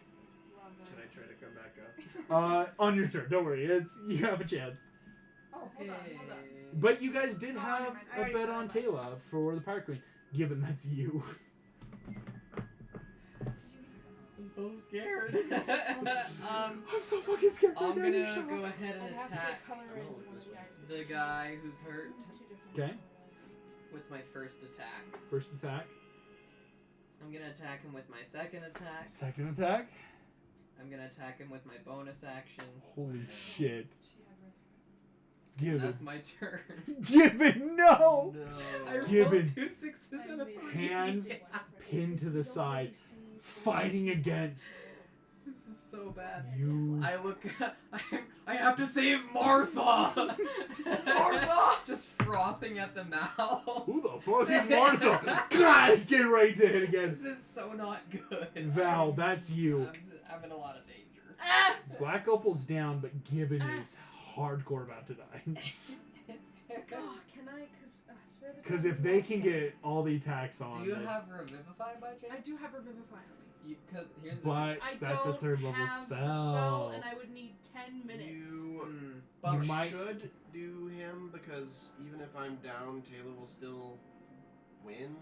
Speaker 6: Love
Speaker 3: Can
Speaker 6: that.
Speaker 3: I try to come back up?
Speaker 2: on your turn. Don't worry, you have a chance.
Speaker 6: Oh, hold on.
Speaker 2: But you guys did
Speaker 6: Oh,
Speaker 2: have
Speaker 6: never mind. I
Speaker 2: a
Speaker 6: already
Speaker 2: bet
Speaker 6: said
Speaker 2: on
Speaker 6: that.
Speaker 2: Taylor for the Pirate Queen. Given that's you.
Speaker 7: I'm so scared.
Speaker 2: I'm so fucking scared.
Speaker 7: I'm
Speaker 2: right now,
Speaker 7: gonna
Speaker 2: you shut
Speaker 7: go
Speaker 2: up.
Speaker 7: ahead and attack
Speaker 3: I'm gonna look this way.
Speaker 7: the guy who's hurt
Speaker 2: Okay.
Speaker 7: with my first attack.
Speaker 2: First attack.
Speaker 7: I'm gonna attack him with my second attack.
Speaker 2: Second attack.
Speaker 7: I'm gonna attack him with my bonus action.
Speaker 2: Holy shit. Given.
Speaker 7: That's my turn.
Speaker 2: Given, no!
Speaker 7: I
Speaker 2: Given.
Speaker 7: rolled 2 6s and a 3.
Speaker 2: Hands pinned to the side, fighting against
Speaker 7: This is so bad.
Speaker 2: you.
Speaker 7: I look. I have to save Martha. Martha, just frothing at the mouth.
Speaker 2: Who the fuck is Martha? Guys, get ready to hit again.
Speaker 7: This is so not good.
Speaker 2: Val, that's you.
Speaker 7: I'm in a lot of danger.
Speaker 1: Ah!
Speaker 2: Black Opal's down, but Gibbon is hardcore about to die.
Speaker 1: Oh, can I? Swear to
Speaker 2: Because
Speaker 1: God,
Speaker 2: if they can get all the attacks on,
Speaker 7: Do you
Speaker 2: it-
Speaker 7: have Revivify by chance?
Speaker 1: I do have Revivify on me.
Speaker 7: Cause here's the.
Speaker 2: but
Speaker 1: I
Speaker 2: that's a
Speaker 1: don't
Speaker 2: third level
Speaker 1: have a
Speaker 2: spell.
Speaker 1: and I would need 10 minutes.
Speaker 3: You
Speaker 7: Bummer.
Speaker 2: You might-
Speaker 3: should do him because even if I'm down, Taylor will still win.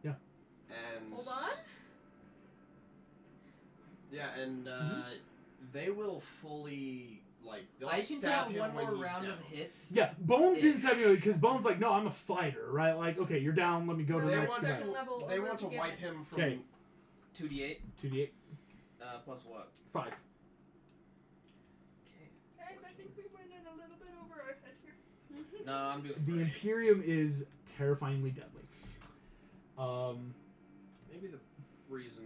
Speaker 2: Yeah.
Speaker 3: And
Speaker 1: Hold on.
Speaker 3: Yeah, and they will fully they'll
Speaker 7: I can
Speaker 3: stab
Speaker 7: tell
Speaker 3: him
Speaker 7: one
Speaker 3: when
Speaker 7: more
Speaker 3: he's
Speaker 7: round
Speaker 3: down.
Speaker 7: of hits.
Speaker 2: Yeah, Bone didn't stab me because Bone's like, no, I'm a fighter, right? Like, okay, you're down, let me go to the
Speaker 3: They
Speaker 2: next
Speaker 3: want
Speaker 2: guy.
Speaker 1: second level
Speaker 3: They
Speaker 1: over
Speaker 3: want to
Speaker 1: to
Speaker 3: wipe
Speaker 1: Gibbon.
Speaker 3: him from.
Speaker 2: Okay.
Speaker 7: 2d8.
Speaker 2: 2d8,
Speaker 7: Plus what?
Speaker 2: 5.
Speaker 7: Okay.
Speaker 6: Guys, I think we went in a little bit over our head here.
Speaker 7: No, I'm doing.
Speaker 2: The
Speaker 7: great.
Speaker 2: Imperium is terrifyingly deadly.
Speaker 3: Maybe the reason.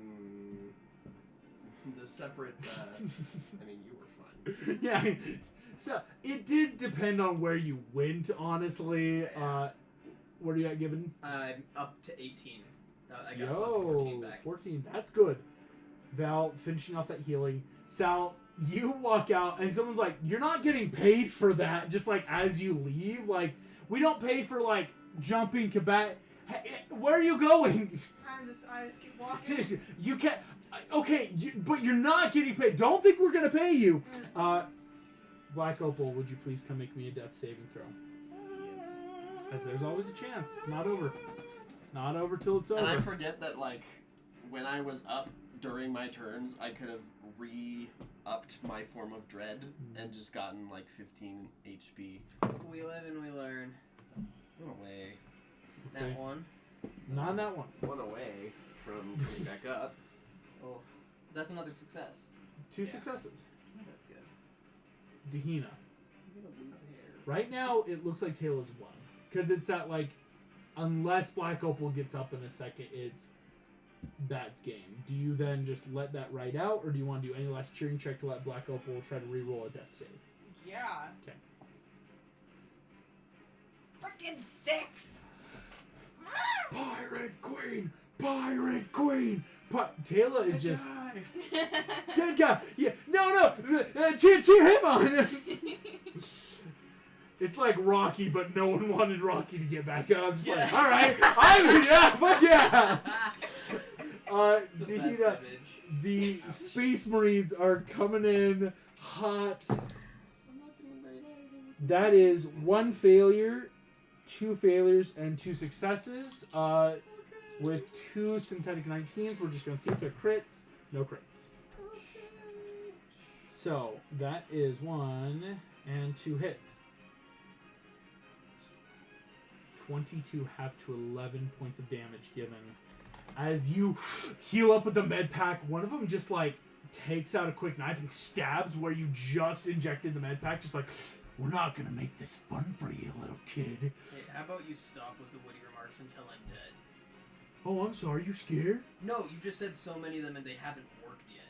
Speaker 3: The separate. I mean, you were fine.
Speaker 2: Yeah, so it did depend on where you went, honestly. What are you at, Gibbon?
Speaker 7: I'm up to 18. I got plus 14 back.
Speaker 2: 14, that's good. Val, finishing off that healing. Sal, you walk out, and someone's like, you're not getting paid for that, just like as you leave. Like, we don't pay for, like, jumping combat. Hey, where are you going?
Speaker 6: I just keep walking.
Speaker 2: You can't. Okay, but you're not getting paid. Don't think we're gonna pay you. Black Opal, would you please come make me a death saving throw?
Speaker 3: Yes.
Speaker 2: As there's always a chance. It's not over. It's not over till it's over.
Speaker 3: And I forget that when I was up during my turns, I could have re-upped my form of dread and just gotten 15 HP.
Speaker 7: We live and we learn.
Speaker 3: One away.
Speaker 2: Okay.
Speaker 7: That one.
Speaker 2: Not on that one.
Speaker 3: One away from coming back up.
Speaker 7: Oh, that's another success.
Speaker 2: 2 successes.
Speaker 7: That's good.
Speaker 2: Dehina.
Speaker 7: I'm gonna lose hair.
Speaker 2: Right now, it looks like Taylor's won. Because it's that, unless Black Opal gets up in a second, it's Bat's game. Do you then just let that ride out, or do you want to do any last cheering check to let Black Opal try to re-roll a death save?
Speaker 5: Yeah.
Speaker 2: Okay.
Speaker 5: Frickin' 6!
Speaker 2: Pirate Queen! Pirate Queen! Taylor is just... Dead guy! Yeah, no! Cheer him on! It's like Rocky, but no one wanted Rocky to get back up. I'm just like, alright, fuck yeah!
Speaker 7: It's the best
Speaker 2: Dehina,
Speaker 7: image.
Speaker 2: the Space Marines are coming in hot.
Speaker 7: I'm not doing very well.
Speaker 2: That is 1 failure, 2 failures, and 2 successes. With 2 synthetic 19s, we're just going to see if they're crits. No crits. So, that is 1 and 2 hits. 22 half to 11 points of damage given. As you heal up with the med pack, one of them just takes out a quick knife and stabs where you just injected the med pack. Just we're not going to make this fun for you, little kid.
Speaker 7: Hey, how about you stop with the witty remarks until I'm dead?
Speaker 2: Oh, I'm sorry. You scared?
Speaker 7: No, you just said so many of them and they haven't worked yet.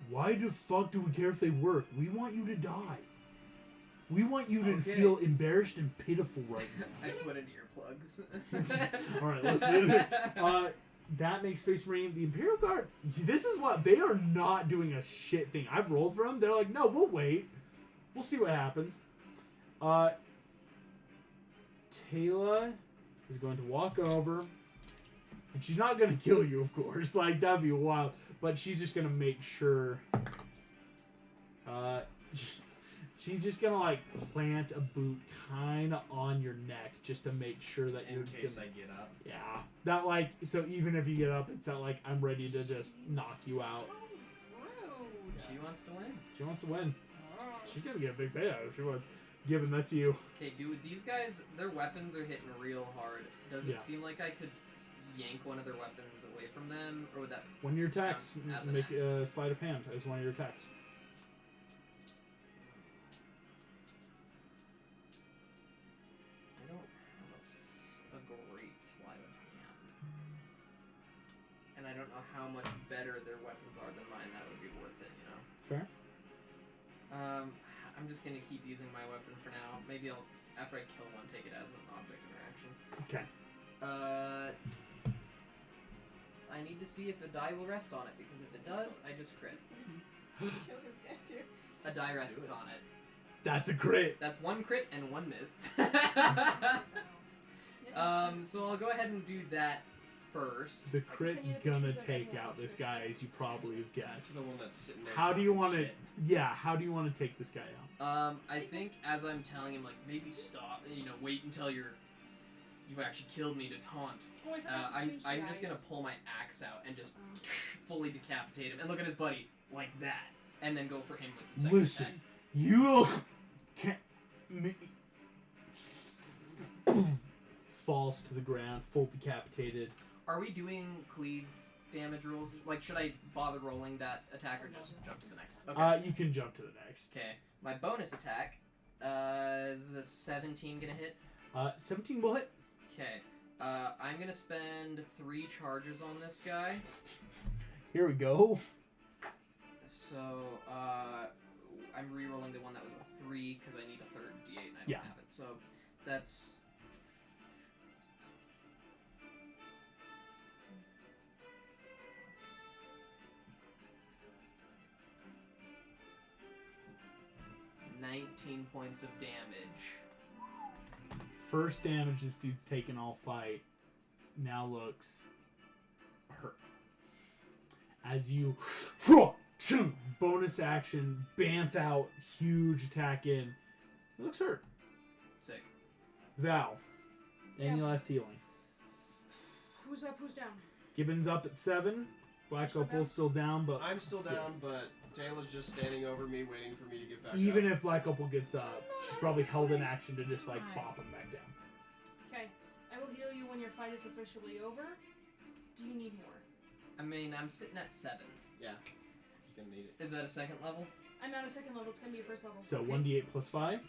Speaker 2: Why the fuck do we care if they work? We want you to die. We want you to
Speaker 7: Okay.
Speaker 2: feel embarrassed and pitiful right now.
Speaker 7: I put in earplugs.
Speaker 2: All right, listen. That makes Space Marine the Imperial Guard. This is what they are not doing a shit thing. I've rolled for them. They're like, no, we'll wait. We'll see what happens. Taylor is going to walk over, and she's not going to kill you, of course. Like, that'd be wild. But she's just going to make sure. She's just going to, like, plant a boot kind of on your neck just to make sure that
Speaker 3: In
Speaker 2: you're
Speaker 3: case
Speaker 2: gonna,
Speaker 3: I get up.
Speaker 2: yeah. That, like, so even if you get up, it's not like I'm ready to just knock you out.
Speaker 5: So rude.
Speaker 7: She wants to win.
Speaker 2: She wants to win. She's going to get a big payout if she wants. Given that's you.
Speaker 7: Okay, dude, these guys, their weapons are hitting real hard. Does
Speaker 2: Yeah.
Speaker 7: it seem like I could yank one of their weapons away from them? Or would that...
Speaker 2: One of your attacks,
Speaker 7: As an
Speaker 2: make
Speaker 7: act.
Speaker 2: a sleight of hand as one of your attacks.
Speaker 7: I don't have a great sleight of hand. And I don't know how much better their weapons are than mine. That would be worth it, you know?
Speaker 2: Fair.
Speaker 7: I'm just gonna keep using my weapon for now. Maybe I'll, after I kill one, take it as an object interaction.
Speaker 2: Okay.
Speaker 7: I need to see if a die will rest on it, because if it does, I just crit.
Speaker 5: Kill this guy too.
Speaker 7: A die rests on it.
Speaker 2: That's a crit.
Speaker 7: That's one crit and one miss.
Speaker 5: Yes,
Speaker 7: So I'll go ahead and do that first.
Speaker 2: The
Speaker 5: can
Speaker 2: crit's
Speaker 5: send you the
Speaker 2: gonna
Speaker 5: pictures of
Speaker 2: take
Speaker 5: everyone
Speaker 2: out this
Speaker 5: else's
Speaker 2: guy, as you
Speaker 5: crits.
Speaker 2: probably have
Speaker 3: This
Speaker 2: guessed.
Speaker 3: is the one that's sitting there.
Speaker 2: How do you
Speaker 3: talking
Speaker 2: want to?
Speaker 3: shit.
Speaker 2: Yeah. How do you want to take this guy out?
Speaker 7: I think as I'm telling him, like, maybe stop, wait until you've actually killed me to taunt.
Speaker 5: Oh, I forgot to change the
Speaker 7: I'm just gonna
Speaker 5: eyes.
Speaker 7: pull my axe out and just fully decapitate him and look at his buddy like that, and then go for him with the second
Speaker 2: Listen,
Speaker 7: attack.
Speaker 2: you can't. Falls to the ground, full decapitated.
Speaker 7: Are we doing cleave damage rules? Like, should I bother rolling that attack or just jump to the next? Okay.
Speaker 2: You can jump to the next.
Speaker 7: Okay. My bonus attack is a 17 gonna hit.
Speaker 2: 17 will hit.
Speaker 7: Okay. I'm gonna spend 3 charges on this guy.
Speaker 2: Here we go.
Speaker 7: So, I'm re-rolling the one that was a 3 because I need a third d8 and I don't
Speaker 2: Yeah.
Speaker 7: have it. So, that's... $19 points of damage.
Speaker 2: First damage this dude's taken all fight now looks hurt. As you bonus action, bamf out, huge attack in. It looks hurt.
Speaker 7: Sick.
Speaker 2: Val, any
Speaker 5: Yeah.
Speaker 2: last healing?
Speaker 1: Who's up? Who's down?
Speaker 2: Gibbons up at 7. Black
Speaker 1: Still
Speaker 2: Opal's still down, but
Speaker 3: I'm still down, but Taylor's just standing over me, waiting for me to get back
Speaker 2: even
Speaker 3: up.
Speaker 2: if Black Opal gets up, she's probably held in action to just like bop him back down.
Speaker 1: Okay. I will heal you when your fight is officially over. Do you need more?
Speaker 7: I mean, I'm sitting at 7.
Speaker 3: Yeah, just gonna need it.
Speaker 7: Is that a second level?
Speaker 1: I'm at a second level. It's gonna be a first level.
Speaker 2: So
Speaker 7: Okay.
Speaker 2: 1d8 plus 5.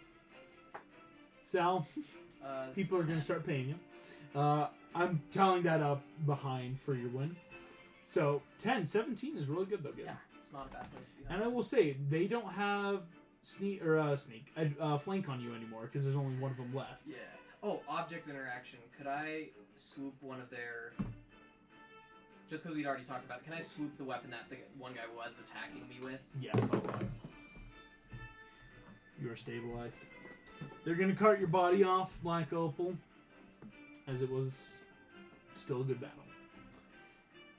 Speaker 2: Sal,
Speaker 7: It's
Speaker 2: people are going
Speaker 7: 10.
Speaker 2: to start paying you. I'm tallying that up behind for your win. So 10, 17 is really good though, Gibbon.
Speaker 7: Yeah, it's not a bad place to be.
Speaker 2: And I will say they don't have flank on you anymore because there's only one of them left.
Speaker 7: Yeah. Oh, object interaction. Could I swoop one of their... Just because we'd already talked about it, can I swoop the weapon that the one guy was attacking me with?
Speaker 2: Yes, I'll allow it. You are stabilized. They're gonna cart your body off, Black Opal, as it was still a good battle.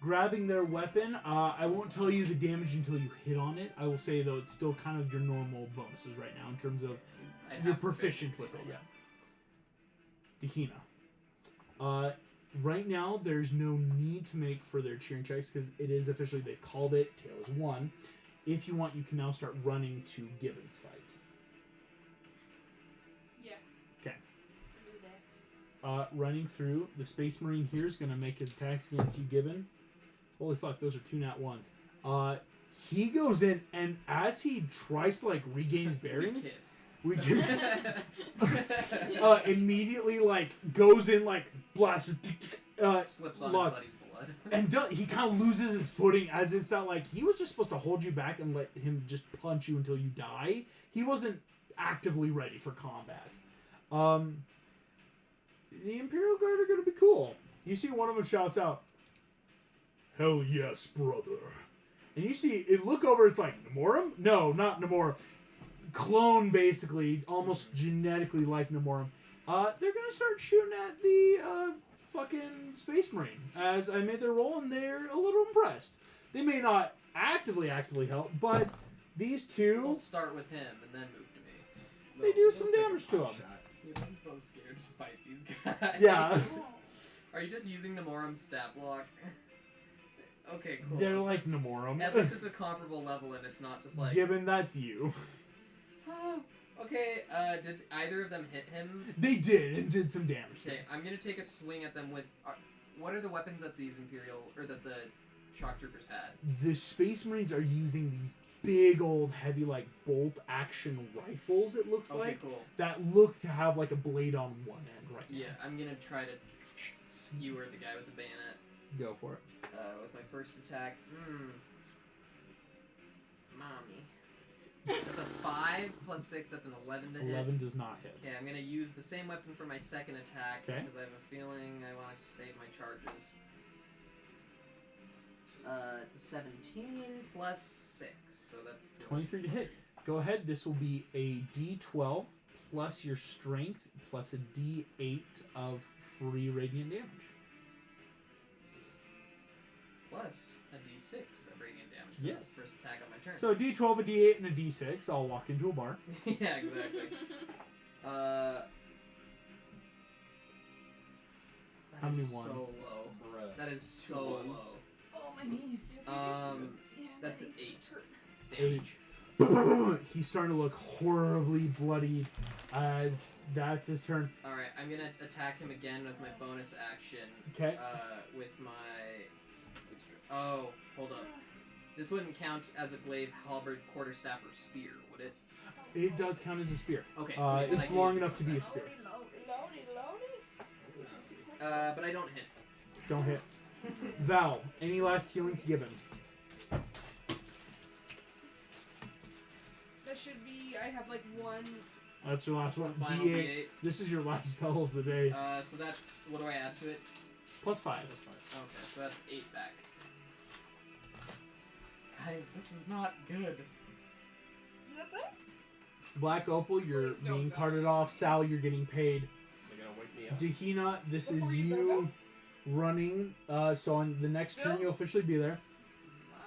Speaker 2: Grabbing their weapon, I won't tell you the damage until you hit on it. I will say though it's still kind of your normal bonuses right now in terms of
Speaker 7: I
Speaker 2: you're
Speaker 7: have
Speaker 2: proficient with it. Yeah. Dehina. Right now, there's no need to make further cheering checks because it is officially, they've called it. Taylor's won. If you want, you can now start running to Gibbons' fight.
Speaker 5: Yeah.
Speaker 2: Okay.
Speaker 5: Do that.
Speaker 2: Running through, the Space Marine here is going to make his attacks against you, Gibbon. Holy fuck, those are 2 nat 1s. He goes in, and as he tries to, like, regain his bearings,
Speaker 7: Kiss.
Speaker 2: we can... immediately like goes in like blaster
Speaker 7: Slips on
Speaker 2: look,
Speaker 7: his buddy's blood.
Speaker 2: and he kind of loses his footing as it's not like he was just supposed to hold you back and let him just punch you until you die. He wasn't actively ready for combat. The Imperial Guard are going to be cool. You see one of them shouts out, "Hell yes, brother." And you see it look over, it's like, Namorum? No, not Namorum. Clone, basically, almost genetically like Namorum. They're going to start shooting at the fucking Space Marine as I made their roll, and they're a little impressed. They may not actively help, but these two,
Speaker 7: We'll start with him and then move to me.
Speaker 2: they do some
Speaker 3: take a
Speaker 2: damage to
Speaker 3: pot
Speaker 2: him.
Speaker 3: shot.
Speaker 7: I'm so scared to fight these guys.
Speaker 2: Yeah.
Speaker 7: Are you just using Namorum's stat block? Okay, cool.
Speaker 2: They're like Namorum.
Speaker 7: At least it's a comparable level and it's not just like...
Speaker 2: Gibbon, that's you.
Speaker 7: Okay, did either of them hit him?
Speaker 2: They did some damage.
Speaker 7: Okay, I'm gonna take a swing at them with... what are the weapons that these Imperial... or that the shock troopers had?
Speaker 2: The Space Marines are using these big old heavy like bolt action rifles, it looks
Speaker 7: Okay,
Speaker 2: like,
Speaker 7: cool.
Speaker 2: that look to have like a blade on one end right now.
Speaker 7: Yeah, I'm gonna try to skewer the guy with the bayonet.
Speaker 2: Go for it.
Speaker 7: With my first attack. Mommy. That's a 5 plus 6, that's an 11 to hit.
Speaker 2: 11 does not hit.
Speaker 7: Okay, I'm gonna use the same weapon for my second attack
Speaker 2: Okay.
Speaker 7: because I have a feeling I want to save my charges. It's a 17 plus 6, so that's
Speaker 2: 23 to hit. Go ahead. This will be a D12 plus your strength plus a D8 of free radiant damage.
Speaker 7: Plus a D6 of radiant damage. 'Cause
Speaker 2: Yes.
Speaker 7: it's the first attack on my turn.
Speaker 2: So a D12, a D8, and a D6. I'll walk into a bar.
Speaker 7: Yeah, exactly. That
Speaker 2: How
Speaker 7: is
Speaker 2: many ones?
Speaker 7: so low.
Speaker 3: Bruh.
Speaker 7: That is
Speaker 3: Two
Speaker 7: so
Speaker 3: ones.
Speaker 7: low.
Speaker 6: Oh, my knees.
Speaker 7: Yeah, that's an 8 damage.
Speaker 2: He's starting to look horribly bloodied as that's his turn.
Speaker 7: Alright, I'm gonna attack him again with my bonus action.
Speaker 2: Okay.
Speaker 7: With my... Oh, hold up. This wouldn't count as a glaive, halberd, quarterstaff, or spear, would it?
Speaker 2: It does count as a spear.
Speaker 7: Okay, sweet. Then I
Speaker 2: It's
Speaker 7: can
Speaker 2: long
Speaker 7: use
Speaker 2: enough to be a
Speaker 7: bonus
Speaker 2: spear.
Speaker 7: action. But I don't hit.
Speaker 2: Don't hit. Val, any last healing to Gibbon?
Speaker 1: That should be. I have like one.
Speaker 2: That's your last one.
Speaker 7: Final
Speaker 2: D8.
Speaker 7: D8.
Speaker 2: This is your last spell of the day.
Speaker 7: So that's... What do I add to it?
Speaker 2: Plus 5.
Speaker 7: Okay, so that's 8 back. Guys, this is not good.
Speaker 2: Black Opal, you're
Speaker 1: Please don't
Speaker 2: being
Speaker 1: die.
Speaker 2: carted off. Sal, you're getting paid.
Speaker 3: They're gonna wake me up.
Speaker 2: Dahina, this
Speaker 1: Before
Speaker 2: is
Speaker 1: you go,
Speaker 2: you running. So on the next turn,
Speaker 1: Still?
Speaker 2: you'll officially be there.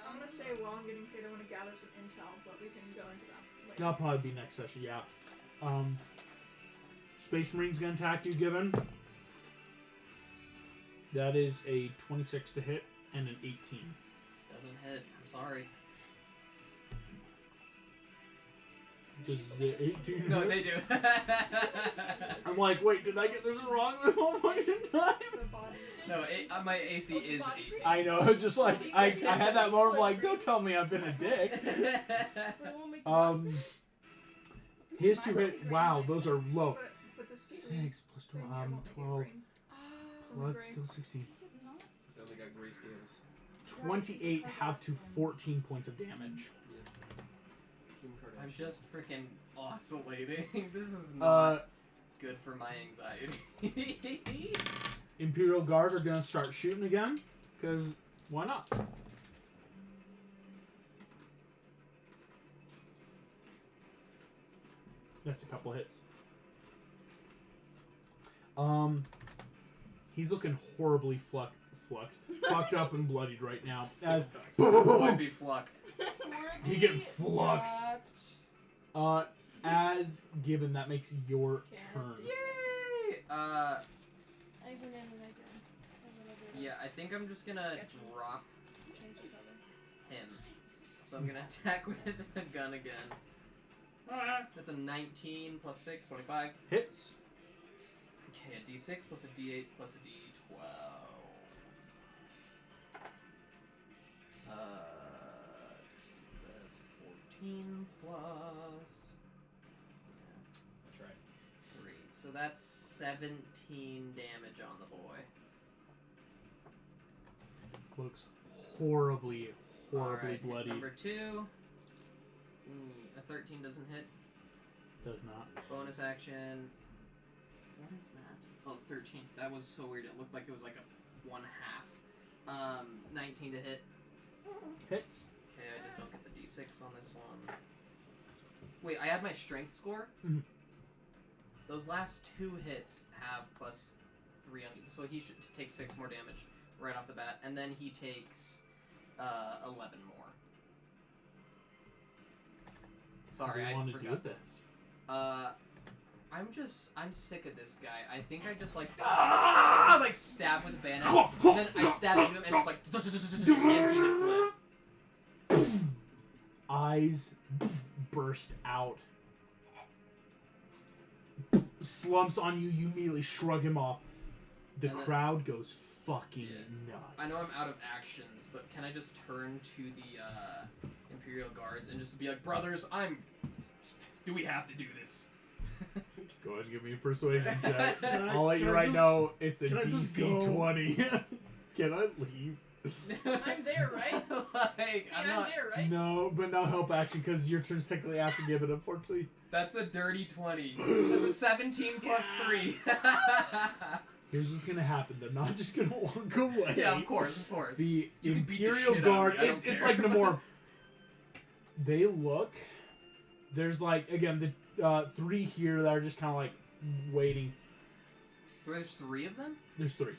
Speaker 6: I'm gonna say while I'm getting paid, I want to gather some intel, but we can go into that later.
Speaker 2: That'll probably be next session, yeah. Space Marine's gonna attack you, Gibbon. That is a 26 to hit and an 18.
Speaker 7: Doesn't hit. I'm sorry.
Speaker 2: Does the 18
Speaker 7: No,
Speaker 2: hit?
Speaker 7: they do.
Speaker 2: I'm like, wait, did I get this wrong this whole fucking time?
Speaker 6: The body.
Speaker 7: No, my AC is 18.
Speaker 2: I know, just like, I had that moment of like, don't tell me I've been a dick.
Speaker 1: But it won't make you
Speaker 2: His two hit, wow, those are low.
Speaker 6: But the scaly
Speaker 2: 6 plus
Speaker 6: thing
Speaker 2: 12,
Speaker 6: here won't make it
Speaker 2: 12,
Speaker 6: green.
Speaker 2: well, that's still 16.
Speaker 3: They only got gray scales.
Speaker 2: 28 have to 14 points of damage.
Speaker 3: Kim Kardashian.
Speaker 7: I'm just freaking oscillating. This is not good for my anxiety.
Speaker 2: Imperial Guard are gonna start shooting again, because why not? That's a couple hits. He's looking horribly fucked up and bloodied right now. As
Speaker 7: Would be flucked.
Speaker 2: he get flucked. As Gibbon, that makes your turn.
Speaker 7: Yay! Yeah, I think I'm just gonna drop him. So I'm gonna attack with the gun again. That's a 19 plus 6, 25.
Speaker 2: Hits.
Speaker 7: Okay, a d6 plus a d8 plus a d12. That's 14 plus...
Speaker 3: That's right.
Speaker 7: 3. So that's 17 damage on the boy.
Speaker 2: looks horribly
Speaker 7: Alright,
Speaker 2: bloody.
Speaker 7: Number 2. A 13 doesn't hit.
Speaker 2: Does not.
Speaker 7: Bonus action. What is that? Oh, 13. That was so weird. It looked like it was like a 1/2. 19 to hit.
Speaker 2: Hits.
Speaker 7: Okay, I just don't get the d6 on this one. Wait, I add my strength score?
Speaker 2: Mhm.
Speaker 7: Those last 2 hits have +3 on you. So he should take 6 more damage right off the bat. And then he takes 11 more. Sorry,
Speaker 2: what do
Speaker 7: I
Speaker 2: you want to
Speaker 7: forgot
Speaker 2: do with
Speaker 7: that.
Speaker 2: this?
Speaker 7: I'm sick of this guy. I think I just like stab with a bayonet. And then I stab into him and it's like empty the clip.
Speaker 2: Eyes burst out. Slumps on you. You immediately shrug him off. The
Speaker 7: And then-
Speaker 2: crowd goes fucking
Speaker 7: Yeah.
Speaker 2: nuts.
Speaker 7: I know I'm out of actions, but can I just turn to the Imperial Guards and just be like, brothers, do we have to do this?
Speaker 2: Go ahead and give me a persuasion check.
Speaker 8: Can I-
Speaker 2: I'll let
Speaker 8: can
Speaker 2: you
Speaker 8: I
Speaker 2: right
Speaker 8: just-
Speaker 2: know it's a
Speaker 8: can I just
Speaker 2: DC
Speaker 8: go?
Speaker 2: 20. Can I leave?
Speaker 1: I'm there, right?
Speaker 7: Like, I'm
Speaker 1: I'm
Speaker 7: not.
Speaker 1: there, right?
Speaker 2: No, but no help action because your turn's technically after Gibbon, unfortunately.
Speaker 7: That's a dirty 20. That's a 17 plus 3.
Speaker 2: Here's what's gonna happen. They're not just gonna walk away.
Speaker 7: Yeah, of course.
Speaker 2: The
Speaker 7: You can beat the
Speaker 2: Imperial
Speaker 7: shit out of
Speaker 2: Guard,
Speaker 7: me, I don't
Speaker 2: it's
Speaker 7: care.
Speaker 2: like Namor. They look. There's like, again, the 3 here that are just kind of like waiting.
Speaker 7: There's 3 of them?
Speaker 2: There's 3.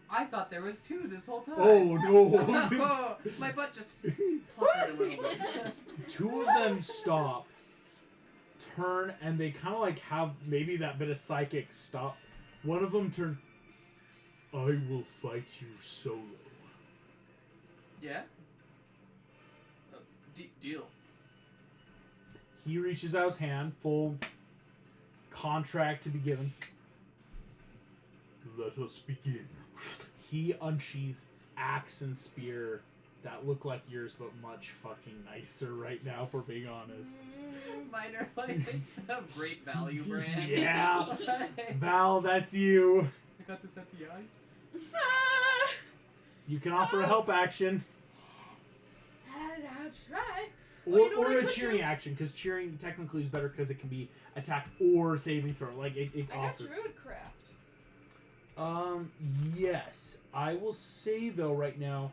Speaker 7: I thought there was 2 this whole time.
Speaker 2: Oh no!
Speaker 7: Oh, my butt just plummeted a little bit.
Speaker 2: 2 of them stop, turn, and they kind of like have maybe that bit of psychic stop. One of them turn. I will fight you solo.
Speaker 7: Yeah? Deal.
Speaker 2: He reaches out his hand, full contract to be given. Let us begin. He unsheathes axe and spear that look like yours, but much fucking nicer right now, if we're being honest.
Speaker 7: Mine are like a great value brand.
Speaker 2: Yeah.
Speaker 7: Like,
Speaker 2: Val, that's you.
Speaker 7: I got this at the eye.
Speaker 2: You can offer a help action.
Speaker 1: And I'll try.
Speaker 2: Or,
Speaker 1: you know what
Speaker 2: or
Speaker 1: I
Speaker 2: a
Speaker 1: could
Speaker 2: cheering
Speaker 1: do?
Speaker 2: action, because cheering technically is better because it can be attack or saving throw. Like, it
Speaker 6: I got
Speaker 2: offers.
Speaker 6: Druidcraft.
Speaker 2: Yes. I will say, though, right now,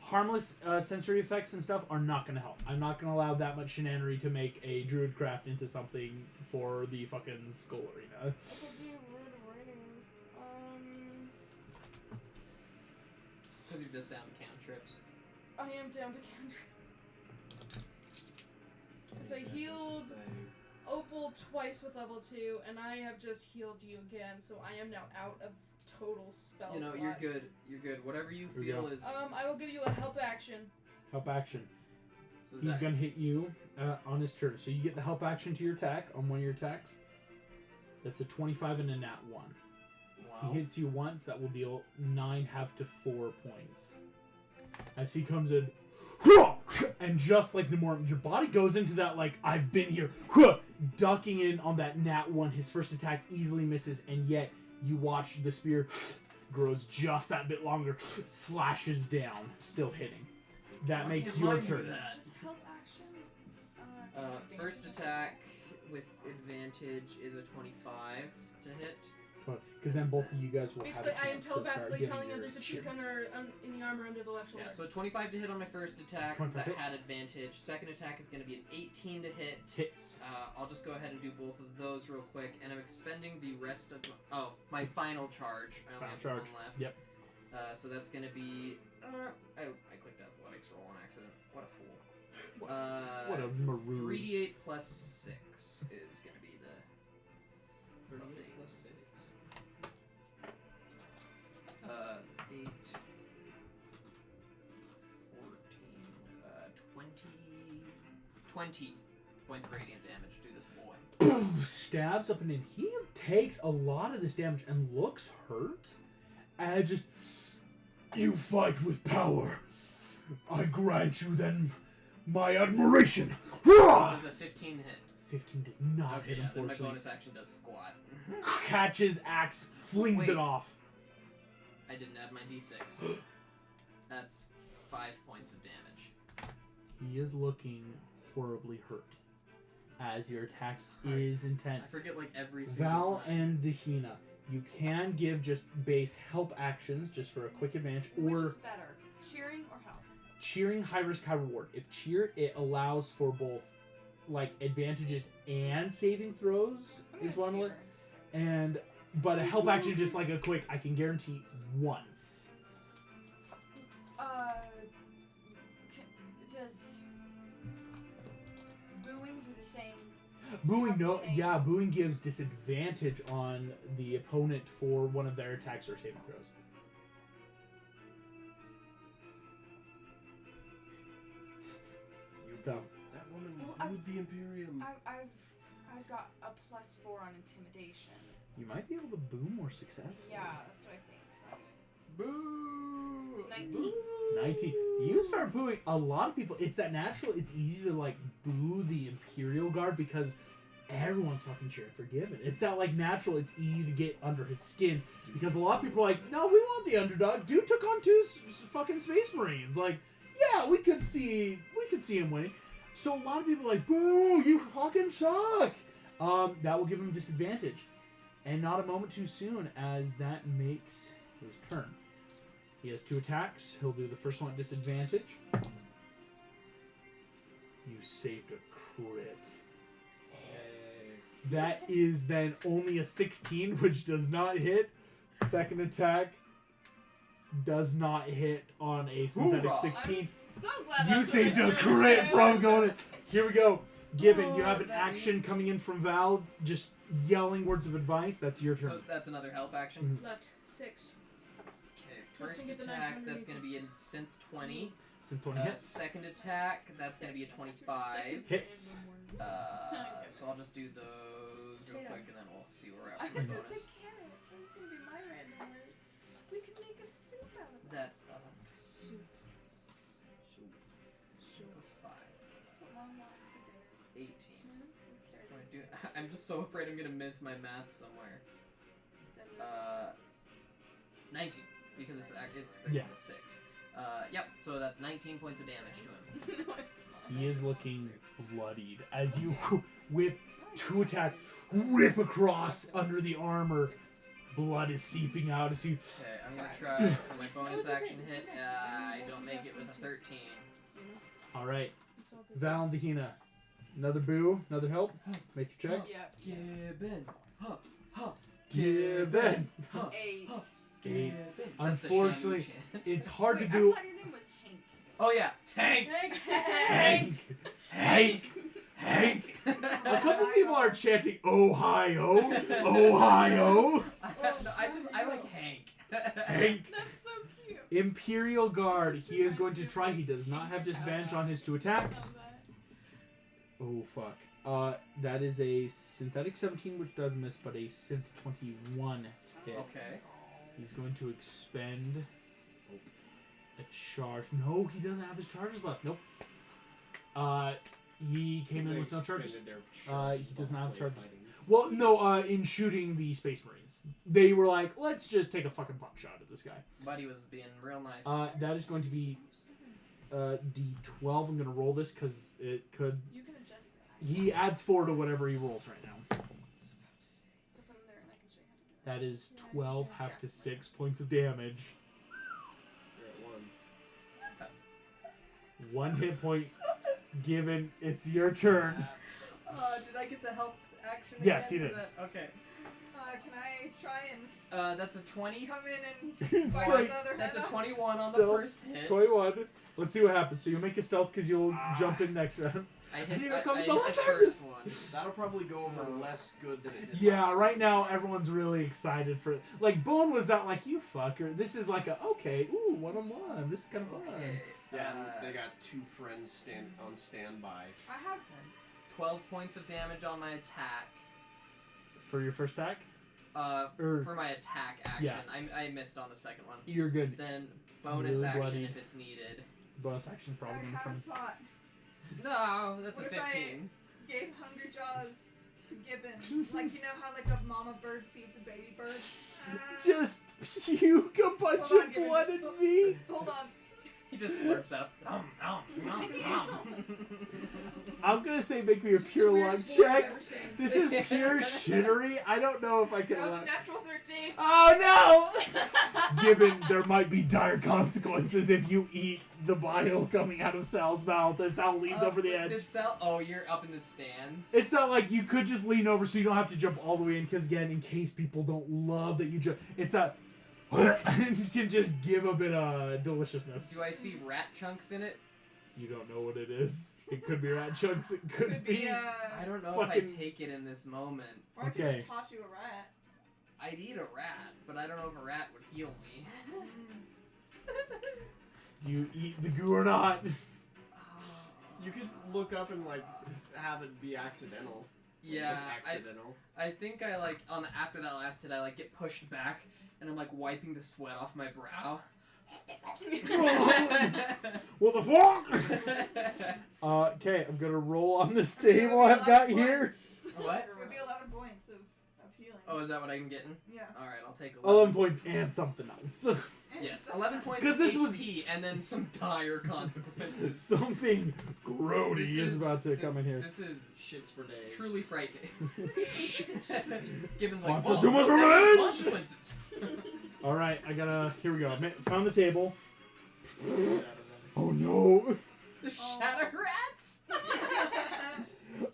Speaker 2: harmless sensory effects and stuff are not going to help. I'm not going to allow that much shenanery to make a Druidcraft into something for the fucking Skull Arena.
Speaker 7: Because you're just down to cantrips.
Speaker 1: I am down to cantrips. Because I healed Opal twice with level 2, and I have just healed you again, so I am now out of total spell
Speaker 7: You know,
Speaker 1: slots.
Speaker 7: you're good. You're good. Whatever you
Speaker 2: Here we
Speaker 7: feel
Speaker 2: go.
Speaker 7: is.
Speaker 1: I will give you a help action.
Speaker 2: Help action.
Speaker 7: So is
Speaker 2: He's
Speaker 7: that-
Speaker 2: going to hit you on his turn. So you get the help action to your attack on one of your attacks. That's a 25 and a nat 1.
Speaker 7: Wow.
Speaker 2: He hits you once, that will deal 9 half to 4 points. As he comes in, and just like Namor, your body goes into that, like, I've been here, ducking in on that nat 1. His first attack easily misses, and yet you watch the spear grows just that bit longer, slashes down, still hitting. That
Speaker 7: Why
Speaker 2: makes
Speaker 7: can't
Speaker 2: your
Speaker 7: mine do
Speaker 2: turn.
Speaker 7: that?
Speaker 5: Just help action.
Speaker 7: First attack with advantage is a 25 to hit.
Speaker 2: Because then both of you guys will
Speaker 1: Basically,
Speaker 2: have a
Speaker 1: I am
Speaker 2: chance to start
Speaker 1: telepathically
Speaker 2: getting
Speaker 1: telling him
Speaker 2: your
Speaker 1: there's a
Speaker 2: shit.
Speaker 1: cheek in the armor under the left shoulder.
Speaker 7: Yeah, so 25 to hit on my first attack.
Speaker 2: 25
Speaker 7: That
Speaker 2: hits.
Speaker 7: had advantage. Second attack is going to be an 18 to hit.
Speaker 2: Hits.
Speaker 7: I'll just go ahead and do both of those real quick, and I'm expending the rest of my final charge. I only
Speaker 2: Final
Speaker 7: have
Speaker 2: charge.
Speaker 7: one left.
Speaker 2: Yep.
Speaker 7: So that's going to be. I clicked athletics roll on accident. What a fool.
Speaker 2: What a maroon.
Speaker 7: 3d8 plus 6 is going to be the
Speaker 3: 38
Speaker 7: thing.
Speaker 3: plus 6.
Speaker 7: 8, 14, 20 points of radiant damage to this boy.
Speaker 2: Stabs up and in. He takes a lot of this damage and looks hurt. And just, you fight with power. I grant you then my admiration.
Speaker 7: Does a 15 hit?
Speaker 2: 15 does not
Speaker 7: Okay,
Speaker 2: hit,
Speaker 7: yeah, then my
Speaker 2: unfortunately.
Speaker 7: bonus action does squat.
Speaker 2: Catches axe, flings
Speaker 7: Wait.
Speaker 2: it off.
Speaker 7: I didn't add my d6. That's 5 points of damage.
Speaker 2: He is looking horribly hurt as your attack
Speaker 7: Sorry.
Speaker 2: is intense.
Speaker 7: I forget like every single
Speaker 2: Val
Speaker 7: time.
Speaker 2: and Dahina, you can give just base help actions just for a quick advantage,
Speaker 5: Which
Speaker 2: or
Speaker 5: is better, cheering or help?
Speaker 2: cheering high risk high reward. If cheer, it allows for both like advantages and saving throws
Speaker 5: I'm
Speaker 2: is
Speaker 5: gonna
Speaker 2: one of it.
Speaker 5: cheer.
Speaker 2: And but a help action just like a quick, I can guarantee once.
Speaker 5: Does booing do the same?
Speaker 2: Booing
Speaker 5: Have the
Speaker 2: no,
Speaker 5: same-
Speaker 2: yeah, booing gives disadvantage on the opponent for one of their attacks or saving throws. Stuff.
Speaker 3: That woman
Speaker 5: Well,
Speaker 3: booed the Imperium.
Speaker 5: I've got a +4 on intimidation.
Speaker 2: You might be able to boo more successfully.
Speaker 5: Yeah, that's what I think. So
Speaker 7: Boo!
Speaker 5: 19.
Speaker 2: 19. You start booing a lot of people. It's that natural. It's easy to like boo the Imperial Guard because everyone's fucking cheering for Gibbon. It's that like natural. It's easy to get under his skin because a lot of people are like, no, we want the underdog. Dude took on 2 fucking Space Marines. Like, yeah, we could see him winning. So a lot of people are like, boo, you fucking suck. That will give him disadvantage, and not a moment too soon as that makes his turn. He has 2 attacks. He'll do the first one at disadvantage. You saved a crit.
Speaker 3: Hey.
Speaker 2: That is then only a 16, which does not hit. Second attack does not hit on a synthetic
Speaker 7: Hoorah.
Speaker 2: 16.
Speaker 5: I'm so glad
Speaker 2: You
Speaker 5: that's
Speaker 2: saved
Speaker 5: what
Speaker 2: a
Speaker 5: I
Speaker 2: crit
Speaker 5: did.
Speaker 2: from going. Here we go. Gibbon, you
Speaker 7: Oh,
Speaker 2: have
Speaker 7: does
Speaker 2: an
Speaker 7: that
Speaker 2: action coming in from Val, just yelling words of advice. That's your turn.
Speaker 7: So that's another help action.
Speaker 1: Left 6.
Speaker 7: Okay,
Speaker 1: Just
Speaker 7: first
Speaker 1: to get the
Speaker 7: attack,
Speaker 1: knife
Speaker 7: that's going to be a
Speaker 1: underneath
Speaker 7: synth 20.
Speaker 2: Synth 20 hits.
Speaker 7: Second attack, that's going to be a 25.
Speaker 2: Hits.
Speaker 7: So I'll just do those real
Speaker 1: Potato.
Speaker 7: quick and then we'll see where we're
Speaker 5: I
Speaker 7: at
Speaker 5: was
Speaker 7: with the
Speaker 5: gonna
Speaker 7: bonus.
Speaker 5: say carrot. That was gonna be my random word. We could make a soup out of that.
Speaker 7: That's
Speaker 1: Soup.
Speaker 7: soup.
Speaker 1: Soup.
Speaker 7: Plus 5.
Speaker 5: That's what Mom wanted for this.
Speaker 7: 18.
Speaker 5: It's carrot.
Speaker 7: What do I do? I'm just so afraid I'm going to miss my math somewhere.
Speaker 5: Instead of
Speaker 7: 19 because it's 36.
Speaker 2: Yeah.
Speaker 7: Yep. So that's 19 points of damage to him.
Speaker 5: no, it's fine.
Speaker 2: He is looking bloodied as you whip 2 attacks, rip across under the armor. Blood is seeping out as you.
Speaker 7: Okay, I'm gonna try for my bonus action hit. I don't make it with a 13.
Speaker 2: All right,
Speaker 1: It's all good.
Speaker 2: Val and Dahina. Another boo, another help. Make your check.
Speaker 5: Yeah.
Speaker 7: Gibbon. Huh. Huh.
Speaker 2: Gibbon.
Speaker 7: Huh.
Speaker 5: 8.
Speaker 7: Huh.
Speaker 2: 8.
Speaker 7: Gibbon. That's the
Speaker 2: Unfortunately,
Speaker 7: Shamu chant.
Speaker 2: It's hard
Speaker 5: Wait,
Speaker 2: to
Speaker 5: I
Speaker 2: boo.
Speaker 5: thought your name was Hank.
Speaker 7: Oh yeah, Hank.
Speaker 2: Hank. Hank. Hank. A couple people are chanting Ohio, Ohio.
Speaker 7: I like Hank.
Speaker 2: Hank.
Speaker 5: That's so cute.
Speaker 2: Imperial Guard. He is going to try. He does not have disadvantage on his 2 attacks. Oh fuck. That is a synthetic 17, which does miss, but a synth 21 hit.
Speaker 7: Okay.
Speaker 2: He's going to expend a charge. No, he doesn't have his charges left. Nope. He came in with no charges. He does not have charges. Well, no, in shooting the Space Marines. They were like, let's just take a fucking pot shot at this guy.
Speaker 7: Buddy was being real nice.
Speaker 2: That is going to be D12. I'm going to roll this because it could...
Speaker 5: You can adjust it.
Speaker 2: He adds 4 to whatever he rolls right now.
Speaker 5: So put him there and I can show you how to do
Speaker 2: That is 12 half to 6 points of damage.
Speaker 3: You're at 1.
Speaker 2: 1 hit point given. It's your turn.
Speaker 7: Did I get the help action?
Speaker 2: Yes,
Speaker 7: again?
Speaker 2: you
Speaker 7: Is
Speaker 2: did.
Speaker 7: that- okay.
Speaker 6: Can I try and
Speaker 7: That's a 20.
Speaker 6: come in and
Speaker 2: It's
Speaker 6: fight
Speaker 2: like
Speaker 6: another head
Speaker 7: That's a
Speaker 6: off?
Speaker 7: 21 on the
Speaker 2: Still,
Speaker 7: first hit.
Speaker 2: 21. Let's see what happens. So you'll make a stealth because you'll jump in next round.
Speaker 7: I hit,
Speaker 2: Here
Speaker 7: I
Speaker 2: comes
Speaker 7: hit
Speaker 2: the
Speaker 7: the
Speaker 2: last
Speaker 7: first one.
Speaker 3: That'll probably go over less good than it did.
Speaker 2: Yeah,
Speaker 3: last
Speaker 2: right
Speaker 3: time.
Speaker 2: now everyone's really excited for like Bone was that like you fucker. This is like a okay, ooh, 1-on-1. This is kind of fun.
Speaker 7: Okay.
Speaker 3: Yeah, and they got 2 friends on standby.
Speaker 5: I have
Speaker 7: 12 points of damage on my attack.
Speaker 2: For your first attack,
Speaker 7: For my attack action.
Speaker 2: Yeah.
Speaker 7: I missed on the second one.
Speaker 2: you're good.
Speaker 7: Then bonus
Speaker 2: Really
Speaker 7: action
Speaker 2: bloody.
Speaker 7: if it's needed.
Speaker 2: Bonus action
Speaker 6: I
Speaker 2: probably gonna
Speaker 6: had
Speaker 2: come.
Speaker 6: a thought.
Speaker 7: No, that's
Speaker 6: What
Speaker 7: a
Speaker 6: if I-
Speaker 7: 15.
Speaker 6: Gave Hunger Jaws to Gibbon. Like, you know how like a mama bird feeds a baby bird?
Speaker 2: Just puke a bunch
Speaker 6: Hold on,
Speaker 2: of
Speaker 6: Gibbon,
Speaker 2: blood
Speaker 6: just
Speaker 2: in me.
Speaker 6: Hold on.
Speaker 4: He just slurps up. Nom, nom, nom, nom.
Speaker 2: I'm gonna say make me a
Speaker 6: It's the
Speaker 2: pure luck
Speaker 6: weirdest board I've
Speaker 2: check.
Speaker 6: ever seen.
Speaker 2: This is pure shittery. I don't know if I can.
Speaker 5: That was a
Speaker 2: allow-
Speaker 5: natural 13.
Speaker 2: Oh no! Given there might be dire consequences if you eat the bile coming out of Sal's mouth as Sal leans over the edge.
Speaker 4: Did Sal? Oh, you're up in the stands.
Speaker 2: It's not like you could just lean over so you don't have to jump all the way in, because again, in case people don't love that you jump, it's not. You can just give a bit of deliciousness.
Speaker 4: Do I see rat chunks in it?
Speaker 2: You don't know what it is. It could be rat chunks. It could,
Speaker 6: Could
Speaker 2: be.
Speaker 6: be
Speaker 4: I don't know
Speaker 2: Fucking-
Speaker 4: if I take it in this moment.
Speaker 6: Or I could
Speaker 2: Okay.
Speaker 6: just toss you a rat.
Speaker 4: I'd eat a rat, but I don't know if a rat would heal me.
Speaker 2: Do you eat the goo or not?
Speaker 3: You could look up and like have it be accidental.
Speaker 4: Yeah,
Speaker 3: Like, accidental.
Speaker 4: I think I like after that last hit, I like get pushed back, and I'm like wiping the sweat off my brow.
Speaker 2: What the fuck? Okay, I'm gonna roll on this table I've got here.
Speaker 4: What?
Speaker 6: It would be 11 points of healing.
Speaker 4: Oh, is that what I'm getting?
Speaker 6: Yeah.
Speaker 4: All right, I'll take
Speaker 2: 11 points and something else.
Speaker 4: Yes, 11 points
Speaker 2: 'Cause
Speaker 4: of
Speaker 2: this was-
Speaker 4: HP, and then some dire consequences.
Speaker 2: Something grody
Speaker 4: This
Speaker 2: is about to come in here.
Speaker 4: This is
Speaker 3: Shits for days.
Speaker 4: truly frightening. Given's like,
Speaker 2: Montezuma's
Speaker 4: "Whoa,
Speaker 2: revenge!"
Speaker 4: consequences.
Speaker 2: All right, I gotta. Here we go. Found the table.
Speaker 3: Yeah,
Speaker 2: Oh no!
Speaker 4: The shatter rats.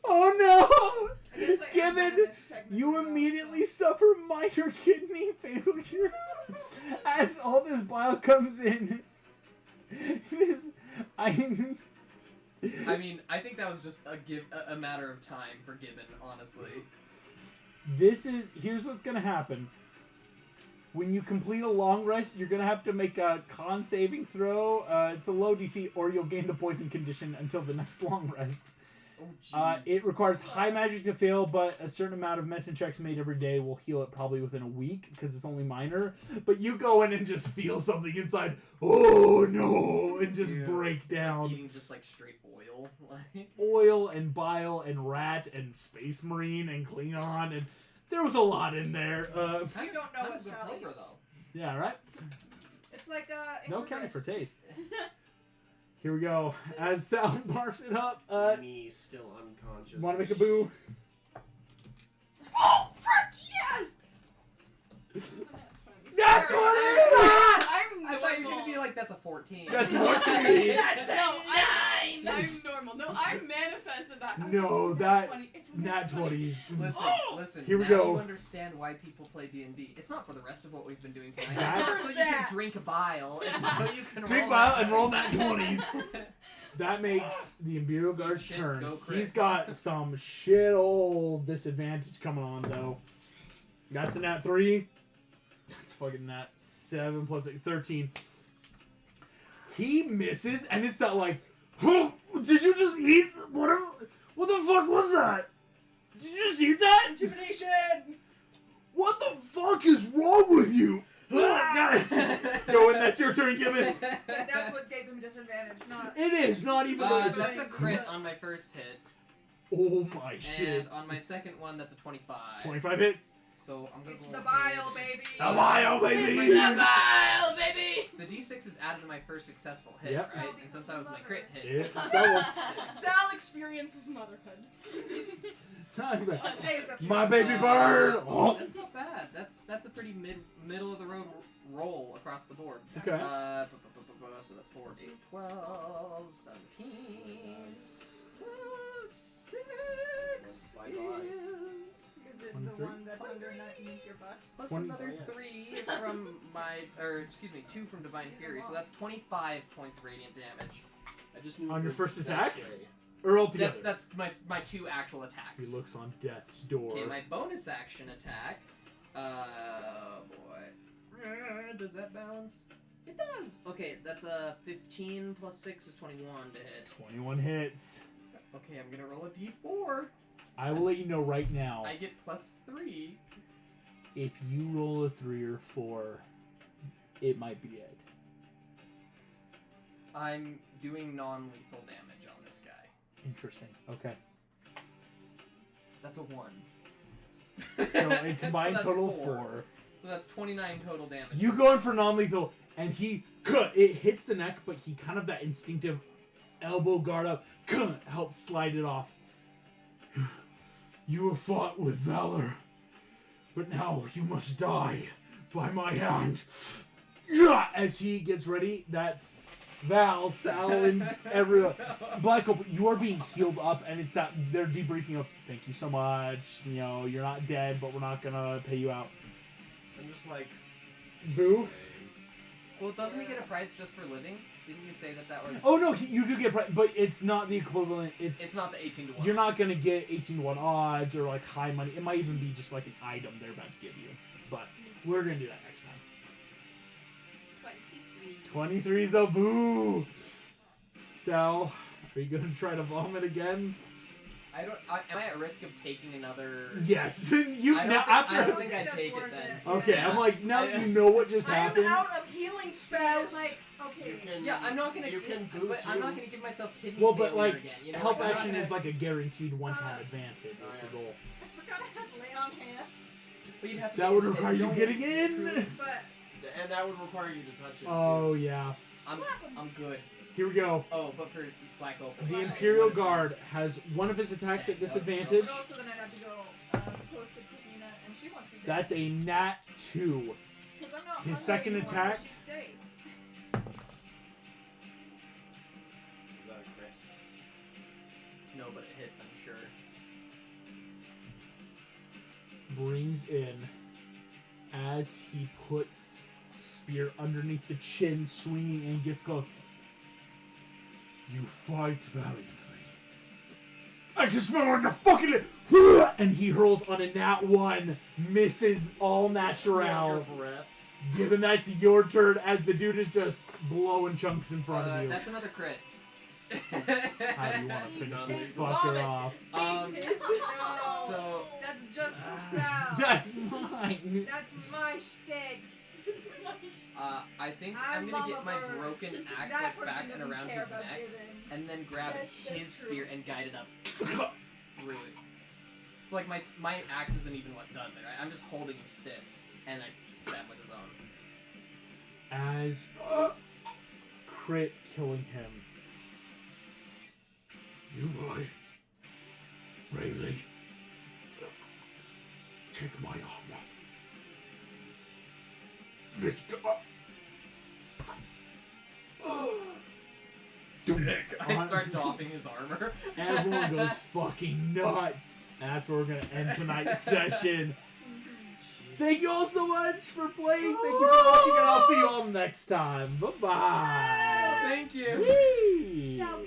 Speaker 2: Oh no!
Speaker 6: I guess I am
Speaker 2: Given
Speaker 6: venomous technically,
Speaker 2: you
Speaker 6: though,
Speaker 2: immediately suffer minor kidney failure as all this bile comes in.
Speaker 4: I mean, I think that was just a matter of time for Gibbon, honestly.
Speaker 2: Here's what's gonna happen. When you complete a long rest, you're gonna have to make a con saving throw. It's a low DC, or you'll gain the poison condition until the next long rest.
Speaker 4: Oh, jeez.
Speaker 2: It requires high magic to fail, but a certain amount of medicine checks made every day will heal it probably within a week because it's only minor. But you go in and just feel something inside. Oh no! And just
Speaker 4: Yeah.
Speaker 2: break
Speaker 4: It's like
Speaker 2: down.
Speaker 4: eating just like straight oil. Like,
Speaker 2: Oil and bile and rat and space marine and Klingon, and there was a lot in there.
Speaker 6: You don't know what
Speaker 4: tons of
Speaker 6: Sal
Speaker 4: flavor
Speaker 6: eats.
Speaker 4: though.
Speaker 2: Yeah, right.
Speaker 6: It's like
Speaker 2: No counting for
Speaker 6: taste.
Speaker 2: taste. Here we go. As Sal barfs it up,
Speaker 3: Me still unconscious.
Speaker 2: want to make a boo?
Speaker 5: Oh, frick, yes!
Speaker 2: That's what
Speaker 5: I'm
Speaker 4: I thought you were gonna
Speaker 5: normal.
Speaker 4: be like, that's a 14.
Speaker 2: That's 14.
Speaker 5: That's a
Speaker 6: No,
Speaker 5: 9! I'm normal. No, I manifested that. I was
Speaker 2: No,
Speaker 5: like, it's
Speaker 2: that-
Speaker 5: 20. It's
Speaker 2: Nat 20s.
Speaker 4: Listen,
Speaker 5: Oh!
Speaker 4: listen.
Speaker 2: Here we
Speaker 4: now
Speaker 2: go.
Speaker 4: you understand why people play D&D. It's not for the rest of what we've been doing tonight.
Speaker 2: That's-
Speaker 4: It's not so you
Speaker 5: That.
Speaker 4: can drink bile. It's so you can
Speaker 2: Drink
Speaker 4: roll
Speaker 2: bile
Speaker 4: that
Speaker 2: and roll
Speaker 4: dice.
Speaker 2: nat 20s. That makes the Imperial Guard's
Speaker 4: Shit,
Speaker 2: turn.
Speaker 4: go crit.
Speaker 2: He's got some shit old disadvantage coming on, though. That's a nat 3. That's fucking nat 7 plus 8, 13. He misses, and it's not like, huh, did you just eat whatever? What the fuck was that? Did you just eat that?
Speaker 6: Intimidation!
Speaker 2: What the fuck is wrong with you? Guys, go in. That's your turn, Gibbon.
Speaker 6: That's what gave him disadvantage, not.
Speaker 2: It is not even. though it's
Speaker 4: That's a
Speaker 2: just-
Speaker 4: crit on my first hit.
Speaker 2: Oh my shit.
Speaker 4: And on my second one, that's a 25.
Speaker 2: 25 hits.
Speaker 4: So I'm gonna
Speaker 6: It's
Speaker 4: go
Speaker 6: the
Speaker 4: with
Speaker 6: bile, baby!
Speaker 2: The bile, baby.
Speaker 5: It's the bile, baby!
Speaker 4: The D6 is added to my first successful hit,
Speaker 2: Yep.
Speaker 4: right? And since that was my crit hit.
Speaker 2: It's doubles.
Speaker 1: Sal experiences motherhood.
Speaker 2: Time back.
Speaker 6: On today's episode.
Speaker 2: My baby bird. Oh.
Speaker 4: That's not bad. That's a pretty middle of the road roll across the board.
Speaker 2: Okay.
Speaker 4: So that's 4, 8, 12, 17, 6
Speaker 3: Bye-bye.
Speaker 6: Is it
Speaker 2: 23?
Speaker 6: the one that's underneath your butt?
Speaker 4: plus
Speaker 2: 20.
Speaker 4: another 3 from excuse me, 2 from Divine Fury. So that's 25 points of radiant damage.
Speaker 3: I just
Speaker 2: On your first
Speaker 3: that
Speaker 2: attack?
Speaker 3: way.
Speaker 2: Or altogether.
Speaker 4: That's my 2 actual attacks.
Speaker 2: He looks on death's door.
Speaker 4: Okay, my bonus action attack. Boy. Does that balance? It does. Okay, that's a 15 plus 6 is 21 to hit.
Speaker 2: 21 hits.
Speaker 4: Okay, I'm gonna roll a d4.
Speaker 2: I will let you know right now.
Speaker 4: I get plus 3.
Speaker 2: If you roll a 3 or 4, it might be it.
Speaker 4: I'm doing non-lethal damage on this guy.
Speaker 2: Interesting. Okay.
Speaker 4: That's a 1.
Speaker 2: So a combined
Speaker 4: that's
Speaker 2: total of
Speaker 4: 4.
Speaker 2: 4.
Speaker 7: So that's 29 total damage.
Speaker 2: You go in for non-lethal, and it hits the neck, but he kind of that instinctive elbow guard up, helps slide it off. You have fought with valor, but now you must die by my hand. As he gets ready, that's Val, Sal, and everyone. Black Hope, you are being healed up, and it's that they're debriefing of, thank you so much, you know, you're not dead, but we're not gonna pay you out.
Speaker 3: I'm just like,
Speaker 2: Boo.
Speaker 7: Well, doesn't he get a price just for living? Didn't you say that was...
Speaker 2: Oh no, you do get a price, but it's not the equivalent.
Speaker 7: It's not the 18 to 1.
Speaker 2: You're not gonna get 18 to 1 odds or like high money. It might even be just like an item they're about to give you. But we're gonna do that next time.
Speaker 5: 23.
Speaker 2: 23's a boo. Sal, are you gonna try to vomit again?
Speaker 7: Am I at risk of taking another...
Speaker 2: Yes. You
Speaker 7: I
Speaker 2: now
Speaker 7: don't
Speaker 2: after.
Speaker 7: think I
Speaker 5: that's
Speaker 7: take it
Speaker 5: worth
Speaker 7: then.
Speaker 2: Okay,
Speaker 7: Yeah.
Speaker 2: I'm like now that you know what just
Speaker 6: I am
Speaker 2: happened.
Speaker 6: out of healing spells.
Speaker 5: Like, okay.
Speaker 3: you can.
Speaker 7: Yeah, I'm not gonna.
Speaker 3: You can boot
Speaker 7: but I'm
Speaker 3: too.
Speaker 7: not gonna give myself kidney
Speaker 2: Well, but
Speaker 7: failure
Speaker 2: like
Speaker 7: again. You know,
Speaker 2: help
Speaker 7: like, I'm not
Speaker 2: action
Speaker 7: gonna-
Speaker 2: is like a guaranteed one-time advantage. Is
Speaker 3: Oh,
Speaker 2: the
Speaker 3: yeah.
Speaker 2: goal.
Speaker 5: I forgot I had lay on hands.
Speaker 7: But you'd have to
Speaker 2: That
Speaker 7: get
Speaker 2: would
Speaker 7: it-
Speaker 2: require you
Speaker 7: don't-
Speaker 2: getting in.
Speaker 7: truly-
Speaker 5: But
Speaker 3: And that would require you to touch it.
Speaker 2: Oh yeah.
Speaker 7: I'm good.
Speaker 2: Here we go.
Speaker 7: Oh, but for Black Opal.
Speaker 2: The Imperial Guard has one of his attacks at disadvantage.
Speaker 6: But also then I'd have to go close to Tahina, and she wants me dead.
Speaker 2: That's a nat 2.
Speaker 6: Because I'm not
Speaker 2: his
Speaker 6: hungry
Speaker 2: second
Speaker 6: anymore, so
Speaker 2: attack.
Speaker 6: she's safe.
Speaker 3: Is that a crit?
Speaker 7: No, but it hits, I'm sure.
Speaker 2: Brings in as he puts spear underneath the chin, swinging and gets close. You fight valiantly. I can smell it on your fucking lip. And he hurls on a nat 1, misses all
Speaker 3: Smell
Speaker 2: natural.
Speaker 3: your breath.
Speaker 2: Given that's your turn, as the dude is just blowing chunks in front of you.
Speaker 7: That's another crit.
Speaker 2: How do you want to finish this
Speaker 5: Vomit.
Speaker 2: fucker off?
Speaker 5: no.
Speaker 7: So
Speaker 5: That's just for Sal.
Speaker 2: That's mine.
Speaker 5: That's my shtick. It's my shtick.
Speaker 7: I think I'm gonna get my
Speaker 5: Mama Bird.
Speaker 7: broken axe
Speaker 6: That
Speaker 7: like,
Speaker 6: person
Speaker 7: back and
Speaker 6: doesn't
Speaker 7: around
Speaker 6: care
Speaker 7: his
Speaker 6: about
Speaker 7: neck,
Speaker 6: giving.
Speaker 7: and then grab
Speaker 5: That's
Speaker 7: his
Speaker 5: true.
Speaker 7: spear and guide it up through it. So like my axe isn't even what does it. Right? I'm just holding him stiff, and I stab with his own.
Speaker 2: As crit killing him. You fight bravely. Take my armor. Victor.
Speaker 3: Sick.
Speaker 7: I start doffing his armor.
Speaker 2: Everyone goes fucking nuts. And that's where we're going to end tonight's session. Thank you all so much for playing. Thank you for watching, and I'll see you all next time. Bye-bye.
Speaker 7: Thank you.
Speaker 2: Whee!
Speaker 6: Sal,